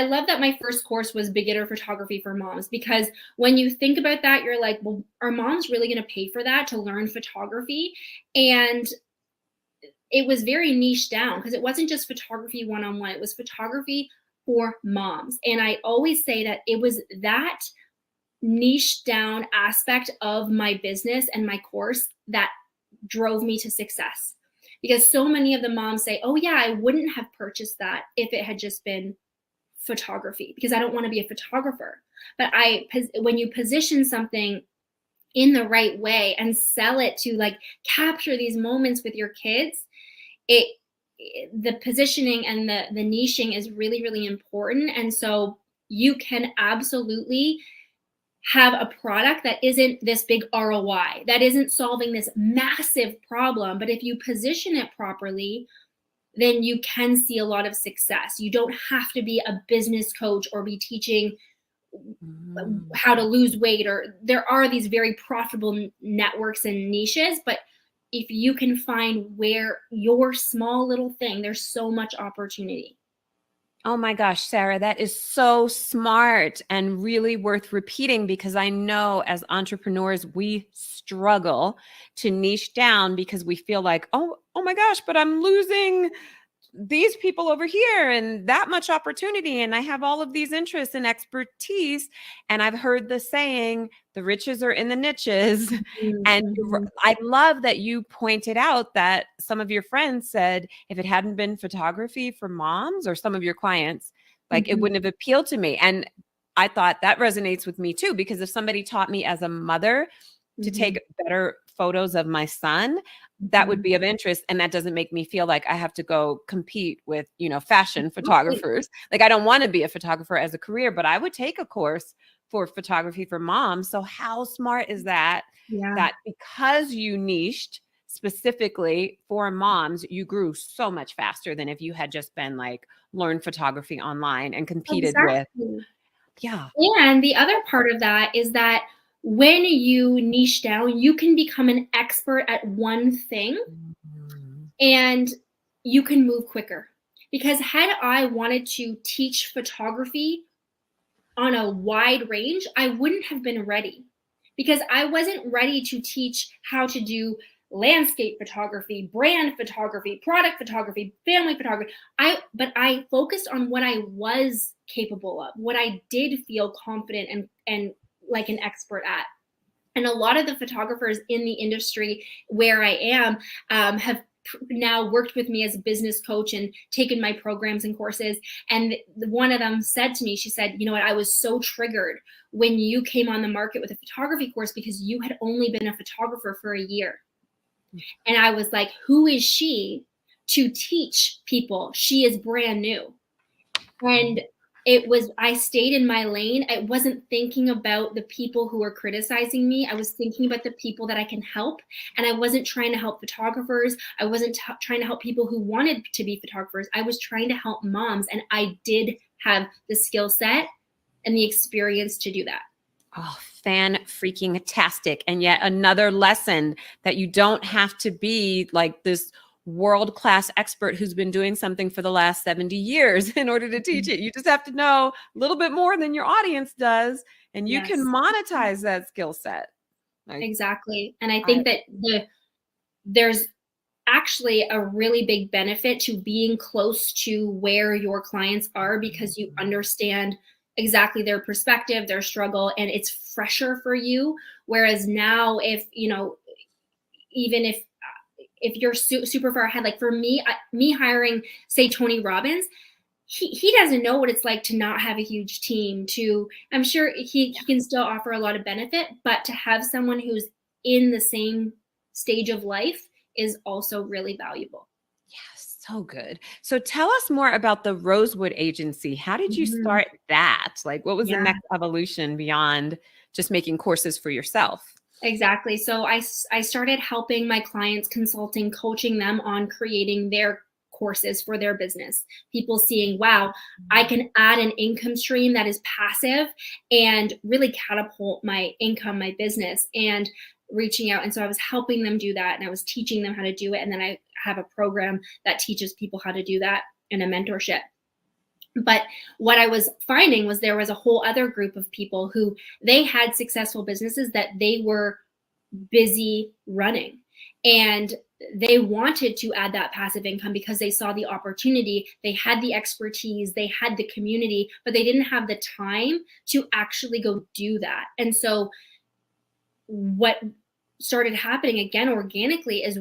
love that my first course was beginner photography for moms, because when you think about that, you're like, well, are moms really going to pay for that to learn photography? And it was very niche down because it wasn't just photography one-on-one, it was photography for moms. And I always say that it was that niche down aspect of my business and my course that drove me to success. Because so many of the moms say, oh yeah, I wouldn't have purchased that if it had just been photography, because I don't want to be a photographer. But when you position something in the right way and sell it to like capture these moments with your kids, the positioning and the niching is really, really important. And so you can absolutely have a product that isn't this big ROI, that isn't solving this massive problem. But if you position it properly, then you can see a lot of success. You don't have to be a business coach or be teaching how to lose weight, or there are these very profitable networks and niches, but if you can find where your small little thing, there's so much opportunity. Oh my gosh, Sarah, that is so smart and really worth repeating, because I know as entrepreneurs, we struggle to niche down because we feel like, oh my gosh, but I'm losing these people over here and that much opportunity. And I have all of these interests and expertise. And I've heard the saying, the riches are in the niches. And I love that you pointed out that some of your friends said, if it hadn't been photography for moms, or some of your clients, like it wouldn't have appealed to me. And I thought that resonates with me too, because if somebody taught me as a mother to take better photos of my son, that would be of interest. And that doesn't make me feel like I have to go compete with, fashion photographers. Like, I don't want to be a photographer as a career, but I would take a course for photography for moms. So how smart is that? Yeah. That because you niched specifically for moms, you grew so much faster than if you had just been like learn photography online and competed with. Yeah. And the other part of that is that when you niche down, you can become an expert at one thing and you can move quicker. Because had I wanted to teach photography on a wide range, I wouldn't have been ready, because I wasn't ready to teach how to do landscape photography, brand photography, product photography, family photography. But I focused on what I was capable of, what I did feel confident and like an expert at. And a lot of the photographers in the industry where I am have now worked with me as a business coach and taken my programs and courses. And one of them said to me, she said, you know what, I was so triggered when you came on the market with a photography course because you had only been a photographer for a year. And I was like, who is she to teach people? She is brand new. And I stayed in my lane. I wasn't thinking about the people who were criticizing me. I was thinking about the people that I can help. And I wasn't trying to help photographers. I wasn't trying to help people who wanted to be photographers. I was trying to help moms. And I did have the skill set and the experience to do that. Oh, fan-freaking-tastic. And yet another lesson that you don't have to be like this world-class expert who's been doing something for the last 70 years in order to teach it. You just have to know a little bit more than your audience does, and you can monetize that skill set. Exactly. And I think that there's actually a really big benefit to being close to where your clients are, because you understand exactly their perspective, their struggle, and it's fresher for you. Whereas now, if, you know, even if you're super far ahead, like for me, me hiring, say, Tony Robbins, he doesn't know what it's like to not have a huge team. I'm sure he can still offer a lot of benefit, but to have someone who's in the same stage of life is also really valuable. Yes, so good. So tell us more about the Rosewood Agency. How did you start that? Like, what was the next evolution beyond just making courses for yourself? Exactly. So I started helping my clients, consulting, coaching them on creating their courses for their business. People seeing, wow, I can add an income stream that is passive and really catapult my income, my business, and reaching out. And so I was helping them do that, and I was teaching them how to do it. And then I have a program that teaches people how to do that and a mentorship. But what I was finding was there was a whole other group of people who they had successful businesses that they were busy running, and they wanted to add that passive income because they saw the opportunity, they had the expertise, they had the community, but they didn't have the time to actually go do that. And so what started happening again organically is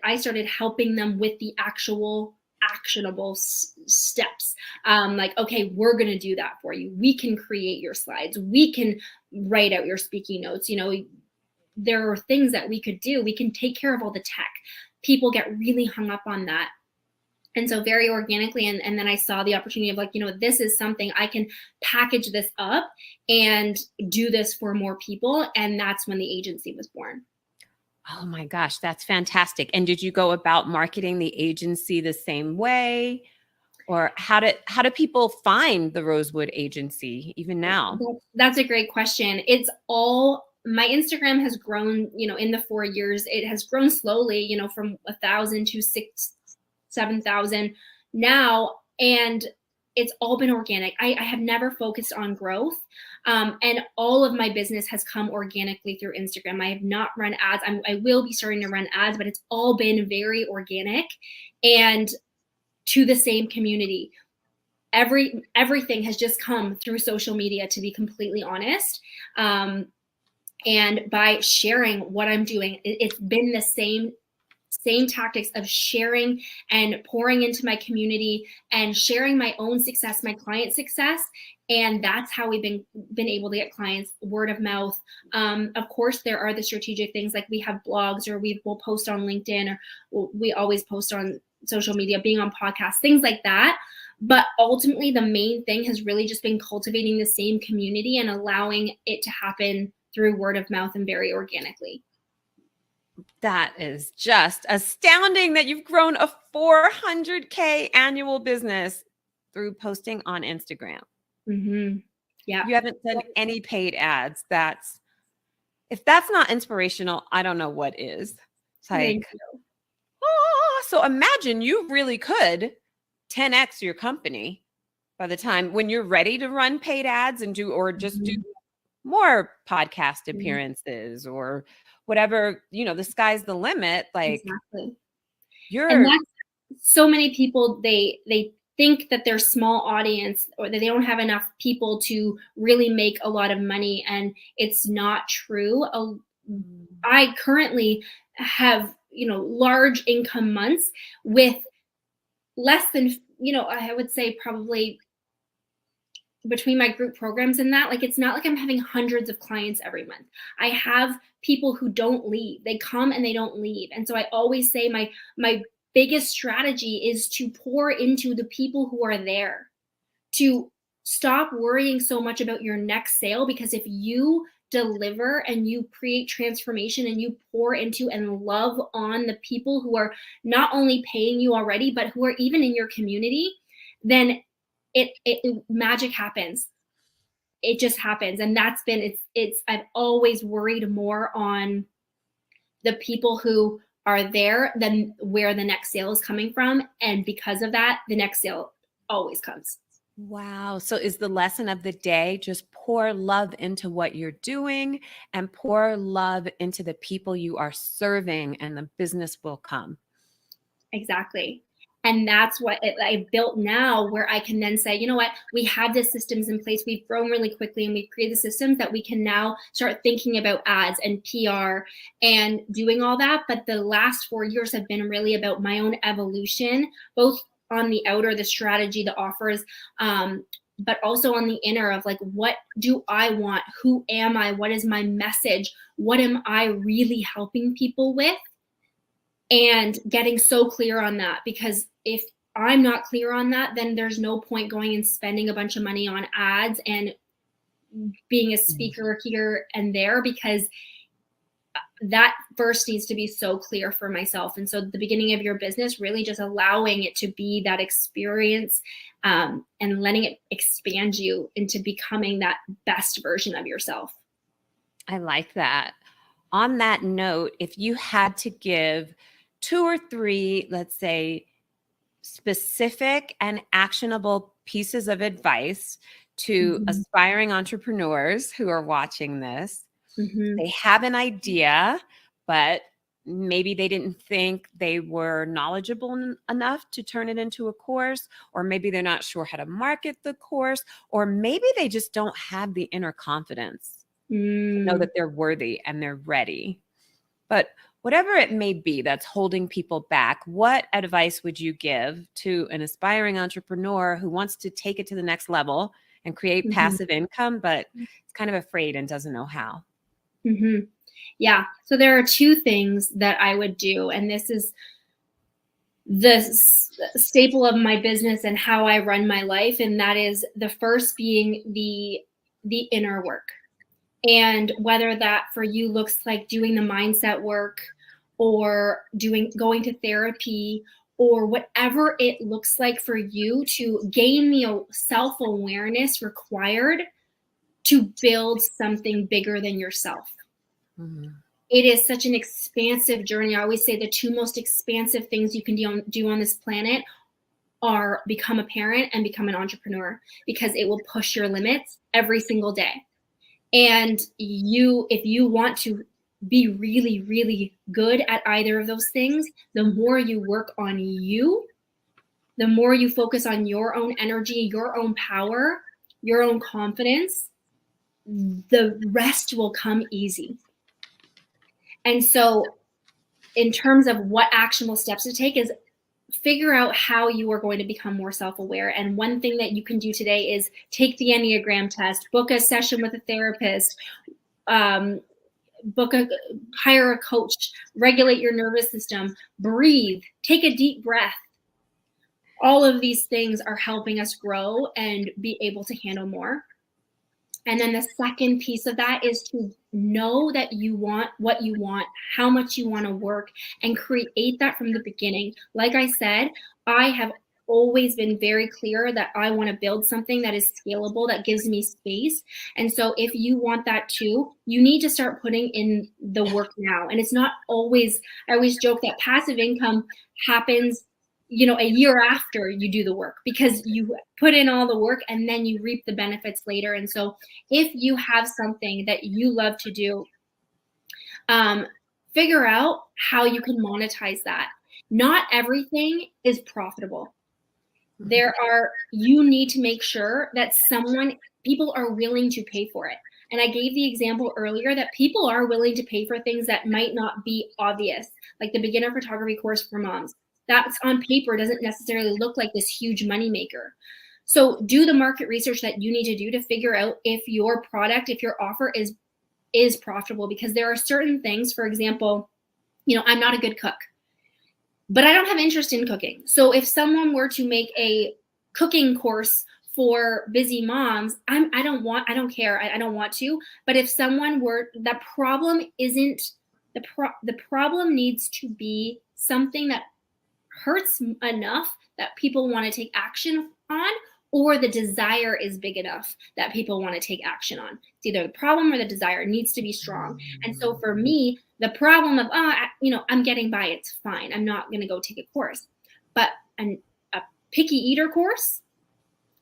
I started helping them with the actual actionable steps. Like, okay, we're going to do that for you. We can create your slides. We can write out your speaking notes. You know, there are things that we could do. We can take care of all the tech. People get really hung up on that. And so very organically, and then I saw the opportunity of like, you know, this is something I can package this up and do this for more people. And that's when the agency was born. Oh my gosh, that's fantastic. And did you go about marketing the agency the same way? Or how do people find the Rosewood Agency even now? That's a great question. My Instagram has grown, you know, in the 4 years, it has grown slowly, you know, from 1,000 to 7,000 now. And it's all been organic. I have never focused on growth. And all of my business has come organically through Instagram. I have not run ads. I will be starting to run ads, but it's all been very organic and to the same community. Everything has just come through social media, to be completely honest. And by sharing what I'm doing, it's been the same tactics of sharing and pouring into my community and sharing my own success, my client success. And that's how we've been able to get clients, word of mouth. Of course, there are the strategic things, like we have blogs, or we'll post on LinkedIn, or we always post on social media, being on podcasts, things like that. But ultimately, the main thing has really just been cultivating the same community and allowing it to happen through word of mouth and very organically. That is just astounding that you've grown a 400K annual business through posting on Instagram. Yeah. You haven't done any paid ads. If that's not inspirational, I don't know what is. It's Thank like, so imagine you really could 10x your company by the time when you're ready to run paid ads and do more podcast appearances or whatever, the sky's the limit. Like Exactly. you're And that's so many people, they think that their small audience or that they don't have enough people to really make a lot of money, and it's not true. I currently have, large income months with less than, I would say probably between my group programs and that, like, it's not like I'm having hundreds of clients every month. I have people who don't leave. They come and they don't leave. And so I always say my biggest strategy is to pour into the people who are there, to stop worrying so much about your next sale, because if you deliver and you create transformation and you pour into and love on the people who are not only paying you already, but who are even in your community, then it magic happens. It just happens. And that's been, I've always worried more on the people who are there than where the next sale is coming from. And because of that, the next sale always comes. Wow. So is the lesson of the day just pour love into what you're doing and pour love into the people you are serving, and the business will come. Exactly. And that's what I've built now, where I can then say, you know what, we have the systems in place. We've grown really quickly and we've created the systems that we can now start thinking about ads and PR and doing all that. But the last 4 years have been really about my own evolution, both on the outer, the strategy, the offers, but also on the inner of like, what do I want? Who am I? What is my message? What am I really helping people with? And getting so clear on that, because if I'm not clear on that, then there's no point going and spending a bunch of money on ads and being a speaker here and there, because that first needs to be so clear for myself. And so the beginning of your business, really just allowing it to be that experience, and letting it expand you into becoming that best version of yourself. I like that. On that note, if you had to give 2 or 3, let's say, specific and actionable pieces of advice to aspiring entrepreneurs who are watching this, they have an idea, but maybe they didn't think they were knowledgeable enough to turn it into a course, or maybe they're not sure how to market the course, or maybe they just don't have the inner confidence to know that they're worthy and they're ready. But whatever it may be that's holding people back, what advice would you give to an aspiring entrepreneur who wants to take it to the next level and create passive income, but is kind of afraid and doesn't know how? Yeah. So there are 2 things that I would do. And this is the staple of my business and how I run my life. And that is the first being the inner work. And whether that for you looks like doing the mindset work or going to therapy, or whatever it looks like for you to gain the self-awareness required to build something bigger than yourself. It is such an expansive journey. I always say the 2 most expansive things you can do on this planet are become a parent and become an entrepreneur, because it will push your limits every single day. And if you want to be really, really good at either of those things, the more you work on you, the more you focus on your own energy, your own power, your own confidence, the rest will come easy. And so in terms of what actionable steps to take is figure out how you are going to become more self-aware. And one thing that you can do today is take the Enneagram test, book a session with a therapist, hire a coach, regulate your nervous system, breathe, take a deep breath. All of these things are helping us grow and be able to handle more. And then the second piece of that is to know that you want what you want, how much you want to work, and create that from the beginning. Like I said, I have always been very clear that I want to build something that is scalable, that gives me space. And so if you want that too, you need to start putting in the work now. And it's not always, I always joke that passive income happens, you know, a year after you do the work, because you put in all the work and then you reap the benefits later. And so if you have something that you love to do, figure out how you can monetize that. Not everything is profitable. You need to make sure that people are willing to pay for it. And I gave the example earlier that people are willing to pay for things that might not be obvious, like the beginner photography course for moms. That's on paper doesn't necessarily look like this huge moneymaker. So do the market research that you need to do to figure out if your product, if your offer is profitable, because there are certain things, for example, you know, I'm not a good cook, but I don't have interest in cooking. So if someone were to make a cooking course for busy moms, I don't care. I don't want to. But if someone were, the problem needs to be something that hurts enough that people want to take action on, or the desire is big enough that people want to take action on. It's either the problem or the desire needs to be strong. And so for me, the problem of, I'm getting by, it's fine, I'm not going to go take a course. But a picky eater course,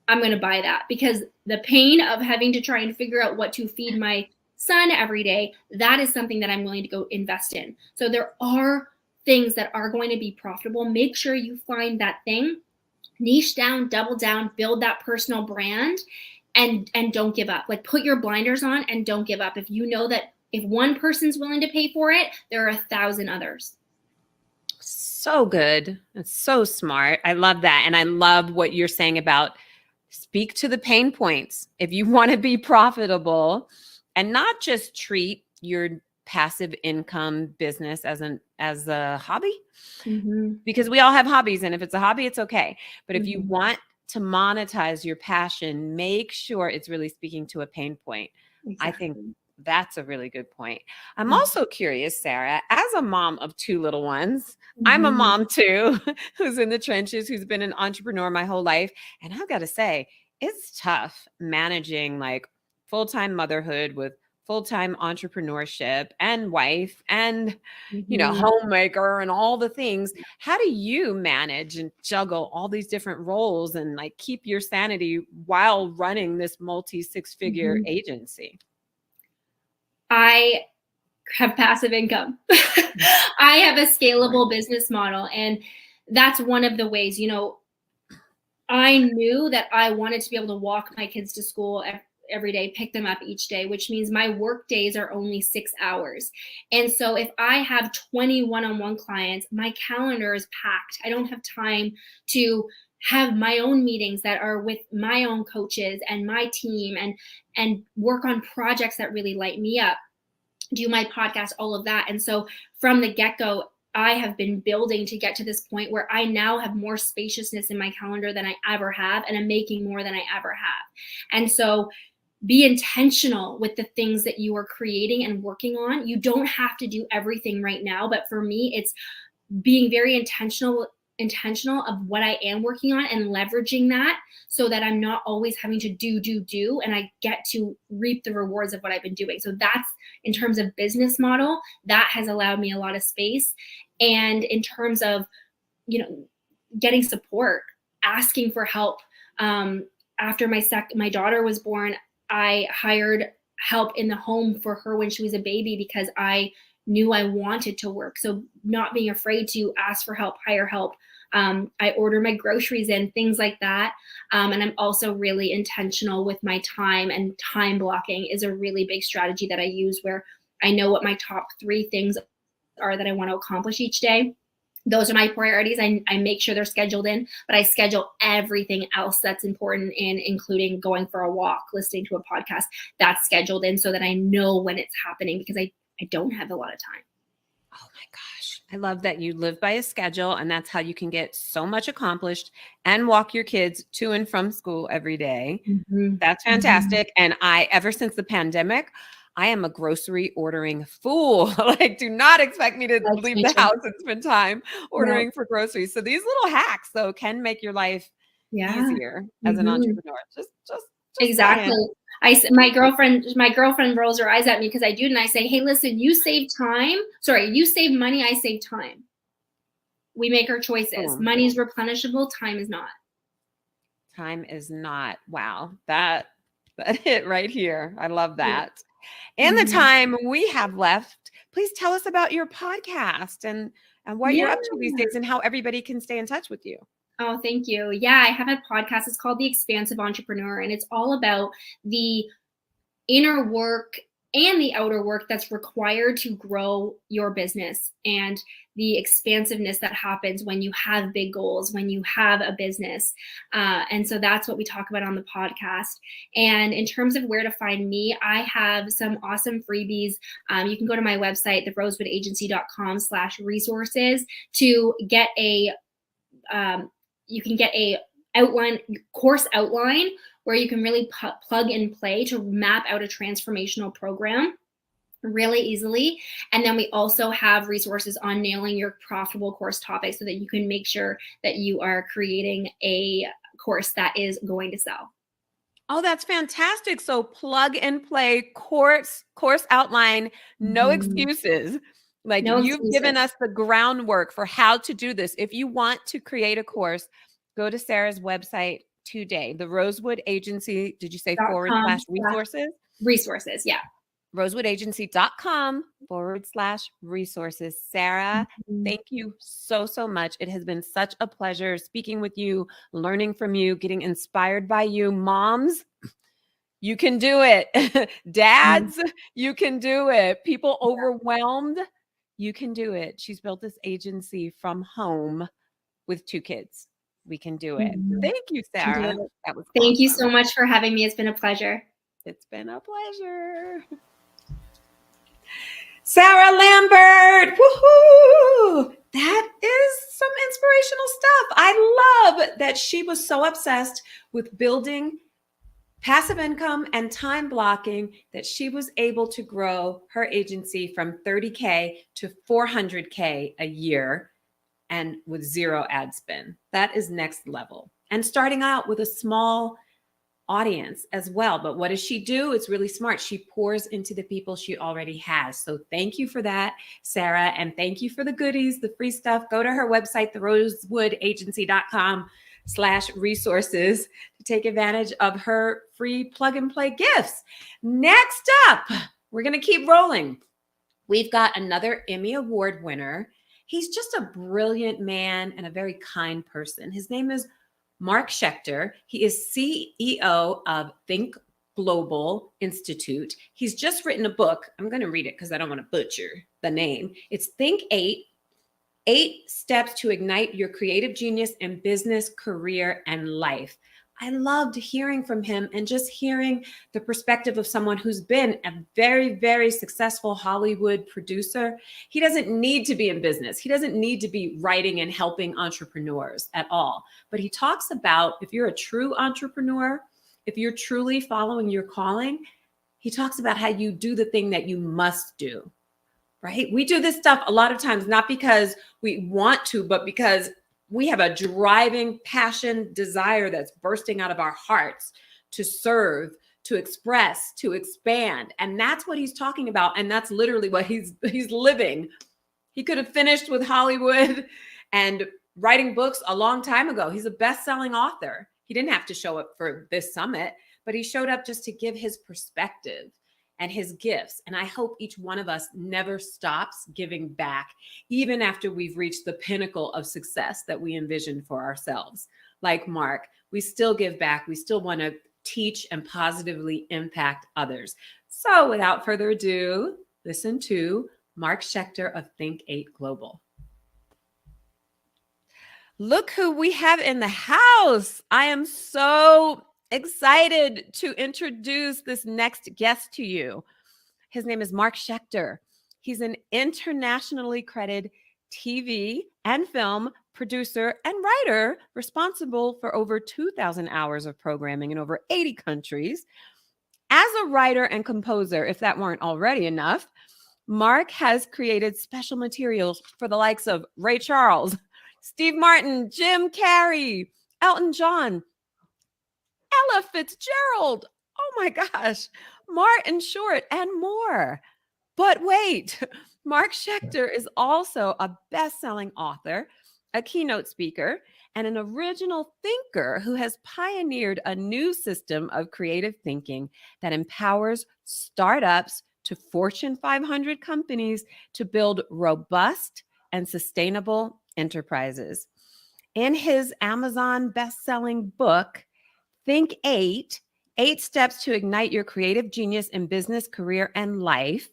I'm going to buy that, because the pain of having to try and figure out what to feed my son every day, that is something that I'm willing to go invest in. So there are things that are going to be profitable. Make sure you find that thing, niche down, double down, build that personal brand, and don't give up. Like, put your blinders on and don't give up. If you know that if one person's willing to pay for it, there are 1,000 others. So good. It's so smart. I love that. And I love what you're saying about speak to the pain points. If you want to be profitable and not just treat your passive income business as a hobby, because we all have hobbies, and if it's a hobby, it's okay. But if you want to monetize your passion, make sure it's really speaking to a pain point. Exactly. I think that's a really good point. I'm also curious, Sarah, as a mom of 2 little ones, I'm a mom too, who's in the trenches, who's been an entrepreneur my whole life. And I've got to say, it's tough managing like full-time motherhood with full-time entrepreneurship and wife and, homemaker and all the things. How do you manage and juggle all these different roles and like keep your sanity while running this multi-6-figure agency? I have passive income. I have a scalable business model. And that's one of the ways, I knew that I wanted to be able to walk my kids to school every day, pick them up each day, which means my work days are only 6 hours. And so if I have 20 one-on-one clients, my calendar is packed. I don't have time to have my own meetings that are with my own coaches and my team and work on projects that really light me up, do my podcast, all of that. And so from the get-go, I have been building to get to this point where I now have more spaciousness in my calendar than I ever have, and I'm making more than I ever have. And so be intentional with the things that you are creating and working on. You don't have to do everything right now, but for me, it's being very intentional of what I am working on and leveraging that so that I'm not always having to do, and I get to reap the rewards of what I've been doing. So that's, in terms of business model, that has allowed me a lot of space. And in terms of, getting support, asking for help. After my daughter was born, I hired help in the home for her when she was a baby because I knew I wanted to work. So not being afraid to ask for help, hire help. I order my groceries in, things like that. And I'm also really intentional with my time, and time blocking is a really big strategy that I use, where I know what my top 3 things are that I want to accomplish each day. Those are my priorities. I make sure they're scheduled in, but I schedule everything else that's important in, including going for a walk, listening to a podcast, that's scheduled in so that I know when it's happening, because I don't have a lot of time. Oh my gosh. I love that you live by a schedule, and that's how you can get so much accomplished and walk your kids to and from school every day. That's fantastic. And ever since the pandemic, I am a grocery ordering fool. Like, do not expect me to That's leave me the too. house and spend time ordering for groceries. So these little hacks, though, can make your life easier as an entrepreneur. Just Exactly. saying. My girlfriend rolls her eyes at me because I do it, and I say, hey, listen, you save money, I save time. We make our choices. Boom. Money is replenishable, time is not. Time is not. Wow. That hit right here. I love that. And the time we have left, please tell us about your podcast and what you're up to these days and how everybody can stay in touch with you. Oh, thank you. Yeah, I have a podcast. It's called The Expansive Entrepreneur, and it's all about the inner work and the outer work that's required to grow your business and the expansiveness that happens when you have big goals, when you have a business. And so that's what we talk about on the podcast. And in terms of where to find me, I have some awesome freebies. You can go to my website, therosewoodagency.com/resources to get a course outline where you can really plug and play to map out a transformational program really easily. And then we also have resources on nailing your profitable course topic so that you can make sure that you are creating a course that is going to sell. Oh, that's fantastic. So plug and play course outline, no excuses. Like you've given us the groundwork for how to do this. If you want to create a course, go to Sarah's website today. The Rosewood Agency, did you say /resources? Resources, yeah. rosewoodagency.com/resources. Sarah, thank you so much. It has been such a pleasure speaking with you, learning from you, getting inspired by you. Moms, you can do it. Dads, you can do it. People overwhelmed, you can do it. She's built this agency from home with 2 kids. We can do it. Thank you, Sarah. That was Thank you awesome. so much for having me. It's been a pleasure. It's been a pleasure. Sarah Lambert. Woohoo! That is some inspirational stuff. I love that she was so obsessed with building passive income and time blocking that she was able to grow her agency from $30K to $400K a year and with 0 ad spend. That is next level. And starting out with a small audience as well. But what does she do? It's really smart. She pours into the people she already has. So thank you for that, Sarah. And thank you for the goodies, the free stuff. Go to her website, therosewoodagency.com/resources to take advantage of her free plug and play gifts. Next up, we're going to keep rolling. We've got another Emmy Award winner. He's just a brilliant man and a very kind person. His name is Mark Schechter. He is CEO of Think Global Institute. He's just written a book. I'm going to read it because I don't want to butcher the name. It's Think 8 Steps to Ignite Your Creative Genius in Business, Career, and Life. I loved hearing from him and just hearing the perspective of someone who's been a very, very successful Hollywood producer. He doesn't need to be in business. He doesn't need to be writing and helping entrepreneurs at all. But he talks about if you're a true entrepreneur, if you're truly following your calling, he talks about how you do the thing that you must do, right? We do this stuff a lot of times, not because we want to, but because we have a driving passion, desire that's bursting out of our hearts to serve, to express, to expand. And that's what he's talking about. And that's literally what he's living. He could have finished with Hollywood and writing books a long time ago. He's a best-selling author. He didn't have to show up for this summit, but he showed up just to give his perspective and his gifts. And I hope each one of us never stops giving back, even after we've reached the pinnacle of success that we envision for ourselves. Like Mark, we still give back. We still want to teach and positively impact others. So without further ado, listen to Mark Schechter of Think 8 Global. Look who we have in the house. I am so excited to introduce this next guest to you. His name is Mark Schechter. He's an internationally credited TV and film producer and writer responsible for over 2,000 hours of programming in over 80 countries. As a writer and composer, if that weren't already enough, Mark has created special materials for the likes of Ray Charles, Steve Martin, Jim Carrey, Elton John, Ella Fitzgerald. Oh my gosh, Martin Short, and more. But wait, Mark Schechter is also a best-selling author, a keynote speaker, and an original thinker who has pioneered a new system of creative thinking that empowers startups to Fortune 500 companies to build robust and sustainable enterprises. In his Amazon best-selling book, Think 8, 8 Steps to Ignite Your Creative Genius in Business, Career, and Life,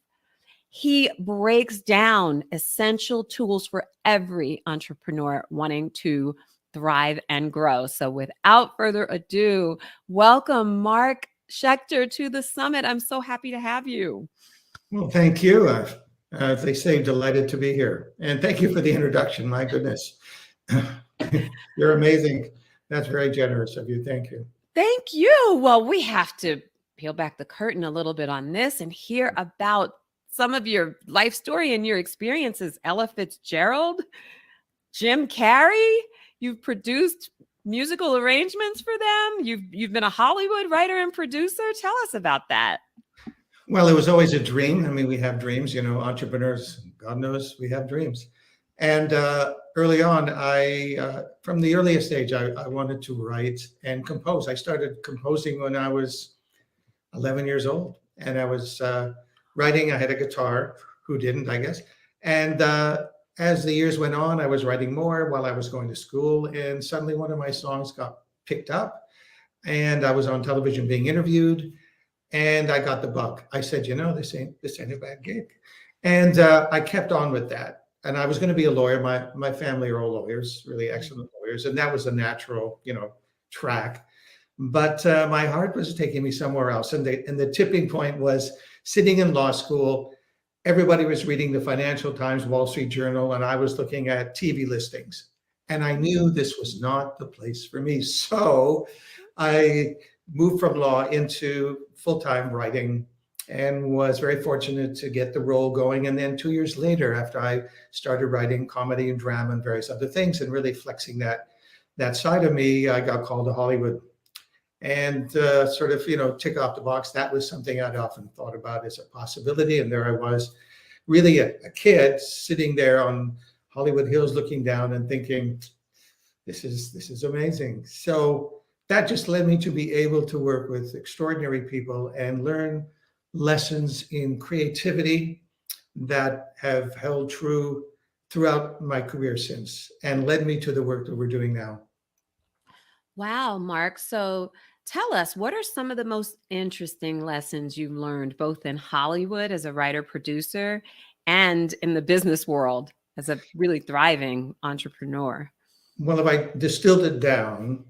he breaks down essential tools for every entrepreneur wanting to thrive and grow. So without further ado, welcome Mark Schechter to the summit. I'm so happy to have you. Well, thank you. As they say, delighted to be here. And thank you for the introduction. My goodness. You're amazing. That's very generous of you. Thank you. Thank you. Well, we have to peel back the curtain a little bit on this and hear about some of your life story and your experiences. Ella Fitzgerald, Jim Carrey, you've produced musical arrangements for them. You've been a Hollywood writer and producer. Tell us about that. Well, it was always a dream. I mean, we have dreams, you know, entrepreneurs, God knows we have dreams. And early on, from the earliest age, I wanted to write and compose. I started composing when I was 11 years old. And I was writing. I had a guitar. Who didn't, I guess. And as the years went on, I was writing more while I was going to school. And suddenly one of my songs got picked up. And I was on television being interviewed. And I got the bug. I said, you know, this ain't a bad gig. And I kept on with that. And I was going to be a lawyer. My family are all lawyers, really excellent lawyers. And that was a natural, you know, track. But my heart was taking me somewhere else. And the tipping point was sitting in law school. Everybody was reading the Financial Times, Wall Street Journal, and I was looking at TV listings. And I knew this was not the place for me. So I moved from law into full-time writing and was very fortunate to get the role going. And then 2 years later, after I started writing comedy and drama and various other things and really flexing that side of me, I got called to Hollywood. And sort of, you know, tick off the box. That was something I'd often thought about as a possibility. And there I was, really a kid sitting there on Hollywood Hills looking down and thinking, this is amazing. So that just led me to be able to work with extraordinary people and learn lessons in creativity that have held true throughout my career since and led me to the work that we're doing now. Wow, Mark. So tell us, what are some of the most interesting lessons you've learned both in Hollywood as a writer producer and in the business world as a really thriving entrepreneur? Well, if I distilled it down,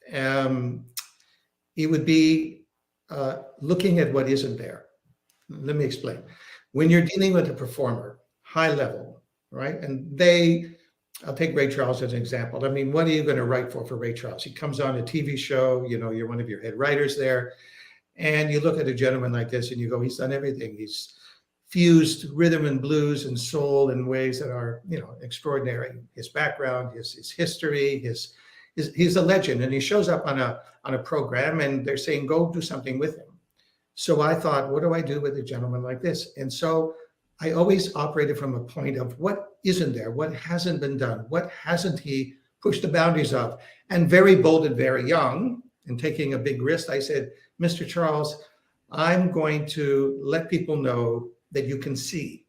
it would be looking at what isn't there. Let me explain. When you're dealing with a performer, high level, right? And I'll take Ray Charles as an example. I mean, what are you going to write for Ray Charles? He comes on a TV show, you know, you're one of your head writers there. And you look at a gentleman like this and you go, he's done everything. He's fused rhythm and blues and soul in ways that are, you know, extraordinary. His background, his history, he's a legend. And he shows up on a program and they're saying, go do something with him. So I thought, what do I do with a gentleman like this? And so I always operated from a point of what isn't there, what hasn't been done, what hasn't he pushed the boundaries of? And very bold and very young and taking a big risk, I said, Mr. Charles, I'm going to let people know that you can see.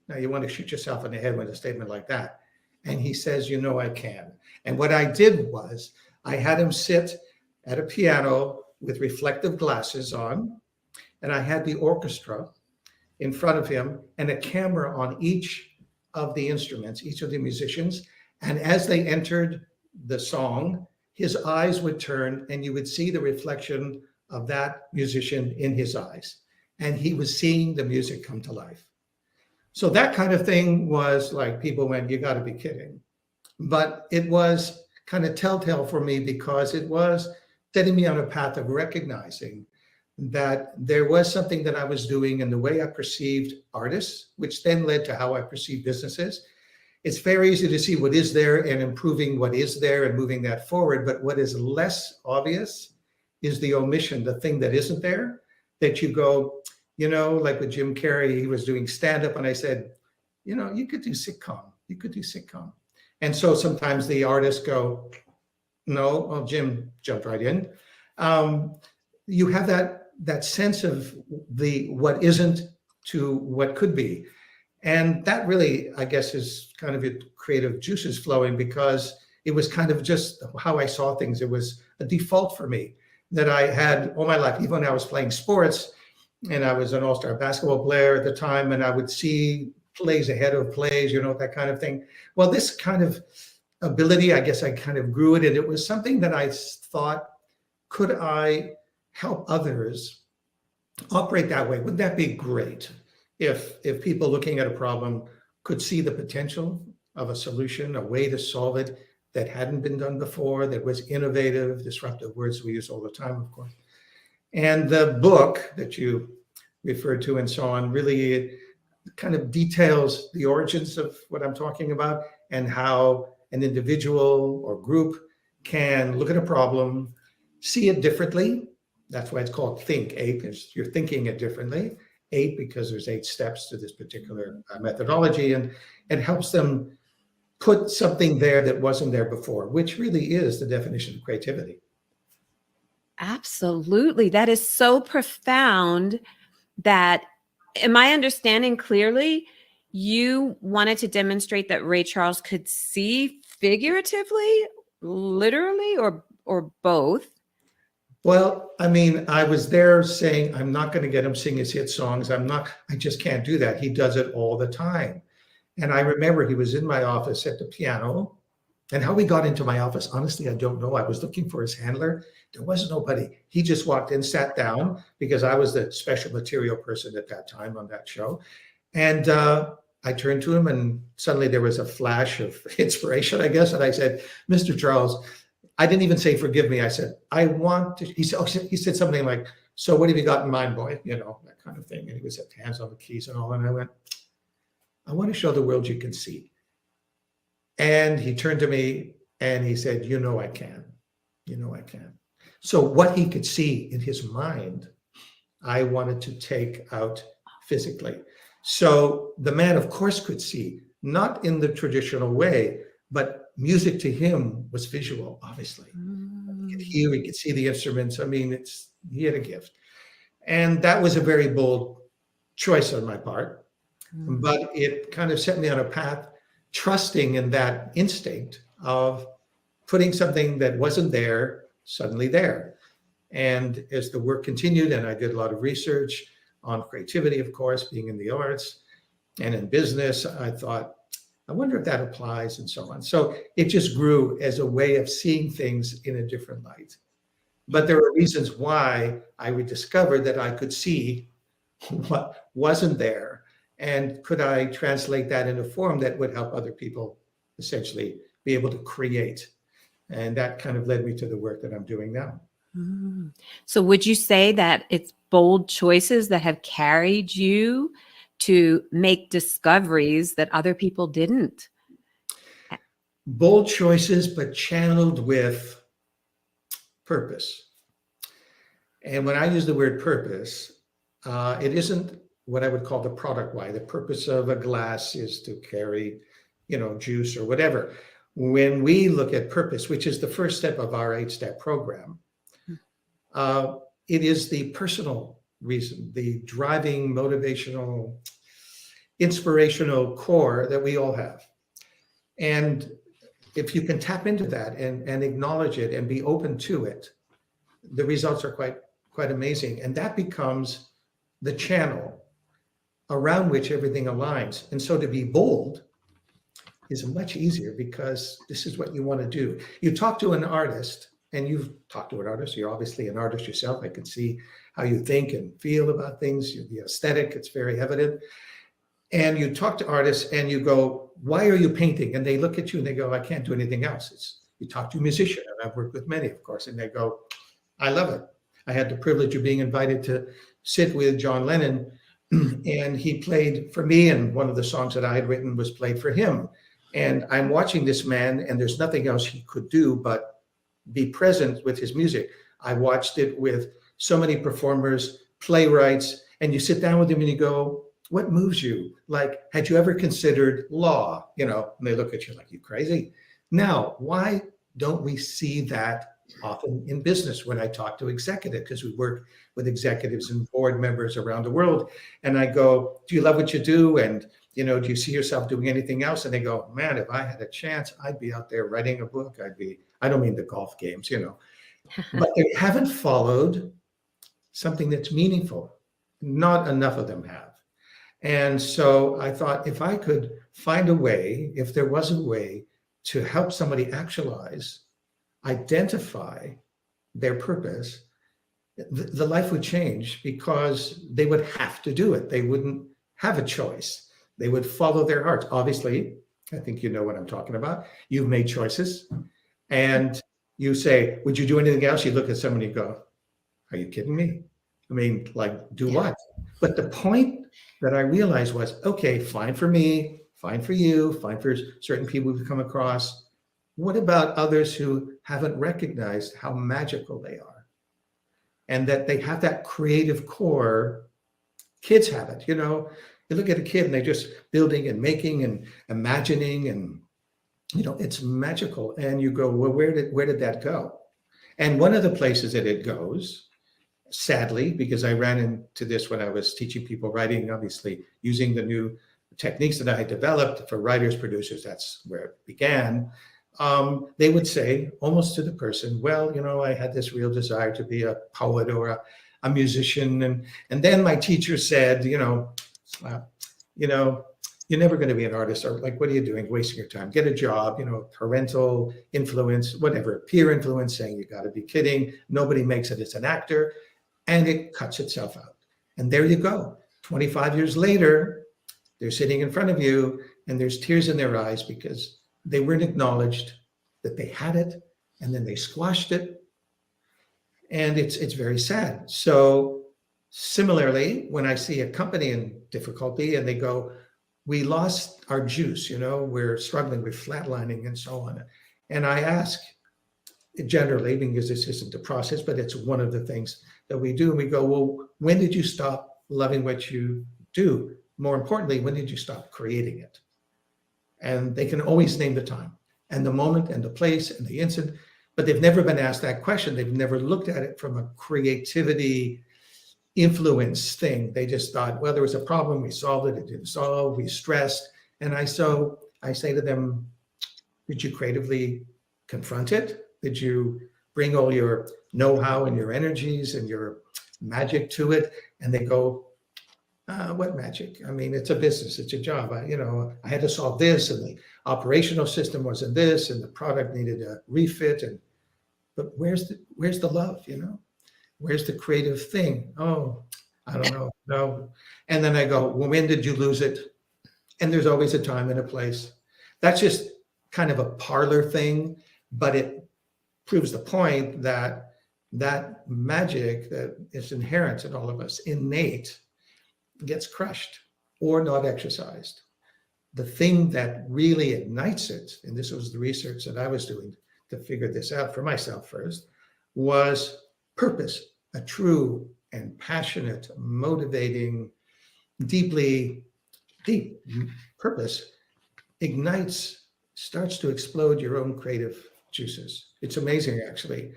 Now you want to shoot yourself in the head with a statement like that. And he says, you know, I can. And what I did was I had him sit at a piano with reflective glasses on, and I had the orchestra in front of him and a camera on each of the instruments, each of the musicians. And as they entered the song, his eyes would turn and you would see the reflection of that musician in his eyes. And he was seeing the music come to life. So that kind of thing was like, people went, you got to be kidding. But it was kind of telltale for me, because it was setting me on a path of recognizing that there was something that I was doing in the way I perceived artists, which then led to how I perceive businesses. It's very easy to see what is there and improving what is there and moving that forward. But what is less obvious is the omission, the thing that isn't there, that you go, you know, like with Jim Carrey, he was doing stand-up, and I said, you know, you could do sitcom. You could do sitcom. And so sometimes the artists go, no, well, Jim jumped right in. You have that sense of the what isn't to what could be. And that really, I guess, is kind of your creative juices flowing, because it was kind of just how I saw things. It was a default for me that I had all my life, even when I was playing sports, and I was an all-star basketball player at the time, and I would see plays ahead of plays, you know, that kind of thing. Well, this kind of ability, I guess I kind of grew it, and it was something that I thought, could I help others operate that way? Wouldn't that be great if people looking at a problem could see the potential of a solution, a way to solve it that hadn't been done before, that was innovative, disruptive, words we use all the time, of course. And the book that you referred to and so on really kind of details the origins of what I'm talking about, and how an individual or group can look at a problem, see it differently. That's why it's called Think 8, because you're thinking it differently. 8 because there's 8 steps to this particular methodology, and it helps them put something there that wasn't there before, which really is the definition of creativity. Absolutely. That is so profound. That, am I understanding clearly, you wanted to demonstrate that Ray Charles could see figuratively, literally, or both? Well, I mean, I was there saying, I'm not going to get him sing his hit songs. I just can't do that. He does it all the time. And I remember he was in my office at the piano, and how he got into my office, honestly, I don't know. I was looking for his handler. There was nobody. He just walked in, sat down, because I was the special material person at that time on that show. And I turned to him, and suddenly there was a flash of inspiration, I guess. And I said, Mr. Charles, I didn't even say, forgive me. I said, I want to, he said something like, so what have you got in mind, boy? You know, that kind of thing. And he was at hands on the keys and all. And I went, I want to show the world you can see. And he turned to me and he said, you know, I can. You know, I can. So what he could see in his mind, I wanted to take out physically. So the man, of course, could see, not in the traditional way, but music to him was visual, obviously. He could hear, he could see the instruments. I mean, he had a gift. And that was a very bold choice on my part, but it kind of set me on a path, trusting in that instinct of putting something that wasn't there suddenly there. And as the work continued, and I did a lot of research on creativity, of course, being in the arts and in business, I thought, I wonder if that applies, and so on. So it just grew as a way of seeing things in a different light. But there are reasons why I rediscovered that I could see what wasn't there. And could I translate that in a form that would help other people essentially be able to create? And that kind of led me to the work that I'm doing now. So would you say that it's bold choices that have carried you to make discoveries that other people didn't? Bold choices, but channeled with purpose. And when I use the word purpose, it isn't what I would call the product why. The purpose of a glass is to carry, juice or whatever. When we look at purpose, which is the first step of our 8-step program, it is the personal reason, the driving, motivational, inspirational core that we all have. And if you can tap into that and acknowledge it and be open to it, the results are quite amazing. And that becomes the channel around which everything aligns. And so to be bold is much easier because this is what you want to do. You talk to an artist, and you've talked to an artist. You're obviously an artist yourself. I can see how you think and feel about things. The aesthetic, it's very evident. And you talk to artists and you go, why are you painting? And they look at you and they go, I can't do anything else. You talk to a musician, and I've worked with many, of course, and they go, I love it. I had the privilege of being invited to sit with John Lennon, and he played for me, and one of the songs that I had written was played for him. And I'm watching this man, and there's nothing else he could do but be present with his music. I watched it with so many performers, playwrights, and you sit down with them and you go, what moves you? Like, had you ever considered law? You know, and they look at you like, you crazy? Now, why don't we see that often in business when I talk to executives? Because we work with executives and board members around the world. And I go, do you love what you do? And, you know, do you see yourself doing anything else? And they go, man, if I had a chance, I'd be out there writing a book. I don't mean the golf games, you know, but they haven't followed something that's meaningful. Not enough of them have. And so I thought, if I could find a way, if there was a way to help somebody actualize, identify their purpose, the life would change, because they would have to do it. They wouldn't have a choice. They would follow their hearts. Obviously, I think you know what I'm talking about. You've made choices, and you say, would you do anything else? You look at somebody and go, are you kidding me? I mean, like, do what? But the point that I realized was, okay, fine for me, fine for you, fine for certain people we've come across. What about others who haven't recognized how magical they are? And that they have that creative core. Kids have it, you know. You look at a kid and they're just building and making and imagining, and, you know, it's magical. And you go, well, where did that go? And one of the places that it goes, sadly, because I ran into this when I was teaching people writing, obviously using the new techniques that I had developed for writers, producers, that's where it began. They would say almost to the person, well, you know, I had this real desire to be a poet or a musician. And then my teacher said, you know, you're never going to be an artist, or like, what are you doing? Wasting your time. Get a job, you know, parental influence, whatever, peer influence, saying you got to be kidding. Nobody makes it as an actor. And it cuts itself out. And there you go. 25 years later, they're sitting in front of you and there's tears in their eyes because they weren't acknowledged that they had it, and then they squashed it. And it's very sad. So similarly, when I see a company in difficulty and they go, we lost our juice, you know, we're struggling with flatlining and so on. And I ask, generally, because this isn't the process, but it's one of the things that we do. And we go, well, when did you stop loving what you do? More importantly, when did you stop creating it? And they can always name the time and the moment and the place and the incident, but they've never been asked that question. They've never looked at it from a creativity influence thing. They just thought, well, there was a problem, we solved it, it didn't solve, we stressed. And I say to them, did you creatively confront it? Did you bring all your know-how and your energies and your magic to it? And they go, what magic? I mean, it's a business, it's a job. I had to solve this, and the operational system wasn't this, and the product needed a refit. But where's the love, you know? Where's the creative thing? Oh, I don't know. No. And then I go, well, when did you lose it? And there's always a time and a place. That's just kind of a parlor thing, but it proves the point that that magic that is inherent in all of us, innate, gets crushed or not exercised. The thing that really ignites it, and this was the research that I was doing to figure this out for myself first, was purpose. A true and passionate, motivating, deep purpose ignites, starts to explode your own creative juices. It's amazing, actually.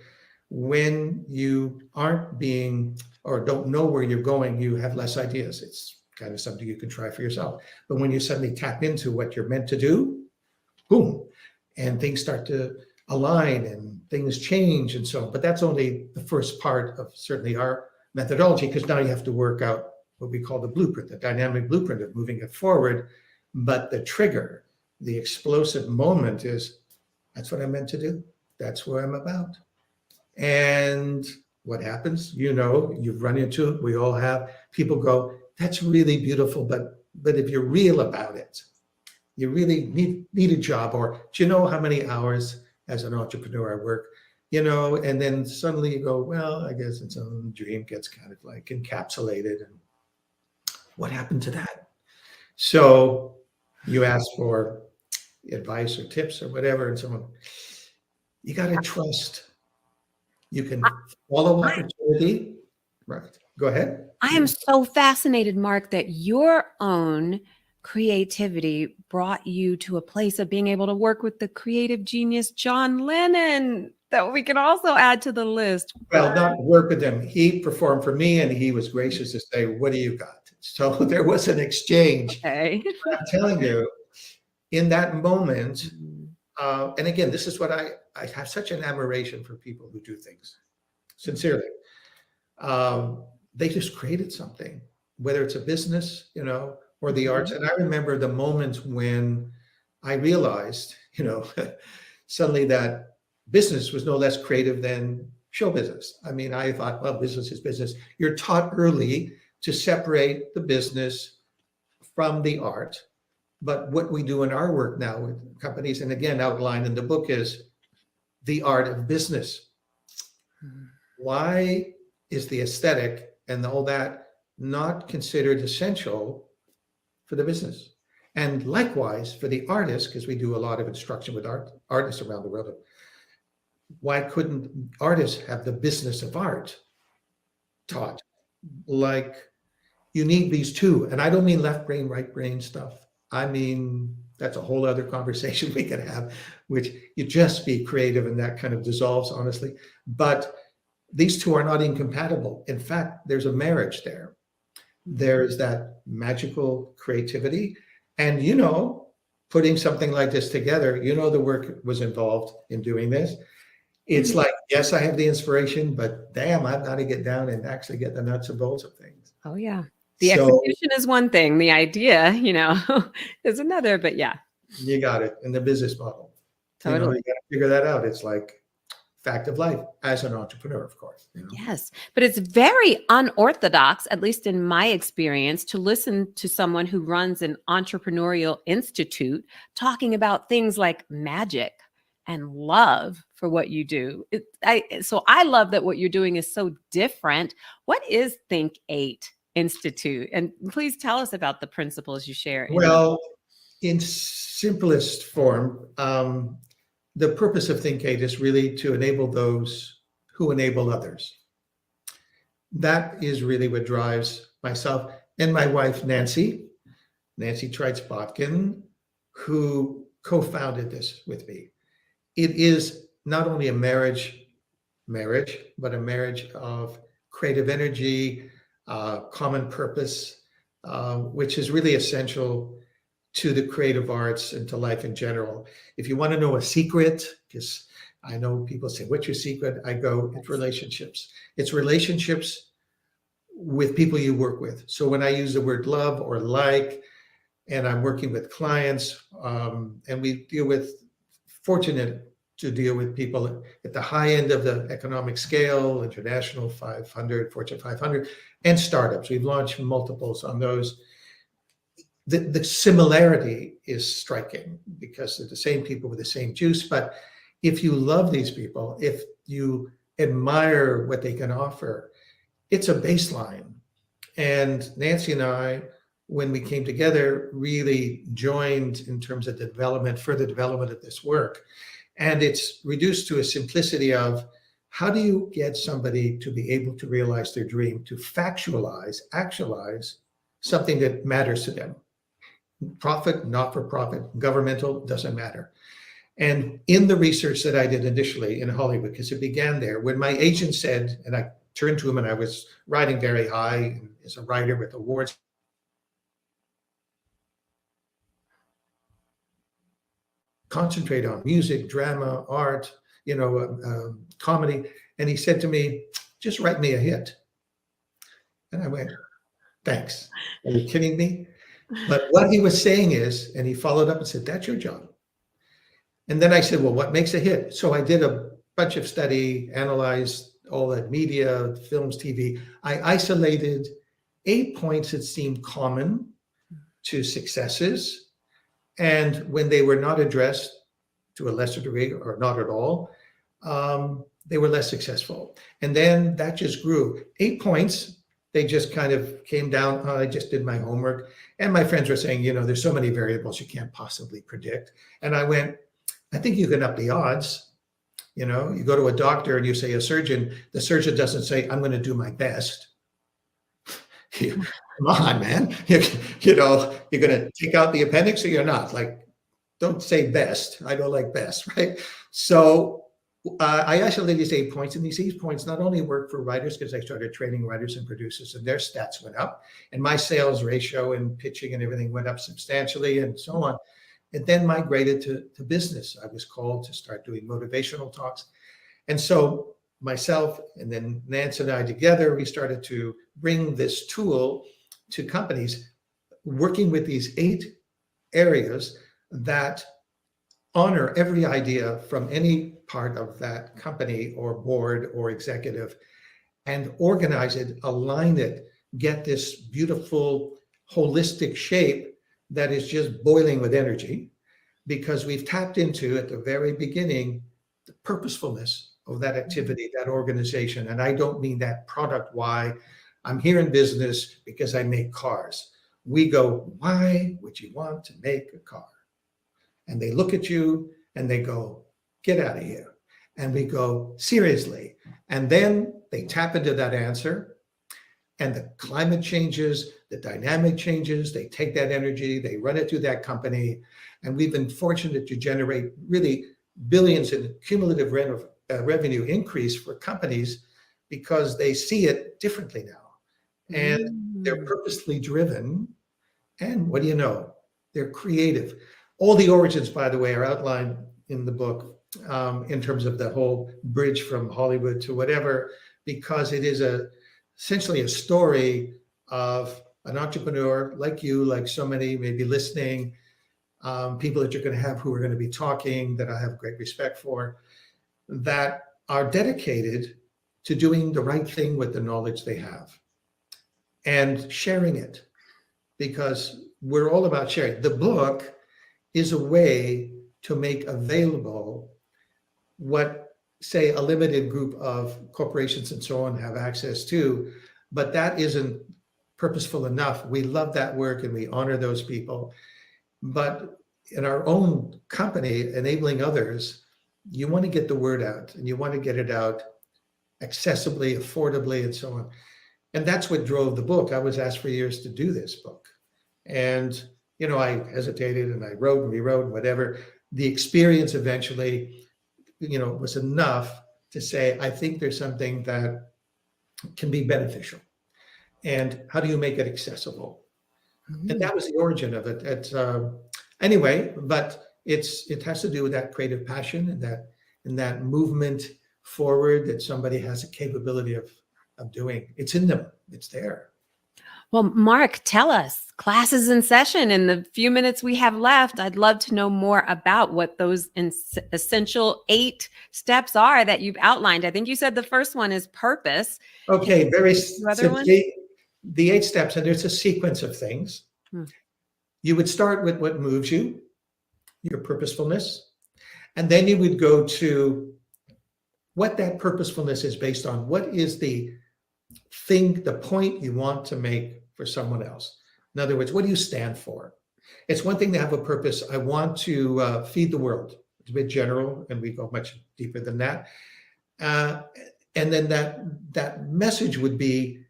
When you aren't being, or don't know where you're going, you have less ideas. It's kind of something you can try for yourself. But when you suddenly tap into what you're meant to do, boom, and things start to align and things change and so on. But that's only the first part of certainly our methodology, because now you have to work out what we call the blueprint, the dynamic blueprint of moving it forward. But the trigger, the explosive moment is, that's what I'm meant to do. That's what I'm about. And what happens? You know, you've run into it. We all have. People go, that's really beautiful, but But if you're real about it, you really need a job, or do you know how many hours as an entrepreneur I work? You know, and then suddenly you go, well, I guess it's own dream gets kind of like encapsulated. And what happened to that? So you ask for advice or tips or whatever, and someone, you got to trust. You can follow opportunity. Right. Go ahead. I am so fascinated, Mark, that your own creativity brought you to a place of being able to work with the creative genius John Lennon, that we can also add to the list. Well, not work with him. He performed for me, and he was gracious to say, what do you got? So there was an exchange. Okay. I'm telling you, in that moment, and again, this is what I have such an admiration for people who do things sincerely. They just created something, whether it's a business, you know, or the arts. And I remember the moment when I realized, you know, suddenly that business was no less creative than show business. I mean, I thought, well, business is business. You're taught early to separate the business from the art. But what we do in our work now with companies, and again, outlined in the book, is the art of business. Why is the aesthetic and all that not considered essential for the business? And likewise for the artist, because we do a lot of instruction with artists around the world. Why couldn't artists have the business of art taught? Like, you need these two. And I don't mean left brain, right brain stuff. I mean, that's a whole other conversation we could have, which you just be creative and that kind of dissolves, honestly. But these two are not incompatible. In fact, there's a marriage there. There's that magical creativity. And, you know, putting something like this together, you know, the work was involved in doing this. It's like, yes, I have the inspiration, but damn, I've got to get down and actually get the nuts and bolts of things. Oh, yeah. The execution is one thing. The idea, you know, is another. But yeah. You got it. And the business model. Totally. You know, you got to figure that out. It's like fact of life as an entrepreneur, of course. You know? Yes. But it's very unorthodox, at least in my experience, to listen to someone who runs an entrepreneurial institute talking about things like magic and love for what you do. So I love that what you're doing is so different. What is Think 8 Institute? And please tell us about the principles you share. Well, in simplest form, the purpose of Think 8 is really to enable those who enable others. That is really what drives myself and my wife, Nancy Treitz-Botkin, who co-founded this with me. It is not only a marriage, but a marriage of creative energy, common purpose, which is really essential to the creative arts and to life in general. If you want to know a secret, because I know people say, what's your secret? I go, it's relationships. It's relationships with people you work with. So when I use the word love or like, and I'm working with clients, and we fortunate to deal with people at the high end of the economic scale, international 500, Fortune 500, and startups. We've launched multiples on those. The similarity is striking because they're the same people with the same juice. But if you love these people, if you admire what they can offer, it's a baseline. And Nancy and I, when we came together, really joined in terms of the further development of this work. And it's reduced to a simplicity of how do you get somebody to be able to realize their dream, to actualize something that matters to them. Profit, not for profit, governmental, doesn't matter. And in the research that I did initially in Hollywood, because it began there, when my agent said, and I turned to him and I was riding very high as a writer with awards, concentrate on music, drama, art, comedy. And he said to me, just write me a hit. And I went, thanks. Are you kidding me? But what he was saying is, and he followed up and said, that's your job. And then I said, well, what makes a hit? So I did a bunch of study, analyzed all that media, films, TV. I isolated 8 points that seemed common to successes. And when they were not addressed to a lesser degree or not at all, they were less successful. And then that just grew. 8 points, they just kind of came down. Oh, I just did my homework. And my friends were saying, you know, there's so many variables you can't possibly predict. And I went, I think you can up the odds. You know, you go to a doctor and you say a surgeon, the surgeon doesn't say, I'm going to do my best. Come on, man. You know, you're going to take out the appendix or you're not. Like, don't say best. I don't like best, right? So I isolated these 8 points, and these 8 points not only work for writers, because I started training writers and producers, and their stats went up, and my sales ratio and pitching and everything went up substantially, and so on. It then migrated to business. I was called to start doing motivational talks. And so myself and then Nance and I together, we started to bring this tool to companies, working with these 8 areas that honor every idea from any part of that company or board or executive, and organize it, align it, get this beautiful holistic shape that is just boiling with energy, because we've tapped into, at the very beginning, the purposefulness of that activity, that organization. And I don't mean that product, why I'm here in business because I make cars. We go, why would you want to make a car? And they look at you and they go, get out of here. And we go, seriously. And then they tap into that answer, and the climate changes, the dynamic changes, they take that energy, they run it through that company. And we've been fortunate to generate really billions in cumulative revenue increase for companies because they see it differently now. And they're purposely driven. And what do you know? They're creative. All the origins, by the way, are outlined in the book in terms of the whole bridge from Hollywood to whatever, because it is essentially a story of an entrepreneur like you, like so many maybe listening, people that you're going to have who are going to be talking, that I have great respect for, that are dedicated to doing the right thing with the knowledge they have and sharing it, because we're all about sharing. The book is a way to make available what, say, a limited group of corporations and so on have access to, but that isn't purposeful enough. We love that work and we honor those people. But in our own company, enabling others, you want to get the word out, and you want to get it out accessibly, affordably, and so on. And that's what drove the book. I was asked for years to do this book. And, you know, I hesitated and I wrote and rewrote and whatever. The experience eventually, you know, was enough to say, I think there's something that can be beneficial. And how do you make it accessible? And that was the origin of it. Anyway, but it has to do with that creative passion and that movement forward that somebody has a capability of doing. It's in them. It's there. Well, Mark, tell us, class is in session. In the few minutes we have left, I'd love to know more about what those essential 8 steps are that you've outlined. I think you said the first one is purpose. Okay, very simply, the 8 steps, and there's a sequence of things. You would start with what moves you, your purposefulness, and then you would go to what that purposefulness is based on. What is the thing, the point you want to make for someone else? In other words, what do you stand for? It's one thing to have a purpose. I want to feed the world. It's a bit general, and we go much deeper than that. And then that message would be,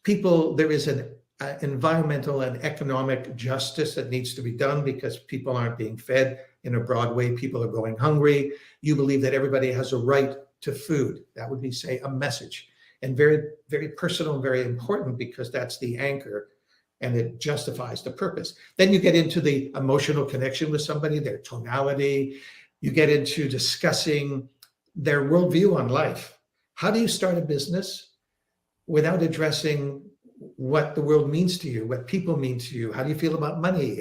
people, there is an environmental and economic justice that needs to be done because people aren't being fed in a broad way. People are going hungry. You believe that everybody has a right to food. That would be, say, a message. And very, very personal and very important, because that's the anchor and it justifies the purpose. Then you get into the emotional connection with somebody, their tonality. You get into discussing their worldview on life. How do you start a business without addressing what the world means to you, what people mean to you? How do you feel about money?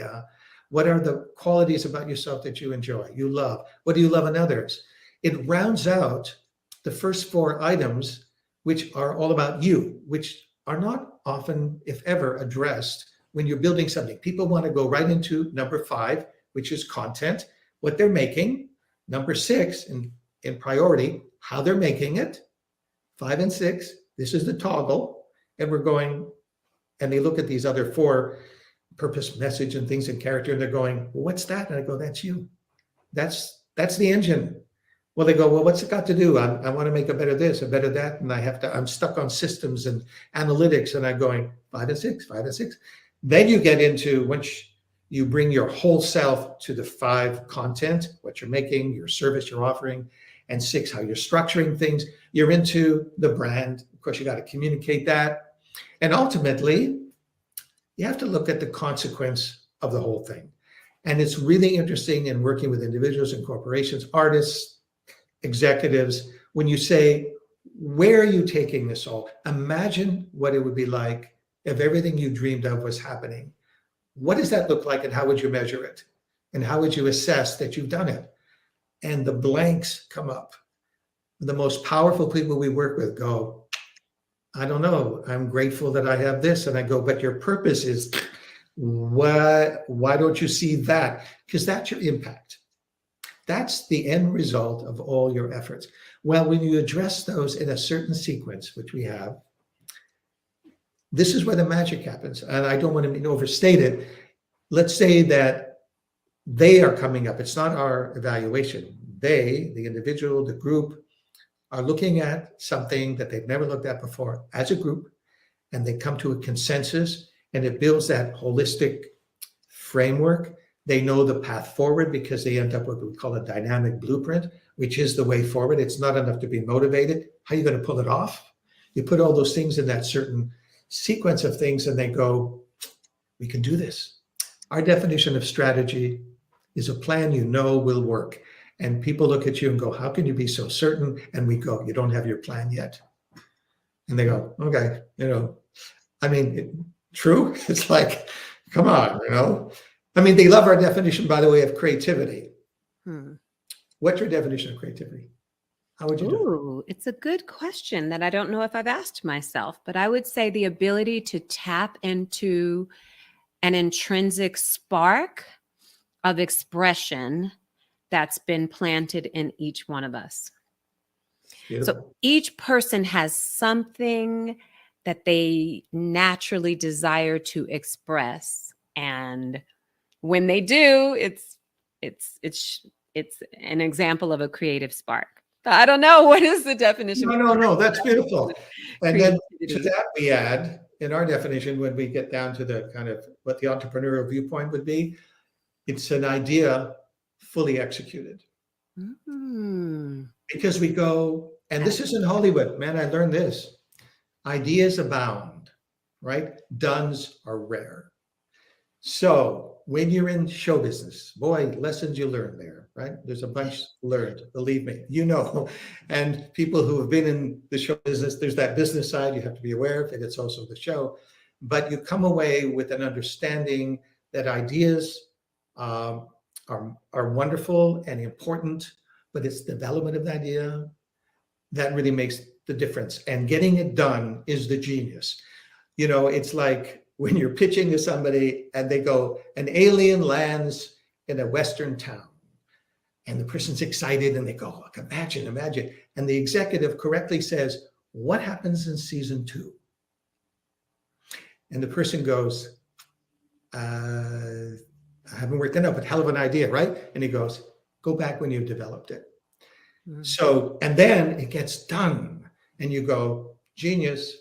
What are the qualities about yourself that you enjoy, you love? What do you love in others? It rounds out the first 4 items, which are all about you, which are not often, if ever, addressed when you're building something, people want to go right into number 5, which is content, what they're making. Number 6 in priority, how they're making it. 5 and 6, this is the toggle. And we're going, and they look at these other 4, purpose, message, and things, and character, and they're going, well, what's that? And I go, that's you. That's the engine. Well, they go, well, what's it got to do? I want to make a better this, a better that. And I'm stuck on systems and analytics. And I'm going 5 and 6, 5 and 6. Then you get into, once you bring your whole self to the 5 content, what you're making, your service you're offering, and 6, how you're structuring things. You're into the brand. Of course, you got to communicate that. And ultimately, you have to look at the consequence of the whole thing. And it's really interesting in working with individuals and corporations, artists, executives, when you say, where are you taking this all? Imagine what it would be like if everything you dreamed of was happening. What does that look like, and how would you measure it? And how would you assess that you've done it? And the blanks come up. The most powerful people we work with go, I don't know, I'm grateful that I have this. And I go, but your purpose is, why don't you see that? Because that's your impact. That's the end result of all your efforts. Well, when you address those in a certain sequence, which we have, this is where the magic happens. And I don't want to overstate it. Let's say that they are coming up. It's not our evaluation. They, the individual, the group, are looking at something that they've never looked at before as a group, and they come to a consensus, and it builds that holistic framework. They know the path forward because they end up with what we call a dynamic blueprint, which is the way forward. It's not enough to be motivated. How are you going to pull it off? You put all those things in that certain sequence of things, and they go, we can do this. Our definition of strategy is a plan you know will work. And people look at you and go, how can you be so certain? And we go, you don't have your plan yet. And they go, okay, I mean, true. It's like, come on, I mean, they love our definition, by the way, of creativity. What's your definition of creativity? How would you do it? Ooh, it's a good question that I don't know if I've asked myself, but I would say the ability to tap into an intrinsic spark of expression that's been planted in each one of us. Beautiful. So each person has something that they naturally desire to express, and when they do, it's an example of a creative spark. I don't know, what is the definition? No, that's beautiful. And then to that we add, in our definition, when we get down to the kind of what the entrepreneurial viewpoint would be, it's an idea fully executed. Because we go, and this is in Hollywood, man, I learned this. Ideas abound, right? Dones are rare. So when you're in show business, boy, lessons you learn there, right? There's a bunch learned, believe me, and people who have been in the show business, there's that business side you have to be aware of, and it's also the show. But you come away with an understanding that ideas are wonderful and important, but it's development of the idea that really makes the difference. And getting it done is the genius. It's like when you're pitching to somebody and they go, an alien lands in a Western town, and the person's excited and they go, imagine. And the executive correctly says, what happens in season 2? And the person goes, I haven't worked it out, but hell of an idea, right? And he goes, go back when you've developed it. So, and then it gets done and you go, genius,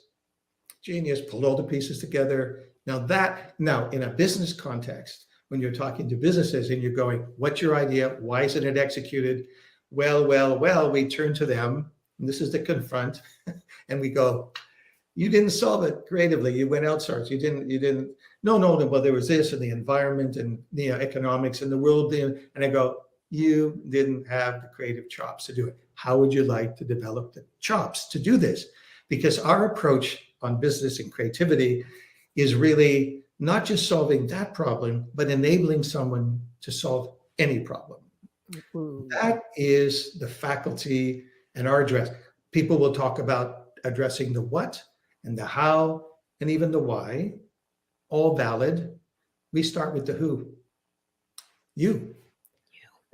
pull all the pieces together. Now in a business context, when you're talking to businesses and you're going, what's your idea? Why isn't it executed? Well, we turn to them, and this is the confront, and we go, you didn't solve it creatively. You went outsourced. You didn't. No. Well, there was this and the environment and the economics and the world. And I go, you didn't have the creative chops to do it. How would you like to develop the chops to do this? Because our approach on business and creativity is really not just solving that problem, but enabling someone to solve any problem. That is the faculty and our address. People will talk about addressing the what and the how and even the why. all valid. We start with the who. You.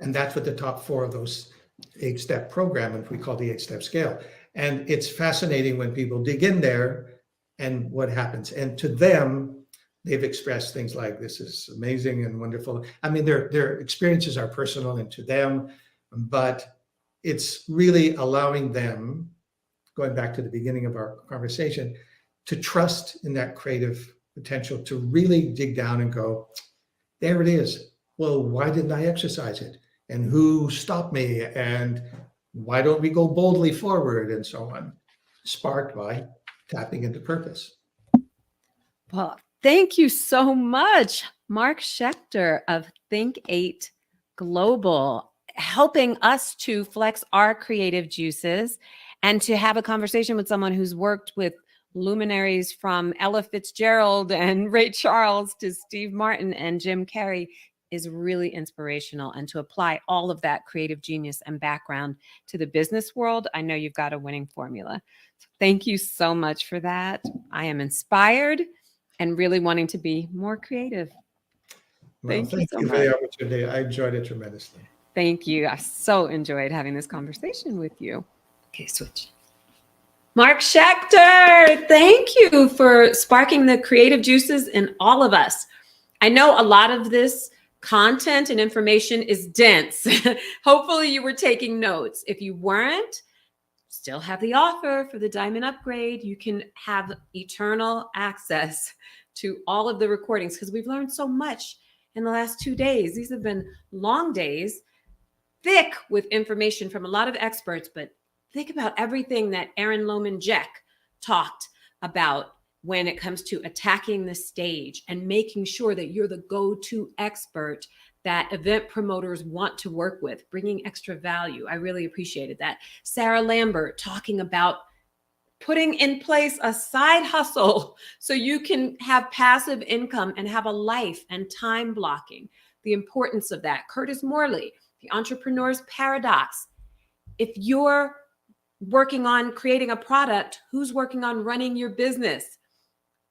And that's what the top 4 of those 8-step program, which we call the 8-step scale. And it's fascinating when people dig in there and what happens. And to them, they've expressed things like, this is amazing and wonderful. I mean, their experiences are personal and to them, but it's really allowing them, going back to the beginning of our conversation, to trust in that creative potential, to really dig down and go, there it is. Well, why didn't I exercise it? And who stopped me? And why don't we go boldly forward? And so on, sparked by tapping into purpose. Well, thank you so much, Mark Schechter of Think 8 Global, helping us to flex our creative juices and to have a conversation with someone who's worked with luminaries from Ella Fitzgerald and Ray Charles to Steve Martin and Jim Carrey is really inspirational. And to apply all of that creative genius and background to the business world, I know you've got a winning formula. So thank you so much for that. I am inspired and really wanting to be more creative. Well, Thank you so for much. the opportunity. I enjoyed it tremendously. Thank you. I so enjoyed having this conversation with you. Okay, switch. Mark Schechter, thank you for sparking the creative juices in all of us. I know a lot of this content and information is dense. Hopefully you were taking notes. If you weren't, still have the offer for the Diamond Upgrade. You can have eternal access to all of the recordings because we've learned so much in the last 2 days. These have been long days, thick with information from a lot of experts, but think about everything that Aaron Lohman Jack talked about when it comes to attacking the stage and making sure that you're the go-to expert that event promoters want to work with, bringing extra value. I really appreciated that. Sarah Lambert talking about putting in place a side hustle so you can have passive income and have a life and time blocking, the importance of that. Curtis Morley, the entrepreneur's paradox. If you're working on creating a product, who's working on running your business?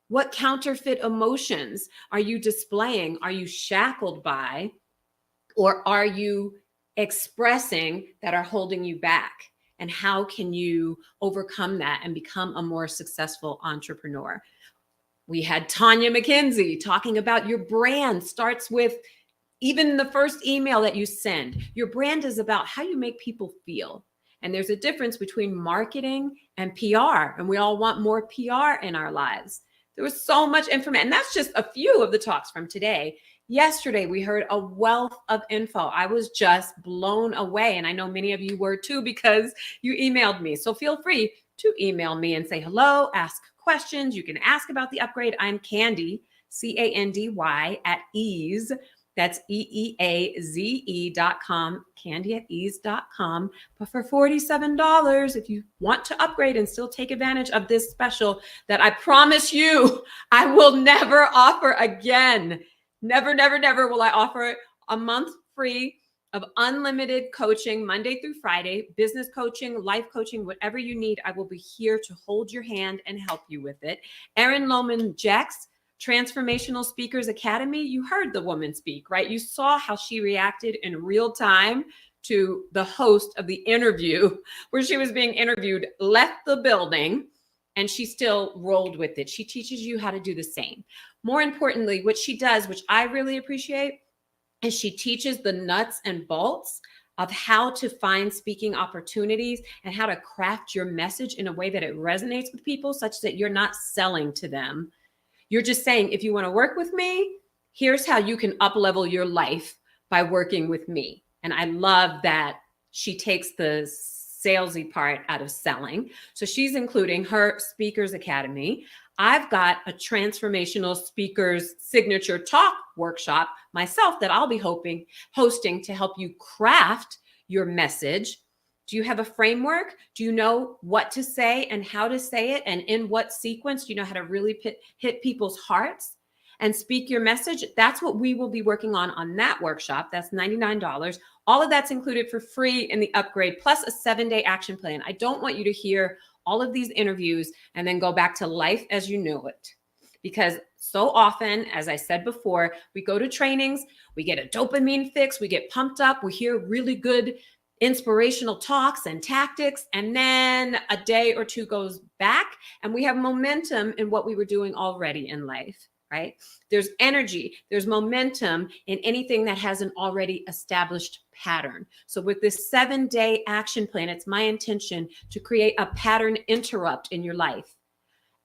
What counterfeit emotions are you displaying? Are you shackled by, or are you expressing that are holding you back? And how can you overcome that and become a more successful entrepreneur? We had Tanya McKenzie talking about your brand starts with even the first email that you send. Your brand is about how you make people feel. And there's a difference between marketing and PR. And we all want more PR in our lives. There was so much information. And that's just a few of the talks from today. Yesterday, we heard a wealth of info. I was just blown away. And I know many of you were too, because you emailed me. So feel free to email me and say hello, ask questions. You can ask about the upgrade. I'm Candy, C-A-N-D-Y at ease. That's EEAZE.com, candy@ease.com. But for $47, if you want to upgrade and still take advantage of this special that I promise you, I will never offer again. Never, never, never will I offer a month free of unlimited coaching Monday through Friday, business coaching, life coaching, whatever you need. I will be here to hold your hand and help you with it. Aaron Lohman Jack's Transformational Speakers Academy, you heard the woman speak, right? You saw how she reacted in real time to the host of the interview where she was being interviewed, left the building, and she still rolled with it. She teaches you how to do the same. More importantly, what she does, which I really appreciate, is she teaches the nuts and bolts of how to find speaking opportunities and how to craft your message in a way that it resonates with people such that you're not selling to them. You're just saying, if you want to work with me, here's how you can up-level your life by working with me. And I love that she takes the salesy part out of selling. So she's including her Speakers Academy. I've got a Transformational Speakers Signature Talk workshop myself that I'll be hosting to help you craft your message. Do you have a framework? Do you know what to say and how to say it and in what sequence? Do you know how to really hit people's hearts and speak your message? That's what we will be working on that workshop. That's $99. All of that's included for free in the upgrade, plus a 7-day action plan. I don't want you to hear all of these interviews and then go back to life as you know it, because So often, as I said before, we go to trainings, we get a dopamine fix, we get pumped up, we hear really good inspirational talks and tactics, and then a day or two goes back and we have momentum in what we were doing already in life, right? There's energy, there's momentum in anything that has an already established pattern. So with this 7-day action plan, it's my intention to create a pattern interrupt in your life.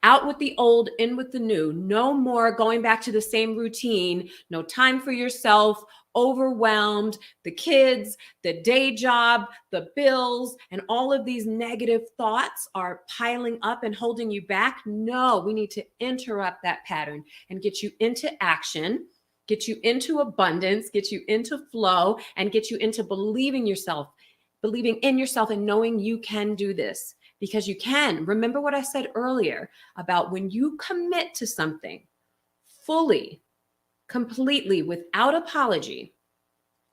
Out with the old, in with the new. No more going back to the same routine. No time for yourself, overwhelmed, the kids, the day job, the bills, and all of these negative thoughts are piling up and holding you back. No, we need to interrupt that pattern and get you into action, get you into abundance, get you into flow, and get you into believing in yourself and knowing you can do this. Because you can. Remember what I said earlier about when you commit to something fully, completely, without apology,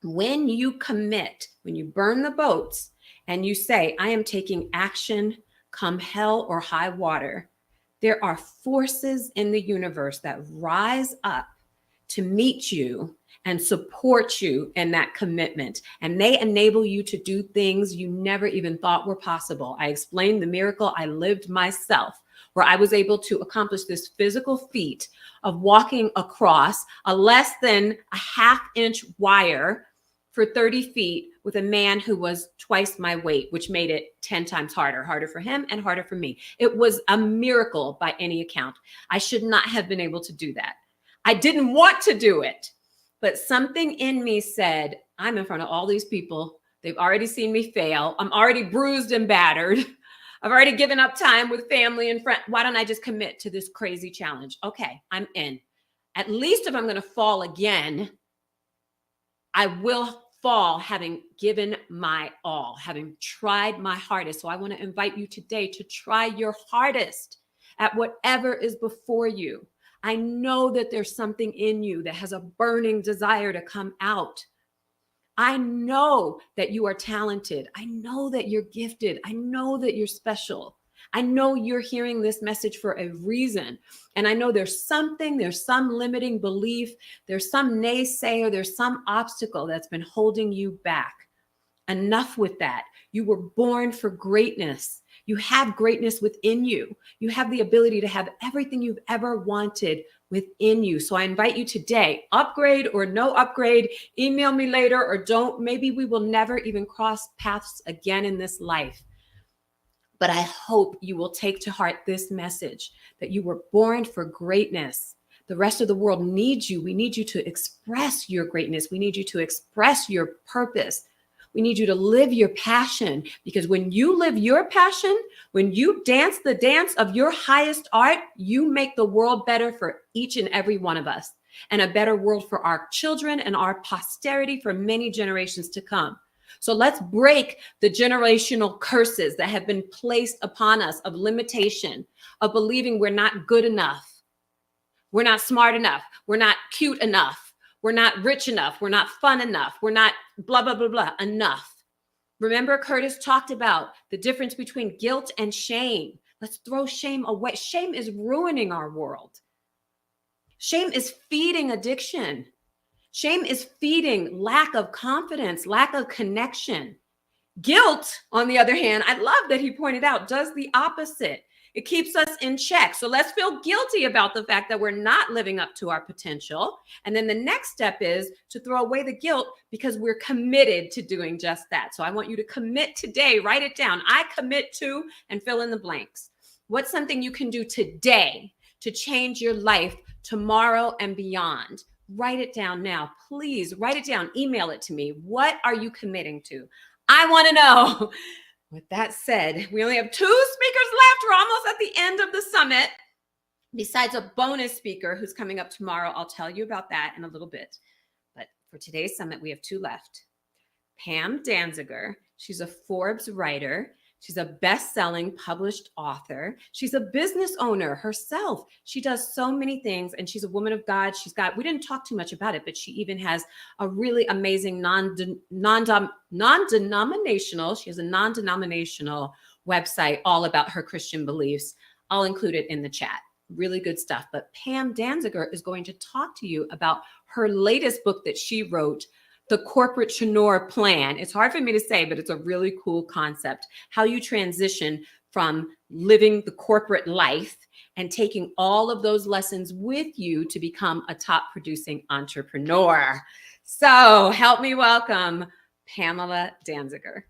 when you commit, when you burn the boats and you say, I am taking action, come hell or high water, there are forces in the universe that rise up to meet you and support you in that commitment. And they enable you to do things you never even thought were possible. I explained the miracle I lived myself, where I was able to accomplish this physical feat of walking across a less than a half-inch wire for 30 feet with a man who was twice my weight, which made it 10 times harder for him and harder for me. It was a miracle by any account. I should not have been able to do that. I didn't want to do it. But something in me said, I'm in front of all these people. They've already seen me fail. I'm already bruised and battered. I've already given up time with family and friends. Why don't I just commit to this crazy challenge? Okay, I'm in. At least if I'm going to fall again, I will fall having given my all, having tried my hardest. So I want to invite you today to try your hardest at whatever is before you. I know that there's something in you that has a burning desire to come out. I know that you are talented. I know that you're gifted. I know that you're special. I know you're hearing this message for a reason. And I know there's some limiting belief, there's some naysayer, there's some obstacle that's been holding you back. Enough with that. You were born for greatness. You have greatness within you. You have the ability to have everything you've ever wanted within you. So I invite you today, upgrade or no upgrade, email me later or don't. Maybe we will never even cross paths again in this life. But I hope you will take to heart this message that you were born for greatness. The rest of the world needs you. We need you to express your greatness. We need you to express your purpose. We need you to live your passion, because when you live your passion, when you dance the dance of your highest art, you make the world better for each and every one of us, and a better world for our children and our posterity for many generations to come. So let's break the generational curses that have been placed upon us of limitation, of believing we're not good enough, we're not smart enough, we're not cute enough, we're not rich enough, we're not fun enough, we're not blah, blah, blah, blah, enough. Remember, Curtis talked about the difference between guilt and shame. Let's throw shame away. Shame is ruining our world. Shame is feeding addiction. Shame is feeding lack of confidence, lack of connection. Guilt, on the other hand, I love that he pointed out, does the opposite. It keeps us in check. So let's feel guilty about the fact that we're not living up to our potential. And then the next step is to throw away the guilt, because we're committed to doing just that. So I want you to commit today. Write it down. I commit to, and fill in the blanks. What's something you can do today to change your life tomorrow and beyond? Write it down now. Please write it down. Email it to me. What are you committing to? I want to know. With that said, we only have 2 speakers left. We're almost at the end of the summit. Besides a bonus speaker who's coming up tomorrow. I'll tell you about that in a little bit. But for today's summit, we have 2 left. Pam Danziger. She's a Forbes writer. She's a best-selling published author. She's a business owner herself. She does so many things, and she's a woman of God. We didn't talk too much about it, but she even has a really amazing non-denominational, she has a non-denominational website all about her Christian beliefs. I'll include it in the chat. really good stuff. But Pam Danziger is going to talk to you about her latest book that she wrote, The Corporatepreneur Plan. It's hard for me to say, but it's a really cool concept. How you transition from living the corporate life and taking all of those lessons with you to become a top producing entrepreneur. So help me welcome Pamela Danziger.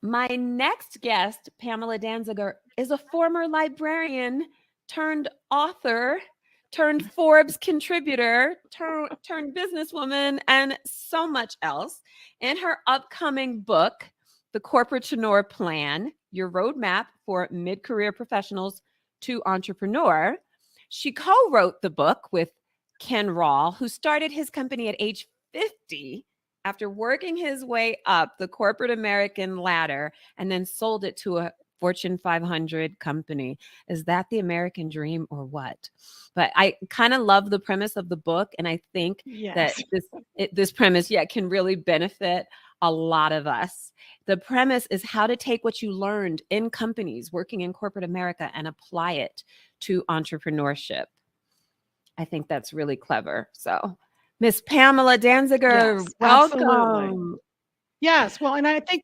My next guest, Pamela Danziger, is a former librarian turned author, turned Forbes contributor, turned businesswoman, and so much else. In her upcoming book, The Corporatepreneur Plan, Your Roadmap for Mid-Career Professionals to Entrepreneur, she co-wrote the book with Ken Rawl, who started his company at age 50 after working his way up the corporate American ladder and then sold it to a Fortune 500 company. Is that the American dream or what? But I kind of love the premise of the book. And I think that this premise, can really benefit a lot of us. The premise is how to take what you learned in companies working in corporate America and apply it to entrepreneurship. I think that's really clever. So Miss Pamela Danziger, welcome. Absolutely. Yes. Well, and I think,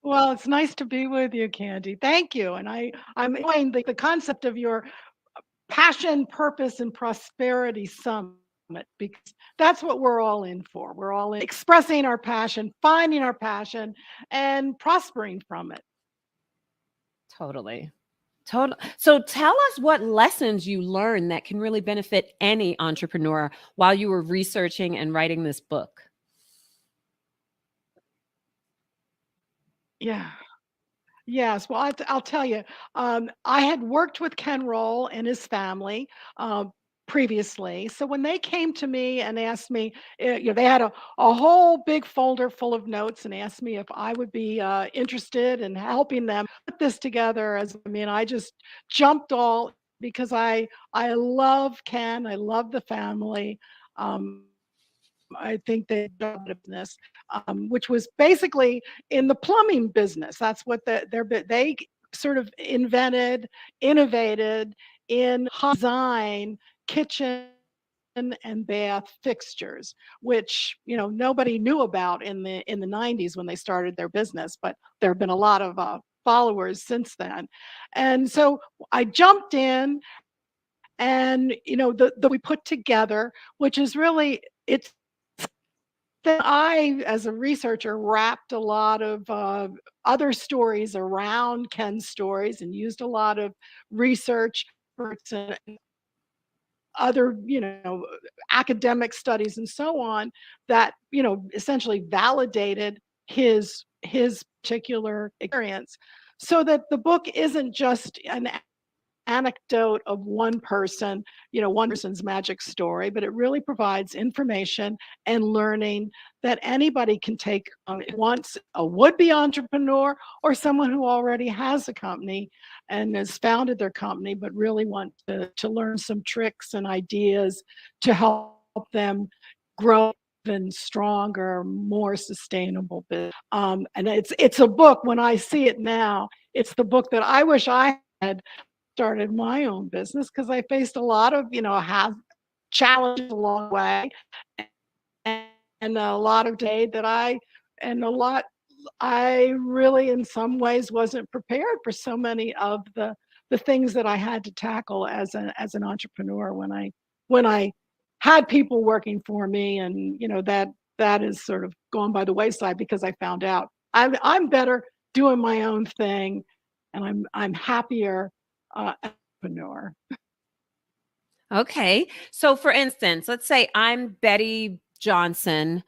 well, it's nice to be with you, Candy. Thank you. And I'm enjoying the concept of your Passion, Purpose, and Prosperity Summit, because that's what we're all in for. We're all in expressing our passion, finding our passion, and prospering from it. Totally. So tell us what lessons you learned that can really benefit any entrepreneur while you were researching and writing this book. Yeah. Yes. Well, I'll tell you, I had worked with Ken Rawl and his family previously. So when they came to me and asked me, they had a whole big folder full of notes and asked me if I would be interested in helping them put this together. I just jumped all because I love Ken. I love the family. I think they started a business, which was basically in the plumbing business. That's what they sort of innovated in design, kitchen and bath fixtures, which nobody knew about in the 90s when they started their business, but there have been a lot of followers since then. And so I jumped in, and we put together, which is really then I, as a researcher, wrapped a lot of other stories around Ken's stories and used a lot of research and other, academic studies and so on that, essentially validated his particular experience, so that the book isn't just an anecdote of one person, one person's magic story, but it really provides information and learning that anybody can take once a would-be entrepreneur or someone who already has a company and has founded their company, but really want to learn some tricks and ideas to help them grow even stronger, more sustainable business. And it's a book, when I see it now, it's the book that I wish I had started my own business, because I faced a lot of, have challenges along the way, and a lot of day that I really in some ways wasn't prepared for so many of the things that I had to tackle as an entrepreneur when I had people working for me, and that is sort of gone by the wayside, because I found out I'm better doing my own thing, and I'm happier entrepreneur. Okay. So for instance, let's say I'm Betty Johnson.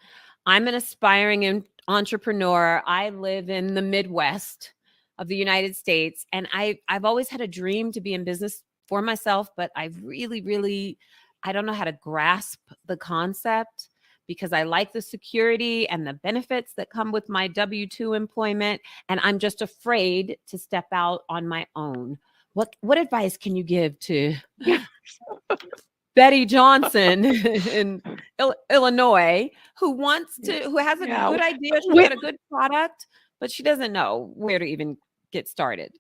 I'm an aspiring entrepreneur. I live in the Midwest of the United States, and I've always had a dream to be in business for myself, but I don't know how to grasp the concept, because I like the security and the benefits that come with my W-2 employment, and I'm just afraid to step out on my own. What advice can you give to Betty Johnson in Illinois who has a good idea, she's got a good product, but she doesn't know where to even get started?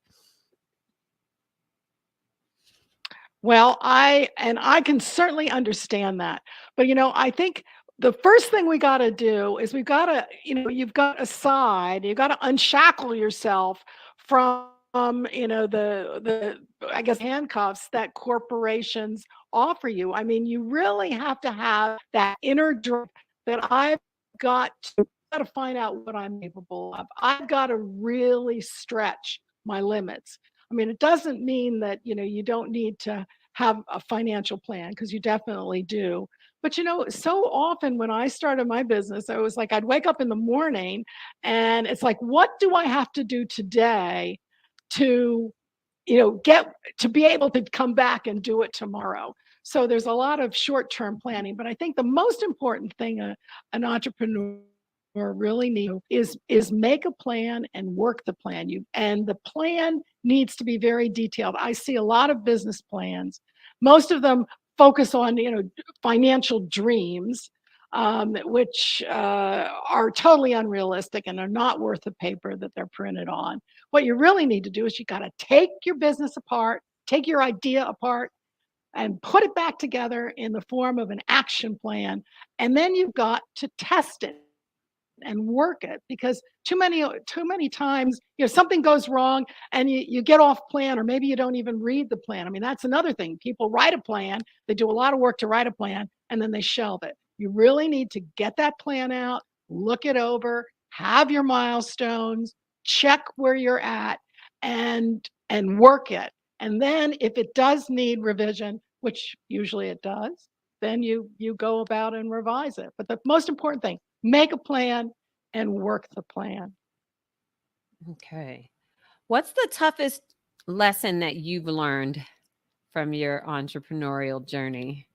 Well, I can certainly understand that. But I think the first thing we got to do is we've got to, you've got you've got to unshackle yourself from the I guess handcuffs that corporations offer you. I mean, you really have to have that inner drive that got to find out what I'm capable of. I've got to really stretch my limits. I mean, it doesn't mean that, you don't need to have a financial plan, because you definitely do. But so often when I started my business, I was like, I'd wake up in the morning and it's like, what do I have to do today to, get to be able to come back and do it tomorrow? So there's a lot of short-term planning, but I think the most important thing an entrepreneur really need is make a plan and work the plan. And the plan needs to be very detailed. I see a lot of business plans. Most of them focus on financial dreams, which are totally unrealistic and are not worth the paper that they're printed on. What you really need to do is you got to take your business apart, take your idea apart, and put it back together in the form of an action plan. And then you've got to test it and work it, because too many times something goes wrong and you get off plan, or maybe you don't even read the plan. I mean, that's another thing. People write a plan, they do a lot of work to write a plan, and then they shelve it. You really need to get that plan out, look it over, have your milestones, check where you're at, and work it. And then if it does need revision, which usually it does, then you go about and revise it. But the most important thing, make a plan and work the plan. Okay. What's the toughest lesson that you've learned from your entrepreneurial journey?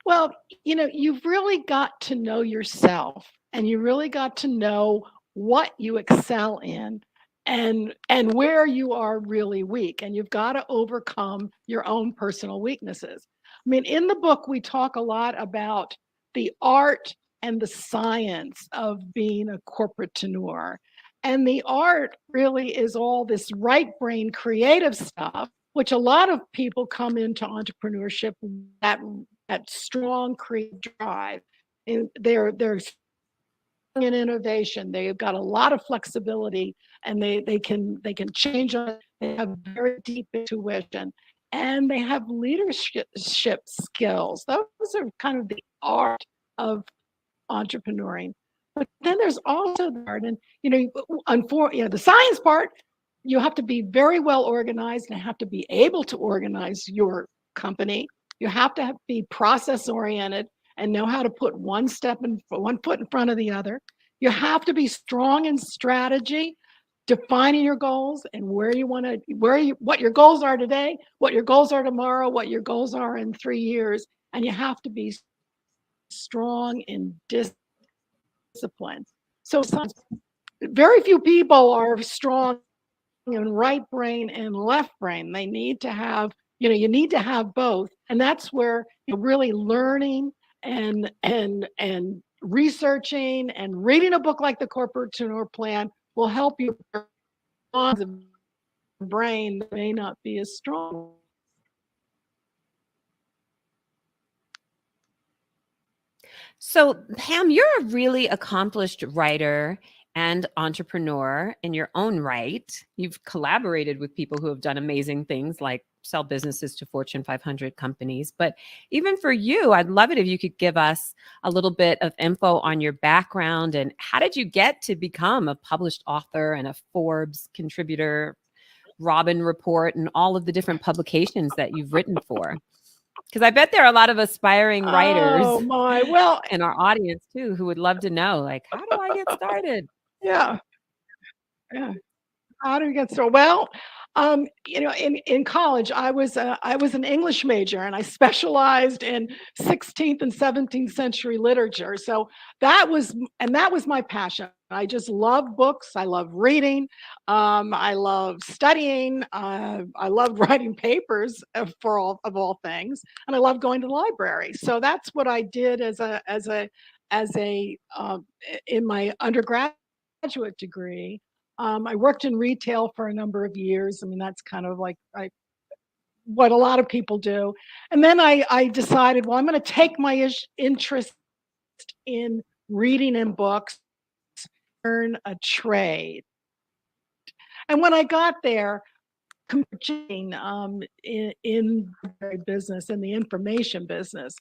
Well, you've really got to know yourself, and you really got to know what you excel in and where you are really weak, and you've got to overcome your own personal weaknesses. I mean, in the book, we talk a lot about the art and the science of being a corporatepreneur. And the art really is all this right brain creative stuff, which a lot of people come into entrepreneurship that strong creative drive. And they're in innovation. They've got a lot of flexibility, and they can change on. They have very deep intuition, and they have leadership skills. Those are kind of the art of entrepreneuring. But then there's also the art, and the science part. You have to be very well organized and have to be able to organize your company. You have to be process oriented and know how to put one foot in front of the other. You have to be strong in strategy, defining your goals and what your goals are today, what your goals are tomorrow, what your goals are in 3 years. And you have to be strong in discipline. So very few people are strong in right brain and left brain. They need to have, you need to have both. And that's where really learning and researching and reading a book like The Corporatepreneur Plan will help you. The brain may not be as strong. So, Pam, you're a really accomplished writer and entrepreneur in your own right. You've collaborated with people who have done amazing things like sell businesses to Fortune 500 companies. But even for you, I'd love it if you could give us a little bit of info on your background and how did you get to become a published author and a Forbes contributor, Robin Report, and all of the different publications that you've written for? Because I bet there are a lot of aspiring writers in our audience too, who would love to know, like, how do I get started? Yeah. How do you get started? Well, in college, I was an English major, and I specialized in 16th and 17th century literature. So that was my passion. I just love books. I love reading. I love studying. I love writing papers of all things, and I love going to the library. So that's what I did in my undergraduate degree. I worked in retail for a number of years. I mean, that's kind of like what a lot of people do. And then I decided, well, I'm going to take my interest in reading and books, learn a trade. And when I got there, in the business, in the information business,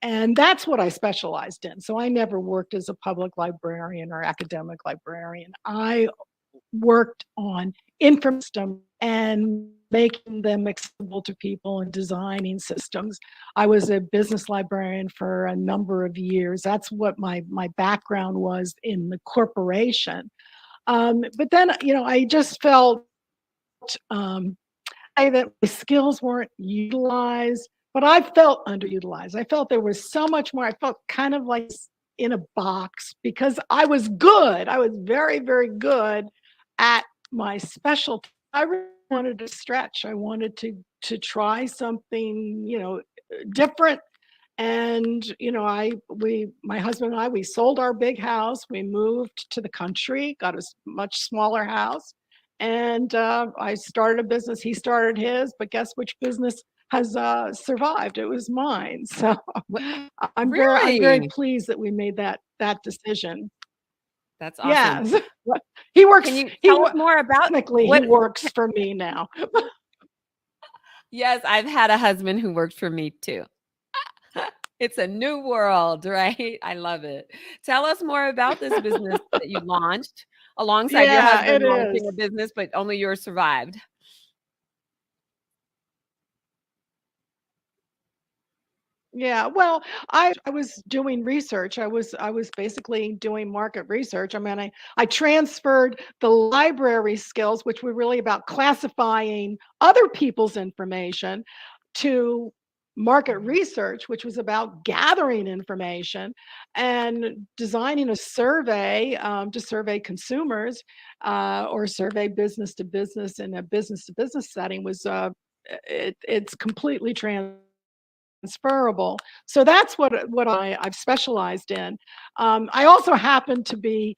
and that's what I specialized in. So I never worked as a public librarian or academic librarian. I worked on information and making them accessible to people and designing systems. I was a business librarian for a number of years. That's what my background was in the corporation. But then, I just felt that my skills weren't utilized, but I felt underutilized. I felt there was so much more. I felt kind of like in a box because I was good. I was very, very good at my specialty. I really wanted to stretch. I wanted to try something, different. And, my husband and I, we sold our big house. We moved to the country, got a much smaller house. And I started a business. He started his, but guess which business has survived? It was mine. So I'm very pleased that we made that decision. That's awesome. Yes. He works. Can you tell us more about technically he works for me now. Yes, I've had a husband who worked for me too. It's a new world, right? I love it. Tell us more about this business that you launched alongside your husband launching a business, but only yours survived. Yeah, well, I was doing research. I was basically doing market research. I mean, I transferred the library skills, which were really about classifying other people's information, to market research, which was about gathering information and designing a survey to survey consumers or survey business to business in a business to business setting was it's completely transferable. So that's what I've specialized in. I also happen to be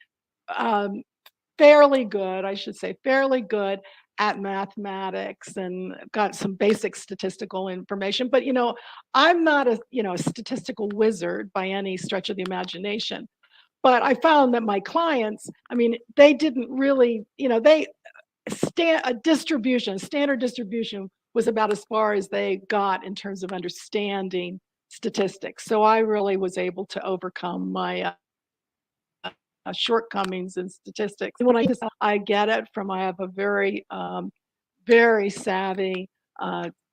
fairly good at mathematics and got some basic statistical information. But I'm not a statistical wizard by any stretch of the imagination. But I found that my clients, I mean, they didn't really, standard distribution was about as far as they got in terms of understanding statistics. So I really was able to overcome my shortcomings in statistics. When I get it from, I have a very, very savvy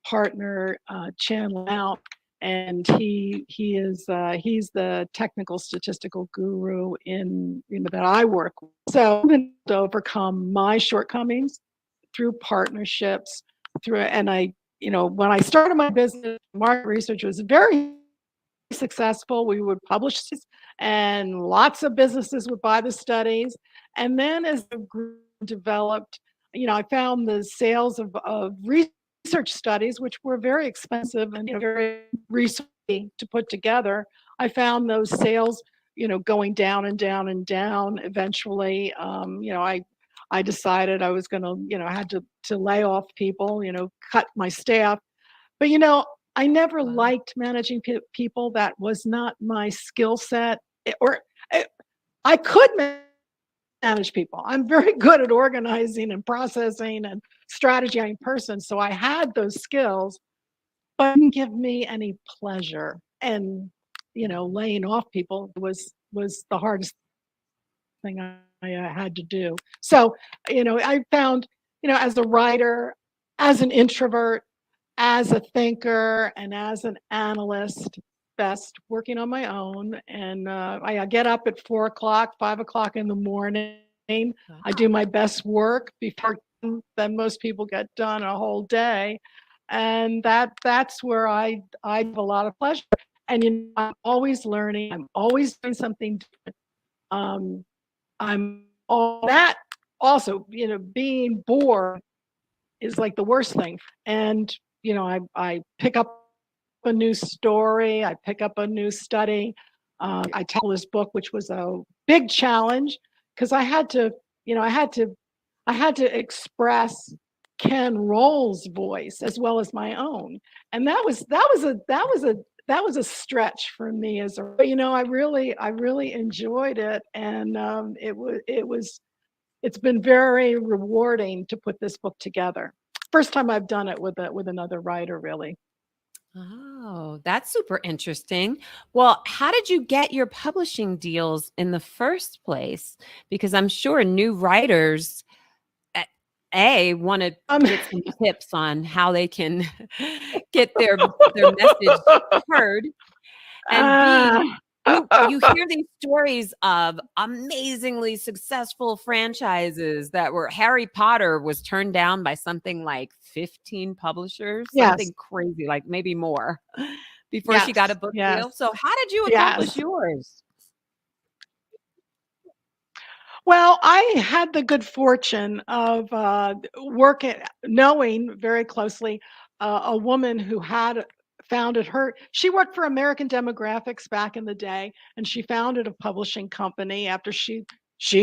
partner, Chan Lau, and he's the technical statistical guru in that I work with. So I've been able to overcome my shortcomings through partnerships, and when I started my business, market research was very successful. We would publish and lots of businesses would buy the studies. And then as the group developed, I found the sales of research studies, which were very expensive and very risky to put together. I found those sales, going down and down and down. Eventually, I decided I was going to, I had to lay off people, cut my staff. But, I never liked managing people. That was not my skill set. I could manage people. I'm very good at organizing and processing and strategizing person. So I had those skills, but it didn't give me any pleasure. And, laying off people was the hardest thing I had to do. So, I found, as a writer, as an introvert, as a thinker, and as an analyst, best working on my own. And I get up at 4 o'clock, 5 o'clock in the morning. I do my best work before than most people get done a whole day. And that's where I have a lot of pleasure. And I'm always learning. I'm always doing something different. I'm all that also, being bored is like the worst thing. And I pick up a new story, I pick up a new study. I tackle this book, which was a big challenge because I had to I had to express Ken Roll's voice as well as my own, and that was a stretch for me as a, I really enjoyed it, and it's been very rewarding to put this book together. First time I've done it with another writer, really. Oh, that's super interesting. Well, how did you get your publishing deals in the first place? Because I'm sure new writers want to get some tips on how they can get their message heard, and B, you hear these stories of amazingly successful franchises that were Harry Potter was turned down by something like 15 publishers, something crazy, like maybe more, before she got a book deal. So how did you accomplish yours? Well, I had the good fortune of knowing very closely a woman who had she worked for American Demographics back in the day, and she founded a publishing company after she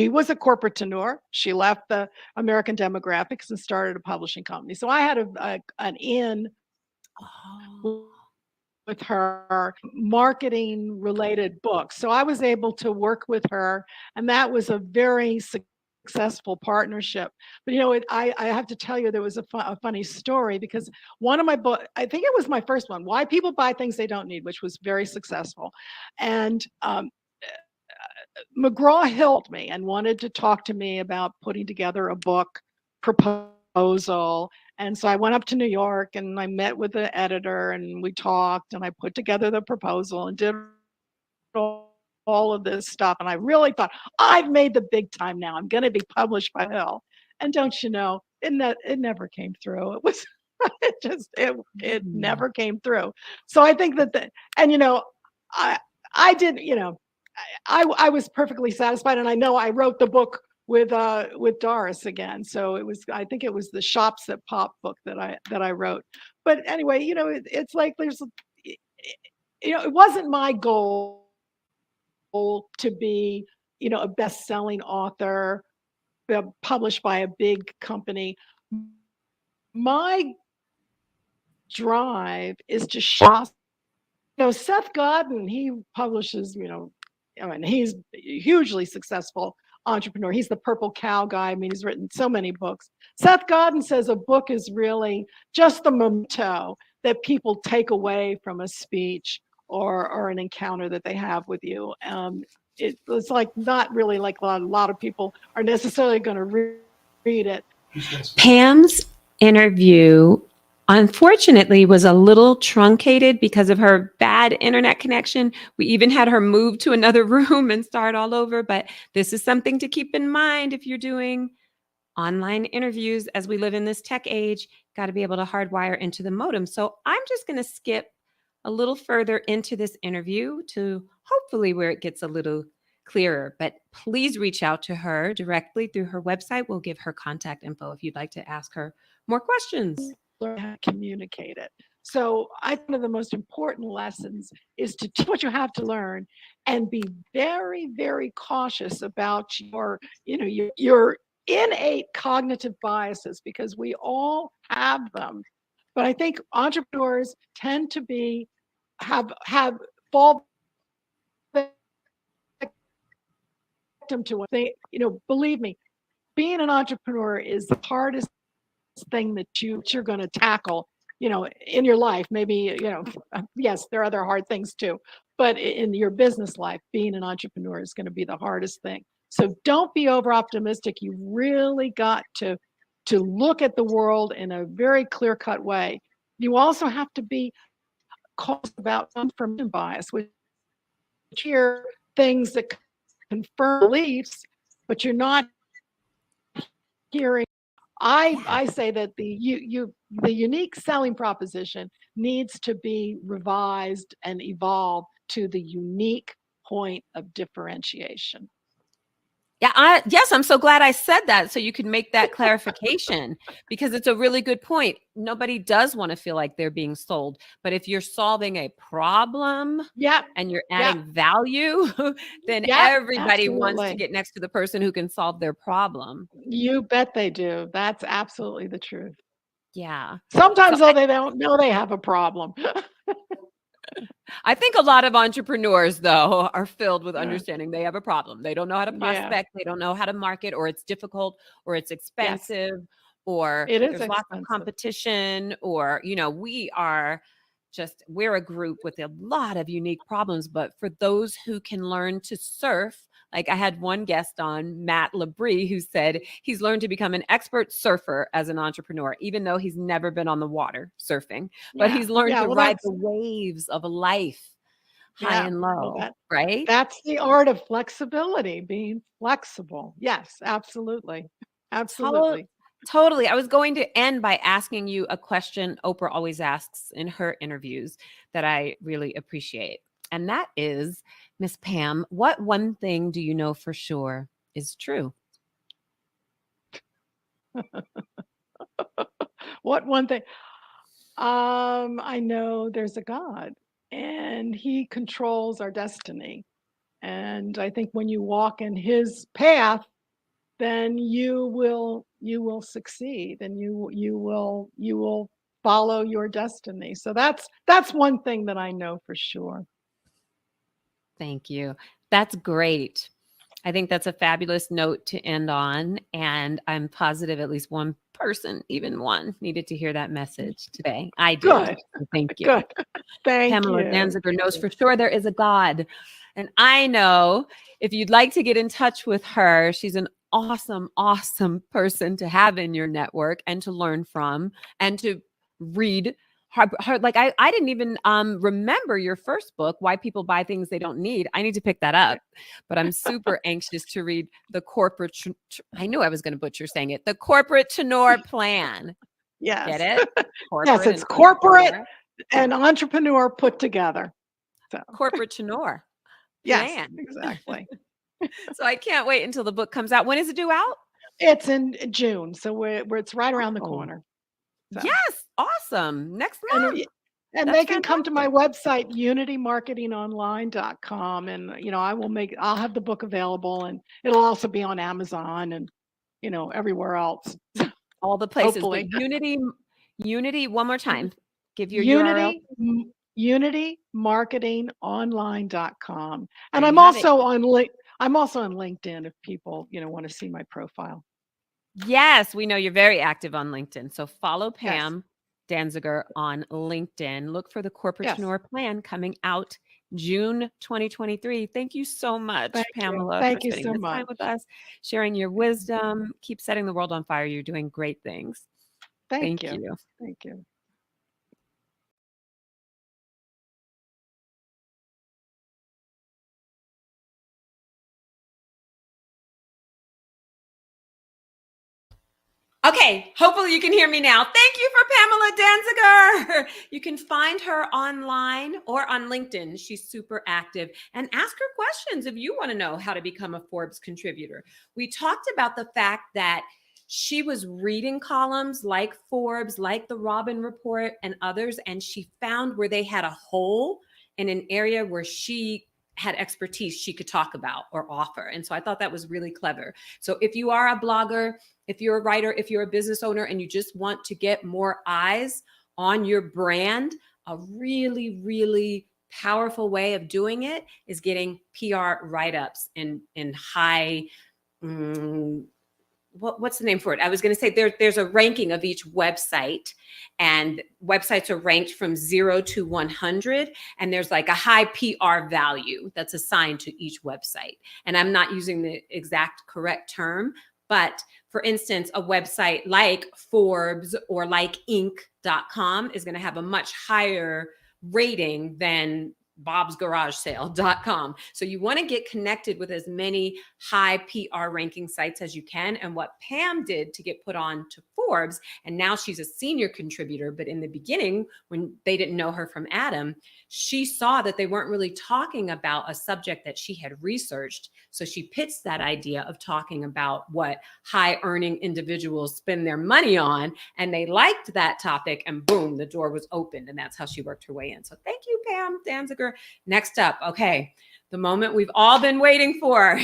was a corporatepreneur. She left the American Demographics and started a publishing company. So I had an in with her marketing related books. So I was able to work with her, and that was a very successful partnership. But I have to tell you, there was a funny story, because one of my books, I think it was my first one, Why People Buy Things They Don't Need, which was very successful. And McGraw-Hill me and wanted to talk to me about putting together a book proposal. And so I went up to New York and I met with the editor and we talked and I put together the proposal and did all of this stuff. And I really thought, I've made the big time now. I'm going to be published by Hill. And don't you know, it never came through. It was it never came through. So I think that I did, I was perfectly satisfied, and I know I wrote the book with Doris again. So I think it was the Shops That Pop book that I wrote. But anyway, it's like it wasn't my goal to be, a best-selling author published by a big company. My drive is to show. Seth Godin, he publishes, he's a hugely successful entrepreneur. He's the Purple Cow guy. I mean, he's written so many books. Seth Godin says a book is really just the memento that people take away from a speech or an encounter that they have with you. It's like not really like a lot of people are necessarily going to read it. Pam's interview, unfortunately, was a little truncated because of her bad internet connection. We even had her move to another room and start all over. But this is something to keep in mind if you're doing online interviews. As we live in this tech age, got to be able to hardwire into the modem. So I'm just going to skip a little further into this interview to hopefully where it gets a little clearer. But please reach out to her directly through her website. We'll give her contact info if you'd like to ask her more questions. Learn how to communicate it. So one of the most important lessons is to teach what you have to learn and be very, very cautious about your innate cognitive biases, because we all have them. But I think entrepreneurs tend to have fall victim to what they, believe me, being an entrepreneur is the hardest thing that you're going to tackle, in your life. Maybe, yes, there are other hard things too, but in your business life, being an entrepreneur is going to be the hardest thing. So don't be over optimistic. You really got to look at the world in a very clear-cut way. You also have to be cautious about confirmation bias, which hear things that confirm beliefs, but you're not hearing. I say that the unique selling proposition needs to be revised and evolved to the unique point of differentiation. Yeah, yes, I'm so glad I said that so you could make that clarification because it's a really good point. Nobody does want to feel like they're being sold, but if you're solving a problem Yep. and you're Yep. adding value, then Yep. everybody wants to Absolutely. get next to the person who can solve their problem. You bet they do. That's absolutely the truth. Yeah. Sometimes, So though, they don't know they have a problem. I think a lot of entrepreneurs, though, are filled with Yeah. understanding they have a problem. They don't know how to Yeah. prospect, they don't know how to market, or it's difficult, or it's Yes. expensive, or It is there's lots of expensive. competition, or, we're a group with a lot of unique problems. But for those who can learn to surf, like I had one guest on, Matt Labrie, who said he's learned to become an expert surfer as an entrepreneur, even though he's never been on the water surfing, but Yeah. he's learned Yeah. to Well, ride that's the waves of life high yeah. and Well, low, right? that's the art of flexibility, being flexible. Yes, absolutely. To- Absolutely. Totally. I was going to end by asking you a question Oprah always asks in her interviews that I really appreciate. And that is, Miss Pam, what one thing do you know for sure is true? What one thing? I know there's a God and he controls our destiny. And I think when you walk in his path, then you will succeed and you will follow your destiny. So that's one thing that I know for sure. Thank you. That's great. I think that's a fabulous note to end on. And I'm positive at least one person, even one, needed to hear that message today. I did. Good. So thank you. Good. Thank Pamela you. Danziger knows for sure there is a God. And I know if you'd like to get in touch with her, she's an awesome, awesome person to have in your network and to learn from and to read. Her, like I didn't even remember your first book, Why People Buy Things They Don't Need. I need to pick that up, but I'm super anxious to read the corporate. I knew I was going to butcher saying it. The Corporatepreneur Plan. Yes. Get it? Yes, Corporate it's and corporate entrepreneur. and entrepreneur put together. So Corporatepreneur yes, plan. exactly. So I can't wait until the book comes out. When is it due out? It's in June, so it's right around the Oh, corner. So. yes. Awesome. Next And, month. and That's they can come to my website, unitymarketingonline.com. And, I'll have the book available and it'll also be on Amazon and, everywhere else. All the places. Hopefully. But Unity, one more time. Give your URL. unitymarketingonline.com. And There I'm you have it. I'm also on LinkedIn if people, want to see my profile. Yes, we know you're very active on LinkedIn. So follow Pam Danziger on LinkedIn. Look for the Corporatepreneur Plan coming out June 2023. Thank you so much, Pamela, Thank for you spending so this time much. with us, sharing your wisdom. Keep setting the world on fire. You're doing great things. Thank you. you. Thank you. Okay, hopefully you can hear me now. Thank you for Pamela Danziger. You can find her online or on LinkedIn. She's super active. And ask her questions if you want to know how to become a Forbes contributor. We talked about the fact that she was reading columns like Forbes, like the Robin Report and others, and she found where they had a hole in an area where she had expertise she could talk about or offer. And so I thought that was really clever. So if you are a blogger, if you're a writer, if you're a business owner, and you just want to get more eyes on your brand, a really, really powerful way of doing it is getting PR write-ups in high, what's the name for it? I was going to say there's a ranking of each website, and websites are ranked from 0 to 100. And there's like a high PR value that's assigned to each website. And I'm not using the exact correct term, but for instance, a website like Forbes or like Inc.com is going to have a much higher rating than bobsgaragesale.com. So you want to get connected with as many high PR ranking sites as you can. And what Pam did to get put on to Forbes, and now she's a senior contributor, but in the beginning, when they didn't know her from Adam, she saw that they weren't really talking about a subject that she had researched. So she pitched that idea of talking about what high earning individuals spend their money on. And they liked that topic, and boom, the door was opened. And that's how she worked her way in. So thank you, Pam Danziger. Next up, okay, the moment we've all been waiting for.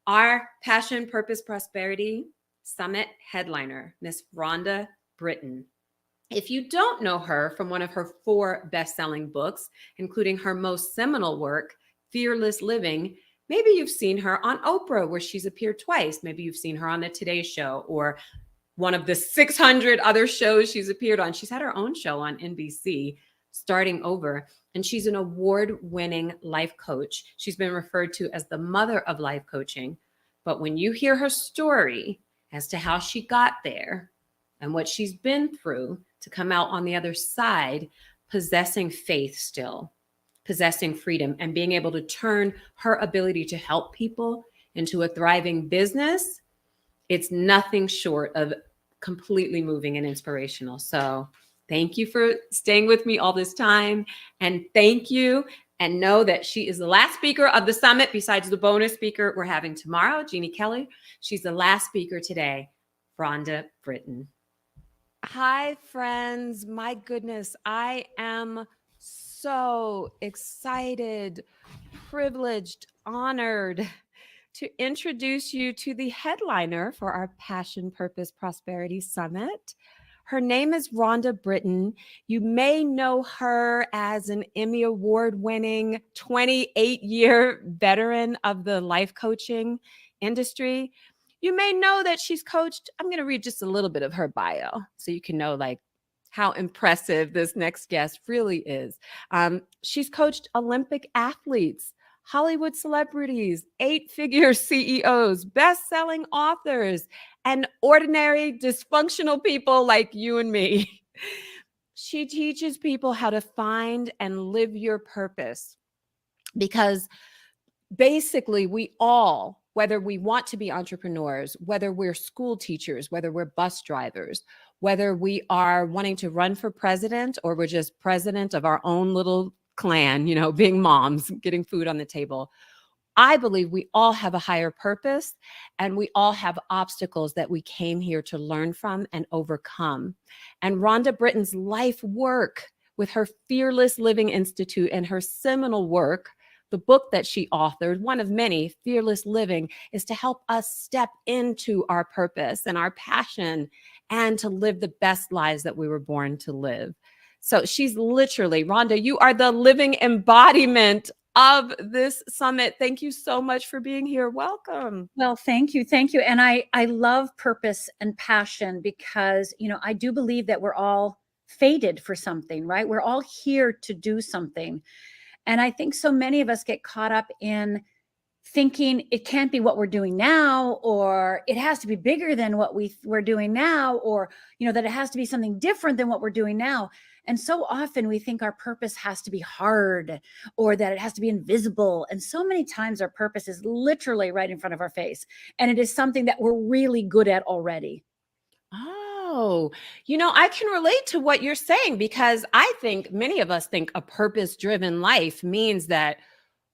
Our Passion, Purpose, Prosperity Summit headliner, Miss Rhonda Britton. If you don't know her from one of her 4 best-selling books, including her most seminal work, Fearless Living, maybe you've seen her on Oprah, where she's appeared twice. Maybe you've seen her on the Today Show or one of the 600 other shows she's appeared on. She's had her own show on NBC, Starting Over, and she's an award-winning life coach. She's been referred to as the mother of life coaching. But when you hear her story as to how she got there and what she's been through to come out on the other side, possessing faith still, possessing freedom, and being able to turn her ability to help people into a thriving business, it's nothing short of completely moving and inspirational. So thank you for staying with me all this time. And thank you. And know that she is the last speaker of the summit, besides the bonus speaker we're having tomorrow, Jeannie Kelly. She's the last speaker today, Rhonda Britton. Hi, friends. My goodness, I am so excited, privileged, honored to introduce you to the headliner for our Passion, Purpose, Prosperity Summit. Her name is Rhonda Britton. You may know her as an Emmy Award-winning 28-year veteran of the life coaching industry. You may know that she's coached. I'm going to read just a little bit of her bio so you can know like how impressive this next guest really is. She's coached Olympic athletes, Hollywood celebrities, 8-figure CEOs, best-selling authors, and ordinary dysfunctional people like you and me. She teaches people how to find and live your purpose, because basically we all, whether we want to be entrepreneurs, whether we're school teachers, whether we're bus drivers, whether we are wanting to run for president, or we're just president of our own little clan, you know, being moms, getting food on the table. I believe we all have a higher purpose, and we all have obstacles that we came here to learn from and overcome. And Rhonda Britton's life work with her Fearless Living Institute and her seminal work, the book that she authored, one of many, Fearless Living, is to help us step into our purpose and our passion and to live the best lives that we were born to live. So she's literally, Rhonda, you are the living embodiment of this summit. Thank you so much for being here. Welcome. Well, thank you. Thank you. And I love purpose and passion because, you know, I do believe that we're all fated for something, right? We're all here to do something. And I think so many of us get caught up in thinking it can't be what we're doing now, or it has to be bigger than what we're doing now, or, you know, that it has to be something different than what we're doing now. And so often we think our purpose has to be hard, or that it has to be invisible. And so many times our purpose is literally right in front of our face. And it is something that we're really good at already. Oh, you know, I can relate to what you're saying, because I think many of us think a purpose-driven life means that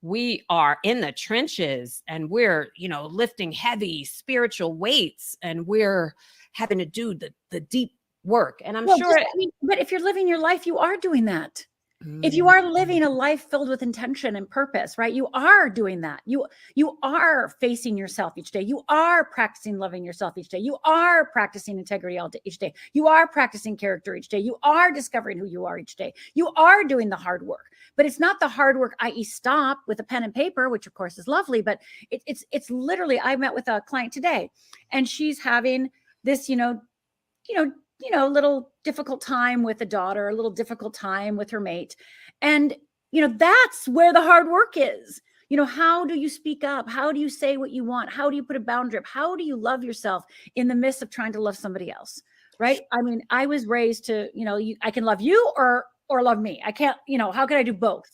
we are in the trenches and we're, you know, lifting heavy spiritual weights and we're having to do the deep work. And I'm sure. But if you're living your life, you are doing that. If you are living a life filled with intention and purpose, right? You are doing that. You are facing yourself each day. You are practicing loving yourself each day. You are practicing integrity each day. You are practicing character each day. You are discovering who you are each day. You are doing the hard work. But it's not the hard work, i.e. stop with a pen and paper, which of course is lovely, but it's literally, I met with a client today and she's having this, little difficult time with a daughter, a little difficult time with her mate. And, that's where the hard work is. How do you speak up? How do you say what you want? How do you put a boundary up? How do you love yourself in the midst of trying to love somebody else? Right. I mean, I was raised to, I can love you or love me. I can't, how can I do both?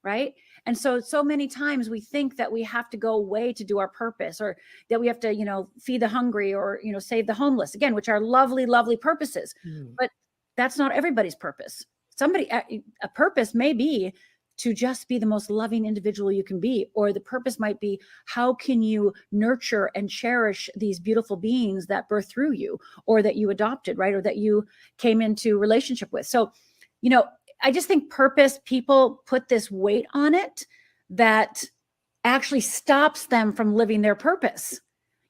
right? And so many times we think that we have to go away to do our purpose, or that we have to, feed the hungry, or, save the homeless, again, which are lovely, lovely purposes. But that's not everybody's purpose. A purpose may be to just be the most loving individual you can be, or the purpose might be, how can you nurture and cherish these beautiful beings that birth through you, or that you adopted, right? Or that you came into relationship with. So, I just think purpose, people put this weight on it that actually stops them from living their purpose.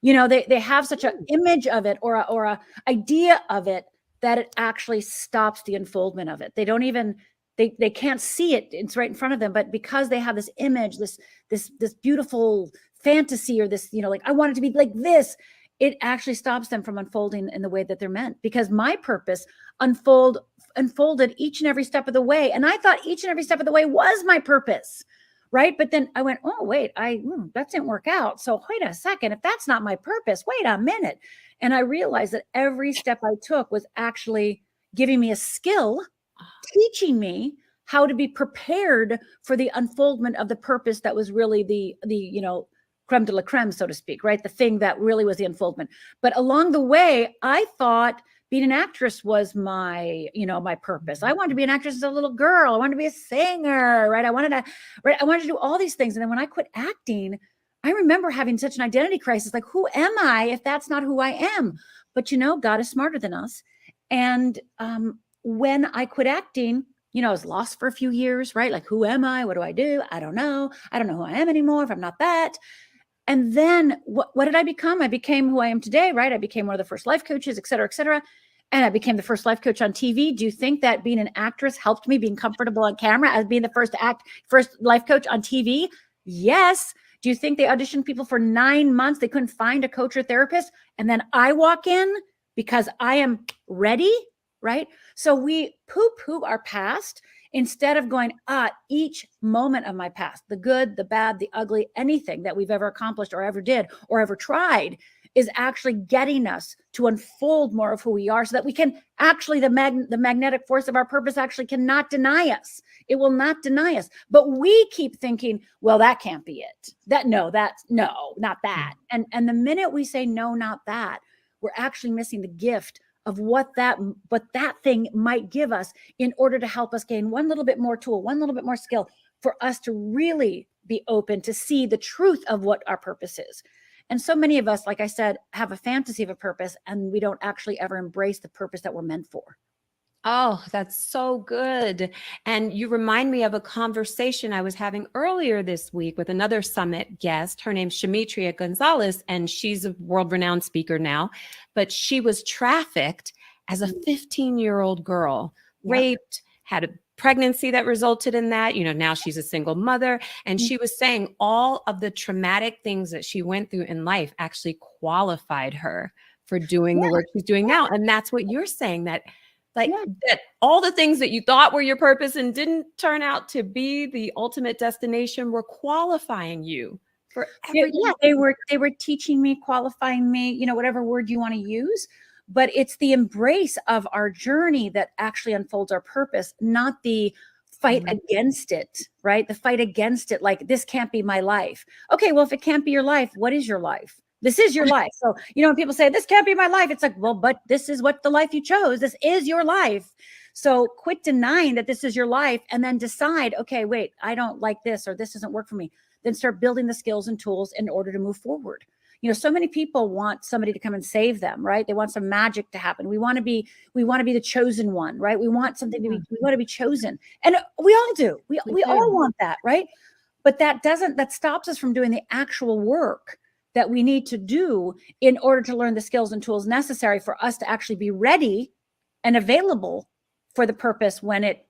They have such an image of it, or a idea of it, that it actually stops the unfoldment of it. They don't even, they can't see it. It's right in front of them. But because they have this image, this beautiful fantasy, or this, like, I want it to be like this, it actually stops them from unfolding in the way that they're meant. Because my purpose unfolded each and every step of the way. And I thought each and every step of the way was my purpose, right? But then I went, oh, wait, that didn't work out. So wait a second, if that's not my purpose, wait a minute. And I realized that every step I took was actually giving me a skill, teaching me how to be prepared for the unfoldment of the purpose that was really the creme de la creme, so to speak, right? The thing that really was the unfoldment. But along the way, I thought being an actress was my purpose. I wanted to be an actress as a little girl. I wanted to be a singer, right? I wanted to do all these things. And then when I quit acting, I remember having such an identity crisis, like, who am I if that's not who I am? But God is smarter than us. And when I quit acting, I was lost for a few years, right? Like, who am I? What do I do? I don't know. I don't know who I am anymore if I'm not that. And then what did I become? I became who I am today, right? I became one of the first life coaches, et cetera, et cetera. And I became the first life coach on TV. Do you think that being an actress helped me being comfortable on camera as being the first life coach on TV? Yes. Do you think they auditioned people for 9 months? They couldn't find a coach or therapist. And then I walk in because I am ready, right? So we poo-poo our past instead of going, each moment of my past, the good, the bad, the ugly, anything that we've ever accomplished or ever did or ever tried, is actually getting us to unfold more of who we are, so that we can actually, the magnetic force of our purpose actually cannot deny us. It will not deny us. But we keep thinking, well, that can't be it. No, not that. And the minute we say, no, not that, we're actually missing the gift of what that thing might give us, in order to help us gain one little bit more tool, one little bit more skill, for us to really be open to see the truth of what our purpose is. And so many of us, like I said, have a fantasy of a purpose, and we don't actually ever embrace the purpose that we're meant for. Oh, that's so good. And you remind me of a conversation I was having earlier this week with another summit guest. Her name's Shamitria Gonzalez, and she's a world-renowned speaker now. But she was trafficked as a 15-year-old girl, raped, had a pregnancy that resulted in that. Now she's a single mother. And she was saying all of the traumatic things that she went through in life actually qualified her for doing the work she's doing now. And that's what you're saying, that that all the things that you thought were your purpose and didn't turn out to be the ultimate destination were qualifying you for everything. Yeah, they were teaching me, qualifying me, whatever word you want to use. But it's the embrace of our journey that actually unfolds our purpose, not the fight against it, right? The fight against it, like, this can't be my life. Okay, well, if it can't be your life, what is your life? This is your life. So, when people say, this can't be my life, it's like, well, but this is what the life you chose. This is your life. So quit denying that this is your life, and then decide, okay, wait, I don't like this, or this doesn't work for me. Then start building the skills and tools in order to move forward. So many people want somebody to come and save them, right? They want some magic to happen. We want to be the chosen one, right? We want something to be, we want to be chosen. And we all do. We all want that, right? But that stops us from doing the actual work that we need to do in order to learn the skills and tools necessary for us to actually be ready and available for the purpose when it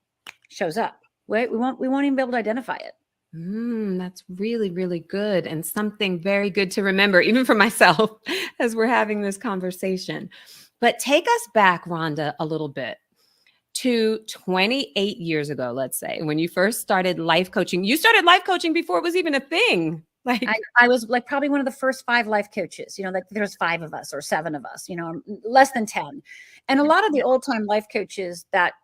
shows up, right? We won't even be able to identify it. That's really, really good, and something very good to remember, even for myself, as we're having this conversation. But take us back, Rhonda, a little bit to 28 years ago, let's say, when you first started life coaching. You started life coaching before it was even a thing. I was like probably one of the first 5 life coaches, there's 5 of us or 7 of us, less than 10. And a lot of the old time life coaches that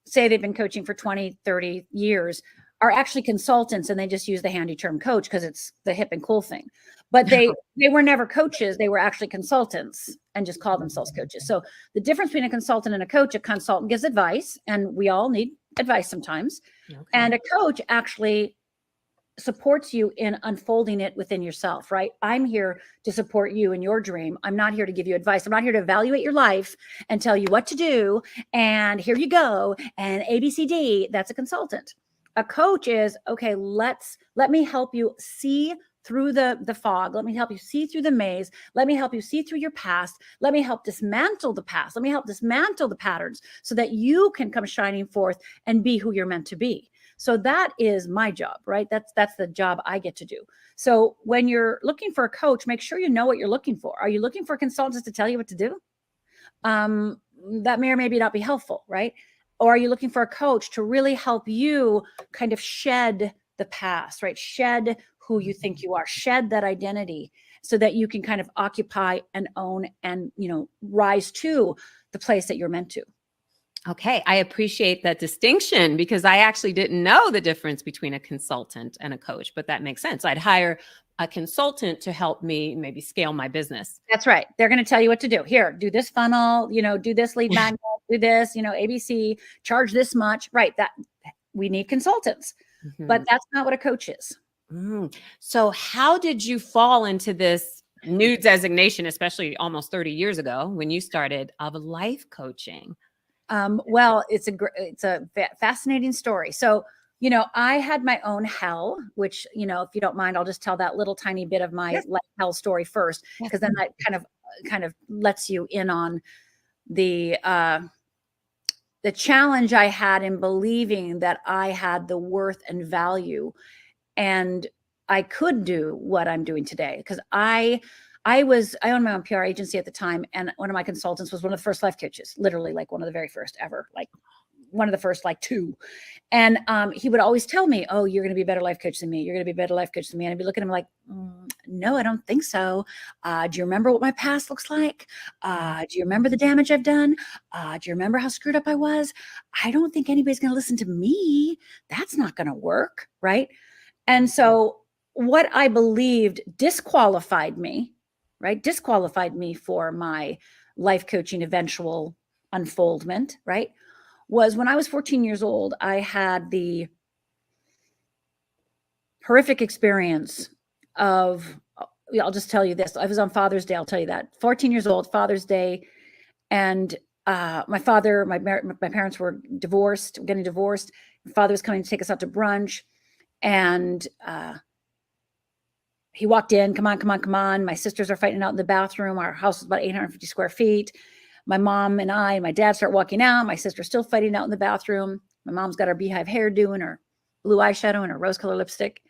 say they've been coaching for 20, 30 years are actually consultants, and they just use the handy term coach because it's the hip and cool thing. But they were never coaches. They were actually consultants and just called themselves coaches. So the difference between a consultant and a coach, a consultant gives advice, and we all need advice sometimes. Okay. And a coach actually supports you in unfolding it within yourself, right? I'm here to support you in your dream. I'm not here to give you advice. I'm not here to evaluate your life and tell you what to do. And here you go. And ABCD, that's a consultant. A coach is, okay, let me help you see through the fog. Let me help you see through the maze. Let me help you see through your past. Let me help dismantle the past. Let me help dismantle the patterns so that you can come shining forth and be who you're meant to be. So that is my job, right? That's the job I get to do. So when you're looking for a coach, make sure you know what you're looking for. Are you looking for consultants to tell you what to do? That may or maybe not be helpful, right? Or are you looking for a coach to really help you kind of shed the past, right? Shed who you think you are, shed that identity so that you can kind of occupy and own and, rise to the place that you're meant to. Okay, I appreciate that distinction because I actually didn't know the difference between a consultant and a coach, but that makes sense. I'd hire a consultant to help me maybe scale my business. That's right. They're going to tell you what to do. Here, do this funnel, do this lead magnet, do this, ABC, charge this much. Right. That we need consultants, but that's not what a coach is. So how did you fall into this new designation, especially almost 30 years ago when you started, of life coaching? Well, it's a fascinating story. So, I had my own hell, which, if you don't mind, I'll just tell that little tiny bit of my life hell story first, because then that kind of lets you in on the challenge I had in believing that I had the worth and value and I could do what I'm doing today. Because I owned my own PR agency at the time. And one of my consultants was one of the first life coaches, literally like one of the very first ever, like one of the first, like two. And he would always tell me, oh, you're going to be a better life coach than me. You're going to be a better life coach than me. And I'd be looking at him like, no, I don't think so. Do you remember what my past looks like? Do you remember the damage I've done? Do you remember how screwed up I was? I don't think anybody's going to listen to me. That's not going to work. Right. And so what I believed disqualified me for my life coaching eventual unfoldment, right? Was when I was 14 years old, I had the horrific experience of, I'll just tell you this. I was on Father's Day. I'll tell you that. 14 years old, Father's Day. And my parents were getting divorced. My father was coming to take us out to brunch. And he walked in, come on. My sisters are fighting out in the bathroom. Our house is about 850 square feet. My mom and I and my dad start walking out. My sister's still fighting out in the bathroom. My mom's got her beehive hairdo and her blue eyeshadow and her rose color lipstick.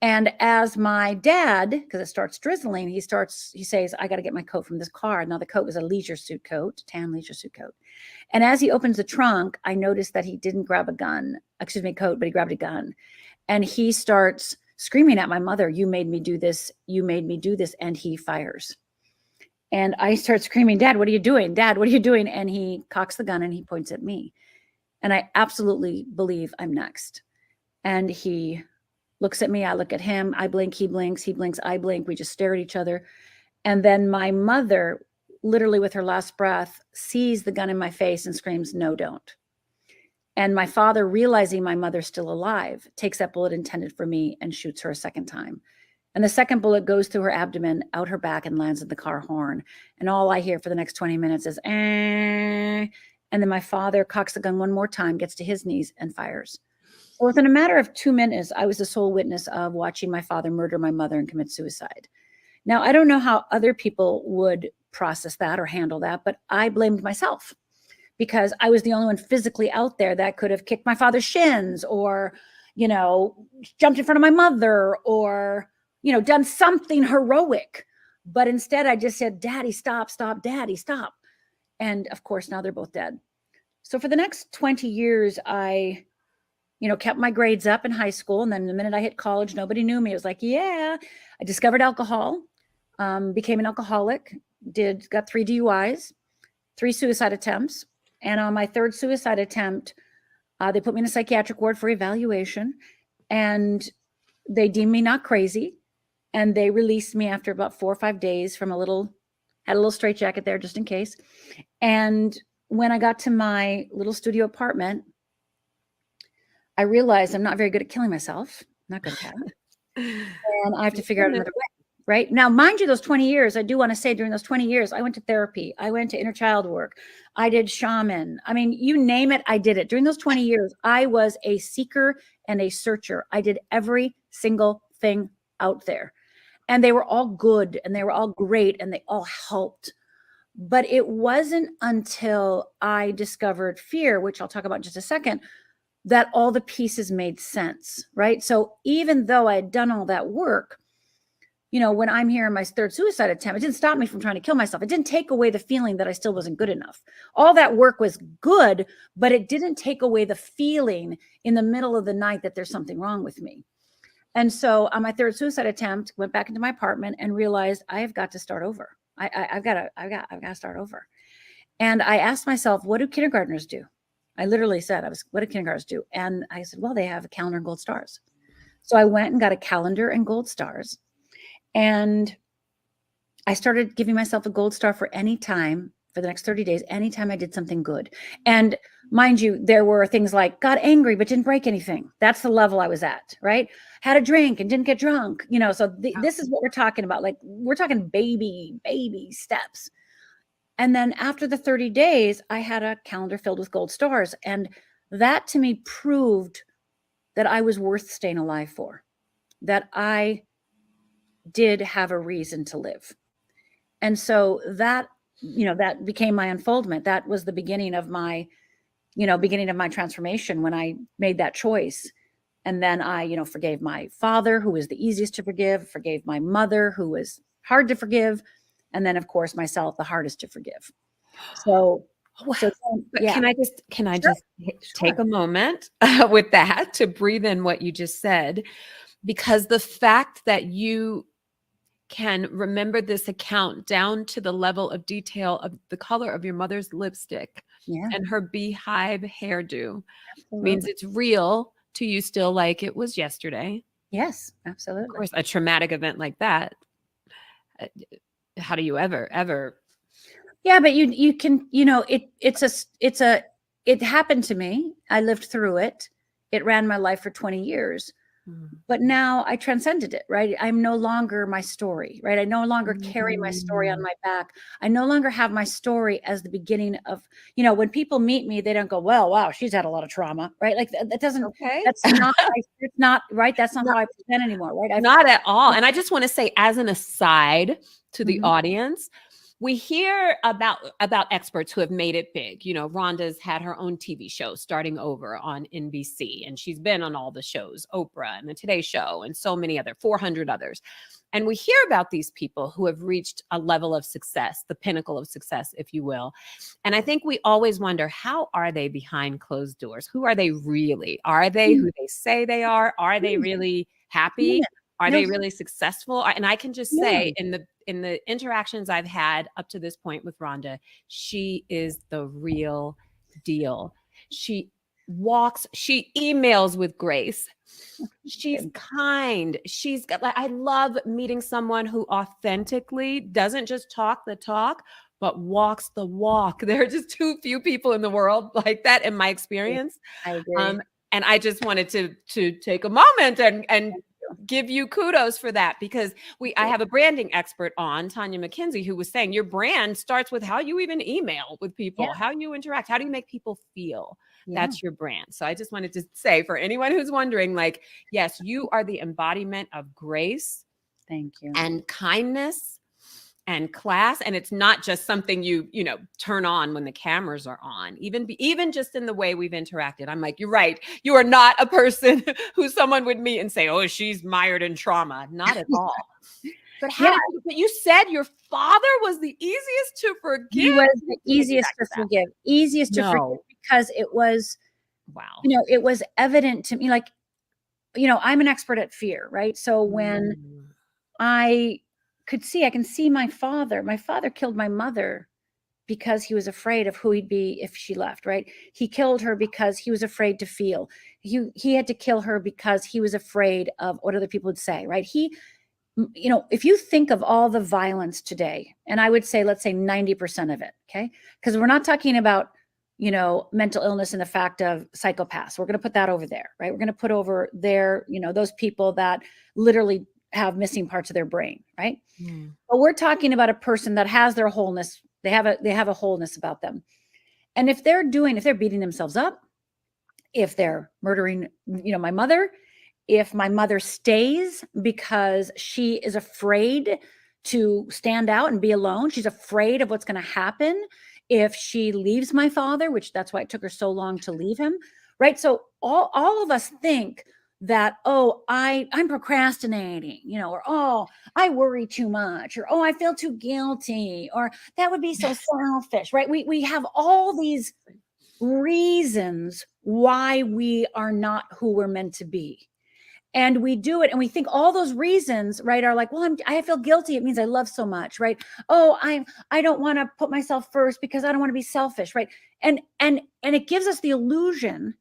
And as my dad, because it starts drizzling, he says, I got to get my coat from this car. Now the coat was a leisure suit coat, tan leisure suit coat. And as he opens the trunk, I noticed that he didn't grab a coat, but he grabbed a gun. And he starts screaming at my mother, you made me do this. You made me do this. And he fires. And I start screaming, Dad, what are you doing? Dad, what are you doing? And he cocks the gun and he points at me. And I absolutely believe I'm next. And he looks at me. I look at him. I blink. He blinks. He blinks. I blink. We just stare at each other. And then my mother, literally with her last breath, sees the gun in my face and screams, no, don't. And my father, realizing my mother's still alive, takes that bullet intended for me and shoots her a second time. And the second bullet goes through her abdomen, out her back, and lands in the car horn. And all I hear for the next 20 minutes is, eh. And then my father cocks the gun one more time, gets to his knees, and fires. So within a matter of 2 minutes, I was the sole witness of watching my father murder my mother and commit suicide. Now, I don't know how other people would process that or handle that, but I blamed myself because I was the only one physically out there that could have kicked my father's shins or, jumped in front of my mother or, done something heroic. But instead I just said, Daddy, stop, Daddy, stop. And of course, now they're both dead. So for the next 20 years, I, kept my grades up in high school. And then the minute I hit college, nobody knew me. It was like, yeah, I discovered alcohol, became an alcoholic, got 3 DUIs, 3 suicide attempts. And on my 3rd suicide attempt, they put me in a psychiatric ward for evaluation. and they deemed me not crazy, and they released me after about 4 or 5 days from had a little straitjacket there just in case. And when I got to my little studio apartment, I realized I'm not very good at killing myself. Not good at that. And I have to figure out another way, right? Now, mind you, those 20 years, I do want to say during those 20 years, I went to therapy. I went to inner child work. I did shaman. I mean, you name it, I did it. During those 20 years, I was a seeker and a searcher. I did every single thing out there. And they were all good and they were all great and they all helped. But it wasn't until I discovered fear, which I'll talk about in just a second, that all the pieces made sense, right? So even though I had done all that work, you know, when I'm here in my third suicide attempt, it didn't stop me from trying to kill myself. It didn't take away the feeling that I still wasn't good enough. All that work was good, but it didn't take away the feeling in the middle of the night that there's something wrong with me. And so on my third suicide attempt, went back into my apartment and realized I have got to start over. I've got to start over. And I asked myself, what do kindergartners do? I literally said, what do kindergartners do? And I said, well, they have a calendar and gold stars. So I went and got a calendar and gold stars. And I started giving myself a gold star for any time for the next 30 days, anytime I did something good. And mind you, there were things like got angry, but didn't break anything. That's the level I was at, right? Had a drink and didn't get drunk, you know, so this is what we're talking about. Like we're talking baby steps. And then after the 30 days, I had a calendar filled with gold stars. And that to me proved that I was worth staying alive for, that I did have a reason to live. And so that, you know, that became my unfoldment. That was the beginning of my transformation when I made that choice. And then I, you know, forgave my father, who was the easiest to forgave my mother, who was hard to forgive. And then, of course, myself, the hardest to forgive. So, yeah. Can I just take a moment with that to breathe in what you just said? Because the fact that you can remember this account down to the level of detail of the color of your mother's lipstick and her beehive hairdo means it's real to you still, like it was yesterday. Yes, absolutely. Of course, a traumatic event like that. How do you ever? Yeah, but you can, you know, it happened to me. I lived through it. It ran my life for 20 years. But now I transcended it, right? I'm no longer my story, right? I no longer carry my story on my back. I no longer have my story as the beginning of, you know, when people meet me, they don't go, well, wow, she's had a lot of trauma, right? Like that doesn't, that's not, it's not right. That's not how I present anymore, right? Not at all. And I just want to say, as an aside to the audience, we hear about experts who have made it big. You know, Rhonda's had her own TV show starting over on NBC, and she's been on all the shows, Oprah and the Today Show, and so many other 400 others. And we hear about these people who have reached a level of success, the pinnacle of success, if you will. And I think we always wonder, how are they behind closed doors? Who are they really? Are they who they say they are? Are they really happy? Are they really successful? And I can just say, in the interactions I've had up to this point with Rhonda, she is the real deal. She emails with grace. She's kind. I love meeting someone who authentically doesn't just talk the talk, but walks the walk. There are just too few people in the world like that, in my experience. I agree. And I just wanted to take a moment and give you kudos for that, because I have a branding expert on, Tanya McKenzie, who was saying your brand starts with how you even email with people, how you interact, how do you make people feel? That's your brand. So I just wanted to say, for anyone who's wondering, like, yes, you are the embodiment of grace. Thank you. And kindness and class. And it's not just something you turn on when the cameras are on, even just in the way we've interacted. I'm like, you're right. You are not a person who someone would meet and say, oh, she's mired in trauma. Not at all. But but you said your father was the easiest to forgive. He was the easiest to forgive. Easiest to forgive because it was, you know, it was evident to me, like, you know, I'm an expert at fear, right? So when I can see my father killed my mother because he was afraid of who he'd be if she left, right? He killed her because he was afraid to feel. He had to kill her because he was afraid of what other people would say, right? You know, if you think of all the violence today, and I would say, let's say 90% of it, okay? Because we're not talking about, you know, mental illness and the fact of psychopaths. We're going to put that over there, right? We're going to put over there, you know, those people that literally have missing parts of their brain, right? But we're talking about a person that has their wholeness. They have a wholeness about them. And if they're beating themselves up, if they're murdering, you know, my mother, if my mother stays because she is afraid to stand out and be alone, she's afraid of what's going to happen if she leaves my father, which that's why it took her so long to leave him, right? So all of us think that, oh, I'm procrastinating, you know, or, oh, I worry too much, or, oh, I feel too guilty, or that would be so selfish, right? We have all these reasons why we are not who we're meant to be. And we do it, and we think all those reasons, right, are like, well, I feel guilty. It means I love so much, right? Oh, I don't want to put myself first because I don't want to be selfish, right? And it gives us the illusion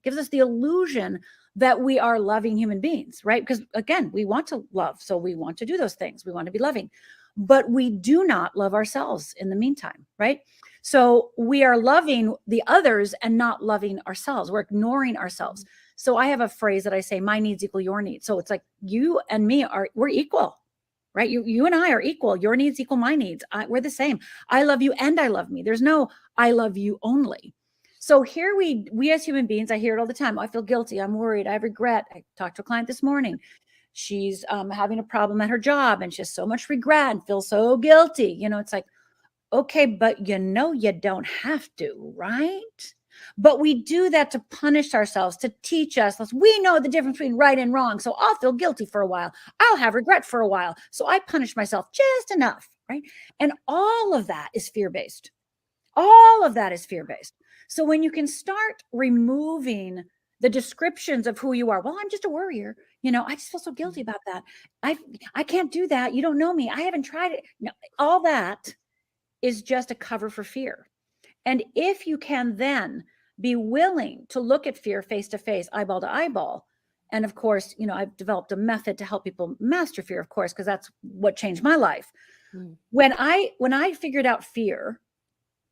that we are loving human beings, right? Because again, we want to love, so we want to do those things. We want to be loving, but we do not love ourselves in the meantime, right? So we are loving the others and not loving ourselves. We're ignoring ourselves. So I have a phrase that I say, my needs equal your needs. So it's like you and me we're equal, right? You and I are equal. Your needs equal my needs. We're the same. I love you and I love me. There's no, I love you only. So here we as human beings, I hear it all the time. I feel guilty. I'm worried. I have regret. I talked to a client this morning. She's having a problem at her job and she has so much regret and feels so guilty. You know, it's like, okay, but you know, you don't have to, right? But we do that to punish ourselves, to teach us. We know the difference between right and wrong. So I'll feel guilty for a while. I'll have regret for a while. So I punish myself just enough, right? And all of that is fear-based. All of that is fear-based. So when you can start removing the descriptions of who you are, well, I'm just a worrier. You know, I just feel so guilty about that. I can't do that. You don't know me. I haven't tried it. No, all that is just a cover for fear. And if you can then be willing to look at fear face to face, eyeball to eyeball. And of course, you know, I've developed a method to help people master fear, of course, because that's what changed my life. When I figured out fear,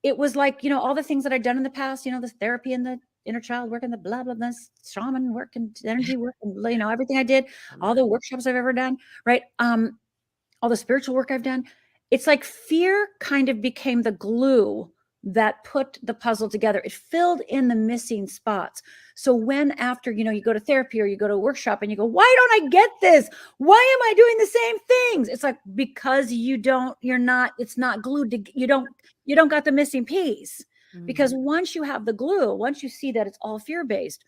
it was like, you know, all the things that I'd done in the past, you know, the therapy and the inner child work and the blah, blah, blah, shaman work and energy work and, you know, everything I did, all the workshops I've ever done, right? All the spiritual work I've done. It's like fear kind of became the glue that put the puzzle together. It filled in the missing spots. So when after, you know, you go to therapy or you go to a workshop and you go, why don't I get this? Why am I doing the same things? It's like, because it's not glued to, you don't got the missing piece. Because once you have the glue, once you see that it's all fear-based,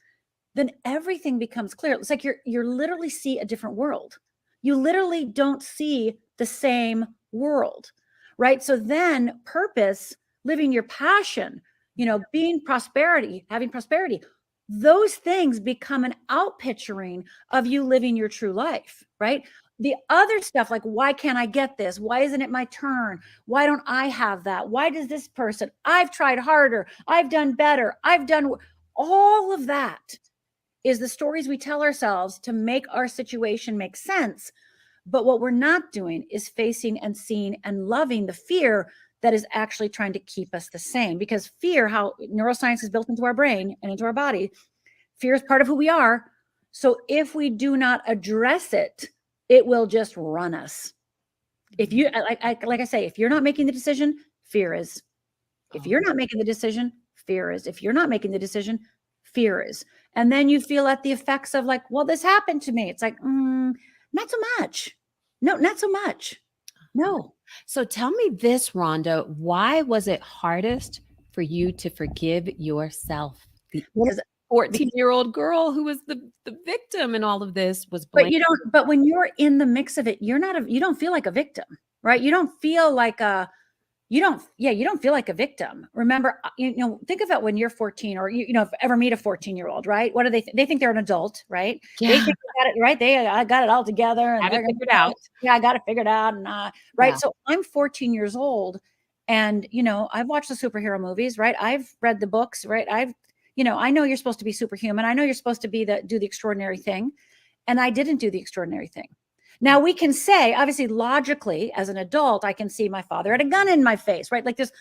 then everything becomes clear. It's like you're literally see a different world. You literally don't see the same world, right? So then purpose, living your passion, you know, being prosperity, having prosperity, those things become an outpicturing of you living your true life, right? The other stuff, like, why can't I get this? Why isn't it my turn? Why don't I have that? Why does this person? I've tried harder. I've done better. I've done all of that is the stories we tell ourselves to make our situation make sense. But what we're not doing is facing and seeing and loving the fear that is actually trying to keep us the same. Because fear, how neuroscience is built into our brain and into our body, fear is part of who we are. So if we do not address it, it will just run us. If you, like I say, if you're not making the decision, fear is. If you're not making the decision, fear is. If you're not making the decision, fear is. And then you feel at the effects of like, well, this happened to me. It's like, not so much. No, not so much. No. So tell me this, Rhonda, why was it hardest for you to forgive yourself? The 14-year-old girl who was the victim in all of this was blamed. But when you're in the mix of it, you don't feel like a victim, right? You don't feel like you don't feel like a victim. Remember, think of it when you're 14 or, if you ever meet a 14-year-old, right? What do they think? They think they're an adult, right? Yeah. They think they got it, right? I got it all together. And Have it figured out. Yeah, I got it figured out. And right. Yeah. So I'm 14 years old And, I've watched the superhero movies, right? I've read the books, right? I know you're supposed to be superhuman. I know you're supposed to do the extraordinary thing. And I didn't do the extraordinary thing. Now we can say, obviously, logically, as an adult, I can see my father had a gun in my face, right? Like there's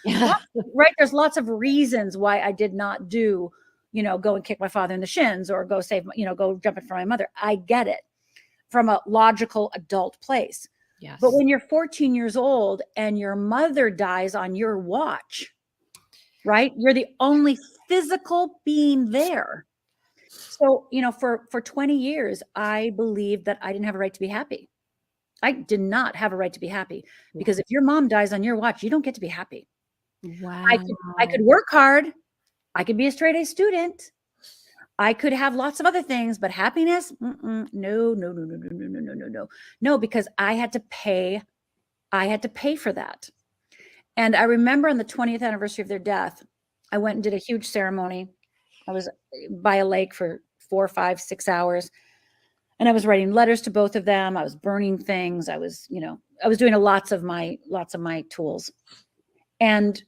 lots of reasons why I did not do, go and kick my father in the shins or go go jump in front of my mother. I get it from a logical adult place. Yes. But when you're 14 years old and your mother dies on your watch, right? You're the only physical being there. So, for 20 years, I believed that I didn't have a right to be happy. I did not have a right to be happy because if your mom dies on your watch, you don't get to be happy. Wow. I could work hard. I could be a straight A student. I could have lots of other things, but happiness, no, because I had to pay for that. And I remember on the 20th anniversary of their death, I went and did a huge ceremony. I was by a lake for 4, 5, 6 hours. And I was writing letters to both of them. I was burning things. I was doing lots of my tools. And,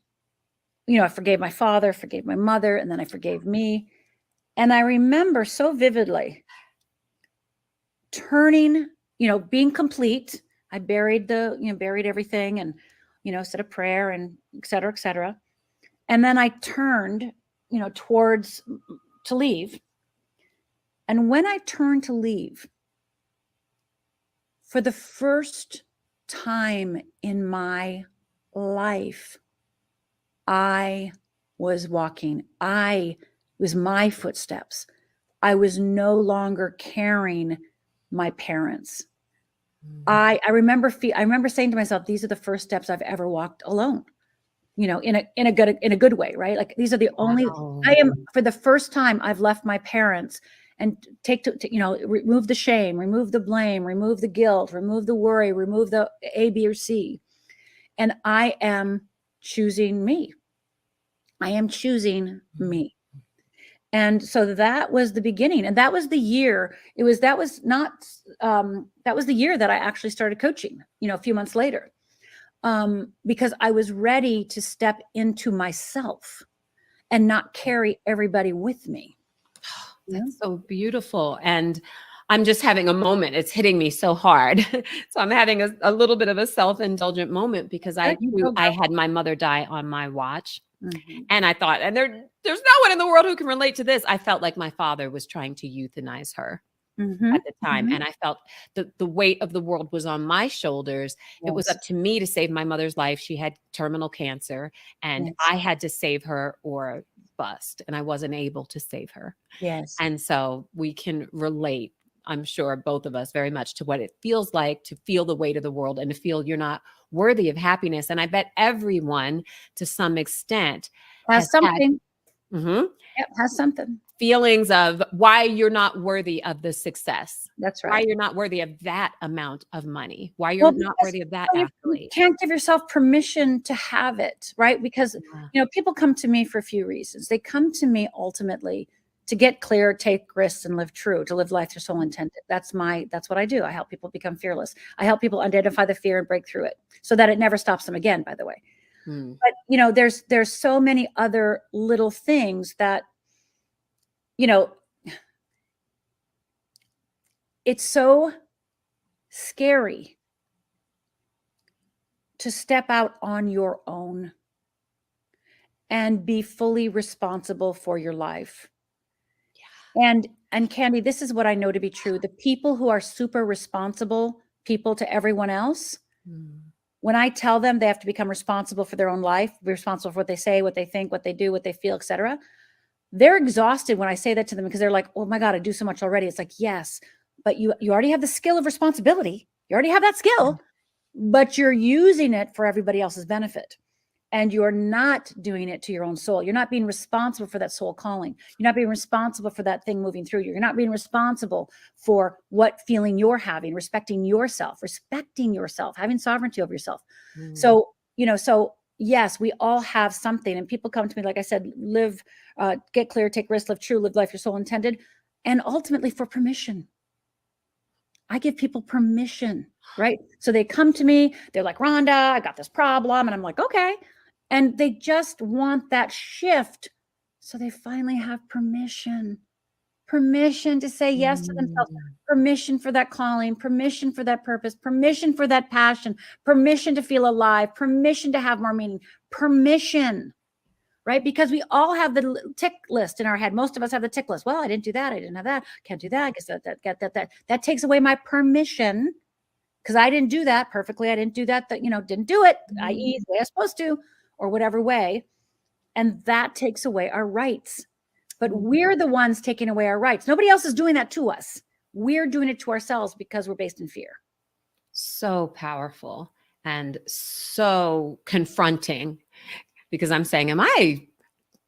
I forgave my father, forgave my mother, and then I forgave me. And I remember so vividly turning, being complete. I buried everything and, said a prayer and et cetera, et cetera. And then I turned, towards to leave. And when I turned to leave, for the first time in my life, I was walking. It was my footsteps. I was no longer carrying my parents. I remember saying to myself, these are the first steps I've ever walked alone. In a good way, right? Like these are the only. I am, for the first time, I've left my parents and remove the shame, remove the blame, remove the guilt, remove the worry, remove the A, B, or C, and I am choosing me. I am choosing me. And so that was the beginning. And that was the year. That was the year that I actually started coaching, a few months later. Because I was ready to step into myself and not carry everybody with me. That's so beautiful. And I'm just having a moment. It's hitting me so hard. So I'm having a little bit of a self-indulgent moment because I had my mother die on my watch. Mm-hmm. And I thought, and there's no one in the world who can relate to this. I felt like my father was trying to euthanize her at the time. Mm-hmm. And I felt the weight of the world was on my shoulders. Yes. It was up to me to save my mother's life. She had terminal cancer and yes. I had to save her or bust. And I wasn't able to save her. Yes. And so we can relate, I'm sure, both of us very much to what it feels like to feel the weight of the world and to feel you're not worthy of happiness. And I bet everyone to some extent has something. Has something. Feelings of why you're not worthy of the success. That's right. Why you're not worthy of that amount of money. Why you're not worthy of that athlete. You can't give yourself permission to have it, right? Because, people come to me for a few reasons. They come to me ultimately to get clear, take risks, and live true, to live life their soul intended. That's what I do. I help people become fearless. I help people identify the fear and break through it so that it never stops them again, by the way. But, there's so many other little things that, it's so scary to step out on your own and be fully responsible for your life. And Candy, this is what I know to be true. The people who are super responsible people to everyone else, when I tell them they have to become responsible for their own life, be responsible for what they say, what they think, what they do, what they feel, etc., they're exhausted when I say that to them because they're like, oh my God, I do so much already. It's like, yes, but you already have the skill of responsibility. You already have that skill, but you're using it for everybody else's benefit. And you're not doing it to your own soul. You're not being responsible for that soul calling. You're not being responsible for that thing moving through you. You're not being responsible for what feeling you're having, respecting yourself, having sovereignty over yourself. So, yes, we all have something. And people come to me, like I said, get clear, take risks, live true, live life your soul intended. And ultimately for permission. I give people permission, right? So they come to me, they're like, Rhonda, I got this problem. And I'm like, okay. And they just want that shift. So they finally have permission to say yes to themselves, permission for that calling, permission for that purpose, permission for that passion, permission to feel alive, permission to have more meaning, permission, right? Because we all have the tick list in our head. Most of us have the tick list. Well, I didn't do that. I didn't have that. Can't do that. I guess that takes away my permission because I didn't do that perfectly. I didn't do that, didn't do it, i.e. the way I was supposed to, or whatever way. And that takes away our rights. But we're the ones taking away our rights. Nobody else is doing that to us. We're doing it to ourselves because we're based in fear. So powerful and so confronting, because I'm saying, am I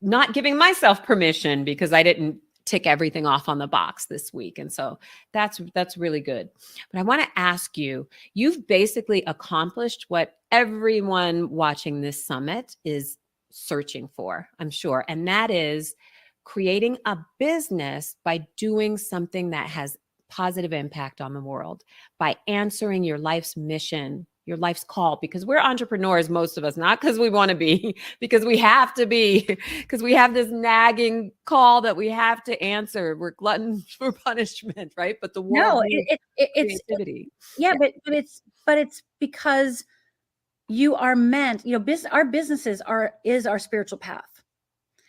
not giving myself permission because I didn't tick everything off on the box this week? And so that's really good. But I want to ask you, you've basically accomplished what everyone watching this summit is searching for, I'm sure. And that is creating a business by doing something that has positive impact on the world, by answering your life's mission, your life's call, because we're entrepreneurs, most of us, not because we want to be, because we have to be, because we have this nagging call that we have to answer. We're gluttons for punishment, right? But the world it's creativity. But it's because you are meant, our businesses is our spiritual path.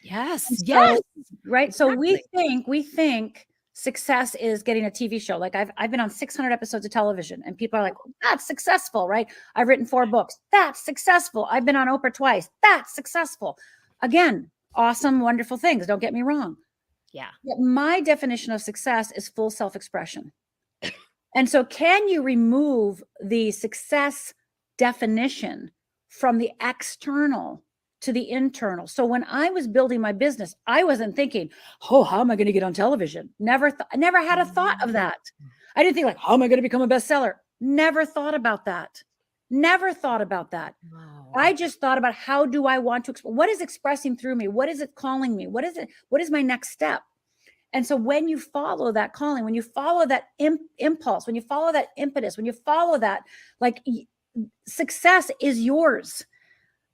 Yes. So, yes. Right. Exactly. So we think success is getting a TV show. Like I've been on 600 episodes of television and people are like, that's successful, right? I've written 4 books. That's successful. I've been on Oprah twice. That's successful. Again, awesome, wonderful things. Don't get me wrong. Yeah. But my definition of success is full self-expression. And so can you remove the success definition from the external to the internal? So when I was building my business, I wasn't thinking, oh, how am I going to get on television? I never had a thought of that. I didn't think like, how am I going to become a bestseller? Never thought about that. Never thought about that. Wow. I just thought about how do I want to, what is expressing through me? What is it calling me? What is my next step? And so when you follow that calling, when you follow that impulse, when you follow that impetus, when you follow that, like success is yours.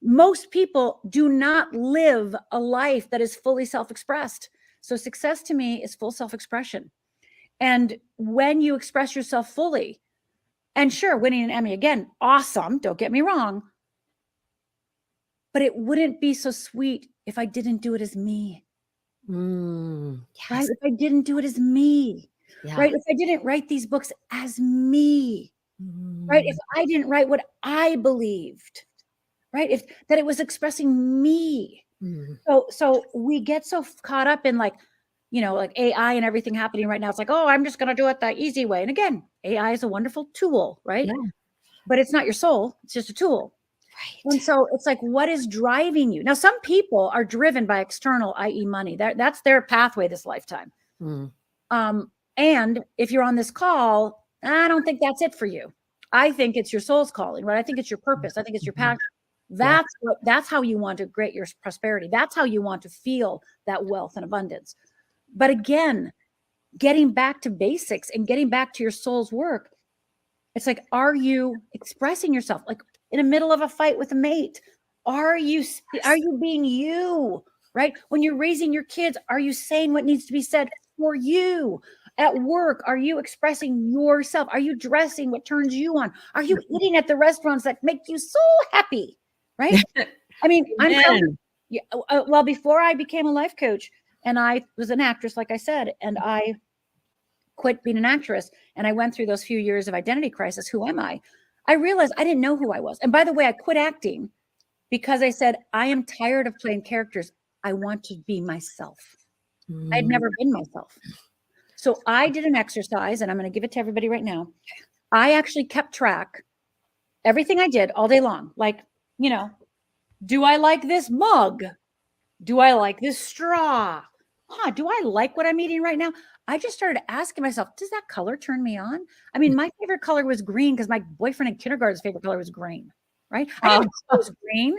Most people do not live a life that is fully self-expressed. So success to me is full self-expression. And when you express yourself fully, and sure, winning an Emmy again, awesome, don't get me wrong, but it wouldn't be so sweet if I didn't do it as me. Yes. Right? If I didn't do it as me, Yeah. right? If I didn't write these books as me, right? If I didn't write what I believed, right? If that it was expressing me. So we get so caught up in like AI and everything happening right now. It's like, oh, I'm just going to do it the easy way. And again, AI is a wonderful tool, right? Yeah. But it's not your soul. It's just a tool. Right. And so it's like, what is driving you? Now, some people are driven by external, i.e. money. That's their pathway this lifetime. And if you're on this call, I don't think that's it for you. I think it's your soul's calling, right? I think it's your purpose. I think it's your passion. That's how you want to create your prosperity. That's how you want to feel that wealth and abundance. But again, getting back to basics and getting back to your soul's work, it's like, are you expressing yourself? Like in the middle of a fight with a mate, are you being you, right? When you're raising your kids, are you saying what needs to be said for you? At work, are you expressing yourself? Are you dressing what turns you on? Are you eating at the restaurants that make you so happy, right? I mean, well, before I became a life coach, and I was an actress, like I said, and I quit being an actress, and I went through those few years of identity crisis. Who am I? I realized I didn't know who I was. And by the way, I quit acting because I said, I am tired of playing characters. I want to be myself. I'd never been myself. So I did an exercise, and I'm going to give it to everybody right now. I actually kept track everything I did all day long. Like, do I like this mug? Do I like this straw? Do I like what I'm eating right now? I just started asking myself, does that color turn me on? I mean, my favorite color was green because my boyfriend in kindergarten's favorite color was green, right? I didn't choose green.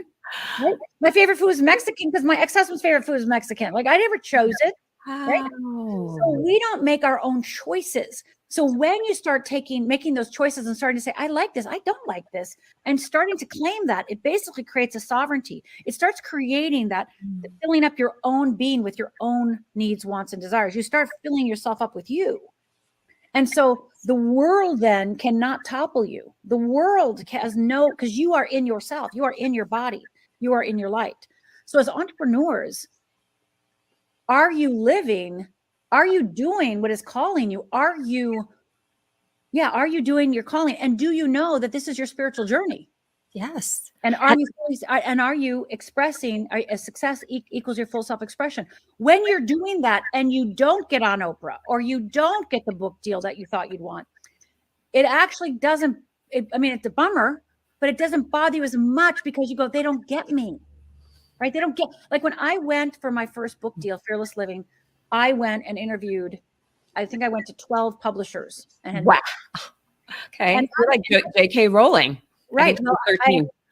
Right? My favorite food was Mexican because my ex-husband's favorite food was Mexican. Like I never chose it. Right? So we don't make our own choices. So when you start making those choices and starting to say, I like this, I don't like this, and starting to claim that, it basically creates a sovereignty. It starts creating that, filling up your own being with your own needs, wants, and desires. You start filling yourself up with you. And so the world then cannot topple you. The world has no, because you are in yourself, you are in your body, you are in your light. So as entrepreneurs, are you doing what is calling you? Are you doing your calling? And do you know that this is your spiritual journey? Yes. And are you expressing a success equals your full self-expression? When you're doing that and you don't get on Oprah or you don't get the book deal that you thought you'd want, it actually doesn't, it's a bummer, but it doesn't bother you as much because you go, they don't get me, right? They don't get, like when I went for my first book deal, Fearless Living, I went and interviewed, I think I went to 12 publishers. And wow. Okay. And you're like J.K. Rowling. Right. Well,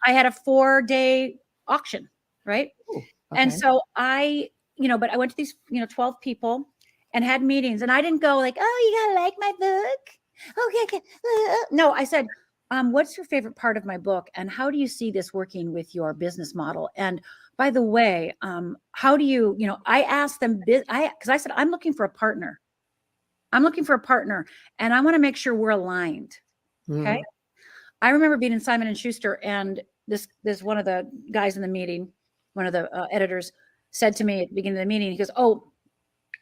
I had a 4-day auction, right? Ooh, And okay. so but I went to these, 12 people and had meetings, and I didn't go like, oh, you gotta like my book. Okay. No, I said, what's your favorite part of my book? And how do you see this working with your business model? And by the way, how do you, I asked them, because I said, I'm looking for a partner. I'm looking for a partner, and I want to make sure we're aligned. Okay. I remember being in Simon & Schuster, and this one of the guys in the meeting, one of the editors, said to me at the beginning of the meeting, he goes, oh,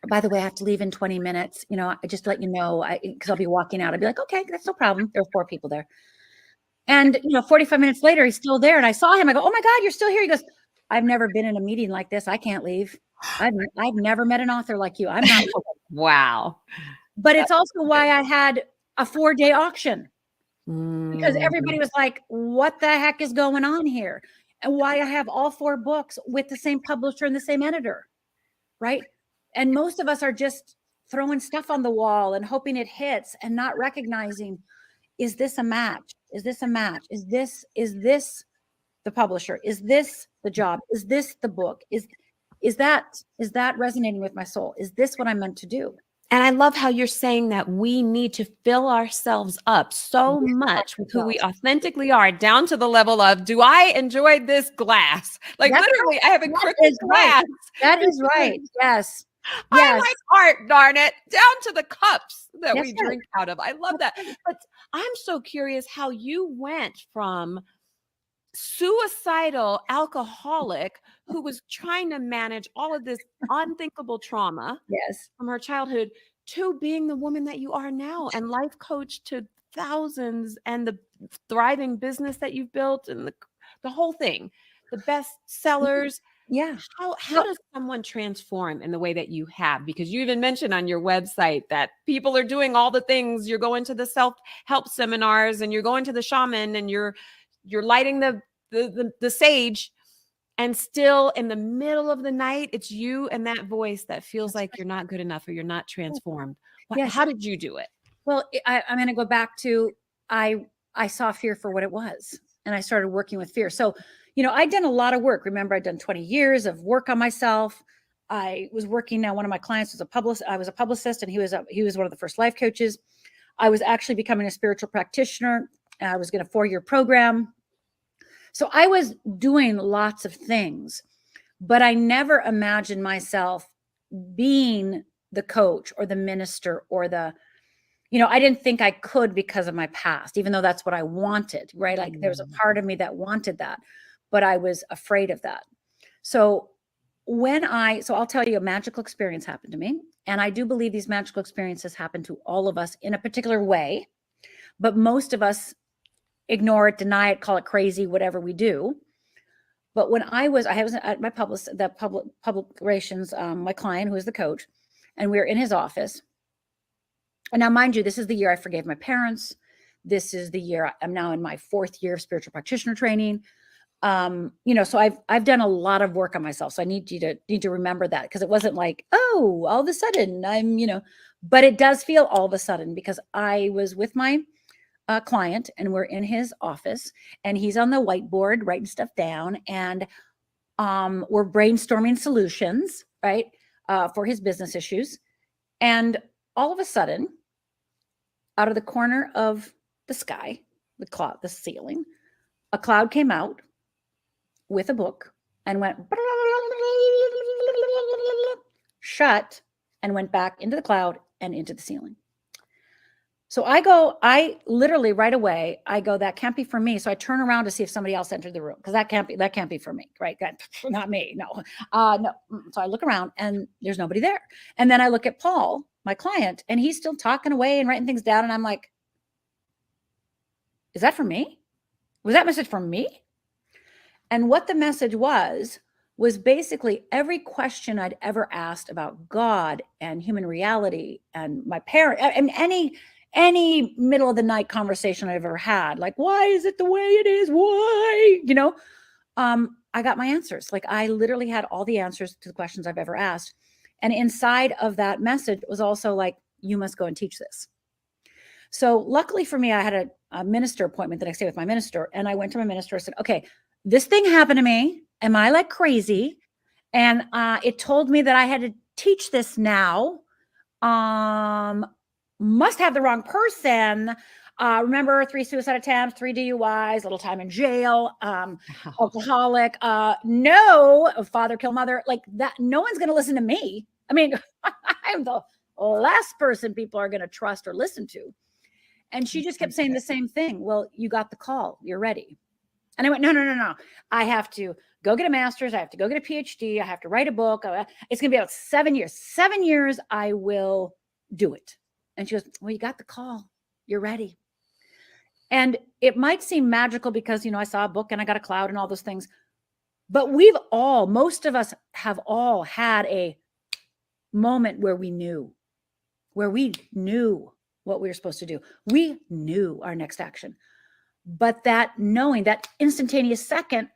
by the way, I have to leave in 20 minutes. I just let you know, because I'll be walking out. I'd be like, okay, that's no problem. There were 4 people there. And, 45 minutes later, he's still there. And I saw him. I go, oh my God, you're still here. He goes, I've never been in a meeting like this. I can't leave. I've never met an author like you. I'm not. Wow. But it's also why I had a 4-day auction. Because everybody was like, what the heck is going on here? And why I have all 4 books with the same publisher and the same editor, right? And most of us are just throwing stuff on the wall and hoping it hits and not recognizing, is this a match? Is this a match? Is this the publisher? Is this the job? Is this the book? Is that resonating with my soul? Is this what I'm meant to do? And I love how you're saying that we need to fill ourselves up so much with who we authentically are, down to the level of, do I enjoy this glass? Like That's literally, right. I have a That crooked is glass. right. That is right. Yes. I Yes. like art, darn it, down to the cups that That's we right. drink out of. I love that. But I'm so curious how you went from suicidal alcoholic who was trying to manage all of this unthinkable trauma Yes. from her childhood to being the woman that you are now, and life coach to thousands, and the thriving business that you've built, and the whole thing, the best sellers. Yeah. How does someone transform in the way that you have? Because you even mentioned on your website that people are doing all the things. You're going to the self-help seminars, and you're going to the shaman, and you're lighting the sage, and still in the middle of the night, it's you and that voice that feels like you're not good enough or you're not transformed. Yes. How did you do it? Well, I'm going to go back to, I saw fear for what it was, and I started working with fear. So, I'd done a lot of work. Remember, I'd done 20 years of work on myself. I was working now. One of my clients was I was a publicist, and he was one of the first life coaches. I was actually becoming a spiritual practitioner. I was going to 4-year program. So I was doing lots of things, but I never imagined myself being the coach or the minister or I didn't think I could because of my past, even though that's what I wanted, right? Like there was a part of me that wanted that, but I was afraid of that. So I'll tell you, a magical experience happened to me. And I do believe these magical experiences happen to all of us in a particular way, but most of us ignore it, deny it, call it crazy, whatever we do. But when I was at my public relations, my client, who is the coach, and we were in his office. And now, mind you, this is the year I forgave my parents. This is the year I'm now in my 4th year of spiritual practitioner training. So I've done a lot of work on myself. So I need to remember that, because it wasn't like, oh, all of a sudden I'm, but it does feel all of a sudden, because I was with my client, and we're in his office, and he's on the whiteboard writing stuff down, and we're brainstorming solutions, right, for his business issues. And all of a sudden, out of the corner of the sky, the ceiling, a cloud came out with a book and went shut and went back into the cloud and into the ceiling. So I literally right away, I go, that can't be for me. So I turn around to see if somebody else entered the room, because that can't be for me, right? Not me, no. No. So I look around and there's nobody there. And then I look at Paul, my client, and he's still talking away and writing things down. And I'm like, is that for me? Was that message for me? And what the message was basically every question I'd ever asked about God and human reality and my parent and any middle of the night conversation I've ever had, like, why is it the way it is? Why? I got my answers. Like, I literally had all the answers to the questions I've ever asked. And inside of that message was also like, you must go and teach this. So luckily for me, I had a minister appointment the next day with my minister. And I went to my minister and said, okay, this thing happened to me. Am I like crazy? And it told me that I had to teach this now. Must have the wrong person. Remember 3 suicide attempts, 3 DUIs, little time in jail, alcoholic, no, father kill mother, like that. No one's going to listen to me. I mean, I'm the last person people are going to trust or listen to. And she just kept saying the same thing. Well, you got the call. You're ready. And I went, no. I have to go get a master's. I have to go get a PhD. I have to write a book. It's going to be about 7 years. 7 years, I will do it. And she goes, well, you got the call. You're ready. And it might seem magical because, I saw a book and I got a cloud and all those things. But most of us have all had a moment where we knew what we were supposed to do. We knew our next action. But that knowing, that instantaneous second,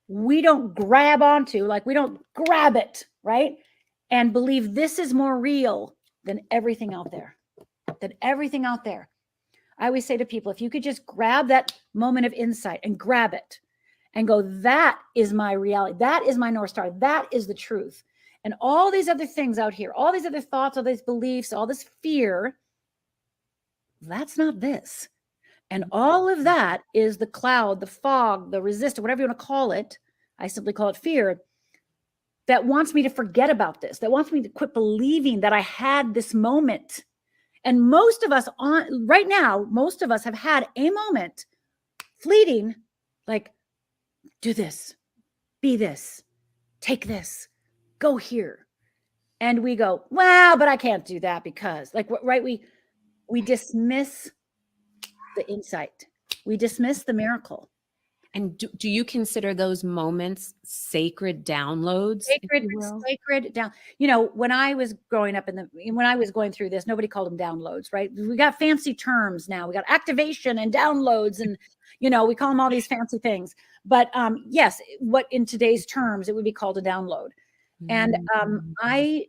we don't grab onto, like we don't grab it, right? And believe this is more real than everything out there. I always say to people, if you could just grab that moment of insight and grab it and go, that is my reality. That is my North Star. That is the truth. And all these other things out here, all these other thoughts, all these beliefs, all this fear, that's not this. And all of that is the cloud, the fog, the resistance, whatever you want to call it. I simply call it fear, that wants me to forget about this, that wants me to quit believing that I had this moment. And most of us right now, most of us have had a moment, fleeting, like, do this, be this, take this, go here. And we go, well, but I can't do that because, like, right? We dismiss the insight. We dismiss the miracle. And do you consider those moments sacred downloads? Sacred down. When I was growing up when I was going through this, nobody called them downloads, right? We got fancy terms now. We got activation and downloads, and we call them all these fancy things. But yes, what in today's terms it would be called a download. And I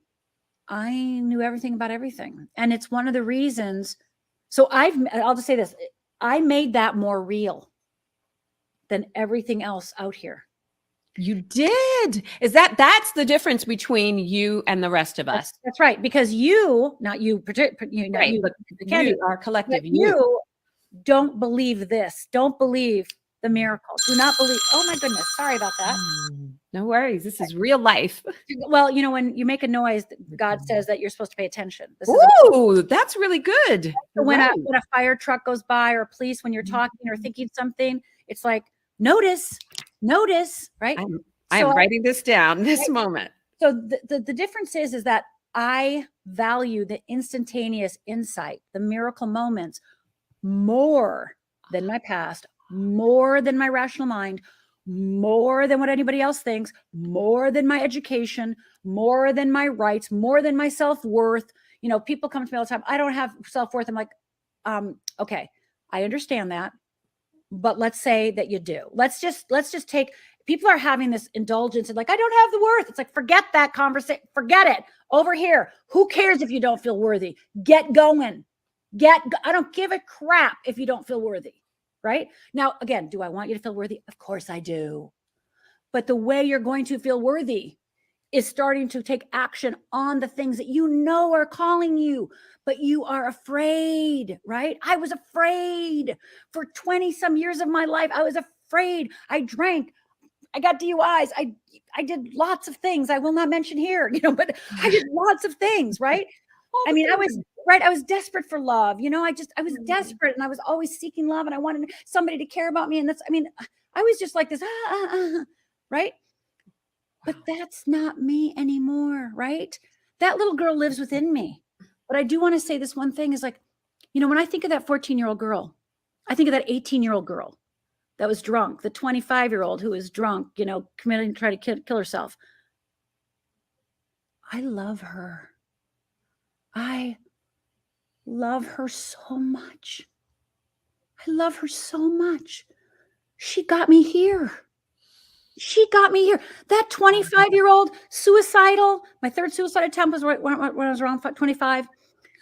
knew everything about everything, and it's one of the reasons. So I'll just say this: I made that more real than everything else out here. You did. That's the difference between you and the rest of us. That's right. Because not you, Candy, but you, our collective. You don't believe this. Don't believe the miracle. Do not believe. Oh my goodness. Sorry about that. No worries. This is real life. Well, when you make a noise, God says that you're supposed to pay attention. That's really good. When a fire truck goes by, or police, when you're talking or thinking something, it's like, notice, right? I am writing this down this moment. So the difference is that I value the instantaneous insight, the miracle moments, more than my past, more than my rational mind, more than what anybody else thinks, more than my education, more than my rights, more than my self-worth. People come to me all the time, I don't have self-worth. I'm like, okay, I understand that. But let's say that you do. Let's just take, people are having this indulgence and like, I don't have the worth. It's like, forget that conversation. Forget it. Over here. Who cares if you don't feel worthy? Get going. I don't give a crap if you don't feel worthy. Right? Now, again, do I want you to feel worthy? Of course I do. But the way you're going to feel worthy is starting to take action on the things that you know are calling you, but you are afraid, right? I was afraid for 20 some years of my life. I was afraid. I drank. I got DUIs. I did lots of things I will not mention here, but I did lots of things, right? I mean, I was desperate for love. I was desperate, and I was always seeking love, and I wanted somebody to care about me. And I was just like this, right? But that's not me anymore, right? That little girl lives within me. But I do want to say this one thing is like, when I think of that 14-year-old girl, I think of that 18-year-old girl that was drunk, the 25-year-old who was drunk, committing to try to kill herself. I love her. I love her so much. I love her so much. She got me here. She got me here. That 25-year-old suicidal, my third suicide attempt was right when I was around 25.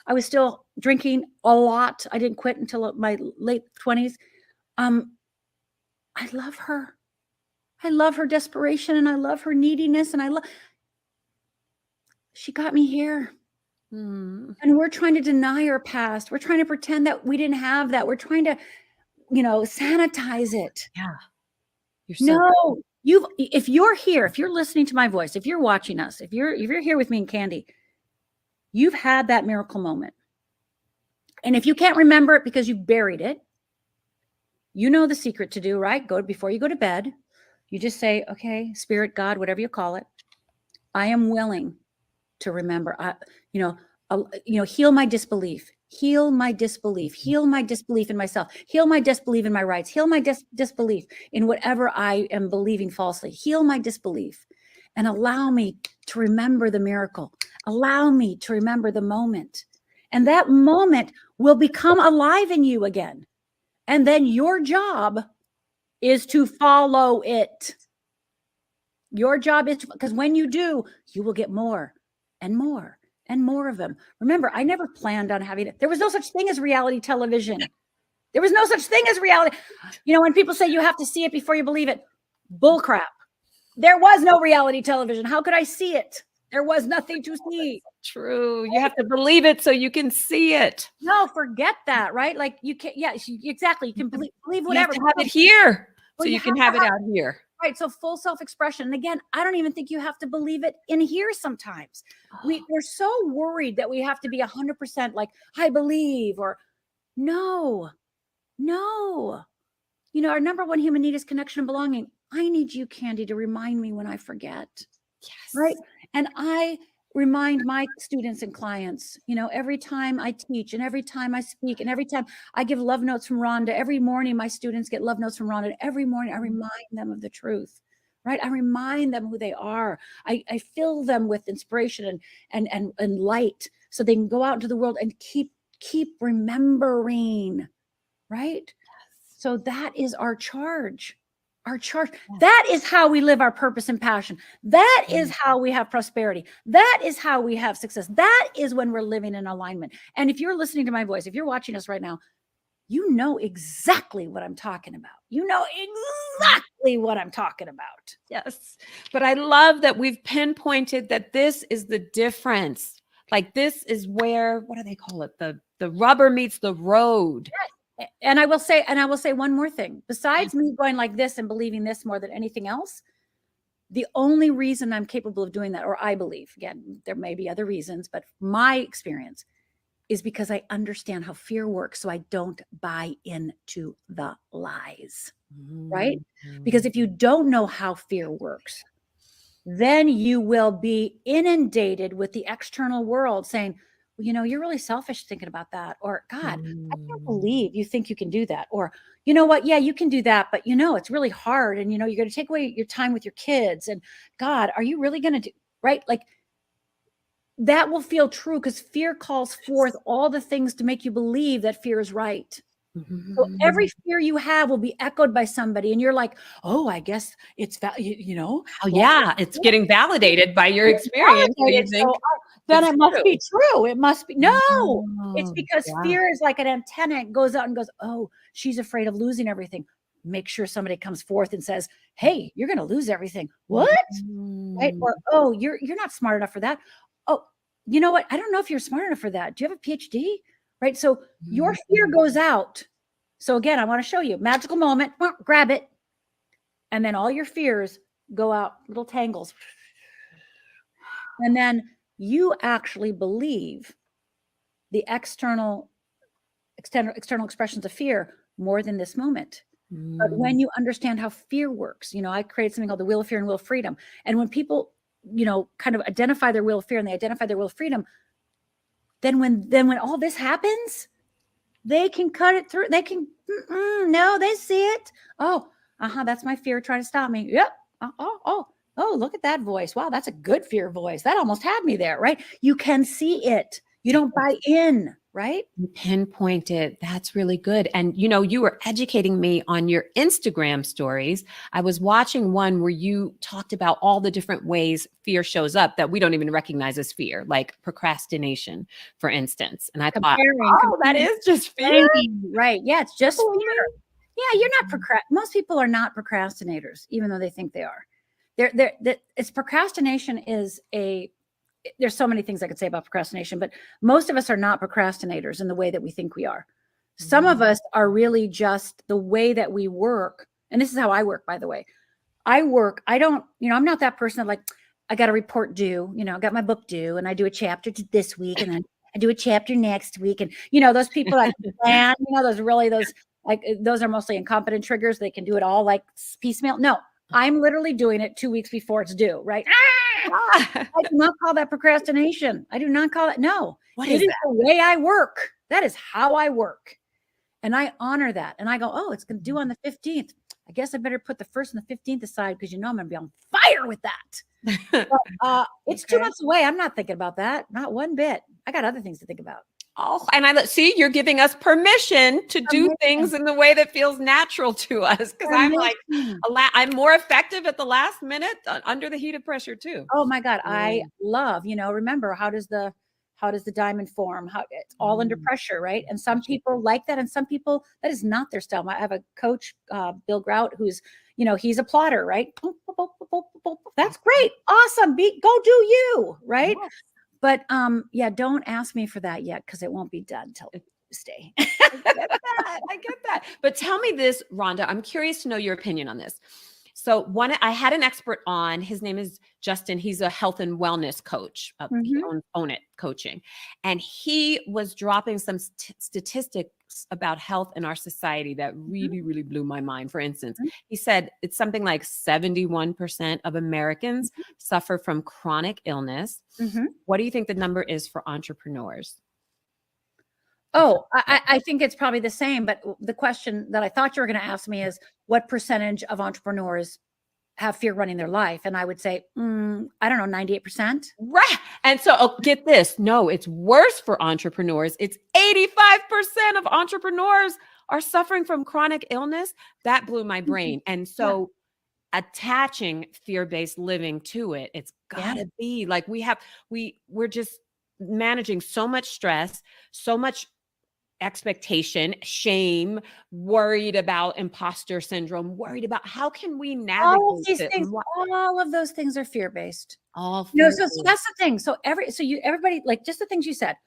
I was still drinking a lot. I didn't quit until my late 20s. I love her. I love her desperation, and I love her neediness, and she got me here. And we're trying to deny our past. We're trying to pretend that we didn't have that. We're trying to, sanitize it. Yeah. No, if you're here, if you're listening to my voice, if you're watching us, if you're here with me and Candy, you've had that miracle moment. And if you can't remember it because you buried it, you know the secret to do, right? Before you go to bed, you just say, okay, Spirit, God, whatever you call it, I am willing to remember. Heal my disbelief. Heal my disbelief. Heal my disbelief in myself. Heal my disbelief in my rights. Heal my disbelief in whatever I am believing falsely. Heal my disbelief and allow me to remember the miracle. Allow me to remember the moment. And that moment will become alive in you again. And then your job is to follow it. Your job is because when you do, you will get more and more and more of them. Remember, I never planned on having it. There was no such thing as reality television. There was no such thing as reality. When people say you have to see it before you believe it, bullcrap. There was no reality television. How could I see it? There was nothing to see. True. You have to believe it so you can see it. No, forget that, right? Like you can't, exactly. You can believe whatever. You have to have it here so you can have it out here. Right. So full self-expression. And again, I don't even think you have to believe it in here sometimes. We're so worried that we have to be 100% like, I believe, or no. Our number one human need is connection and belonging. I need you, Candy, to remind me when I forget. Yes. Right. And I remind my students and clients, every time I teach and every time I speak and every time I give love notes from Rhonda, every morning my students get love notes from Rhonda. Every morning I remind them of the truth, right? I remind them who they are. I fill them with inspiration and light so they can go out into the world and keep remembering, right? So that is our charge. Our charge. That is how we live our purpose and passion. That is how we have prosperity. That is how we have success. That is when we're living in alignment. And if you're listening to my voice, if you're watching us right now, you know exactly what I'm talking about. You know exactly what I'm talking about. Yes. But I love that we've pinpointed that this is the difference. Like this is where, what do they call it? The rubber meets the road. Yes. And I will say one more thing. Besides me going like this and believing this more than anything else, the only reason I'm capable of doing that, or I believe, again, there may be other reasons, but my experience is because I understand how fear works. So I don't buy into the lies, right? Because if you don't know how fear works, then you will be inundated with the external world saying, well, you're really selfish thinking about that. Or, God, I can't believe you think you can do that. Or, you know what? Yeah, you can do that. But, it's really hard. And, you're going to take away your time with your kids. And God, are you really going to do, right? Like that will feel true because fear calls forth all the things to make you believe that fear is right. So every fear you have will be echoed by somebody. And you're like, oh, I guess it's, Oh, yeah. It's getting validated by your experience. So you think, then it must be true. It must be. No, it's because fear is like an antenna. It goes out and goes, oh, she's afraid of losing everything. make sure somebody comes forth and says, hey, you're going to lose everything. What? Right? Or, oh, you're not smart enough for that. Oh, you know what? I don't know if you're smart enough for that. Do you have a PhD? Right? So your fear goes out. So again, I want to show you magical moment, grab it. And then all your fears go out, little tangles. And then you actually believe the external expressions of fear more than this moment. But when you understand how fear works, you know, I created something called the Wheel of Fear and Wheel of Freedom. And when people, you know, kind of identify their wheel of fear and they identify their wheel of freedom, then when all this happens, they can cut it through. They can, no, they see it. Oh, that's my fear trying to stop me. Yep. Oh, look at that voice. Wow, that's a good fear voice. That almost had me there, right? You can see it. You don't buy in, right? Pinpoint it. That's really good. And you know, you were educating me on your Instagram stories. I was watching one where you talked about all the different ways fear shows up that we don't even recognize as fear, like procrastination, for instance. And I thought, that is just fear. Right. Yeah, it's just fear. Yeah, you're not most people are not procrastinators, even though they think they are. It's procrastination is there's so many things I could say about procrastination, but most of us are not procrastinators in the way that we think we are. Some of us are really just the way that we work. And this is how I work, by the way. I'm not that person that like, I got a report due, you know, I got my book due and I do a chapter this week and then I do a chapter next week. And, you know, those people that plan, you know, those are mostly incompetent triggers. They can do it all like piecemeal. No, I'm literally doing it 2 weeks before it's due, right? I do not call that procrastination. I do not call it. No, it is the way I work. That is how I work. And I honor that. And I go, oh, it's going to due on the 15th. I guess I better put the 1st and the 15th aside because you know I'm going to be on fire with that. But, it's 2 months away. I'm not thinking about that. Not one bit. I got other things to think about. Oh, and I see you're giving us permission to do things in the way that feels natural to us. Because I'm like, I'm more effective at the last minute under the heat of pressure too. Oh my God, I love. You know, remember how does the diamond form? How it's all under pressure, right? And some people like that, and some people that is not their style. I have a coach, Bill Grout, who's he's a plotter, right? That's great, awesome. Go do you, right? Yes. But don't ask me for that yet because it won't be done till Tuesday. I get that. But tell me this, Rhonda, I'm curious to know your opinion on this. So I had an expert on, his name is Justin. He's a health and wellness coach, he owns Own It Coaching. And he was dropping some statistics about health in our society that really, really blew my mind. For instance, he said it's something like 71% of Americans suffer from chronic illness. What do you think the number is for entrepreneurs? Oh, I think it's probably the same. But the question that I thought you were going to ask me is what percentage of entrepreneurs have fear running their life? And I would say, I don't know, 98%. Right. And so get this. No, it's worse for entrepreneurs. It's 85% of entrepreneurs are suffering from chronic illness. That blew my brain. And so attaching fear-based living to it, it's gotta be like we're just managing so much stress, so much expectation, shame, worried about imposter syndrome, worried about how can we navigate all of these things. All of those things are fear-based. So that's the thing. So everybody, like just the things you said.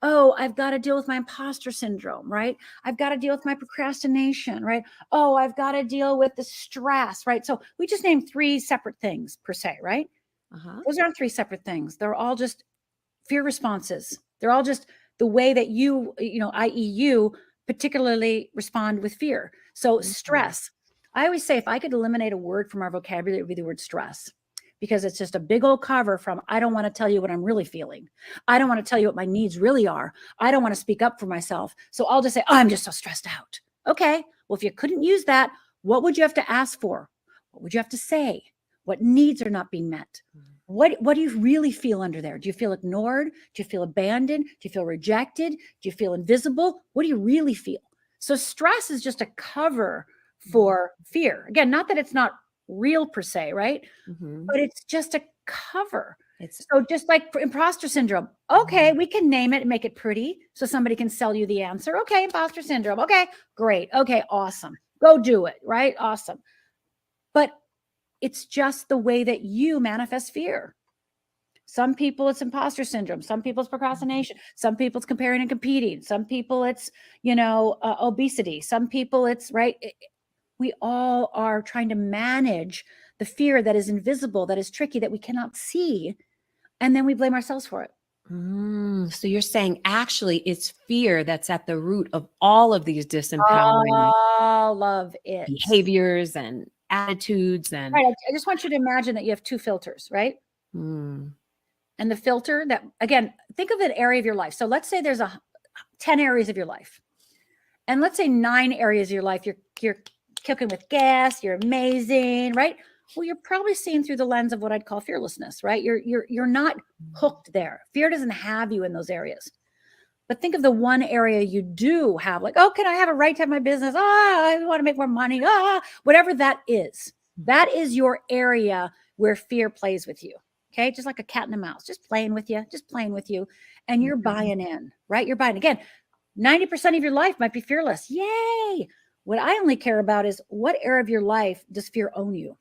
Oh, I've got to deal with my imposter syndrome, right? I've got to deal with my procrastination, right? Oh, I've got to deal with the stress, right? So we just named 3 separate things per se, right? Those aren't 3 separate things. They're all just fear responses. They're all just the way that i.e. you particularly respond with fear. So stress. I always say if I could eliminate a word from our vocabulary, it would be the word stress, because it's just a big old cover from, I don't want to tell you what I'm really feeling. I don't want to tell you what my needs really are. I don't want to speak up for myself. So I'll just say, oh, I'm just so stressed out. Okay. Well, if you couldn't use that, what would you have to ask for? What would you have to say? What needs are not being met? What do you really feel under there? Do you feel ignored? Do you feel abandoned? Do you feel rejected? Do you feel invisible? What do you really feel? So stress is just a cover for fear. Again, not that it's not real per se, right? But it's just a cover. So just like imposter syndrome. Okay, we can name it and make it pretty so somebody can sell you the answer. Okay, imposter syndrome. Okay, great. Okay, awesome. Go do it, right? Awesome. But it's just the way that you manifest fear. Some people it's imposter syndrome. Some people it's procrastination. Some people it's comparing and competing. Some people it's, obesity. Some people it's, right? We all are trying to manage the fear that is invisible, that is tricky, that we cannot see. And then we blame ourselves for it. So you're saying actually it's fear that's at the root of all of these disempowering All of it. behaviors and attitudes and Right. I just want you to imagine that you have two filters, right? And the filter that, again, think of an area of your life. So let's say there's 10 areas of your life. And let's say 9 areas of your life, you're cooking with gas, you're amazing, right? Well, you're probably seeing through the lens of what I'd call fearlessness, right? You're not hooked there. Fear doesn't have you in those areas. But think of the one area you do have, like, oh, can I have a right to have my business? I want to make more money. Whatever that is your area where fear plays with you. Okay. Just like a cat and a mouse, just playing with you. And you're buying in, right? You're buying. Again, 90% of your life might be fearless. Yay. What I only care about is what area of your life does fear own you?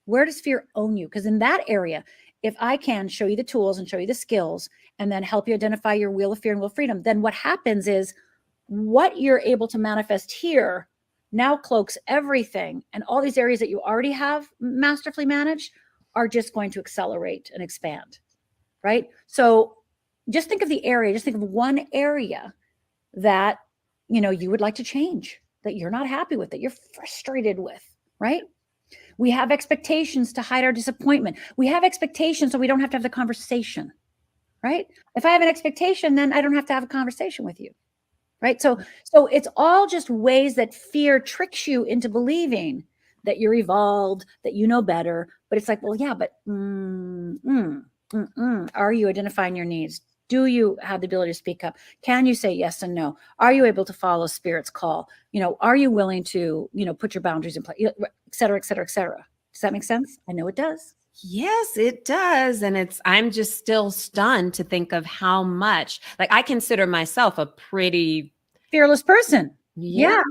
Where does fear own you? Because in that area, if I can show you the tools and show you the skills and then help you identify your wheel of fear and wheel of freedom, then what happens is what you're able to manifest here now cloaks everything. And all these areas that you already have masterfully managed are just going to accelerate and expand, right? So just think of the area, just think of one area that, you would like to change, that you're not happy with, that you're frustrated with, right? We have expectations to hide our disappointment. We have expectations so we don't have to have the conversation, right? If I have an expectation, then I don't have to have a conversation with you, right? So it's all just ways that fear tricks you into believing that you're evolved, that you know better. But it's like, well, yeah, but are you identifying your needs? Do you have the ability to speak up? Can you say yes and no? Are you able to follow spirit's call? Are you willing to, put your boundaries in place, et cetera, et cetera, et cetera. Does that make sense? I know it does. Yes, it does. And I'm just still stunned to think of how much, like, I consider myself a pretty fearless person. Yeah.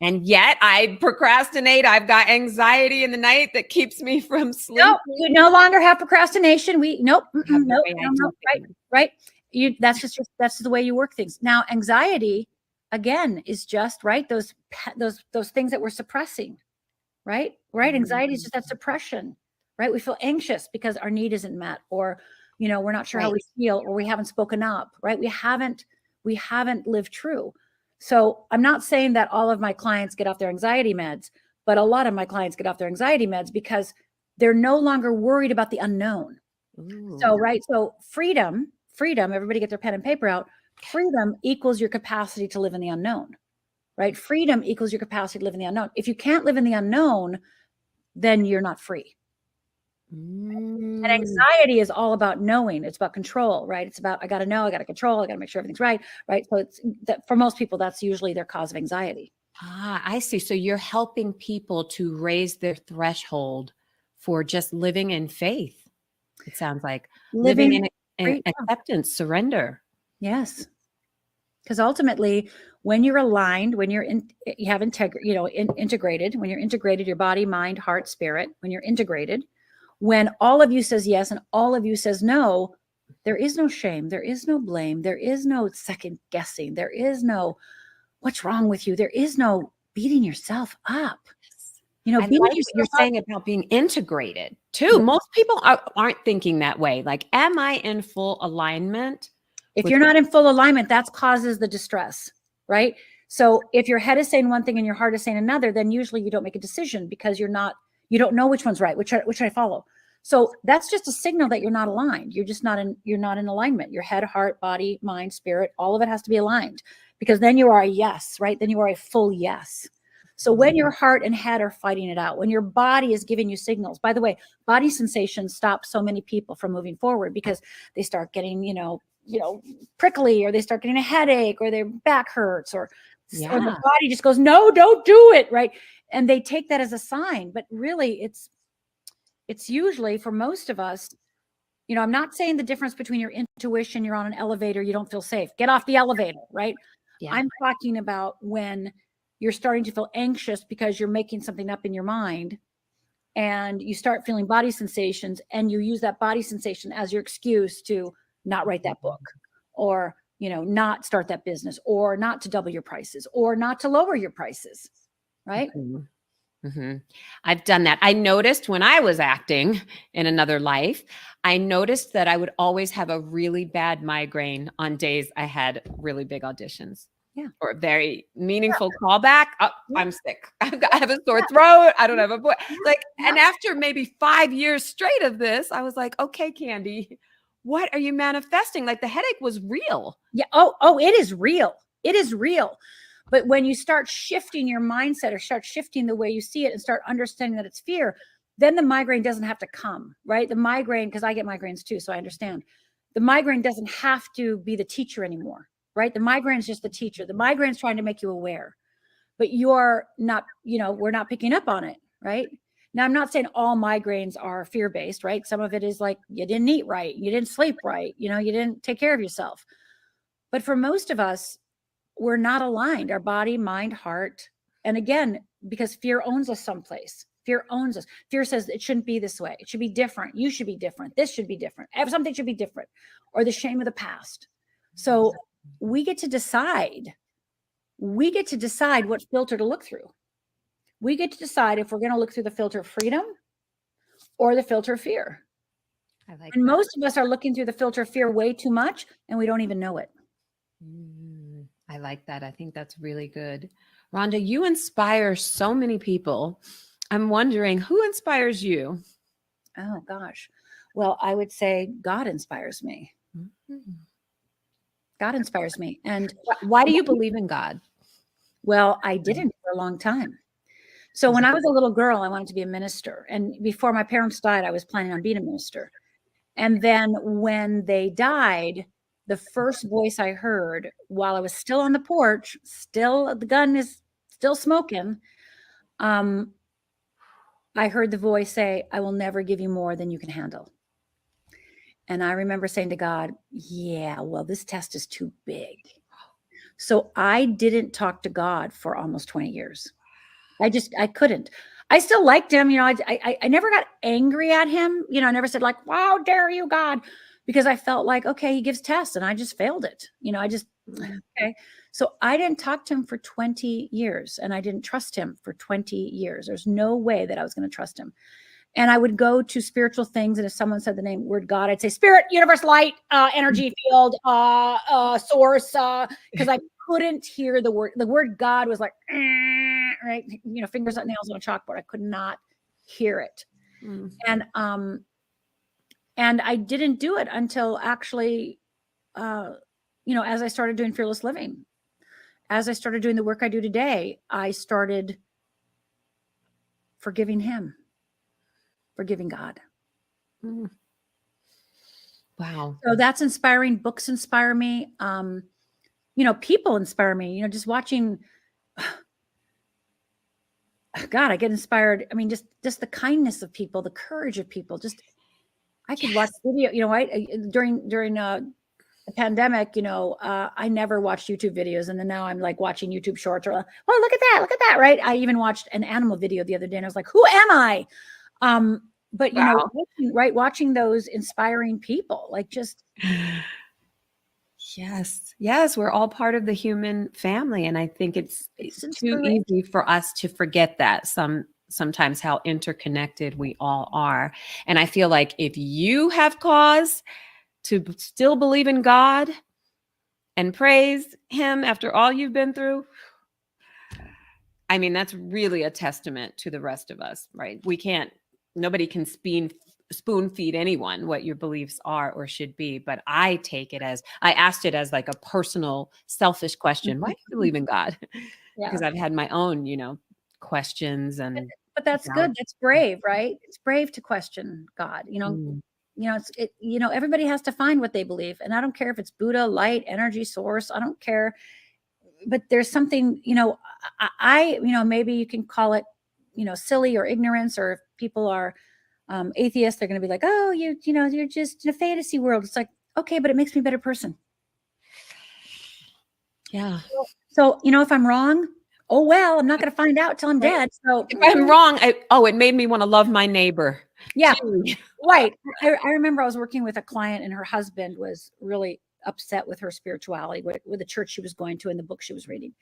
And yet I procrastinate. I've got anxiety in the night that keeps me from sleeping. No, you no longer have procrastination. Nope. Right. That's the way you work things. Now, anxiety, again, is just right. Those things that we're suppressing, right? Anxiety is just that suppression, right? We feel anxious because our need isn't met, or, we're not sure how we feel, or we haven't spoken up, right? We haven't lived true. So I'm not saying that all of my clients get off their anxiety meds, but a lot of my clients get off their anxiety meds because they're no longer worried about the unknown. So freedom, everybody get their pen and paper out. Freedom equals your capacity to live in the unknown, right? Freedom equals your capacity to live in the unknown. If you can't live in the unknown, then you're not free. And anxiety is all about knowing. It's about control, right? It's about, I got to know, I got to control, I got to make sure everything's right? So it's that for most people, that's usually their cause of anxiety. I see. So you're helping people to raise their threshold for just living in faith. It sounds like living in acceptance, surrender. Yes. Because ultimately, when you're aligned, when you have integrated, when you're integrated, your body, mind, heart, spirit, when you're integrated, when all of you says yes and all of you says no, there is no shame. There is no blame. There is no second guessing. There is no, what's wrong with you? There is no beating yourself up. You're saying about being integrated too. Most people aren't thinking that way. Like, am I in full alignment? If you're not in full alignment, that causes the distress, right? So if your head is saying one thing and your heart is saying another, then usually you don't make a decision because you don't know which one's right, which should I follow. So that's just a signal that you're not aligned. You're not in alignment. Your head, heart, body, mind, spirit, all of it has to be aligned, because then you are a yes, right? Then you are a full yes. So when your heart and head are fighting it out, when your body is giving you signals, by the way, body sensations stop so many people from moving forward because they start getting, prickly, or they start getting a headache, or their back hurts, or the body just goes, no, don't do it, right? And they take that as a sign, but really it's usually, for most of us, I'm not saying the difference between your intuition, you're on an elevator, you don't feel safe, get off the elevator, right? Yeah. I'm talking about when you're starting to feel anxious because you're making something up in your mind, and you start feeling body sensations, and you use that body sensation as your excuse to not write that book, or not start that business, or not to double your prices, or not to lower your prices, right? I've done that. I noticed when I was acting in another life, I noticed that I would always have a really bad migraine on days I had really big auditions. Yeah. Or a very meaningful callback. Oh, I'm sick. I have a sore throat. I don't have a voice. Like, and after maybe 5 years straight of this, I was like, okay, Candy, what are you manifesting? Like, the headache was real. Yeah. Oh, it is real. It is real. But when you start shifting your mindset, or start shifting the way you see it, and start understanding that it's fear, then the migraine doesn't have to come, right? The migraine, because I get migraines too, so I understand. The migraine doesn't have to be the teacher anymore, right? The migraine is just the teacher. The migraine is trying to make you aware, but you're not, we're not picking up on it, right? Now, I'm not saying all migraines are fear-based, right? Some of it is like, you didn't eat right, you didn't sleep right, you didn't take care of yourself. But for most of us, we're not aligned, our body, mind, heart. And again, because fear owns us someplace. Fear owns us. Fear says it shouldn't be this way. It should be different. You should be different. This should be different. Something should be different, or the shame of the past. So we get to decide. We get to decide what filter to look through. We get to decide if we're going to look through the filter of freedom or the filter of fear. And most of us are looking through the filter of fear way too much, and we don't even know it. I like that. I think that's really good. Rhonda, you inspire so many people. I'm wondering, who inspires you? Oh, gosh. Well, I would say God inspires me. God inspires me. And why do you believe in God? Well, I didn't for a long time. So when I was a little girl, I wanted to be a minister. And before my parents died, I was planning on being a minister. And then when they died, the first voice I heard while I was still on the porch, the gun is still smoking. I heard the voice say, I will never give you more than you can handle. And I remember saying to God, yeah, well, this test is too big. So I didn't talk to God for almost 20 years. I couldn't. I still liked him. I never got angry at him. I never said like, wow, dare you, God, because I felt like, okay, he gives tests and I just failed it. Okay. So I didn't talk to him for 20 years, and I didn't trust him for 20 years. There's no way that I was going to trust him. And I would go to spiritual things. And if someone said the word God, I'd say spirit, universe, light, energy field, source, because I couldn't hear the word. The word God was like, right. Fingers like nails on a chalkboard. I could not hear it. And I didn't do it until actually, as I started doing Fearless Living, as I started doing the work I do today, I started forgiving him, forgiving God. Wow. So that's inspiring. Books inspire me. People inspire me, just watching. God, I get inspired. I mean, just the kindness of people, the courage of people. I could watch video, during the pandemic, I never watched YouTube videos. And then now I'm like watching YouTube shorts or, oh, look at that. Right. I even watched an animal video the other day and I was like, who am I? But Wow. watching those inspiring people, like just. Yes. We're all part of the human family. And I think it's too easy for us to forget that sometimes how interconnected we all are. And I feel like if you have cause to still believe in God and praise him after all you've been through, I mean, that's really a testament to the rest of us, right? Nobody can spoon feed anyone what your beliefs are or should be. But I asked it as like a personal, selfish question. Why do you believe in God? Because I've had my own, questions and. But that's good. That's brave, right? It's brave to question God. Everybody has to find what they believe. And I don't care if it's Buddha, light, energy, source. I don't care. But there's something, maybe you can call it, silly or ignorance, or if people are atheists, they're going to be like, oh, you're just in a fantasy world. It's like, okay, but it makes me a better person. Yeah. So, if I'm wrong, oh, well, I'm not going to find out till I'm Right. dead. So If I'm wrong, it made me want to love my neighbor. yeah, Gee. right. I remember I was working with a client and her husband was really upset with her spirituality, with the church she was going to and the book she was reading.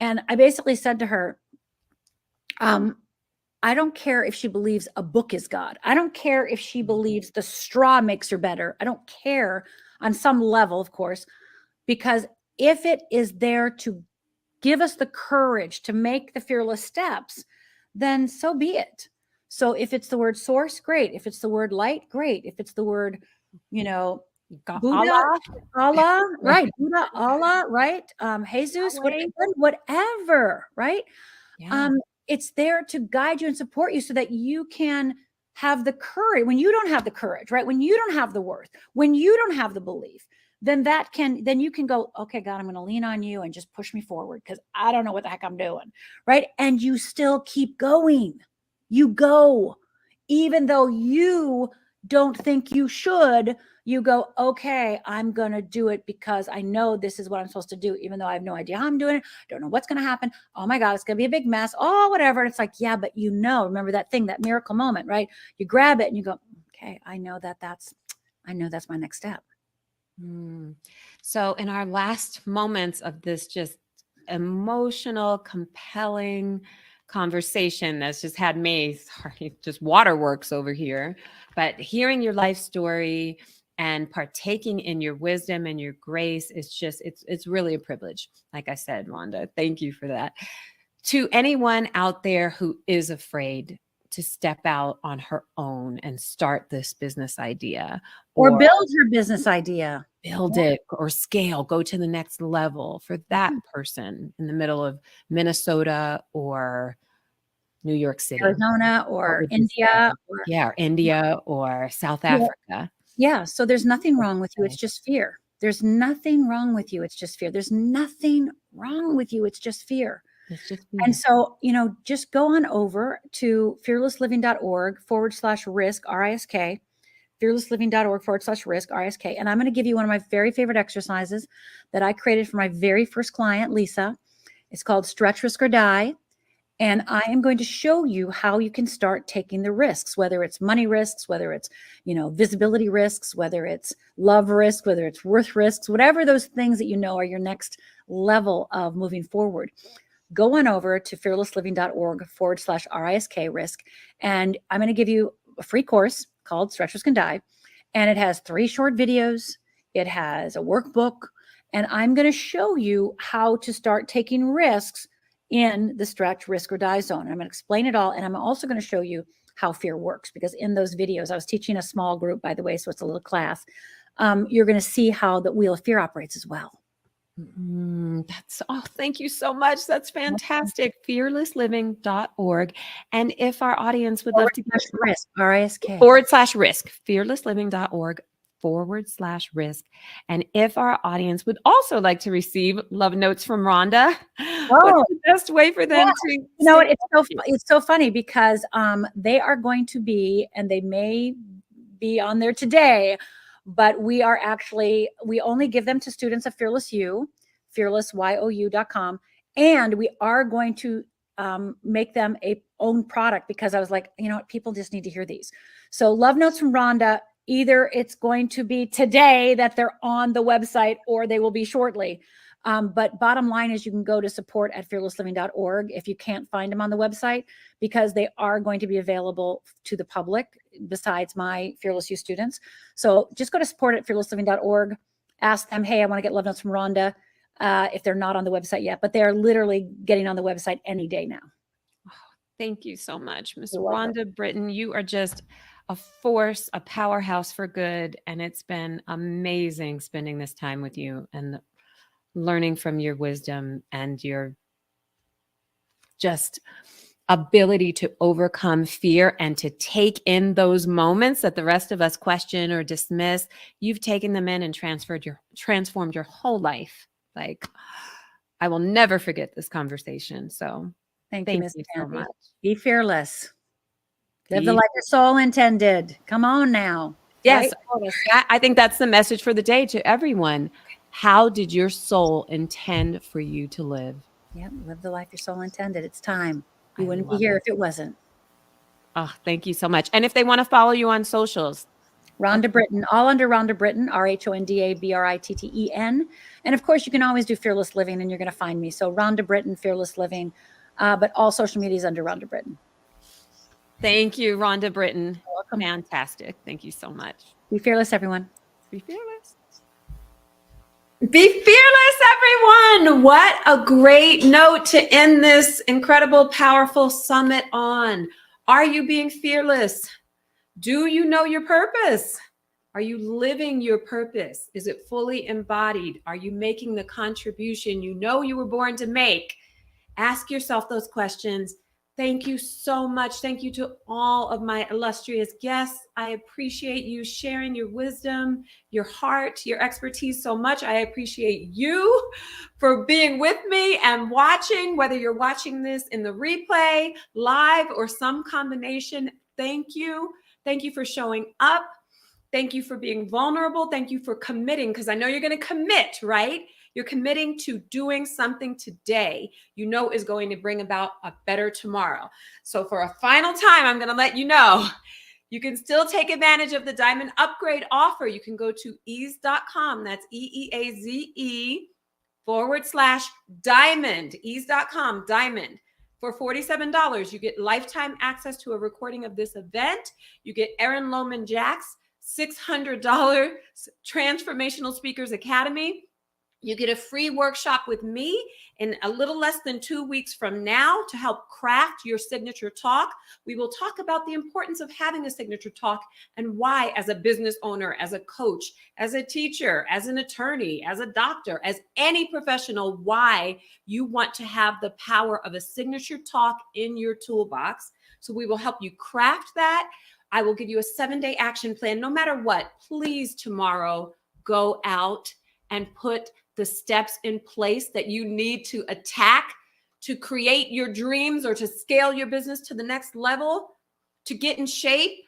And I basically said to her, I don't care if she believes a book is God. I don't care if she believes the straw makes her better. I don't care on some level, of course, because if it is there to give us the courage to make the fearless steps, then so be it. So if it's the word source, great. If it's the word light, great. If it's the word, Buddha, Allah, right? Buddha, Allah, right? Jesus, whatever, right? Yeah. It's there to guide you and support you so that you can have the courage. When you don't have the courage, right? When you don't have the worth, when you don't have the belief, then you can go, okay, God, I'm going to lean on you and just push me forward because I don't know what the heck I'm doing, right? And you still keep going. You go, even though you don't think you should, you go, okay, I'm going to do it because I know this is what I'm supposed to do, even though I have no idea how I'm doing it. Don't know what's going to happen. Oh my God, it's going to be a big mess. Oh, whatever. And it's like, yeah, but remember that thing, that miracle moment, right? You grab it and you go, okay, I know that's my next step. So in our last moments of this just emotional, compelling conversation that's just had me just waterworks over here, but hearing your life story and partaking in your wisdom and your grace is just, it's really a privilege. Like I said, Rhonda, thank you for that. To anyone out there who is afraid to step out on her own and start this business idea or build her business idea, build it or scale, go to the next level for that person in the middle of Minnesota or New York City, Arizona, or India, or India or South Africa. Yeah. So there's nothing wrong with you. It's just fear. There's nothing wrong with you. It's just fear. There's nothing wrong with you. It's just fear. It's just fear. And so, just go on over to fearlessliving.org/risk, RISK, fearlessliving.org/risk, RISK. And I'm going to give you one of my very favorite exercises that I created for my very first client, Lisa. It's called Stretch, Risk, or Die. And I am going to show you how you can start taking the risks, whether it's money risks, whether it's, visibility risks, whether it's love risks, whether it's worth risks, whatever those things that are your next level of moving forward. Go on over to fearlessliving.org/RISK risk. And I'm going to give you a free course called Stretch, Risk, and Die. And it has 3 short videos. It has a workbook. And I'm going to show you how to start taking risks in the stretch, risk, or die zone. I'm going to explain it all. And I'm also going to show you how fear works, because in those videos, I was teaching a small group, by the way, so it's a little class. You're going to see how the wheel of fear operates as well. Thank you so much. That's fantastic. Fearlessliving.org. And if our audience would love to get risk, RISK /risk, fearlessliving.org /risk. And if our audience would also like to receive love notes from Rhonda, what's the best way for them to? It's so funny because they are going to be, and they may be on there today, but we only give them to students of Fearless You, fearlessyou.com. And we are going to make them a own product, because I was like, people just need to hear these. So love notes from Rhonda, either it's going to be today that they're on the website, or they will be shortly. But bottom line is you can go to support@fearlessliving.org if you can't find them on the website, because they are going to be available to the public besides my Fearless You students. So just go to support@fearlessliving.org, ask them, hey, I want to get love notes from Rhonda, if they're not on the website yet, but they're literally getting on the website any day now. Thank you so much, Ms. Rhonda Britton. You are just a force, a powerhouse for good. And it's been amazing spending this time with you and learning from your wisdom and your just ability to overcome fear and to take in those moments that the rest of us question or dismiss. You've taken them in and transformed your whole life. Like, I will never forget this conversation. So thank you, Ms. so much. Be fearless. Live the life your soul intended. Come on now. Yes. Right? I think that's the message for the day to everyone. How did your soul intend for you to live? Yep. Live the life your soul intended. It's time. You I wouldn't be love here it. if it wasn't. Oh, thank you so much. And if they want to follow you on socials, Rhonda Britton, all under Rhonda Britton, RHONDABRITTEN. And of course, you can always do Fearless Living and you're going to find me. So Rhonda Britton, Fearless Living, but all social media is under Rhonda Britton. thank you, Rhonda Britton. Welcome. Fantastic. Thank you so much. Be fearless, everyone. Be fearless. Be fearless, everyone. What a great note to end this incredible, powerful summit on. Are you being fearless? Do you know your purpose? Are you living your purpose? Is it fully embodied? Are you making the contribution you know you were born to make? Ask yourself those questions. Thank you so much. Thank you to all of my illustrious guests. I appreciate you sharing your wisdom, your heart, your expertise so much. I appreciate you for being with me and watching, whether you're watching this in the replay, live, or some combination. Thank you. Thank you for showing up. Thank you for being vulnerable. Thank you for committing, because I know you're going to commit, right? You're committing to doing something today you know is going to bring about a better tomorrow. So for a final time, I'm going to let you know, you can still take advantage of the Diamond Upgrade offer. You can go to ease.com. That's EEAZE/diamond, ease.com, diamond. For $47, you get lifetime access to a recording of this event. You get Erin Lohman Jack's $600 Transformational Speakers Academy. You get a free workshop with me in a little less than 2 weeks from now to help craft your signature talk. We will talk about the importance of having a signature talk and why, as a business owner, as a coach, as a teacher, as an attorney, as a doctor, as any professional, why you want to have the power of a signature talk in your toolbox. So we will help you craft that. I will give you a 7-day action plan. No matter what, please tomorrow go out and put the steps in place that you need to attack to create your dreams or to scale your business to the next level, to get in shape,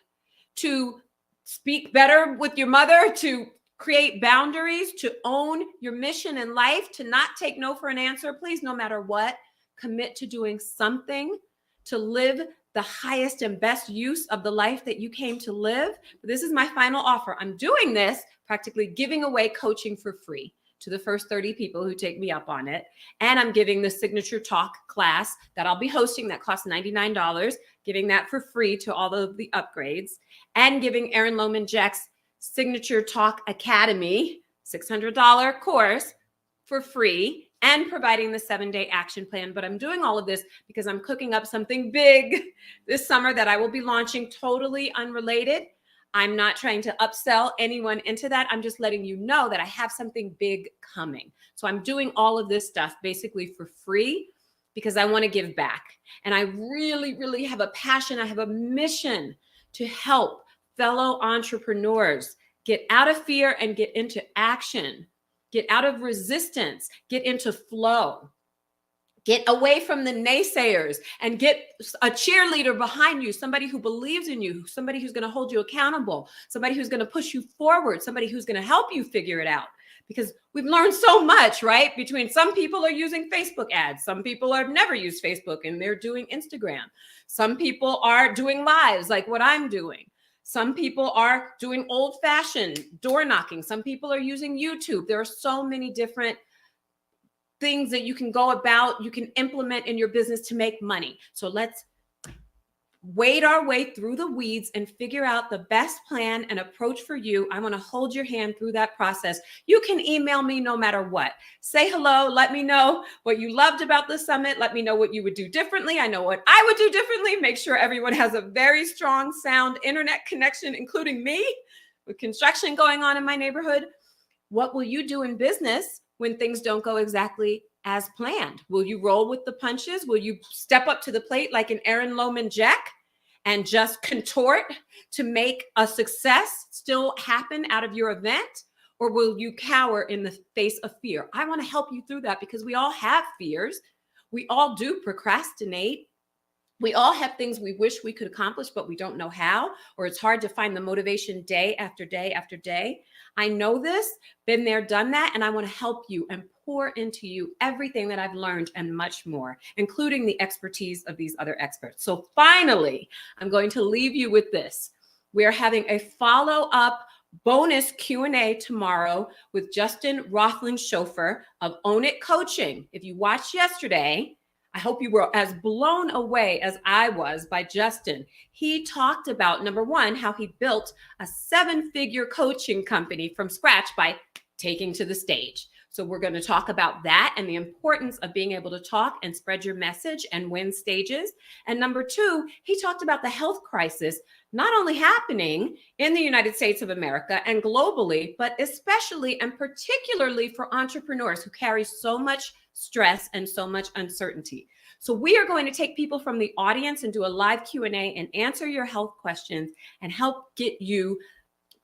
to speak better with your mother, to create boundaries, to own your mission in life, to not take no for an answer. Please, no matter what, commit to doing something to live the highest and best use of the life that you came to live. But this is my final offer. I'm doing this, practically giving away coaching for free to the first 30 people who take me up on it. And I'm giving the signature talk class that I'll be hosting that costs $99, giving that for free to all of the upgrades, and giving Erin Lohman Jack's Signature Talk Academy, $600 course for free, and providing the 7-day action plan. But I'm doing all of this because I'm cooking up something big this summer that I will be launching, totally unrelated. I'm not trying to upsell anyone into that. I'm just letting you know that I have something big coming. So I'm doing all of this stuff basically for free because I want to give back. And I really, really have a passion. I have a mission to help fellow entrepreneurs get out of fear and get into action, get out of resistance, get into flow. Get away from the naysayers and get a cheerleader behind you, somebody who believes in you, somebody who's going to hold you accountable, somebody who's going to push you forward, somebody who's going to help you figure it out. Because we've learned so much, right? Between some people are using Facebook ads, some people have never used Facebook and they're doing Instagram. Some people are doing lives like what I'm doing. Some people are doing old-fashioned door knocking. Some people are using YouTube. There are so many different things that you can go about, you can implement in your business to make money. So let's wade our way through the weeds and figure out the best plan and approach for you. I want to hold your hand through that process. You can email me no matter what. Say hello. Let me know what you loved about the summit. Let me know what you would do differently. I know what I would do differently. Make sure everyone has a very strong, sound internet connection, including me, with construction going on in my neighborhood. What will you do in business when things don't go exactly as planned? Will you roll with the punches? Will you step up to the plate like an Erin Lohman Jack and just contort to make a success still happen out of your event? Or will you cower in the face of fear? I want to help you through that because we all have fears. We all do procrastinate. We all have things we wish we could accomplish, but we don't know how, or it's hard to find the motivation day after day after day. I know this, been there, done that, and I want to help you and pour into you everything that I've learned and much more, including the expertise of these other experts. So finally, I'm going to leave you with this. We are having a follow-up bonus Q&A tomorrow with Justin Rothling-Schofer of Own It Coaching. If you watched yesterday, I hope you were as blown away as I was by Justin. He talked about, number one, how he built a 7-figure coaching company from scratch by taking to the stage. So we're going to talk about that and the importance of being able to talk and spread your message and win stages. And number two, he talked about the health crisis not only happening in the United States of America and globally, but especially and particularly for entrepreneurs who carry so much stress and so much uncertainty. So we are going to take people from the audience and do a live Q&A and answer your health questions and help get you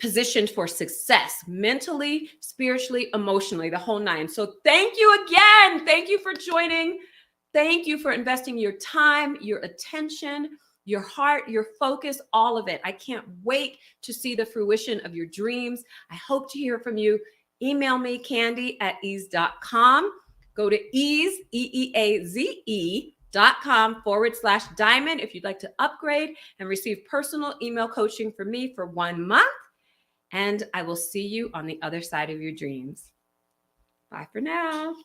positioned for success mentally, spiritually, emotionally, the whole nine. So thank you again. Thank you for joining. Thank you for investing your time, your attention, your heart, your focus, all of it. I can't wait to see the fruition of your dreams. I hope to hear from you. Email me, candy@eaze.com. Go to eaze, EEAZE.com/diamond if you'd like to upgrade and receive personal email coaching from me for 1 month. And I will see you on the other side of your dreams. Bye for now.